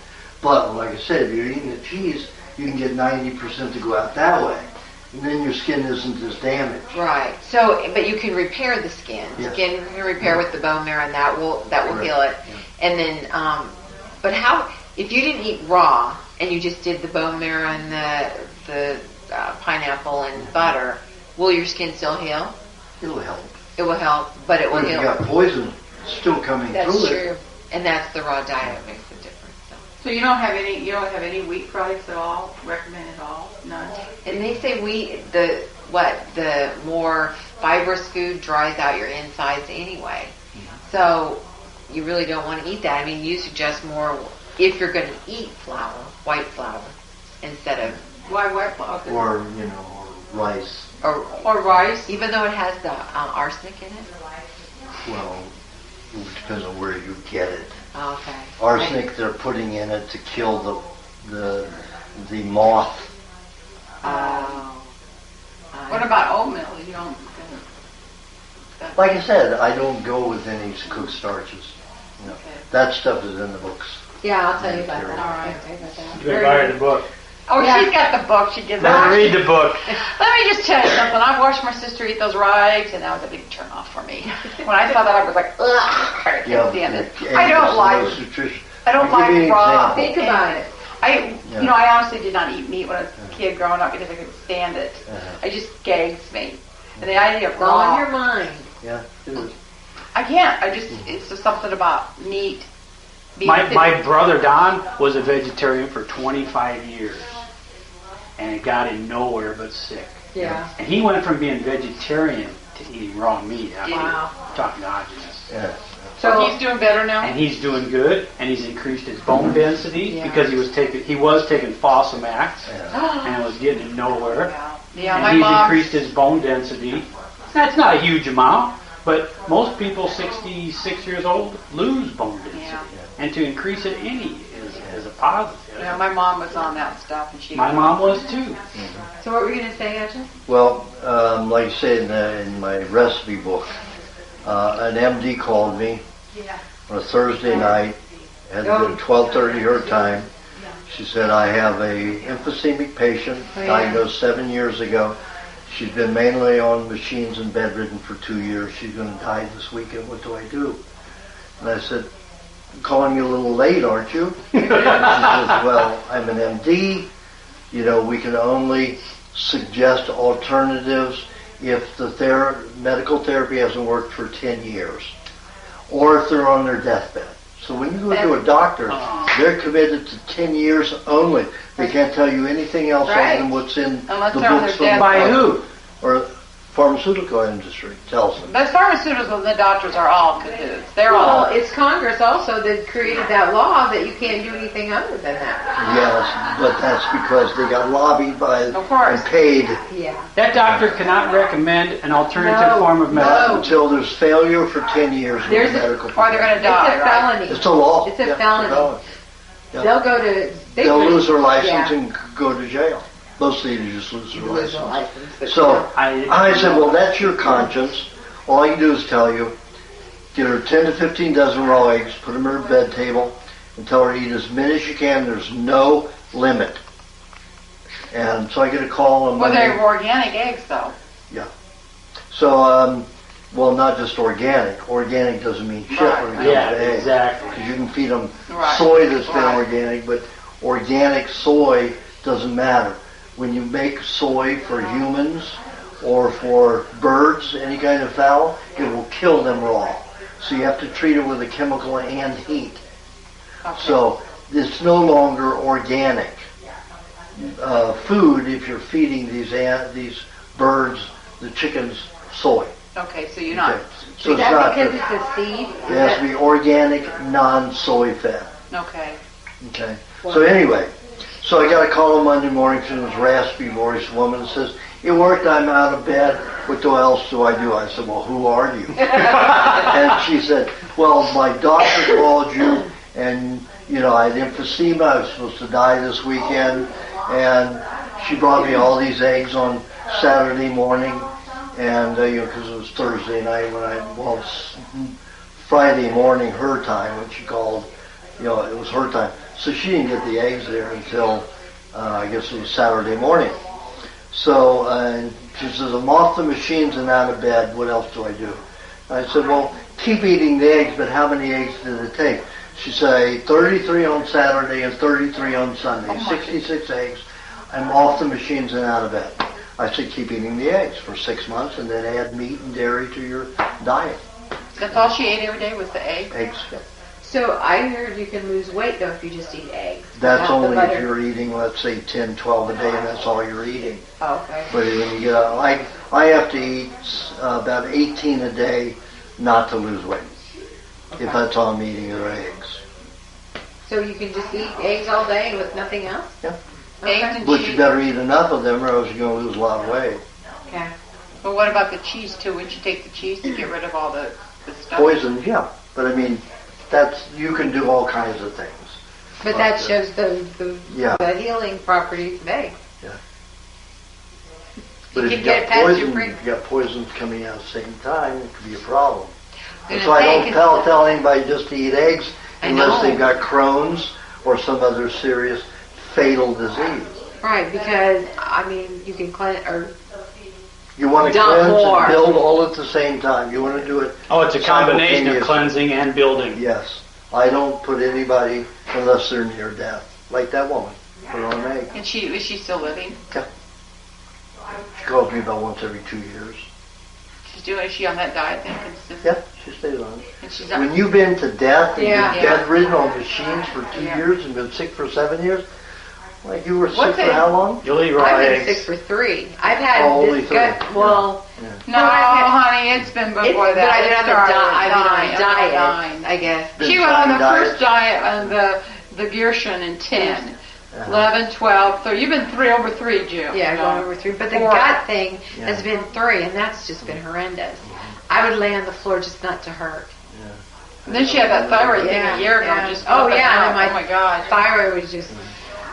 But like I said, if you're eating the cheese, you can get 90% to go out that way. And then your skin isn't as damaged. Right. So, but you can repair the skin. Yes. Skin can repair with the bone marrow, and that will Right. heal it. Yeah. And then, but how? If you didn't eat raw and you just did the bone marrow and the pineapple and butter, will your skin still heal? It'll help. It will help, but it will But if you heal. got poison still coming That's through true. it. And that's the raw diet that makes a difference. So you don't have any wheat products at all? Recommend at all? None? And they say the more fibrous food dries out your insides anyway. So you really don't want to eat that. I mean, you suggest more if you're going to eat flour, white flour, instead of... Why white flour? Or rice. Or rice? Even though it has the arsenic in it? Well, it depends on where you get it. Okay. Arsenic they're putting in it to kill the moth. Oh. What about oatmeal? You don't... Like I said, I don't go with any cooked starches. You know, that stuff is in the books. Yeah, I'll tell you about that. All right. I'll tell you about that. You better buy her the book. Oh, Yeah. she's got the book. She gives Better out. read the book. Let me just tell you something. I've watched my sister eat those rice, and that was a big turn off for me. When I saw that, I was like, ugh, I can't stand it. I don't like. I don't I'll give you like an raw. example. Think about it. You know, I honestly did not eat meat when I was a kid growing up because I couldn't stand it. Uh-huh. It just gags me. And the idea of It's all in raw, your mind. Yeah, it is. I can't. It's just something about meat. being My brother Don was a vegetarian for 25 years, and it got him nowhere but sick. Yeah. And he went from being vegetarian to eating raw meat after Wow. talking to Aajonus. Yeah. So he's doing better now. And he's doing good, and he's increased his bone density Yeah. because he was taking Fosamax, Yeah. and it was getting him nowhere. Yeah, And my he's mom. increased his bone density. That's not a huge amount, but most people 66 years old lose bone density. Yeah. And to increase it any is a positive. Yeah, my mom was on that stuff, and she. My mom was too. So what were you going to say, Ajahn? Well, like I said in my recipe book, an MD called me on a Thursday night. It had been 12:30 her time. She said, I have a emphysemic patient diagnosed 7 years ago. She's been mainly on machines and bedridden for 2 years. She's going to die this weekend. What do I do? And I said, I'm calling you a little late, aren't you? She says, well, I'm an MD. You know, we can only suggest alternatives if the medical therapy hasn't worked for 10 years or if they're on their deathbed. So when you go to a doctor, they're committed to 10 years only. They can't tell you anything else other than what's in Unless the they're on books their from By who? or pharmaceutical industry tells them. Those pharmaceuticals and the doctors are all cahoots. They're Well, all. it's Congress also that created that law that you can't do anything other than that. Yes, but that's because they got lobbied by Of course. and paid Yeah. That doctor cannot recommend an alternative form of medicine. until there's failure for 10 years with There's the a- medical Or they're going to It's a die, right? felony. It's a law. It's a Yeah, felony. Yeah. They'll go to... They'll lose their license Yeah. and go to jail. Mostly they just lose their Lose their license. license, but So I I said, well, that's your conscience. All I can do is tell you, get her 10 to 15 dozen raw eggs, put them on her bed table, and tell her to eat as many as you can. There's no limit. And so I get a call on Well, Monday. they're organic eggs, though. So, well, not just organic. Organic doesn't mean shit Right. when it comes Yeah, to eggs. exactly. Because you can feed them Right. soy that's been Right. organic, but organic soy doesn't matter. When you make soy for humans or for birds, any kind of fowl, it will kill them raw. So you have to treat it with a chemical and heat. Okay. So it's no longer organic food if you're feeding these birds, the chickens, soy. Okay, so you're not. Okay. So Is it's that not because good. it's a seed? It has to be organic, non-soy fed. Okay. Okay. So anyway, so I got a call on Monday morning from this raspy voiced woman that says, "It worked. I'm out of bed. What else do I do?" I said, "Well, who are you?" And she said, "Well, my doctor called you, and I had emphysema. I was supposed to die this weekend, and she brought me all these eggs on Saturday morning, and because it was Thursday night Friday morning her time when she called. It was her time, so she didn't get the eggs there until I guess it was Saturday morning. So she says, "I'm off the machines and out of bed. What else do I do?" I said, "Well, keep eating the eggs, but how many eggs did it take?" She said, "I ate 33 on Saturday and 33 on Sunday, 66 eggs. I'm off the machines and out of bed." I said, "Keep eating the eggs for 6 months and then add meat and dairy to your diet." That's all she ate every day was the egg? Eggs. Yeah. So I heard you can lose weight though if you just eat eggs. That's Not the only butter. if you're eating, let's say, 10, 12 a day, and that's all you're eating. Oh, okay. But when you get out, I have to eat about 18 a day not to lose weight. Okay. If that's all I'm eating are eggs. So you can just eat eggs all day with nothing else? Yeah. Okay. Eggs and But cheese. you better eat enough of them or else you're going to lose a lot of weight. Okay. But what about the cheese, too? Wouldn't you take the cheese to get rid of all the stuff? Poison, yeah. But I mean, you can do all kinds of things. But that shows the Yeah. healing properties of eggs. But if can you get it got past your poison, brain. if you got poisons coming out at the same time, it could be a problem. That's gonna why I say, don't tell anybody just to eat eggs I unless know. they've got Crohn's or some other serious fatal disease. Right, because I mean, you can cleanse or You want to Dump cleanse more. and build all at the same time. You want to do it. Oh, it's a combination of simultaneously. cleansing and building. Yes. I don't put anybody unless they're near death. Like that woman. Put her on an egg. And is she still living? She calls me about once every 2 years. Is she on that diet then? Consistent? Yeah, she stays on it. And she's When you've been to death and Yeah. been bedridden on machines for 2 years and been sick for 7 years, like you were sick What's for it? how long? You'll eat raw I've been eggs. sick for 3. I've had Oh, only this 3. gut. Well, No, honey, it's been before it's, but that. I've been on the I've been on dying. diet, I guess. She was on the first diet on the Gershon in 10, 11, 12, 13. You've been over 3, Jill. Yeah, No. going over 3. But the 4. gut thing Yeah. has been 3, and that's just been horrendous. I would lay on the floor just not to hurt. And then she had that thyroid thing Yeah, a year ago. yeah. Just Oh, flipping yeah, out. and Oh my God. Thyroid was just.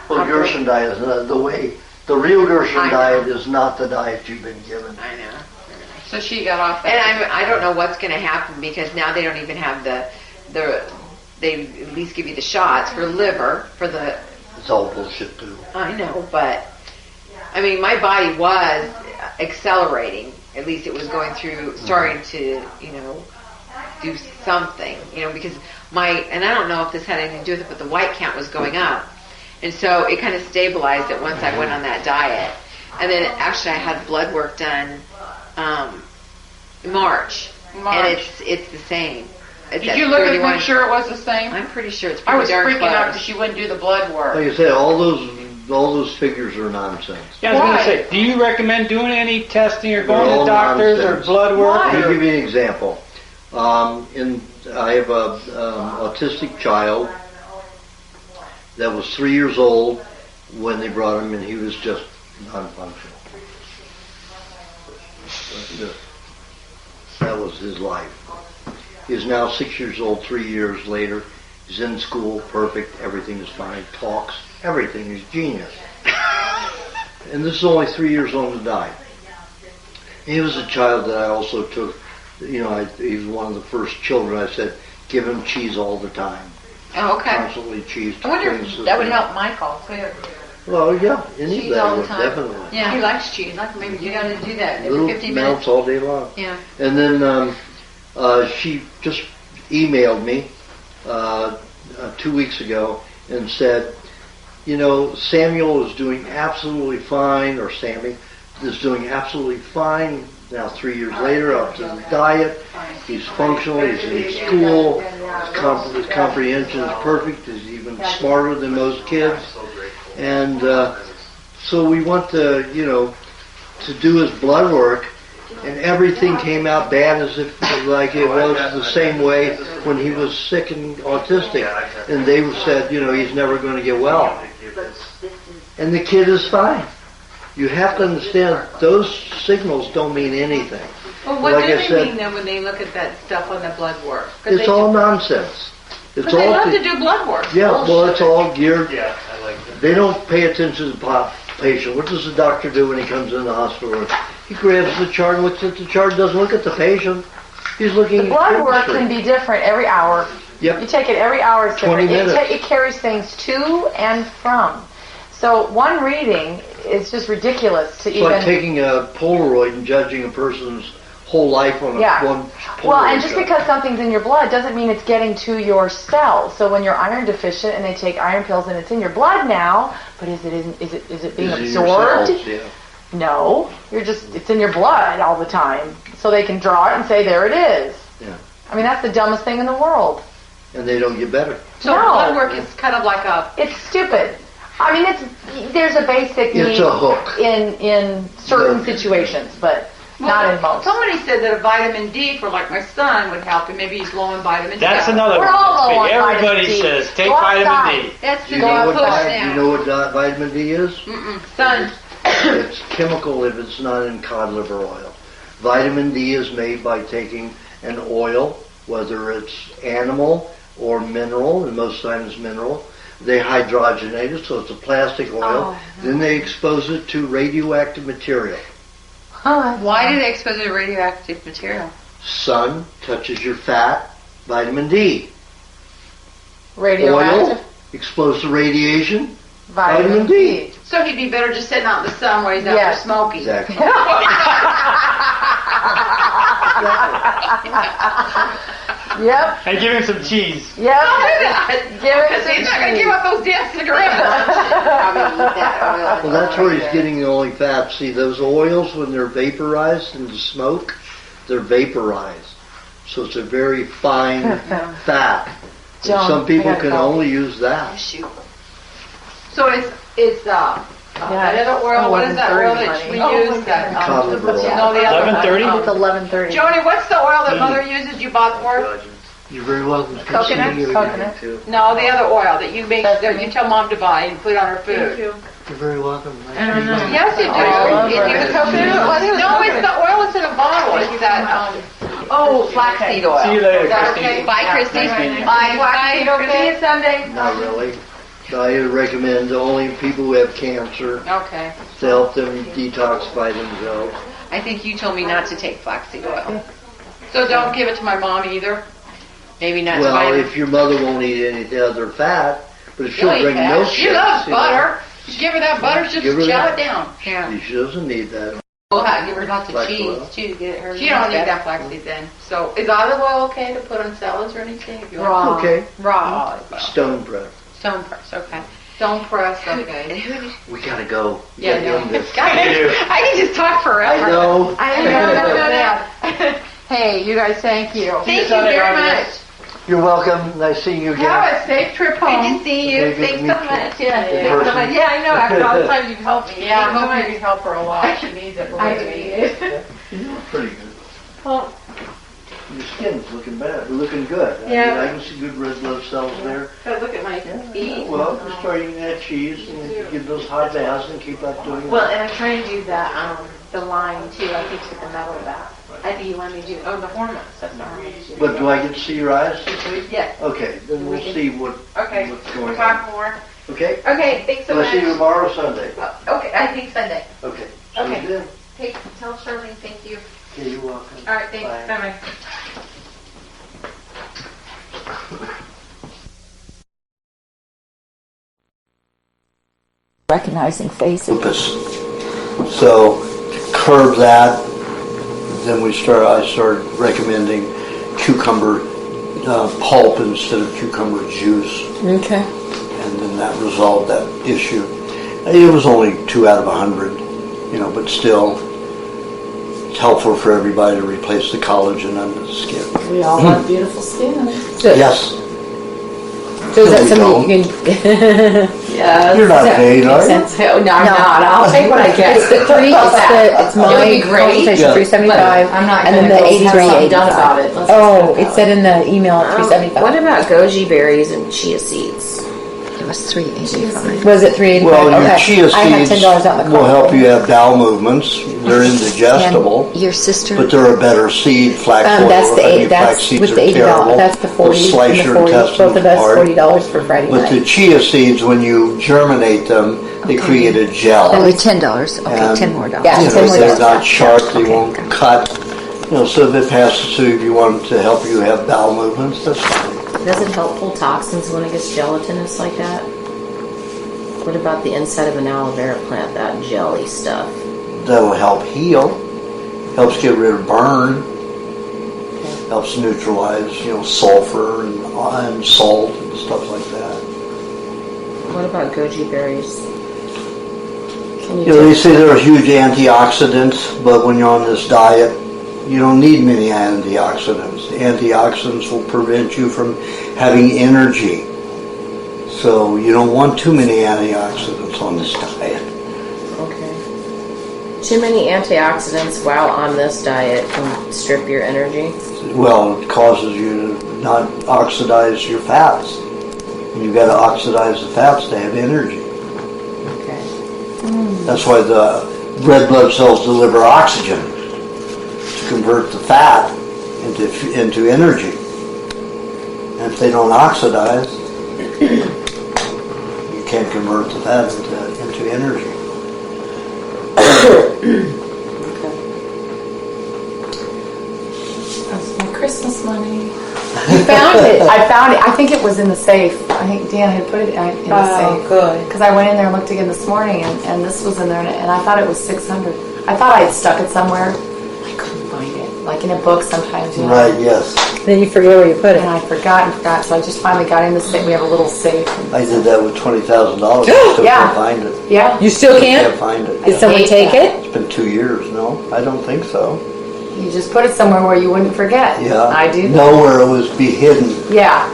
Well, the Gershon diet is not the way. The real Gershon I know. diet is not the diet you've been given. I know. So she got off that. And I don't know what's going to happen because now they don't even have they at least give you the shots for liver for the. It's all bullshit too. I know, but I mean, my body was accelerating. At least it was going through, starting to, do something, because and I don't know if this had anything to do with it, but the white count was going up. And so it kind of stabilized it once I went on that diet. And then actually I had blood work done March. And it's the same. It's Did at you look and 31. make sure it was the same? I'm pretty sure it's I pretty was darn freaking close. out because she wouldn't do the blood work. Like I said, all those figures are nonsense. Yeah, I was going Why? to say, do you recommend doing any testing or going They're to all doctors nonsense. or blood work? Why? Let or- me give you an example. I have a autistic child that was 3 years old when they brought him, and he was just non-functional. That was his life. He's now 6 years old, 3 years later. He's in school, perfect, everything is fine, talks, everything, he's genius. And this is only 3 years old and died. He was a child that I also took, he was one of the first children. I said, give him cheese all the time. Oh, okay. Constantly cheese. I wonder clean if system. that would help Michael too. Well, yeah, any Cheese of all that the would, time. definitely. Yeah, he likes cheese. Like maybe you got to do that every Little 15 amounts minutes. all day long. Yeah. And then she just emailed me 2 weeks ago and said, Samuel is doing absolutely fine, or Sammy is doing absolutely fine. Now 3 years later, after the diet, he's functional, he's in school, his comprehension is perfect, he's even smarter than most kids. And so we went to do his blood work, and everything came out bad as if like it was the same way when he was sick and autistic. And they said, he's never going to get well. And the kid is fine. You have to understand, those signals don't mean anything. Well, what Like do I they said, mean then when they look at that stuff on the blood work? 'Cause It's they all nonsense. It's But they all love to do blood work. yeah, well, it's all geared. Yeah, I like that. They don't pay attention to the patient. What does the doctor do when he comes in the hospital? He grabs the chart and looks at the chart, doesn't look at the patient. He's looking The at blood work chemistry. can be different every hour. Yep. You take it every hour. It's 20 different. minutes. It carries things to and from. So one reading is just ridiculous to It's even. like taking a Polaroid and judging a person's whole life on Yeah. one Polaroid Well, and just shot. because something's in your blood doesn't mean it's getting to your cells. So when you're iron deficient and they take iron pills and it's in your blood now, but is it being Is it in your absorbed? cells? Yeah. No, it's in your blood all the time. So they can draw it and say there it is. Yeah. I mean that's the dumbest thing in the world. And they don't get better. So No. blood work is kind of like a. It's stupid. I mean there's a basic need It's a hook. in certain Yeah. situations, but not in most. Somebody said that a vitamin D for like my son would help him. Maybe he's low in vitamin D. That's another We're one. all low on Everybody vitamin D. says, take Go vitamin outside. D. That's Do the you know what, push do now. you know what vitamin D is? Son, It's chemical if it's not in cod liver oil. Vitamin D is made by taking an oil, whether it's animal or mineral, and most times mineral. They hydrogenate it, so it's a plastic oil. Then they expose it to radioactive material. Why do they expose you to radioactive material? Sun touches your fat, vitamin D. Radioactive? Oil, exposed to radiation, vitamin D. So he'd be better just sitting out in the sun while he's out there smoking. Exactly. Yep. And give him some cheese. Yep. Give it Because he's not going to give up those damn cigarettes. Well, that's where he's getting the only fat. See, those oils, when they're vaporized into smoke, they're vaporized. So it's a very fine fat. And some people can only use that. So it's another oil. What is that oil that we use? That Cod liver oil. No, the other 11:30? It's 11:30. Joni, what's the oil that Mother uses? You bought for? You're very welcome. Coconut? Coconut. No, the other oil that you make. That you tell Mom to buy and put on her food. You're very welcome. Yes, you do. Is it coconut? No, it's the oil that's in a bottle. It's that. Flaxseed oil. See you later, Is that Christy. okay? Bye, Christy. Nice meeting you. Bye, flaxseed. Okay. See you Sunday. Not really. I recommend only people who have cancer Okay. to help them detoxify themselves. I think you told me not to take flaxseed oil. So don't give it to my mom either. Maybe not to Well, my. if your mother won't eat any other fat, but if she'll Really bring fat. milk She shakes, loves you know, butter. Just give her that butter. She'll Give her just chow that. it down. Yeah. she doesn't need that. We'll give her lots of Flax cheese oil. too to get her. She don't need that flaxseed then. So is olive oil okay to put on salads or anything? If you want Raw. Okay. raw olive oil. Stone bread. Stone press. Okay. Stone press. Okay. We gotta go. Yeah, Get no. in this. God, I can just talk forever. I know. I know. Hey, you guys, thank you. Thank you very much. You're welcome. Nice seeing you again. Have a safe trip home. Good to see you. Very good to Thanks meet so you. much. Yeah, In thanks so person. much. Yeah, I know. After all the time you've helped me. Yeah, I Thanks so hope you much. can help her a lot. She needs it. I believe me. You're pretty good. Well, Your skin's looking bad. Looking good. Yeah. I can see good red blood cells there. but look at my feet. Well, just start eating that cheese and give those hot baths and keep up doing Well, that. and I'm trying to do the line too. I think with the metal bath. I think you want me to do the hormones. That's the hormones. But do I get to see your eyes this week? Yes. Okay, then we'll see what's Okay. going We'll on. talk more. Okay? Okay. Thanks so Will I much. see you tomorrow or Sunday? Okay. I think Sunday. Okay. Okay. See you then. Hey, tell Charlene thank you. Okay, you're welcome. All right. Thanks. Bye. Bye. Recognizing faces. Lupus. So to curb that, then I started recommending cucumber pulp instead of cucumber juice, Okay. and then that resolved that issue. It was only 2 out of 100, but still, it's helpful for everybody to replace the collagen under the skin. We all have beautiful skin. Yes. So is No, that we something you can? Yeah. You're not paid, are you? Oh, no, I'm not. I'll take what I get. It's the three. It's It would my be great. Yeah. 375. I'm not and then gonna the go have 83. something done about it. Let's Oh, just it said in the email at 375. What about goji berries and chia seeds? It was $3.85. Was it 385? Well, your okay. chia I have seeds $10 out in the will car. help you have bowel movements. They're indigestible, Your sister? but they're a better seed. Flax oil. That's the I mean, eight. That's flax seeds with are the $80. terrible. That's the 40. They'll slice and the your 40. Both intestines of us apart. $40 for Friday But the night. chia seeds, when you germinate them, they create a gel. Only $10. Okay, And, $10 more. Yeah, you $10 know, more they're dollars. not sharp. They Okay, won't okay. cut. So if it passes through, if you want to help you have bowel movements, that's fine. Does it help pull toxins when it gets gelatinous like that? What about the inside of an aloe vera plant, that jelly stuff? That'll help heal. Helps get rid of burn. Helps neutralize, sulfur and salt and stuff like that. What about goji berries? Can They say they're a huge antioxidant, but when you're on this diet, you don't need many antioxidants. The antioxidants will prevent you from having energy. So you don't want too many antioxidants on this diet. Okay. Too many antioxidants while on this diet can strip your energy? Well, it causes you to not oxidize your fats. And you've got to oxidize the fats to have energy. Okay. That's why the red blood cells deliver oxygen to convert the fat into energy. And if they don't oxidize, you can't convert the fat into energy. Christmas money. You found it. I found it. I think it was in the safe. I think Dan had put it in the safe. Good. Because I went in there and looked again this morning, and this was in there, and I thought it was $600. I thought I had stuck it somewhere. I couldn't find it. Like in a book sometimes, you know. Right, yes. Then you forget where you put it. And I forgot. So I just finally got in the safe. We have a little safe. I did that with $20,000. I still Yeah. can't find it. Yeah. You still Can't can't? find it. Did someone hate take that. it? It's been 2 years. No, I don't think so. You just put it somewhere where you wouldn't forget. Yeah. I do. Know where it was be hidden. Yeah.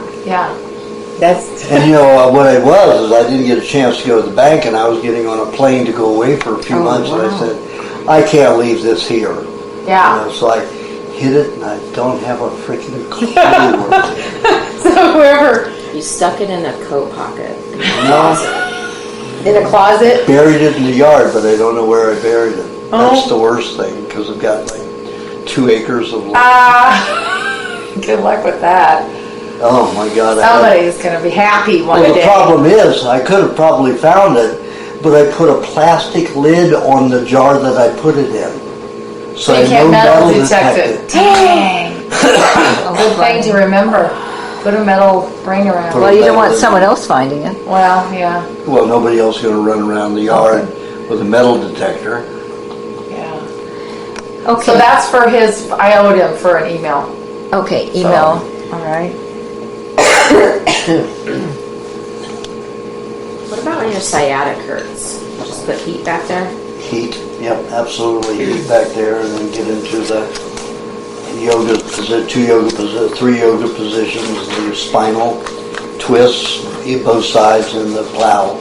That's And what it was is I didn't get a chance to go to the bank, and I was getting on a plane to go away for a few months, and I said, I can't leave this here. Yeah. So I hid it, and I don't have a freaking clue. So whoever You stuck it in a coat pocket. in a closet. Buried it in the yard, but I don't know where I buried it. That's the worst thing, because I've got like 2 acres of land. Good luck with that. Oh my God. Somebody's going to be happy one Well, day. the problem is, I could have probably found it, but I put a plastic lid on the jar that I put it in. So I you can't know metal detect it. Dang. Oh, Good thing to remember. Put a metal ring around. Put a Well, you don't metal want lid. someone else finding it. Well, yeah. Well, nobody else is going to run around the yard with a metal detector. Yeah. Okay. So that's for his, I owed him for an email. Okay, email. All right. What about when your sciatic hurts? Just put heat back there? Heat, yep, absolutely. Heat back there, and then get into the yoga, 3 yoga positions, the spinal twists, both sides, and the plow.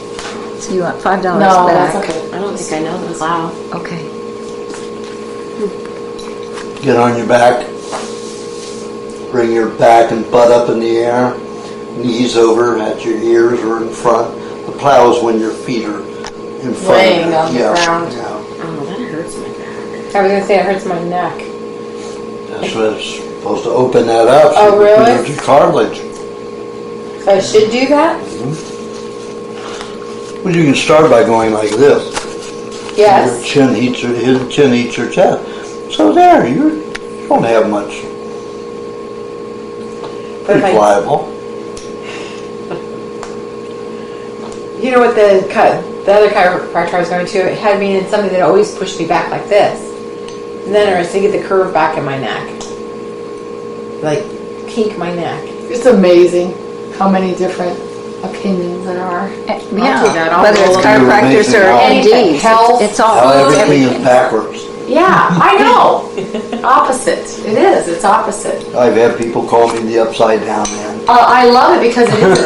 So you want $5 No, back? that's okay. I don't think I know this. Wow. Okay. Get on your back, bring your back and butt up in the air, knees over at your ears or in front. The plow is when your feet are in front Laying of you. on the ground. Yeah. Oh, that hurts my back. I was going to say it hurts my neck. That's what it's supposed to open that up. So Oh, you can really? build your cartilage. So I should do that? Well, you can start by going like this. Yes. Your his chin eats your chest. So there, you don't have much. But if Pretty I- pliable. You know what the other chiropractor I was going to, it had me in something that always pushed me back like this. And then I was to get the curve back in my neck. Like, kink my neck. It's amazing how many different opinions there are. Yeah, whether it's chiropractors or Anything. NDs, Health. it's all. How it's everything is everything. backwards. Yeah, I know. Opposite. It is. It's opposite. I've had people call me the upside down man. I love it because it is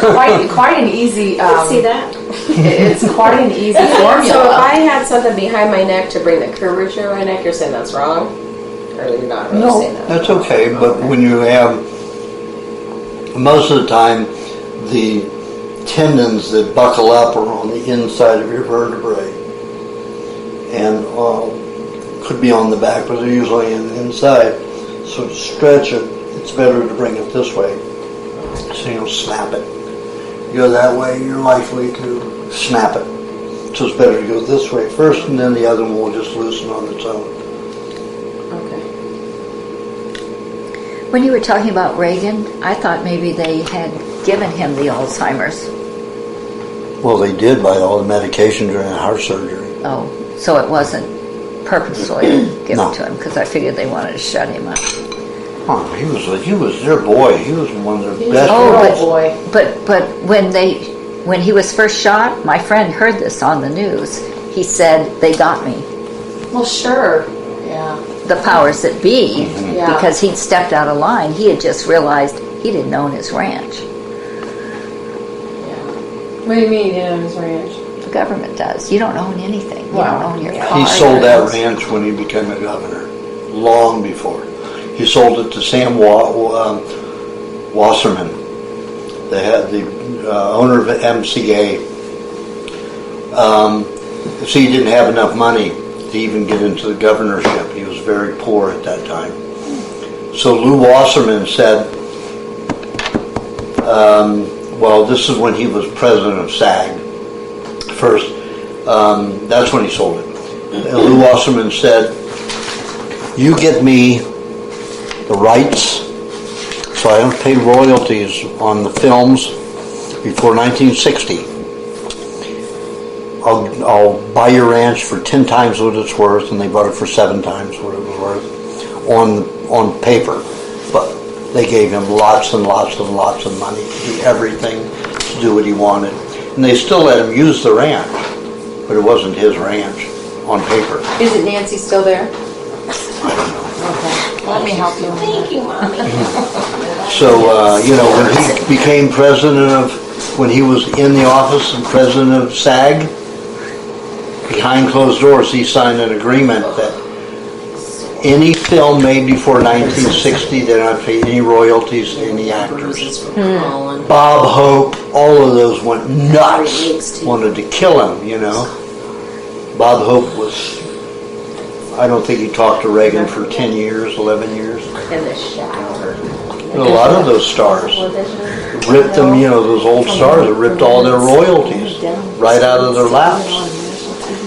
quite an easy. See that? It's quite an easy formula. So if I had something behind my neck to bring the curvature of my neck, you're saying that's wrong? Or you're not really saying that? That's okay, but when you have, most of the time, the tendons that buckle up are on the inside of your vertebrae. And could be on the back, but they're usually on the inside. So to stretch it, it's better to bring it this way. So you don't snap it. You go that way, you're likely to snap it. So it's better to go this way first, and then the other one will just loosen on its own. When you were talking about Reagan, I thought maybe they had given him the Alzheimer's. Well, they did by all the medication during heart surgery. Oh, so it wasn't purposely given No. to him, because I figured they wanted to shut him up. Oh, he was their boy. He was one of their best. Oh, but when he was first shot, my friend heard this on the news. He said, they got me. Well, sure. Yeah. The powers that be, Yeah. because he'd stepped out of line. He had just realized he didn't own his ranch. What do you mean, in his ranch? The government does. You don't own anything. You don't own your car. He sold that ranch when he became a governor, long before. He sold it to Sam Wasserman, the owner of MCA. So he didn't have enough money to even get into the governorship. He was very poor at that time. So Lou Wasserman said, well, this is when he was president of SAG first. That's when he sold it. And Lou Wasserman said, you get me the rights so I don't pay royalties on the films before 1960. I'll buy your ranch for 10 times what it's worth, and they bought it for 7 times what it was worth on paper. But they gave him lots and lots and lots of money to do everything, to do what he wanted. And they still let him use the ranch, but it wasn't his ranch on paper. Isn't Nancy still there? I don't know. Okay. Let me help you. Thank you, Mommy. So, when he became when he was in the office and president of SAG, behind closed doors, he signed an agreement that any film made before 1960, they're not paying any royalties to any actors. Bob Hope, all of those went nuts, wanted to kill him, Bob Hope was, I don't think he talked to Reagan for 10 years, 11 years. In the shower. A lot of those stars ripped them, those old stars ripped all their royalties right out of their laps.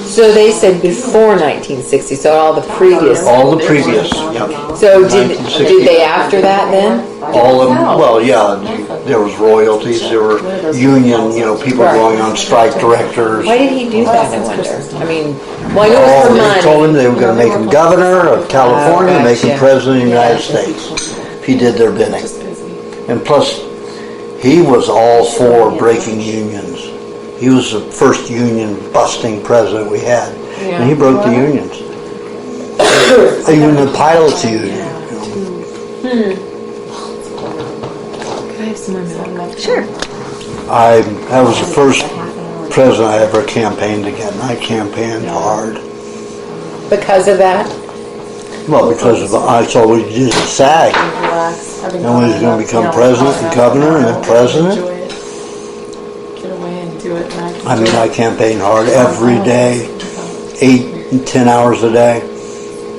So they said before 1960, so all the previous. All the previous, yeah. So did they after that then? All of them, well, yeah, there was royalties, there were union, people going on strike, directors. Why did he do that, I wonder? I mean, well, I know it was for money. They told him they were going to make him governor of California, make him president of the United States. If he did their bidding. And plus, he was all for breaking unions. He was the first union-busting president we had. Yeah. And he broke the unions. Even the pilots union. Can I have some more milk? Sure. I was the first president I ever campaigned against. I campaigned hard. Because of that? Well, because I saw what he did at SAG. And when he was going to become president and governor and then president. I mean, I campaigned hard every day, 8 and 10 hours a day.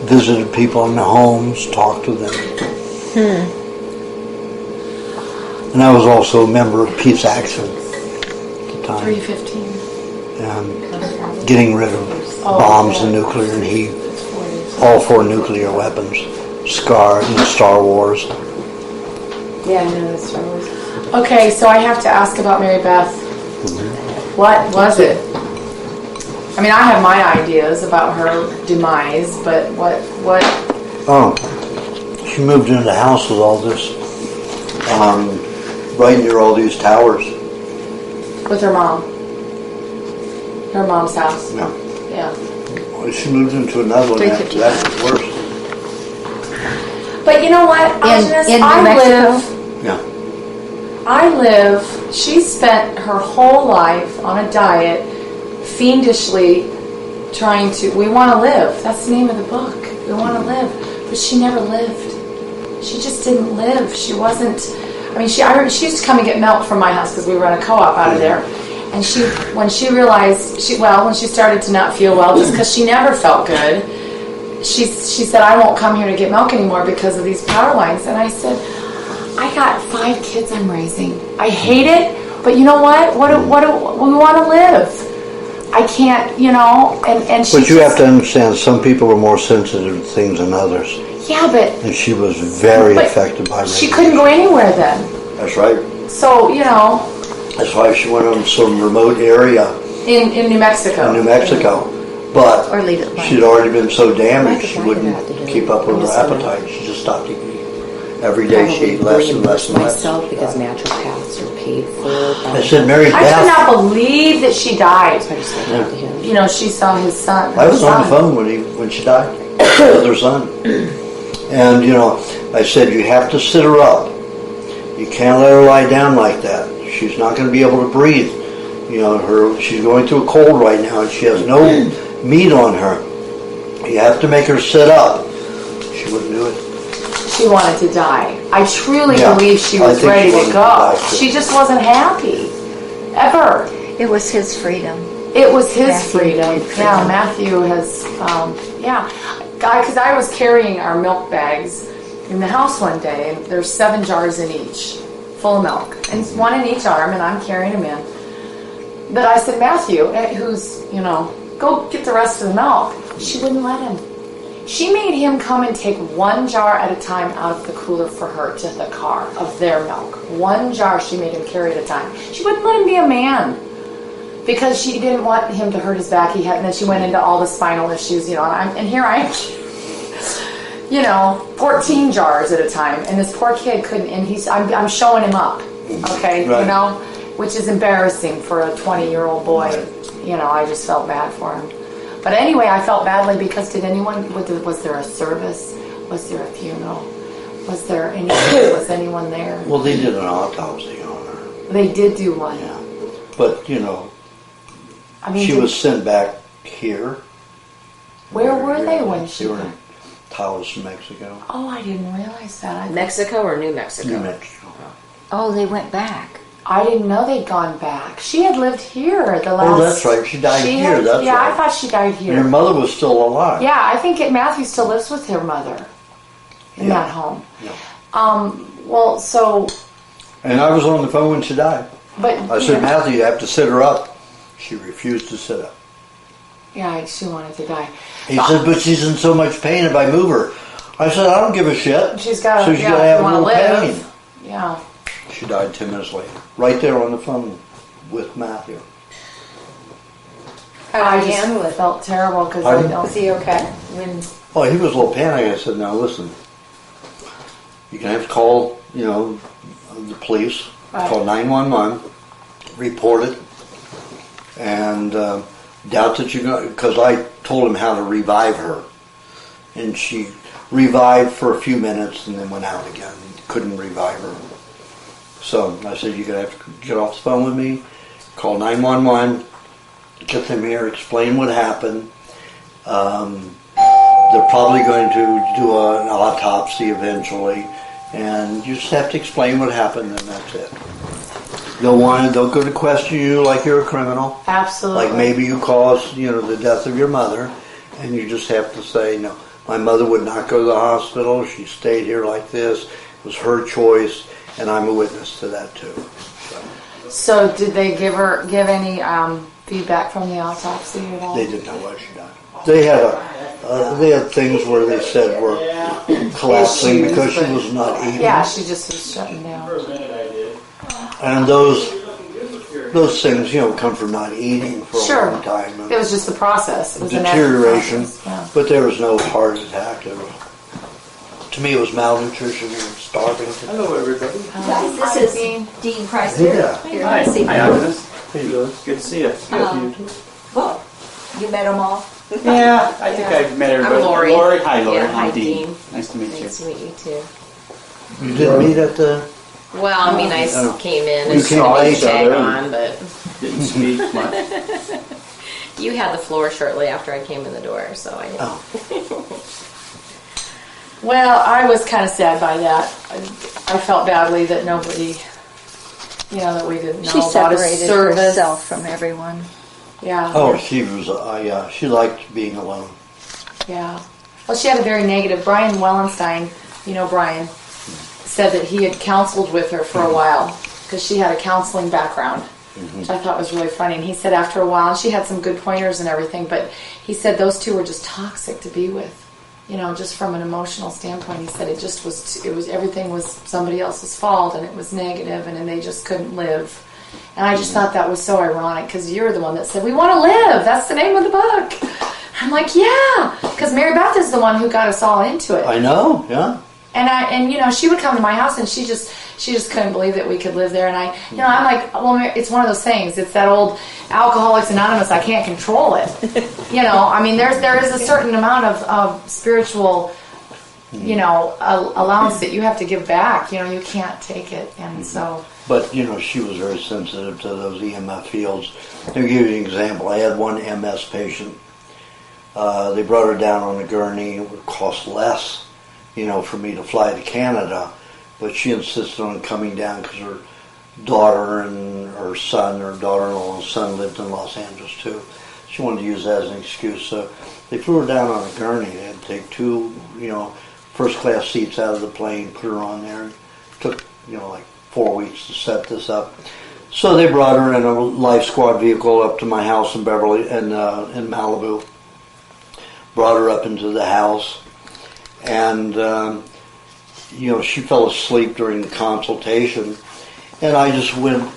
Visited people in their homes, talked to them. And I was also a member of Peace Action at the time. 315. And getting rid of bombs and nuclear, and he all for nuclear weapons. Star Wars. Yeah, I know that's Star Wars. Okay, so I have to ask about Mary Beth. What was it? I mean, I have my ideas about her demise, but what? Oh, she moved into the house with all this, right near all these towers. With her mom. Her mom's house. Yeah. Yeah. Well, she moved into another one. That's worse. But you know what? In New Mexico? She spent her whole life on a diet, fiendishly trying to, we want to live. That's the name of the book. We want to live. But she never lived. She just didn't live. She wasn't, she used to come and get milk from my house because we run a co-op out of there. And when she started to not feel well, just because she never felt good, she said, I won't come here to get milk anymore because of these power lines. And I said, I got 5 kids I'm raising. I hate it, but you know what? What we want to live. I can't, and she. But you have to understand, some people are more sensitive to things than others. Yeah, but. And she was very affected by radiation. She couldn't go anywhere then. That's right. So, That's why she went on some remote area. In New Mexico. In New Mexico. But she'd already been so damaged she wouldn't keep up with her appetite. She just stopped eating. Every day she ate less and less and less. Myself because naturopaths are paid for. I said, Mary Beth. I could not believe that she died. So I just said that to him. She saw his son. I was on the phone when she died. With her son. And, I said, you have to sit her up. You can't let her lie down like that. She's not going to be able to breathe. She's going through a cold right now and she has no meat on her. You have to make her sit up. She wouldn't do it. She wanted to die. I truly believe she was ready to go. She just wasn't happy. Ever. It was his freedom. It was his freedom. Yeah, Matthew has, because I was carrying our milk bags in the house one day, and there's 7 jars in each, full of milk. And it's 1 in each arm, and I'm carrying them in. But I said, Matthew, who's, go get the rest of the milk. She wouldn't let him. She made him come and take 1 jar at a time out of the cooler for her to the car of their milk. 1 jar she made him carry at a time. She wouldn't let him be a man because she didn't want him to hurt his back. And then she went into all the spinal issues, and here I am, 14 jars at a time, and this poor kid couldn't. And I'm showing him up, okay, Right. Which is embarrassing for a 20-year-old boy. Right. I just felt bad for him. But anyway, I felt badly because was there a service? Was there a funeral? Was anyone there? Well, they did an autopsy on her. They did do one. Yeah. But, she was sent back here. Where were they when she They were in Taos, Mexico. Oh, I didn't realize that. Mexico or New Mexico? New Mexico. Oh, they went back. I didn't know they'd gone back. She had lived here the last... Oh, that's right. She died here. That's right. I thought she died here. And her mother was still alive. Yeah, I think Matthew still lives with her mother in that home. Yeah. And I was on the phone when she died. But I said, Matthew, you have to sit her up. She refused to sit up. Yeah, she wanted to die. He said, but she's in so much pain if I move her. I said, I don't give a shit. She's got to have a little pain. Yeah. She died 10 minutes later. Right there on the phone with Matthew. I just felt terrible because I don't... Is he okay? Oh, he was a little panicked. I said, now listen, you're going to have to call, the police, call 911, report it, and doubt that you're going to, because I told him how to revive her. And she revived for a few minutes and then went out again. Couldn't revive her. So I said, you're going to have to get off the phone with me, call 911, get them here, explain what happened. They're probably going to do an autopsy eventually, and you just have to explain what happened, and that's it. They'll go to question you like you're a criminal. Absolutely. Like maybe you caused, the death of your mother, and you just have to say, no, my mother would not go to the hospital. She stayed here like this. It was her choice, and I'm a witness to that too. So did they give any feedback from the autopsy at all? They didn't know why she died. They had things where they said were collapsing because she was not eating. Yeah, she just was shutting down. And those things, come from not eating for a long time. It was just the process. It was deterioration. Yeah. But there was no heart attack. To me, it was malnutrition and starving. Hello, everybody. Guys, this is Dean Price. Yeah. Here, Hi, see Aajonus. How you doing? Good to see you. Well, you met them all? Yeah, I think I've met everybody. I'm Lori. Hi, Lori. Yeah, hi, I'm Dean. Dean. Nice to meet you. Nice to meet you too. You didn't meet at the... Well, I mean, I came in We and saw put a each tag other. on, but Didn't speak much. you had the floor shortly after I came in the door, so I didn't. Well, I was kind of sad by that. I felt badly that nobody, that we didn't know She about a separated service. herself from everyone. Yeah. Oh, she was, she liked being alone. Yeah. Well, she had a very negative. Brian Wellenstein, Brian, said that he had counseled with her for a while because she had a counseling background, which I thought was really funny. And he said after a while, and she had some good pointers and everything, but he said those two were just toxic to be with. Just from an emotional standpoint, he said everything was somebody else's fault and it was negative and they just couldn't live. And I just thought that was so ironic because you're the one that said, we want to live. That's the name of the book. I'm like, yeah, because Mary Beth is the one who got us all into it. I know, yeah. And she would come to my house and she just couldn't believe that we could live there. And I'm like, well, it's one of those things. It's that old Alcoholics Anonymous. I can't control it. There is a certain amount of spiritual, allowance that you have to give back. You can't take it, and so. But she was very sensitive to those EMF fields. Let me give you an example. I had one MS patient. They brought her down on a gurney. It would cost less, for me to fly to Canada, but she insisted on coming down because her daughter and her son, her daughter-in-law and son lived in Los Angeles too. She wanted to use that as an excuse, so they flew her down on a gurney. They had to take two, first-class seats out of the plane, put her on there. It took, like 4 weeks to set this up. So they brought her in a Life Squad vehicle up to my house in Beverly, in Malibu. brought her up into the house, and she fell asleep during the consultation, and I just went,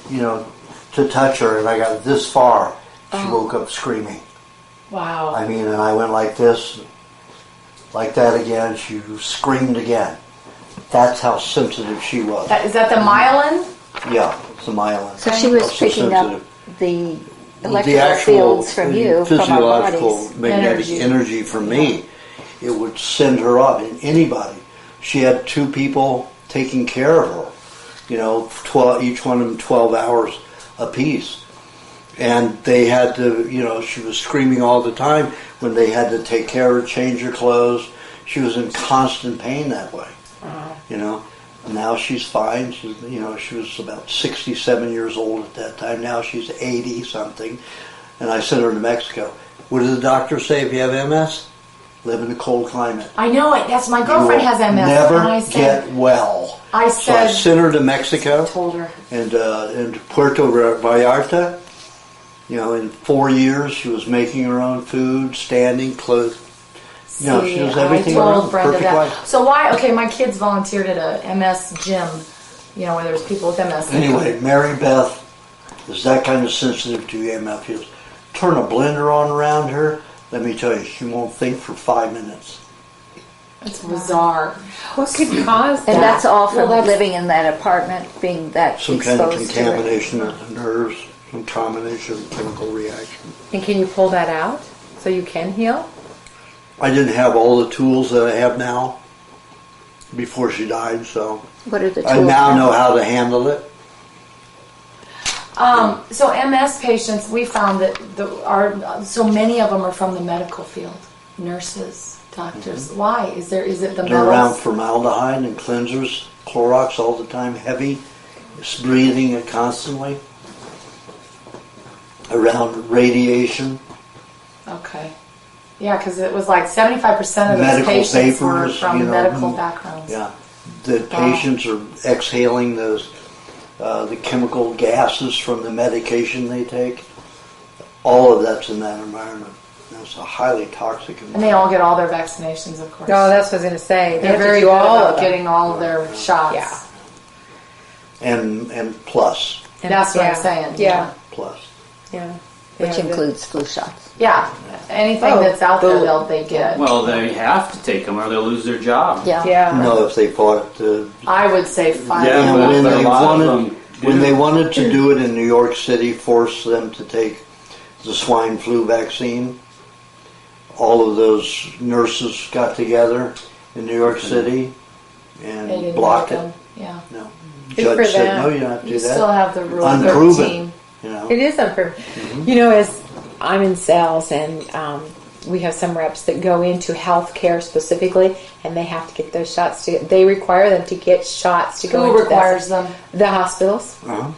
to touch her, and I got this far. She woke up screaming. Wow. I mean, and I went like this, like that again. She screamed again. That's how sensitive she was. Is that the myelin? Yeah, it's the myelin. So she was Also picking sensitive. up the The electrical actual fields from you, from our physiological bodies. magnetic energy from me, it would send her up. And anybody, she had 2 people taking care of her, 12, each one of them 12 hours apiece. And they had to, she was screaming all the time when they had to take care of her, change her clothes. She was in constant pain that way, Now she's fine. She's, she was about 67 years old at that time. Now she's 80 something. And I sent her to Mexico. What did the doctor say if you have MS? Live in a cold climate. I know it. That's my girlfriend has MS. Never and I said, get well. I So I said, sent her to Mexico. told her. And Puerto Vallarta. In 4 years, she was making her own food, standing, clothes. She was everything I around told Brenda perfect that. life. So why? Okay, my kids volunteered at a MS gym, where there's people with MS. Anyway, Mary Beth is that kind of sensitive to EMF fields. Turn a blender on around her, let me tell you, she won't think for 5 minutes. It's bizarre. What could cause that? And that's all from living in that apartment, being that Some exposed kind of to it. contamination of the nerves, some combination of chemical reaction. And can you pull that out so you can heal? I didn't have all the tools that I have now before she died, so What are the tools? I now know how to handle it. So MS patients, we found that so many of them are from the medical field, nurses, doctors. Mm-hmm. Why? Is it the They're around metals? formaldehyde and cleansers, Clorox all the time, heavy, it's breathing it constantly. Around radiation, Okay. Yeah, because it was like 75% of those medical patients were vapors, from medical backgrounds. Yeah, the patients are exhaling those the chemical gases from the medication they take. All of that's in that environment. That's a highly toxic environment. And they all get all their vaccinations, of course. Oh, that's what I was going to say. They're very good about getting all of their shots. Yeah. And plus. That's what I'm saying. Yeah. Plus. Yeah. Which includes flu shots. Yeah. Anything that's out there, they get. Well, they have to take them or they'll lose their job. Yeah. No, if they fought I would say 5. Yeah, and when but a they lot of wanted them when do. they wanted to do it in New York City, force them to take the swine flu vaccine. All of those nurses got together in New York City They and didn't blocked make it. them. Yeah. No, Good judge for said them. no, you don't have to You do that. still have the rule Unproven. 13. It is unproven. As I'm in sales and we have some reps that go into healthcare specifically and they have to get those shots. They require them to get shots to go Who into requires them? The hospitals. Uh-huh.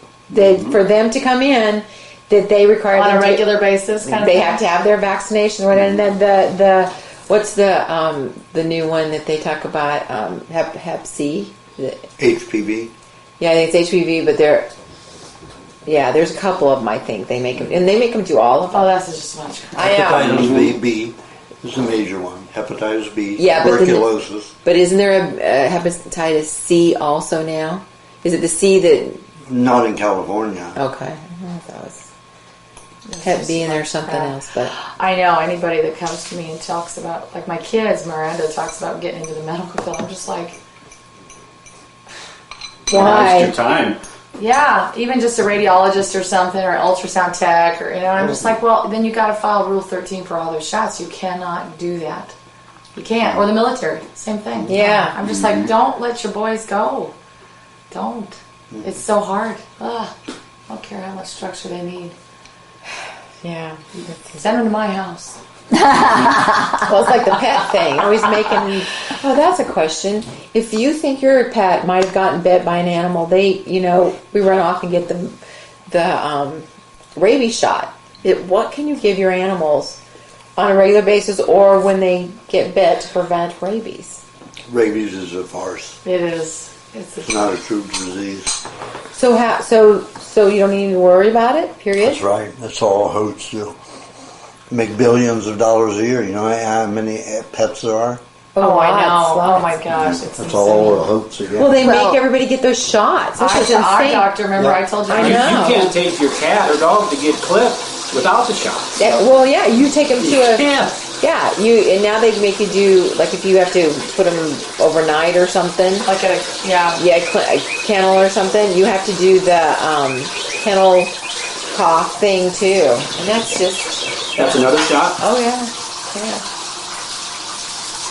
For them to come in, that they require On them a regular basis, kind of They thing? have to have their vaccination, and then the what's the new one that they talk about? Hep C. HPV. Yeah, I think it's HPV, but there's a couple of them. I think they make them, and they make them do all of them. Oh, that's just much. I know. Hepatitis B is a major one. Hepatitis B. Yeah, tuberculosis. But isn't there a hepatitis C also now? Is it the C that? Not in California. Okay, that was Hep B and there's something else, but I know anybody that comes to me and talks about, like my kids, Miranda talks about getting into the medical field. I'm just like, why? Waste your time. yeah, even just a radiologist or something, or ultrasound tech, or I'm just like, well, then you got to file Rule 13 for all those shots. You cannot do that. You can't. Or the military, same thing. Yeah. I'm just like, don't let your boys go. Don't. It's so hard. Ugh. I don't care how much structure they need. Yeah. Send them to my house. Well, it's like the pet thing. Always making. Oh, that's a question. If you think your pet might have gotten bit by an animal, we run off and get the rabies shot. What can you give your animals on a regular basis, or when they get bit, to prevent rabies? Rabies is a farce. It is. It's not a true disease. So you don't need to worry about it. Period. That's right. That's all hoax do. make billions of dollars a year. You know how many pets there are? Oh, I know. lots. Oh my gosh, it's That's all a hoax again. Well, they make everybody get those shots. This is Our insane. doctor, remember I told you? I You know. can't take your cat or dog to get clipped without the shots. Well, yeah, you take them to You a. can't. Yeah, and now they make you do, like if you have to put them overnight or something. Like at a, yeah. Yeah, a kennel or something. You have to do the kennel cough thing too. And that's just. That's another shot? Oh, yeah. Yeah.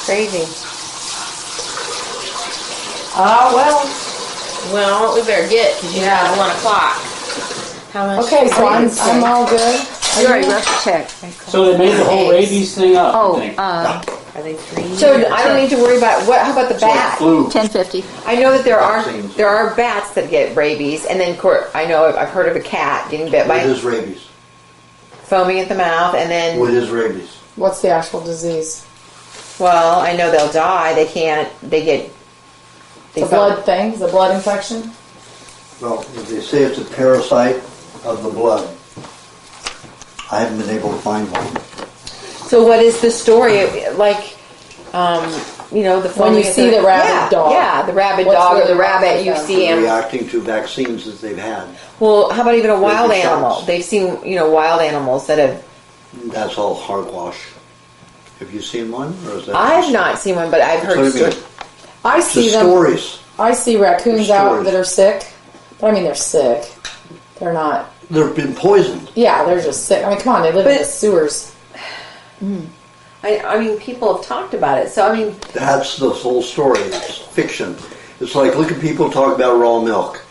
Crazy. Oh, well. Well, we better get because you have 1 o'clock. How much? Okay, so I'm all good. You already left the check. So they made the whole rabies thing up, I think. Are they 3? So I don't need to worry about what. How about the bat? Flu. $10.50. I know that there are bats that get rabies, and then I know I've heard of a cat getting bit by What is rabies? foaming at the mouth, and then What is rabies? What's the actual disease? well, I know they'll die. They can't. They get The blood thing? The blood infection? Well, they say it's a parasite of the blood. I haven't been able to find one. So what is the story? Like, you know, the When you see the rabid dog. Yeah, the rabid What's dog or the the rabbit. You rabid see him. Reacting to vaccines that they've had. Well, how about even a wild Rabies animal? shots. They've seen, wild animals that have. That's all hogwash. Have you seen one? Or is that I've just- not seen one, but I've heard. That's what I mean. I see Just them. stories. I see raccoons They're out stories. that are sick. But I mean, they're sick. They're not. They've been poisoned. Yeah, they're just sick. I mean, come on, they live in the sewers. I mean, people have talked about it. So I mean, That's the whole story. It's fiction. It's like, look at people talk about raw milk.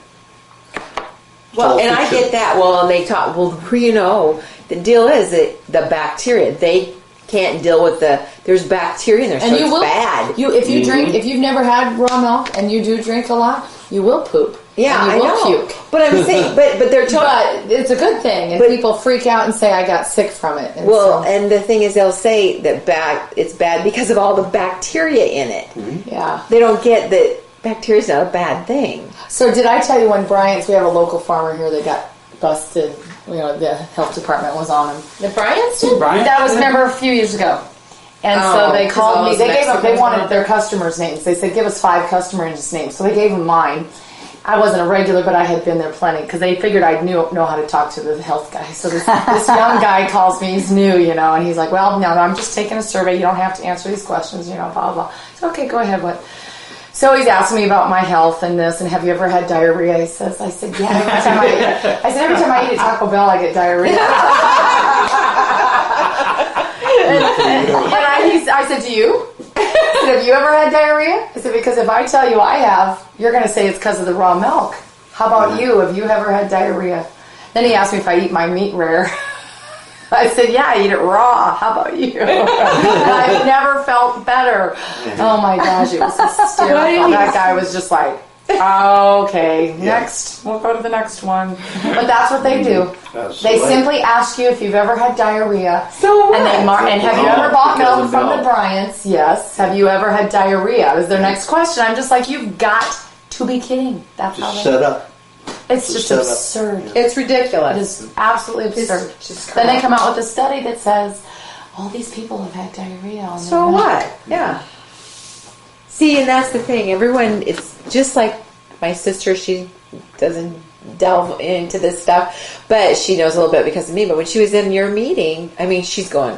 It's well, all and I fiction. get that. Well, and they talk. Well, the deal is that the bacteria they can't deal with there's bacteria in there, so And you it's will bad. if you drink, if you've never had raw milk and you do drink a lot, you will poop. Yeah, and you I will know. puke. But I'm saying, but they're talking. But it's a good thing, and people freak out and say, "I got sick from it." And Well, so- and the thing is, they'll say that it's bad because of all the bacteria in it. yeah. They don't get that bacteria's not a bad thing. So did I tell you when Bryant's? We have a local farmer here that got busted. The health department was on him. The Bryants did? That was, remember, a few years ago. And so they 'cause called all me. those They gave them. They Mexicans wanted went their there? customers' names. They said, "Give us 5 customers' names." So they gave them mine. I wasn't a regular, but I had been there plenty because they figured I'd know how to talk to the health guy. So this young guy calls me. He's new, and he's like, "Well, no, I'm just taking a survey. You don't have to answer these questions, blah blah blah." I said, "Okay, go ahead." What? So he's asking me about my health and this, and have you ever had diarrhea? I said, "Yeah." Every time I eat at Taco Bell, I get diarrhea. I said, "Do you?" I said, "Have you ever had diarrhea?" I said, "Because if I tell you I have, you're going to say it's because of the raw milk. How about you? Have you ever had diarrhea?" Then he asked me if I eat my meat rare. I said, "Yeah, I eat it raw. How about you?" And I've never felt better. Oh my gosh, it was hysterical. That guy was just like, "Okay, next. We'll go to the next one." But that's what they do. They simply ask you if you've ever had diarrhea. So what? And and have you ever bought milk from the Bryants? Yes. Have you ever had diarrhea? Was their next question. I'm just like, you've got to be kidding. That's how Just they. set up. It's just set up. absurd. It's ridiculous. It is absolutely absurd. Then they come out with a study that says all these people have had diarrhea. On their So milk. what? Yeah. See, and that's the thing. Everyone, it's just like my sister. She doesn't delve into this stuff, but she knows a little bit because of me. But when she was in your meeting, I mean, she's going,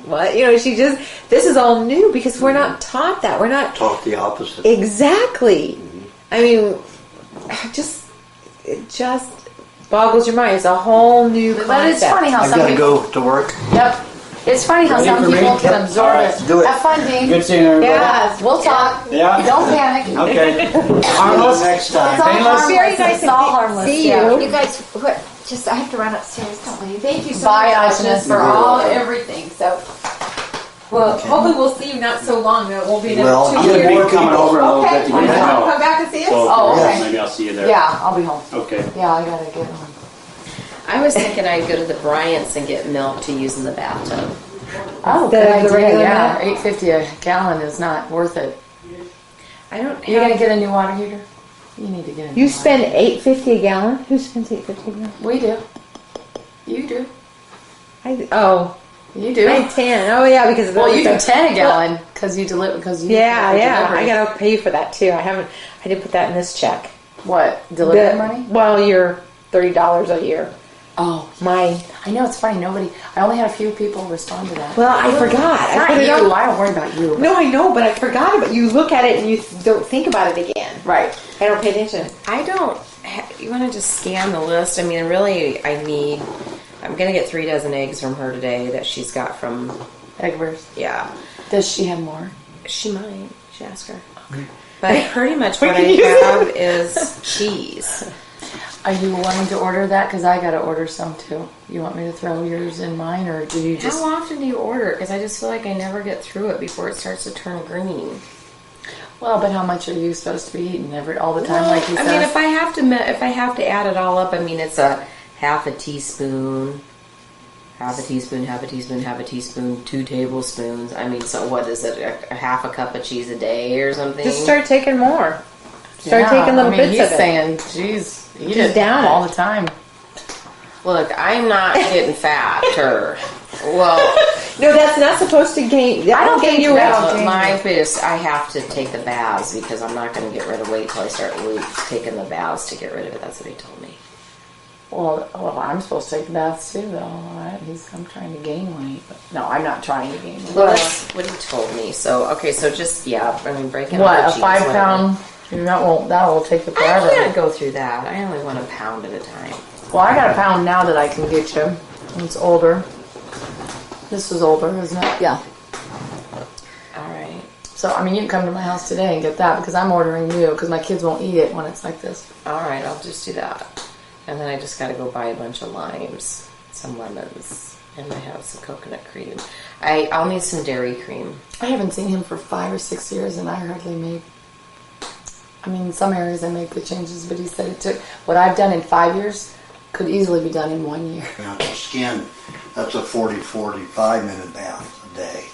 "What? She just, this is all new because we're not taught that. We're not Taught the opposite. exactly. I mean, it just boggles your mind. It's a whole new concept. But it's funny how I've some got to people. go to work. Yep. It's funny how Ready some for me? people can Yep. absorb All right, it. do it. Have fun, Dean. Good seeing everybody. Yes, we'll talk. Yeah. Don't panic. Okay. Harmless. Next It's all time. harmless. Very nice It's all to harmless. see yeah. you. You guys, I have to run upstairs. Don't leave. Thank you so Bye, much, Aajonus. Aajonus, for You're all welcome. everything. So, Well, hopefully we'll see you not so long. It won't be another Well, 2 I'm going to years. be coming over a little bit okay. to You get want to help. come back and see us? So, Oh, okay. maybe I'll see you there. Yeah, I'll be home. Okay. Yeah, I gotta get home. I was thinking I'd go to the Bryants and get milk to use in the bathtub. Oh, The good idea. regular Yeah, milk? $8.50 a gallon is not worth it. I don't You're have. gonna get a new water heater? You need to get a new You water spend $8.50 a gallon? Who spends $8.50 a gallon? heater. We do. You do. You do? I 10. Oh yeah, because of the Well, you do other stuff. 10 a gallon because you deliver. Yeah. Delivery. I gotta pay for that too. I didn't put that in this check. What delivery money? Well, your $30 a year. Oh, My. I know it's funny. I only had a few people respond to that. Well, I forgot. I Not put it you. up. I don't worry about you. No, I know, but I forgot about. You look at it and you don't think about it again. Right. I don't pay attention. I don't. You want to just scan the list? I mean, really, I'm gonna get 3 dozen eggs from her today that she's got from Egbers. Yeah. Does she have more? She might. She asked her. Okay. But pretty much We what can I use have is cheese. Are you wanting to order that? Because I got to order some too. You want me to throw yours in mine, or do you just? How often do you order? Because I just feel like I never get through it before it starts to turn green. Well, but how much are you supposed to be eating all the time, like you said? I mean, if I have to add it all up, I mean, it's a half a teaspoon, 2 tablespoons. I mean, so what is it? A half a cup of cheese a day or something? Just start taking more. Start taking little bits he's of it. saying, geez, eat Just it down all it. the time. Look, I'm not getting fat, or well, No, that's not supposed to gain. I don't gain your weight. my biggest, I have to take the baths because I'm not going to get rid of weight till I start taking the baths to get rid of it. That's what he told me. Well, I'm supposed to take baths too, though. All right, I'm trying to gain weight, but no, I'm not trying to gain weight. Well, that's what he told me. So, okay, so just breaking What, up a the cheese, 5 whatever. pound? That will take you I forever. can't go through that. I only want a pound at a time. Well, I got a pound now that I can get you. It's older. This is older, isn't it? Yeah. All right. So, I mean, you can come to my house today and get that because I'm ordering new because my kids won't eat it when it's like this. All right, I'll just do that. And then I just got to go buy a bunch of limes, some lemons, and I have some coconut cream. I'll need some dairy cream. I haven't seen him for 5 or 6 years, and I hardly made. I mean, in some areas I make good changes, but he said it took what I've done in 5 years could easily be done in 1 year. Now, the skin, that's a 45 minute bath a day.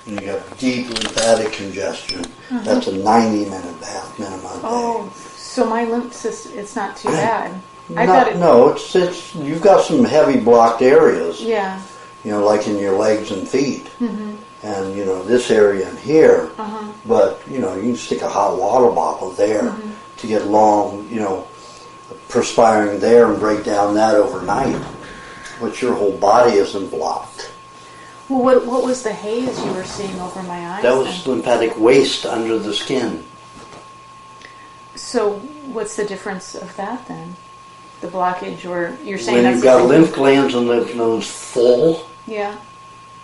And you got deep lymphatic congestion. That's a 90 minute bath minimum a day. Oh, so my lymph system, it's not too bad. It's you've got some heavy blocked areas. Yeah. Like in your legs and feet. And, this area in here. But, you can stick a hot water bottle there to get long, perspiring there and break down that overnight. But your whole body isn't blocked. Well, what was the haze you were seeing over my eyes? That was lymphatic waste under the skin. So what's the difference of that then? The blockage, or you're saying When that's you've got lymph glands and lymph nodes full, Yeah.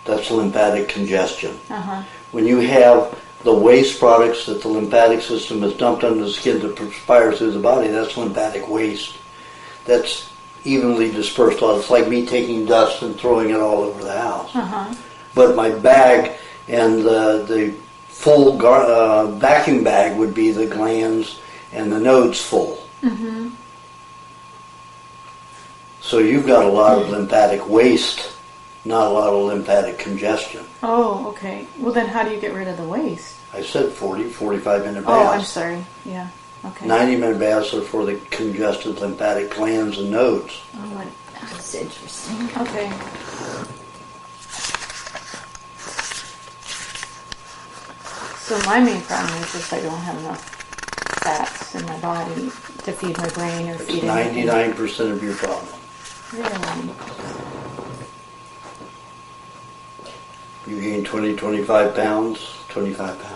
that's lymphatic congestion. Uh-huh. When you have the waste products that the lymphatic system has dumped under the skin to perspire through the body, that's lymphatic waste. That's evenly dispersed. It's like me taking dust and throwing it all over the house. But my bag and the full vacuum bag would be the glands and the nodes full. So you've got a lot of lymphatic waste, not a lot of lymphatic congestion. Oh, okay. Well, then how do you get rid of the waste? I said 45 minute baths. Oh, I'm sorry. Yeah. Okay. 90 minute baths are for the congested lymphatic glands and nodes. Oh, That's interesting. okay. So my main problem is just I don't have enough fats in my body to feed my brain or It's feed anything. 99% of your problem. Really? You gain 20, 25 pounds, 25 pounds.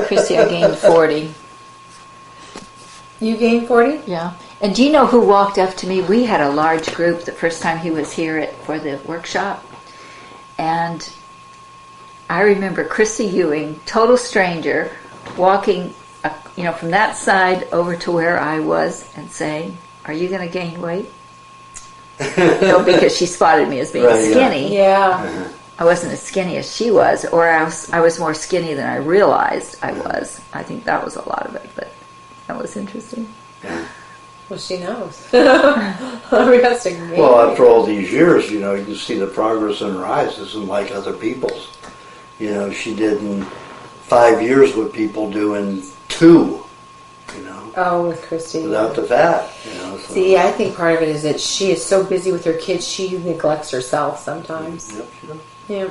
Chrissy, I gained 40. You gained 40? Yeah. And do you know who walked up to me? We had a large group the first time he was here for the workshop. And I remember Chrissy Ewing, total stranger, walking from that side over to where I was and saying, "Are you going to gain weight?" Because she spotted me as being skinny. Yeah. I wasn't as skinny as she was, or I was more skinny than I realized I was. I think that was a lot of it, but that was interesting. Well, she knows. Well, after all these years, you can see the progress in her eyes isn't like other people's. She did in 5 years what people do in 2. you know, Oh, with Christy. without the fat, you know. So. See, I think part of it is that she is so busy with her kids, she neglects herself sometimes. Yep, she does. Yeah.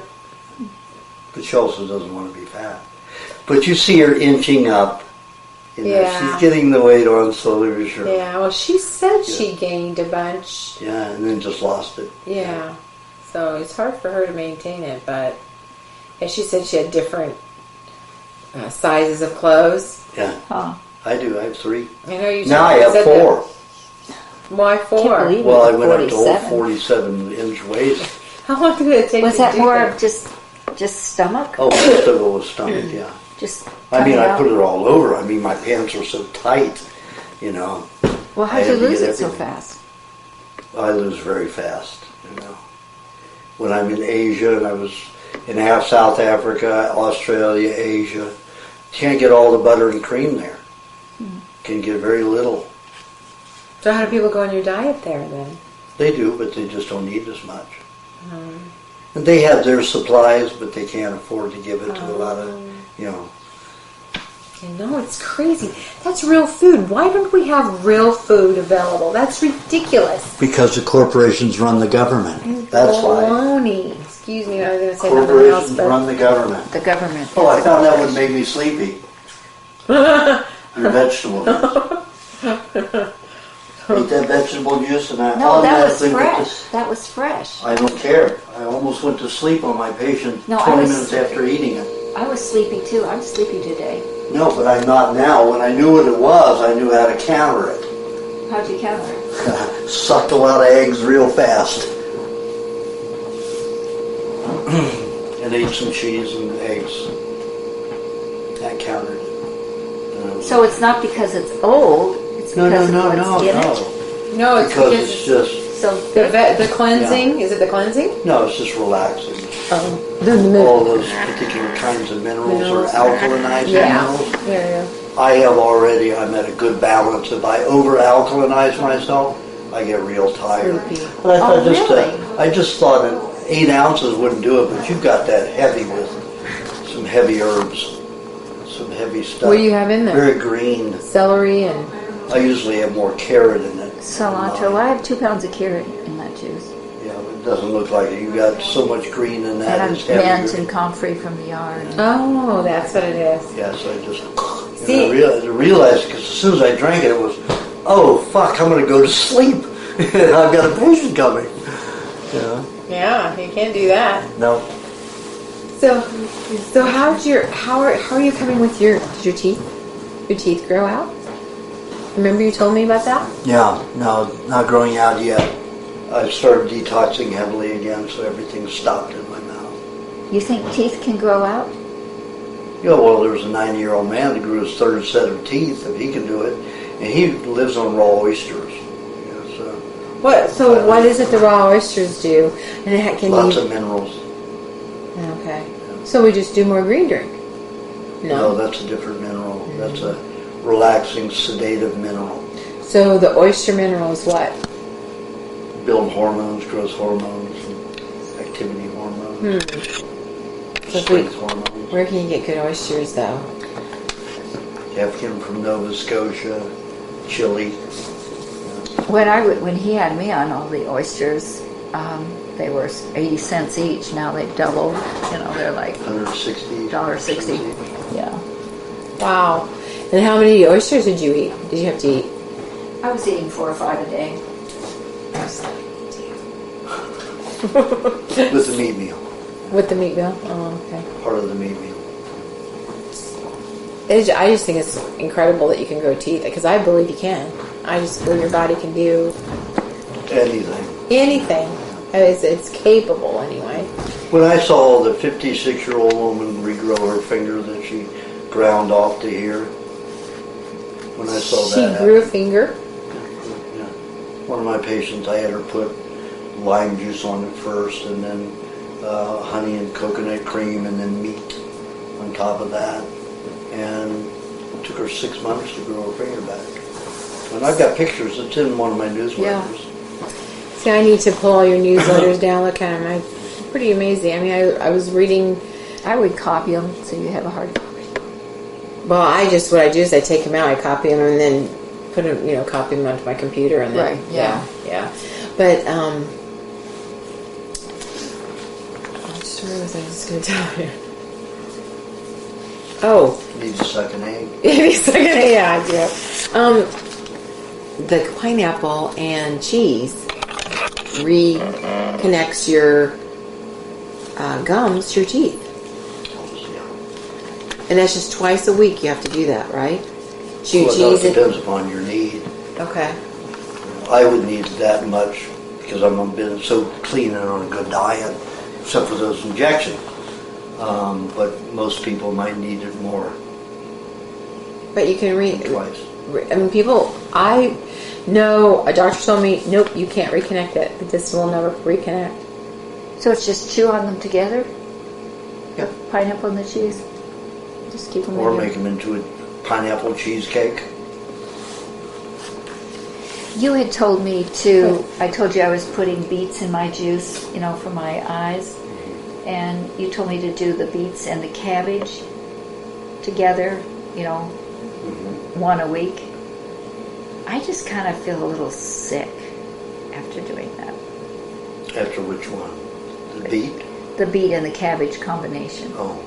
But she also doesn't want to be fat. But you see her inching up. You know, Yeah. she's getting the weight on slowly but surely. Yeah, well, she said she gained a bunch. Yeah, and then just lost it. Yeah. So it's hard for her to maintain it, but yeah, she said she had different sizes of clothes. Yeah, Oh. I do. I have 3. I know you. Now I have said 4. that. Why 4? Can't believe Well, I it. went up to 47. 47-inch waist. How long did it take Was to that do more that? of just stomach? Oh, most of it was stomach, yeah. Just I mean, coming I out? put it all over. I mean, my pants are so tight, you know. Well, I how'd you had to lose get it so everything. fast? I lose very fast, you know. When I'm in Asia, and I was in South Africa, Australia, Asia, can't get all the butter and cream there. Can get very little. So how do people go on your diet there then? They do, but they just don't need as much. And they have their supplies, but they can't afford to give it to a lot of, you know. You know, it's crazy. That's real food. Why don't we have real food available? That's ridiculous. Because the corporations run the government. That's why. Baloney. Excuse me, I was going to say something else, Corporations but run the government. The government. Oh, I found that would make me sleepy. Your vegetable juice. Eat that vegetable juice and I No, that was automatically went fresh. That was fresh. I don't care. I almost went to sleep on my patient No, I 20 was- minutes after eating it. I was sleepy too. I'm sleepy today. No, but I'm not now. When I knew what it was, I knew how to counter it. How'd you counter it? Sucked a lot of eggs real fast. And ate some cheese and eggs. That countered it. And I was So it's not because it's old. It's No, because no, of no, what's in no. it. no, it's Because because it's just, So the cleansing. Is it the cleansing? no, it's just relaxing. Oh, All those particular kinds of minerals are alkalinized minerals. Yeah. I'm at a good balance. If I over-alkalinize myself, I get real tired. But I just thought that 8 ounces wouldn't do it, but you've got that heavy with some heavy herbs, some heavy stuff. What do you have in there? Very green. Celery and I usually have more carrot in it. cilantro. I have 2 pounds of carrot in that juice. Yeah, it doesn't look like it. You've got so much green in that. And It's I'm mint heavier. and comfrey from the yard. oh, that's what it is. Yes, I just See- I realized because as soon as I drank it, it was, oh fuck, I'm going to go to sleep. And I've got a patient coming. Yeah. Yeah, you can't do that. No. So how are you coming with your teeth? Your teeth grow out? Remember you told me about that? Yeah. No, not growing out yet. I've started detoxing heavily again, so everything's stopped in my mouth. You think teeth can grow out? Yeah. Well, there was a 90-year-old man that grew his 3rd set of teeth. If he can do it, and he lives on raw oysters. Yeah, so What? So what is it the raw oysters do? And can lots you? of minerals. Okay. So we just do more green drink? No, that's a different mineral. That's a relaxing, sedative mineral. So the oyster mineral is what? Build hormones, growth hormones, and activity hormones, So strength hormones. where can you get good oysters though? You have to get them from Nova Scotia, Chile. When he had me on all the oysters, they were 80 cents each. Now they've doubled. You know, they're like $160. $1.60. Yeah. Wow. And how many oysters did you eat? Did you have to eat? I was eating 4 or 5 a day. With the meat meal. With the meat meal? Oh, okay. Part of the meat meal. I just think it's incredible that you can grow teeth, because I believe you can. I just believe your body can do Anything. anything. It's capable anyway. When I saw the 56-year-old woman regrow her finger that she ground off to here, when I saw She that grew a happen, finger. yeah. One of my patients, I had her put lime juice on it first, and then honey and coconut cream, and then meat on top of that. And it took her 6 months to grow her finger back. And I've got pictures. It's in one of my newsletters. See, I need to pull all your newsletters down. Look at them. Pretty amazing. I mean, I was reading. I would copy them so you have a hard copy. Well, what I do is I take them out, I copy them, and then put them, copy them onto my computer, and then Right, yeah. yeah. But I just remember what I was going to tell you. Oh, Needs a second egg. yeah, I do. The pineapple and cheese reconnects your gums to your teeth. And that's just twice a week you have to do that, right? Chew Well, cheese. it depends upon your need. Okay. I would need that much because I've been so clean and on a good diet, except for those injections. But most people might need it more. But you can twice. I know a doctor told me, nope, you can't reconnect it. This will never reconnect. So it's just chew on them together? Yep. The pineapple and the cheese? Just keep them Or in make them into a pineapple cheesecake. You had told me I told you I was putting beets in my juice, for my eyes. And you told me to do the beets and the cabbage together, one a week. I just kind of feel a little sick after doing that. After which one? The beet? The beet and the cabbage combination. Oh.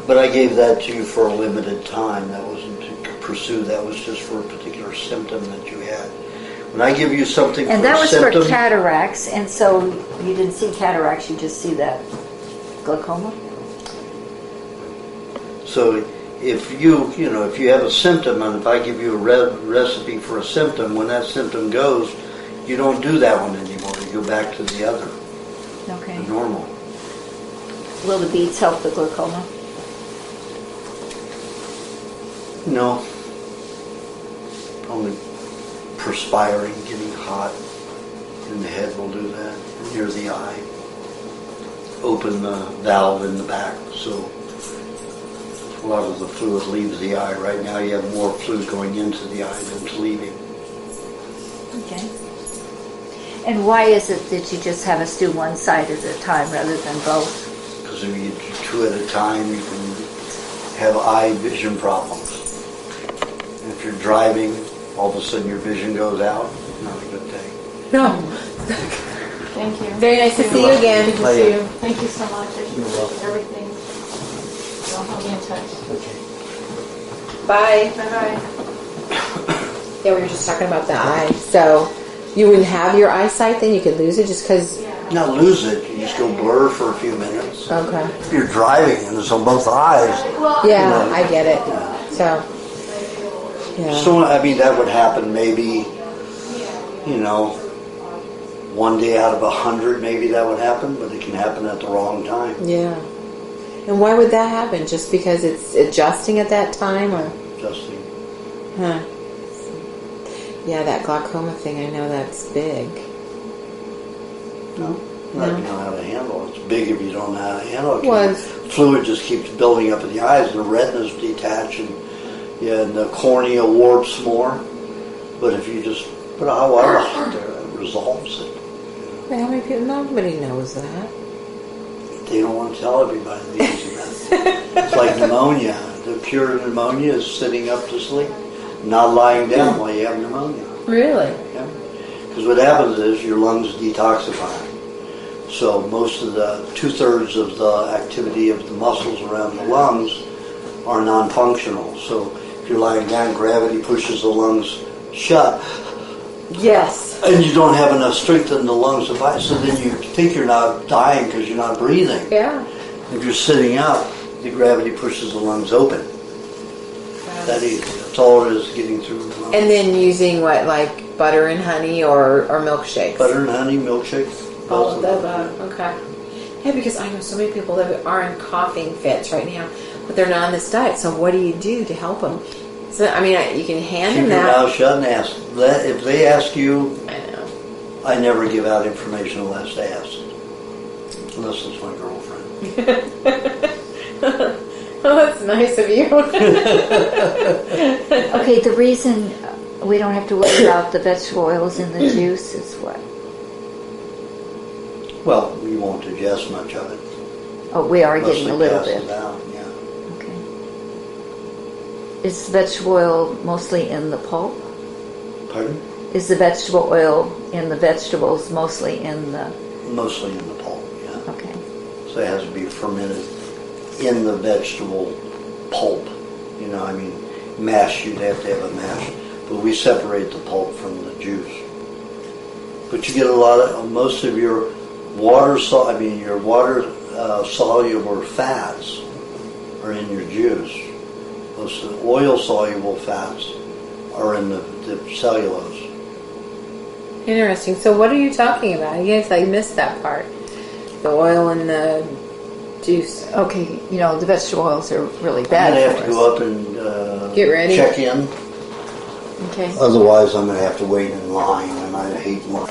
But I gave that to you for a limited time. That wasn't to pursue. That was just for a particular symptom that you had. When I give you something And for that a was symptom, for cataracts, and so you didn't see cataracts, you just see that glaucoma? so if you have a symptom, and if I give you a recipe for a symptom, when that symptom goes, you don't do that one anymore. You go back to the other, Okay. the normal. Will the beets help the glaucoma? No. Only perspiring, getting hot in the head will do that, near the eye. Open the valve in the back, so a lot of the fluid leaves the eye. Right now you have more fluid going into the eye than it's leaving. Okay. And why is it that you just have us do one side at a time rather than both? Because if you do two at a time, you can have eye vision problems. And if you're driving, all of a sudden your vision goes out, not a good thing. No. Thank you. Very nice to see you again. Good to see you. Thank you so much. I appreciate everything. So I'll be in touch. Bye. Bye-bye. Yeah, we were just talking about the eye. So you wouldn't have your eyesight then? You could lose it just because... Not lose it, you just go blur for a few minutes. Okay. If you're driving and it's on both eyes. Yeah, I get it. So... Yeah. So, that would happen maybe, one day out of 100, maybe that would happen, but it can happen at the wrong time. Yeah. And why would that happen? Just because it's adjusting at that time, or? Adjusting. Huh. Yeah, that glaucoma thing, I know that's big. No, not if you know how to handle it. It's big if you don't know how to handle it. Well, fluid just keeps building up in the eyes, and the retina's detached, and the cornea warps more. But if you just put a hot water out there, it resolves it. But how many people? Nobody knows that. They don't want to tell everybody the easy method. It's like pneumonia. The cure to pneumonia is sitting up to sleep, not lying down while you have pneumonia. Really? Yeah. Because what happens is your lungs detoxify. So most of the 2/3 of the activity of the muscles around the lungs are non-functional. So if you're lying down, gravity pushes the lungs shut. Yes. And you don't have enough strength in the lungs to fight. So then you think you're not dying because you're not breathing. Yeah. If you're sitting up, the gravity pushes the lungs open. That easy. That's all it is, getting through the lungs. And then using what, like butter and honey or milkshakes? Butter and honey, milkshakes. All of the above. Okay. Yeah, because I know so many people that are in coughing fits right now, but they're not on this diet. So what do you do to help them? So you can hand them Keep your that. mouth shut and ask. If they ask you, I know. I never give out information unless asked. Unless it's my girlfriend. Oh, that's nice of you. Okay, the reason we don't have to worry about the vegetable oils in the juice is what? Well, you won't digest much of it. Oh, we are Mostly getting a little pass bit. it out, yeah. Okay. Is vegetable oil mostly in the pulp? Pardon? Is the vegetable oil in the vegetables mostly in the... Mostly in the pulp, yeah. Okay. So it has to be fermented in the vegetable pulp. You know, I mean, mash, you'd have to have a mash. But we separate the pulp from the juice. But you get a lot of, most of your water soluble fats are in your juice. Most of the oil soluble fats are in the cellulose. Interesting. So what are you talking about? I guess I missed that part. The oil and the juice. Okay, you know, the vegetable oils are really I'm bad going to have for to us. go up and Get ready. check in. Okay. Otherwise, I'm going to have to wait in line, and I hate line.